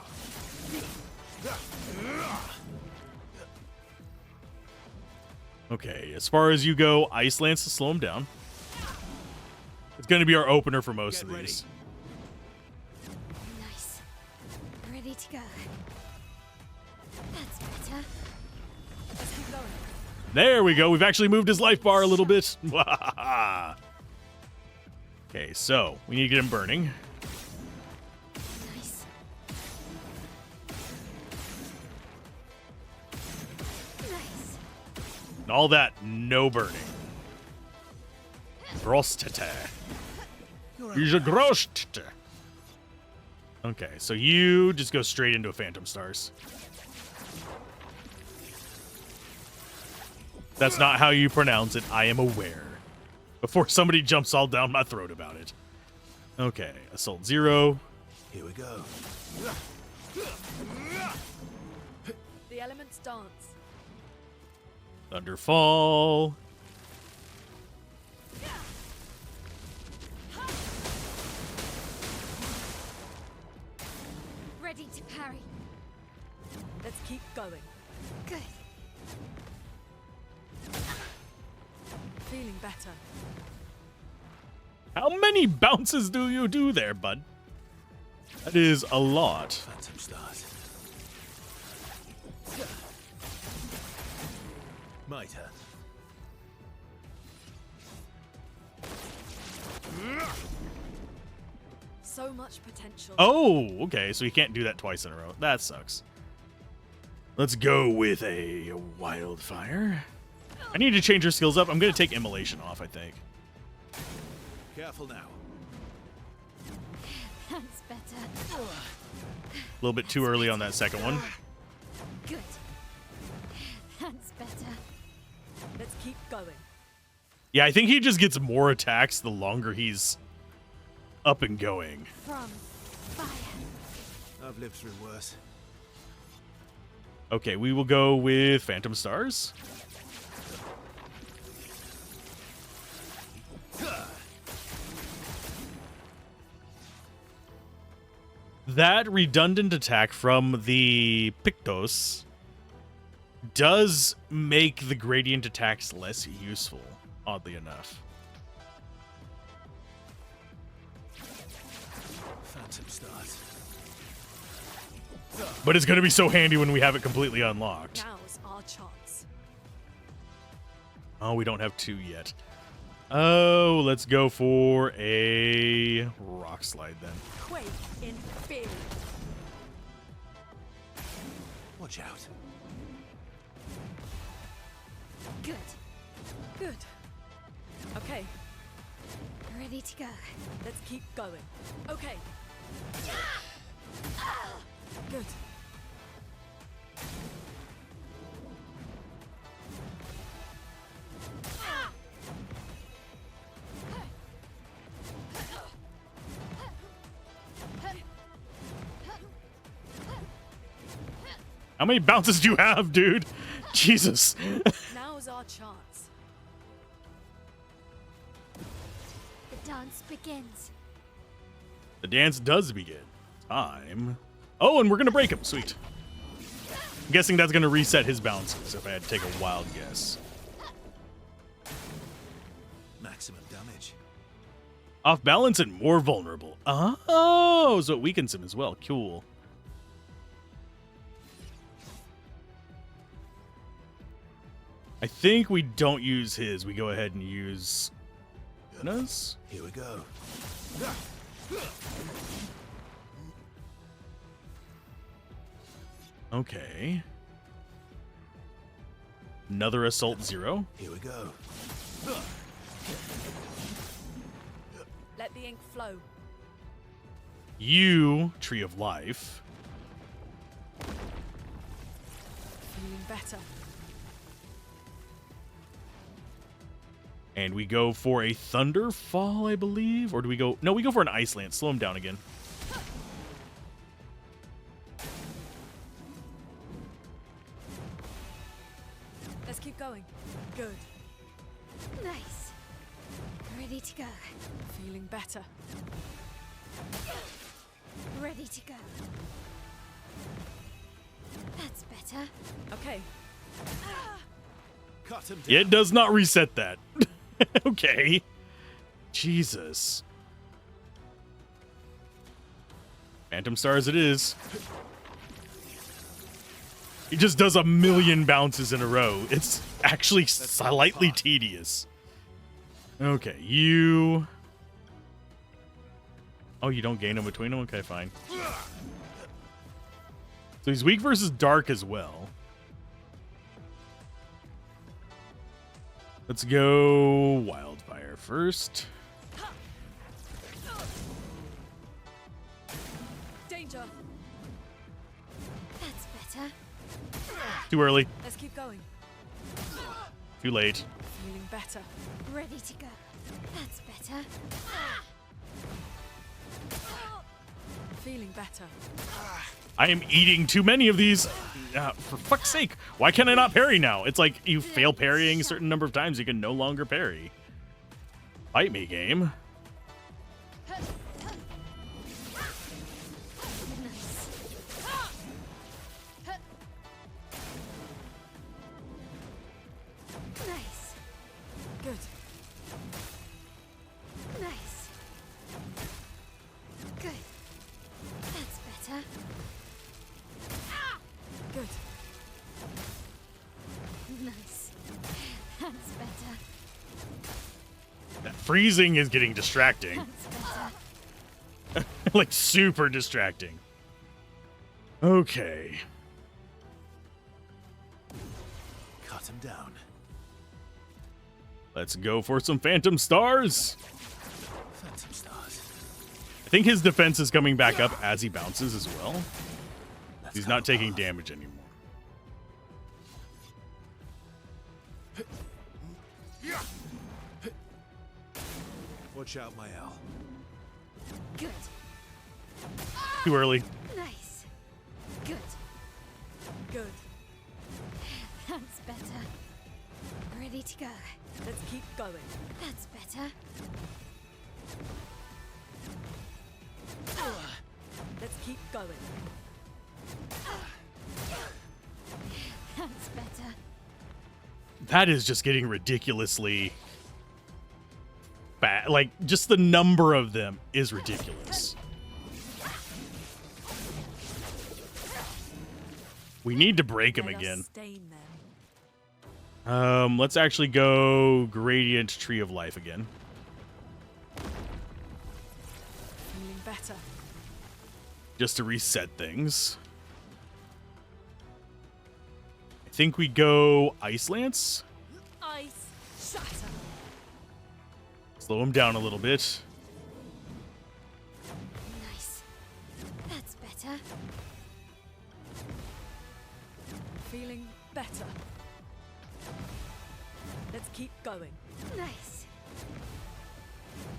Okay, as far as you go, Ice Lance to slow him down. It's going to be our opener for most of these. Nice. Ready to go. That's better. Let's keep going. There we go. We've actually moved his life bar a little bit. Okay, so we need to get him burning. Nice. Nice. And all that, no burning. Grostete. You're Grostete. Okay, so you just go straight into a Phantom Stars. That's not how you pronounce it. I am aware. Before somebody jumps all down my throat about it. Okay, Assault 0. Here we go. The elements dance. Thunderfall. Ready to parry. Let's keep going. Good. Feeling better. How many bounces do you do there, bud? That is a lot. Phantom stars. My turn. So much potential. Oh, okay, so you can't do that twice in a row. That sucks. Let's go with a wildfire. I need to change her skills up. I'm going to take immolation off, I think. Careful now. That's better. A little bit too early on that second one. Good. That's better. Let's keep going. Yeah, I think he just gets more attacks the longer he's up and going. From fire. I've lived through worse. Okay, we will go with Phantom Stars. That redundant attack from the Pictos does make the gradient attacks less useful, oddly enough. Phantom stars. But it's going to be so handy when we have it completely unlocked. Now's our chance. Oh, we don't have 2 yet. Oh, let's go for a rock slide then. Quake in fear. Watch out. Good. Good. Okay, Ready to go. let's keep going. Okay. Good. How many bounces do you have, dude? Jesus. Now's our chance. The dance begins. The dance does begin. Time. Oh, and we're going to break him. Sweet. I'm guessing that's going to reset his bounces if I had to take a wild guess. Maximum damage. Off balance and more vulnerable. Oh, so it weakens him as well. Cool. I think we don't use his. We go ahead and use Nas? Here we go. Okay. Another Assault 0. Here we go. Let the ink flow. You, Tree of Life. Feeling better. And we go for a Thunderfall, I believe. Or do we go... No, we go for an Ice Lance. Slow him down again. Let's keep going. Good. Nice. Ready to go. Feeling better. Ready to go. That's better. Okay. Cut him down. Yeah, it does not reset that. Okay. Jesus. Phantom Stars it is. He just does a million bounces in a row. It's actually slightly tedious. Okay, you... Oh, you don't gain him between them? Okay, fine. So he's weak versus dark as well. Let's go Wildfire first. Danger. That's better. Too early. Let's keep going. Too late. Feeling better. Ready to go. That's better. Feeling better. I am eating too many of these. For fuck's sake. Why can I not parry now? It's like you fail parrying a certain number of times, you can no longer parry. Fight me, game. Nice. Good. Nice. Good. That's better. Good. Nice. That's better. That freezing is getting distracting. That's better. Like super distracting. Okay. Cut him down. Let's go for some Phantom Stars. Phantom Stars. I think his defense is coming back up as he bounces as well. Let's He's go. not taking damage anymore. Watch out, my L. Good. Too early. Nice. Good. Good. That's better. Ready to go. Let's keep going. That's better. Let's keep going. That's better. That is just getting ridiculously bad. Like, just the number of them is ridiculous. We need to break him Let us again. stain them. Let's actually go Gradient Tree of Life again. Feeling better. Just to reset things. I think we go Ice Lance. Ice shatter. Slow him down a little bit. Nice. That's better. Feeling better. Let's keep going. Nice.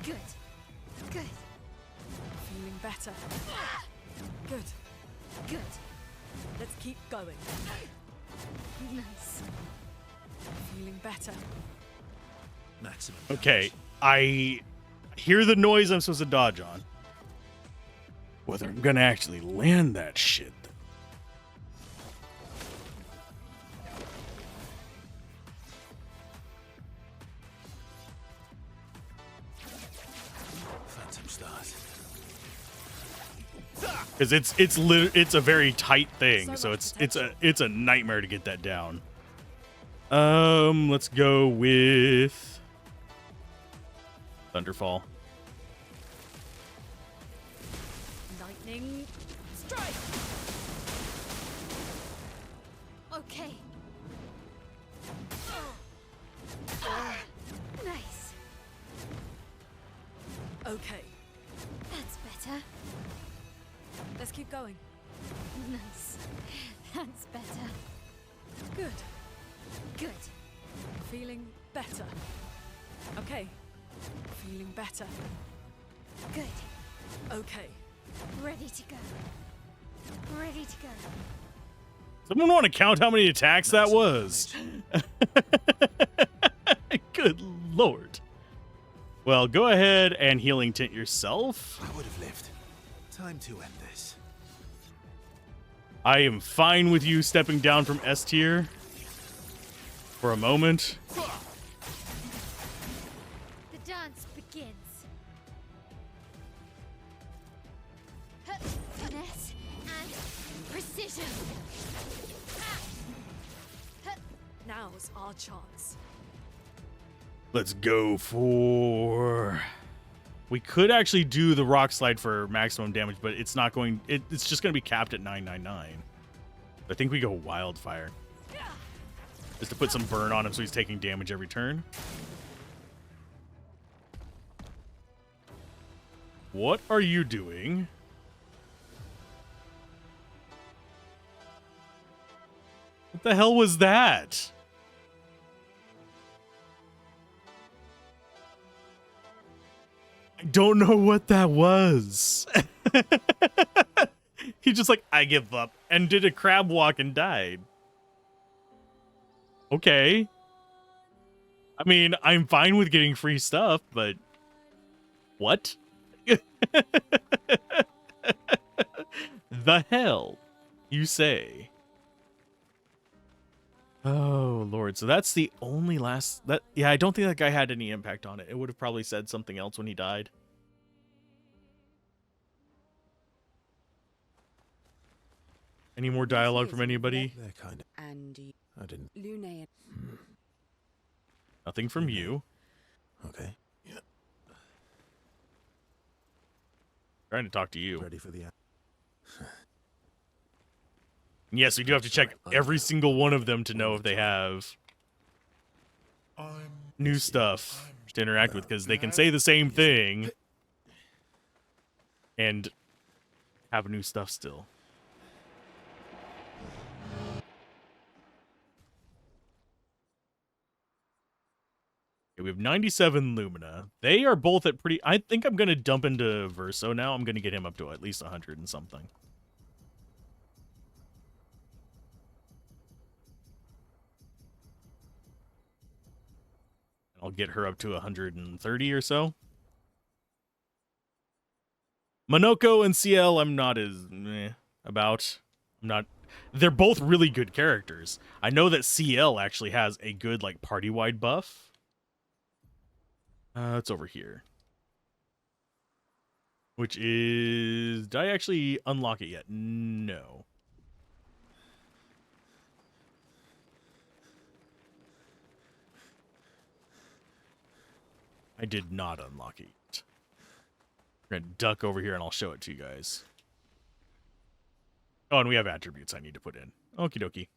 Good. Good. Feeling better. Good. Good. Let's keep going. Nice. Feeling better. Maximum. Okay, I hear the noise I'm supposed to dodge on. Whether I'm gonna actually land that shit. Phantom Stars. Because it's a very tight thing, so it's a nightmare to get that down. Let's go with Thunderfall. Lightning strike. Okay. Nice. Okay, That's better. let's keep going. Nice. That's better. Good. Good. Feeling better. Okay. Feeling better. Good. Okay. Ready to go. Ready to go. Someone want to count how many attacks that was? Good lord. Well, go ahead and healing tint yourself. I would have lived. Time to end this. I am fine with you stepping down from S tier for a moment. The dance begins. Finesse and precision. Now's our chance. Let's go for... We could actually do the rock slide for maximum damage, but it's not going... It's just going to be capped at 999. I think we go wildfire. Just to put some burn on him so he's taking damage every turn. What are you doing? What the hell was that? I don't know what that was. He just like, I give up, and did a crab walk and died. Okay. I mean, I'm fine with getting free stuff, but what? The hell, you say? Oh, Lord. So that's the only last... Yeah, I don't think that guy had any impact on it. It would have probably said something else when he died. Any more dialogue from anybody? They're kind of... And I didn't... Lune. Nothing from you. Okay. Yeah. Trying to talk to you. Ready for the... Yes, we do have to check every single one of them to know if they have I'm new stuff to interact with, because they can say the same thing and have new stuff still. Okay, we have 97 Lumina. They are both at pretty... I think I'm going to dump into Verso now. I'm going to get him up to at least 100 and something. I'll get her up to 130 or so. Monoko and CL, I'm not as about. I'm not. They're both really good characters. I know that CL actually has a good like party-wide buff. It's over here. Which is... Did I actually unlock it yet? No. I did not unlock it yet. We're gonna duck over here and I'll show it to you guys. Oh, and we have attributes I need to put in. Okie dokie.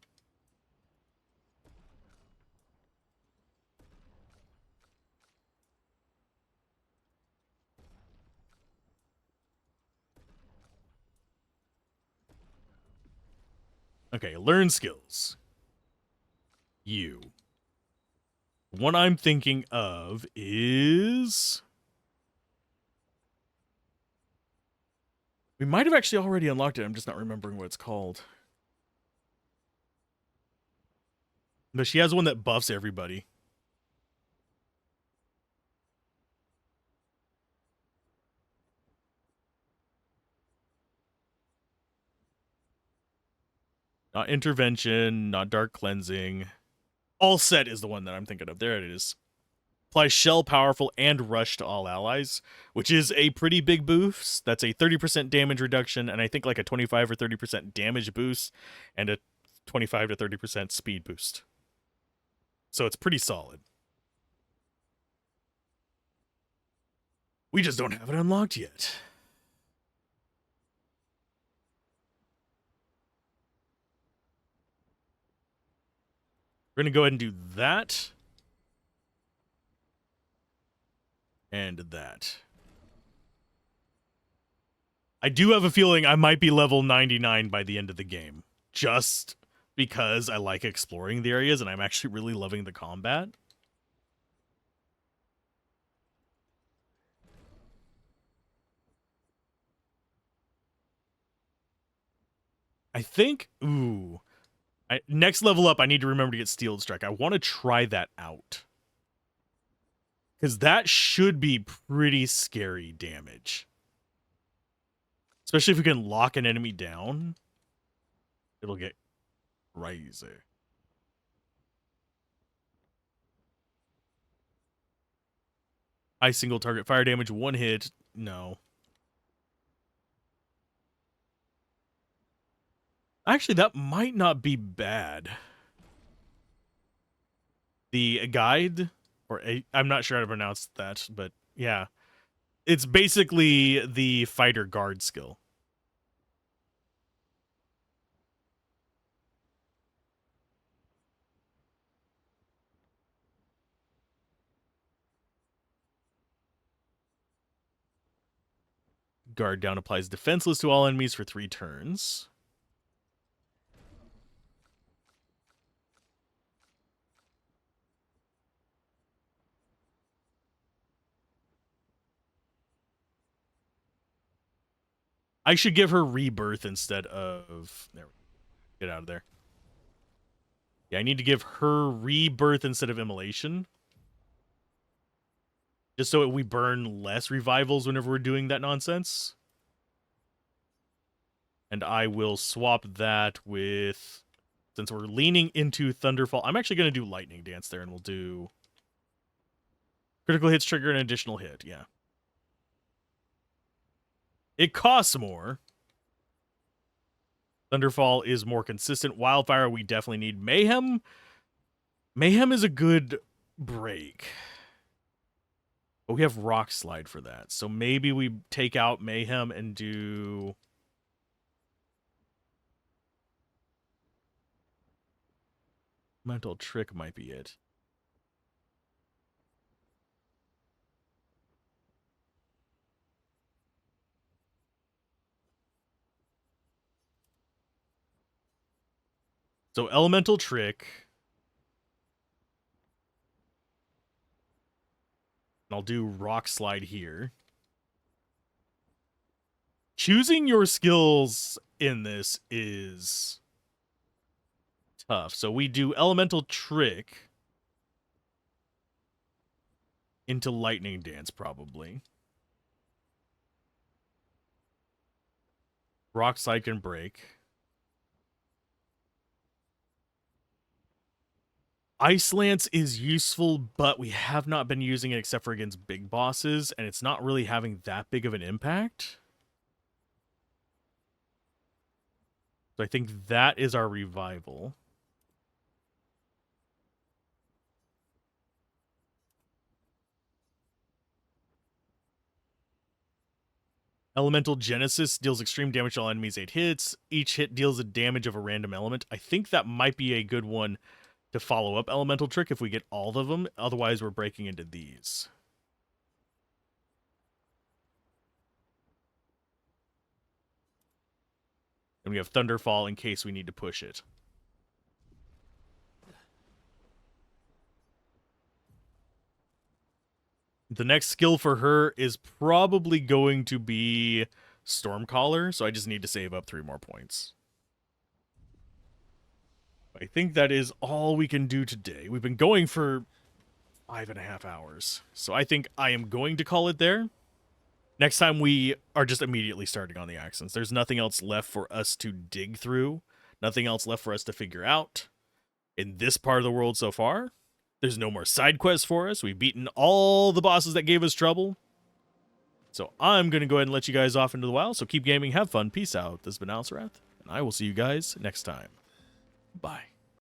Okay, learn skills. You. One I'm thinking of is... We might have actually already unlocked it. I'm just not remembering what it's called. But she has one that buffs everybody. Not intervention, not dark cleansing. All set is the one that I'm thinking of. There it is. Apply shell powerful and rush to all allies, which is a pretty big boost. That's a 30% damage reduction, and I think like a 25 or 30% damage boost, and a 25 to 30% speed boost. So it's pretty solid. We just don't have it unlocked yet. We're going to go ahead and do that. And that. I do have a feeling I might be level 99 by the end of the game. Just because I like exploring the areas and I'm actually really loving the combat. I think, ooh. Next level up, I need to remember to get Steel Strike. I want to try that out. Because that should be pretty scary damage. Especially if we can lock an enemy down. It'll get crazy. High single target fire damage, 1 hit. No. Actually, that might not be bad. The guide, or I'm not sure how to pronounce that, but yeah. It's basically the fighter guard skill. Guard down applies defenseless to all enemies for 3 turns. I should give her rebirth instead of... There, get out of there. Yeah, I need to give her rebirth instead of immolation. Just so we burn less revivals whenever we're doing that nonsense. And I will swap that with... Since we're leaning into Thunderfall, I'm actually going to do Lightning Dance there, and we'll do... Critical hits trigger an additional hit, yeah. It costs more. Thunderfall is more consistent. Wildfire, we definitely need. Mayhem. Mayhem is a good break. But we have Rock Slide for that. So maybe we take out Mayhem and do... Mental Trick might be it. So Elemental Trick. And I'll do Rock Slide here. Choosing your skills in this is tough. So we do Elemental Trick into Lightning Dance, probably. Rock Slide can break. Ice Lance is useful, but we have not been using it except for against big bosses, and it's not really having that big of an impact. So I think that is our revival. Elemental Genesis deals extreme damage to all enemies 8 hits. Each hit deals a damage of a random element. I think that might be a good one to follow up Elemental Trick if we get all of them. Otherwise, we're breaking into these. And we have Thunderfall in case we need to push it. The next skill for her is probably going to be Stormcaller, so I just need to save up 3 more points. I think that is all we can do today. We've been going for 5.5 hours, so I think I am going to call it there. Next time we are just immediately starting on the accents. There's nothing else left for us to dig through, nothing else left for us to figure out in this part of the world so far. There's no more side quests for us. We've beaten all the bosses that gave us trouble. So I'm going to go ahead and let you guys off into the wild. So keep gaming, have fun, peace out. This has been Alzorath, and I will see you guys next time. Bye.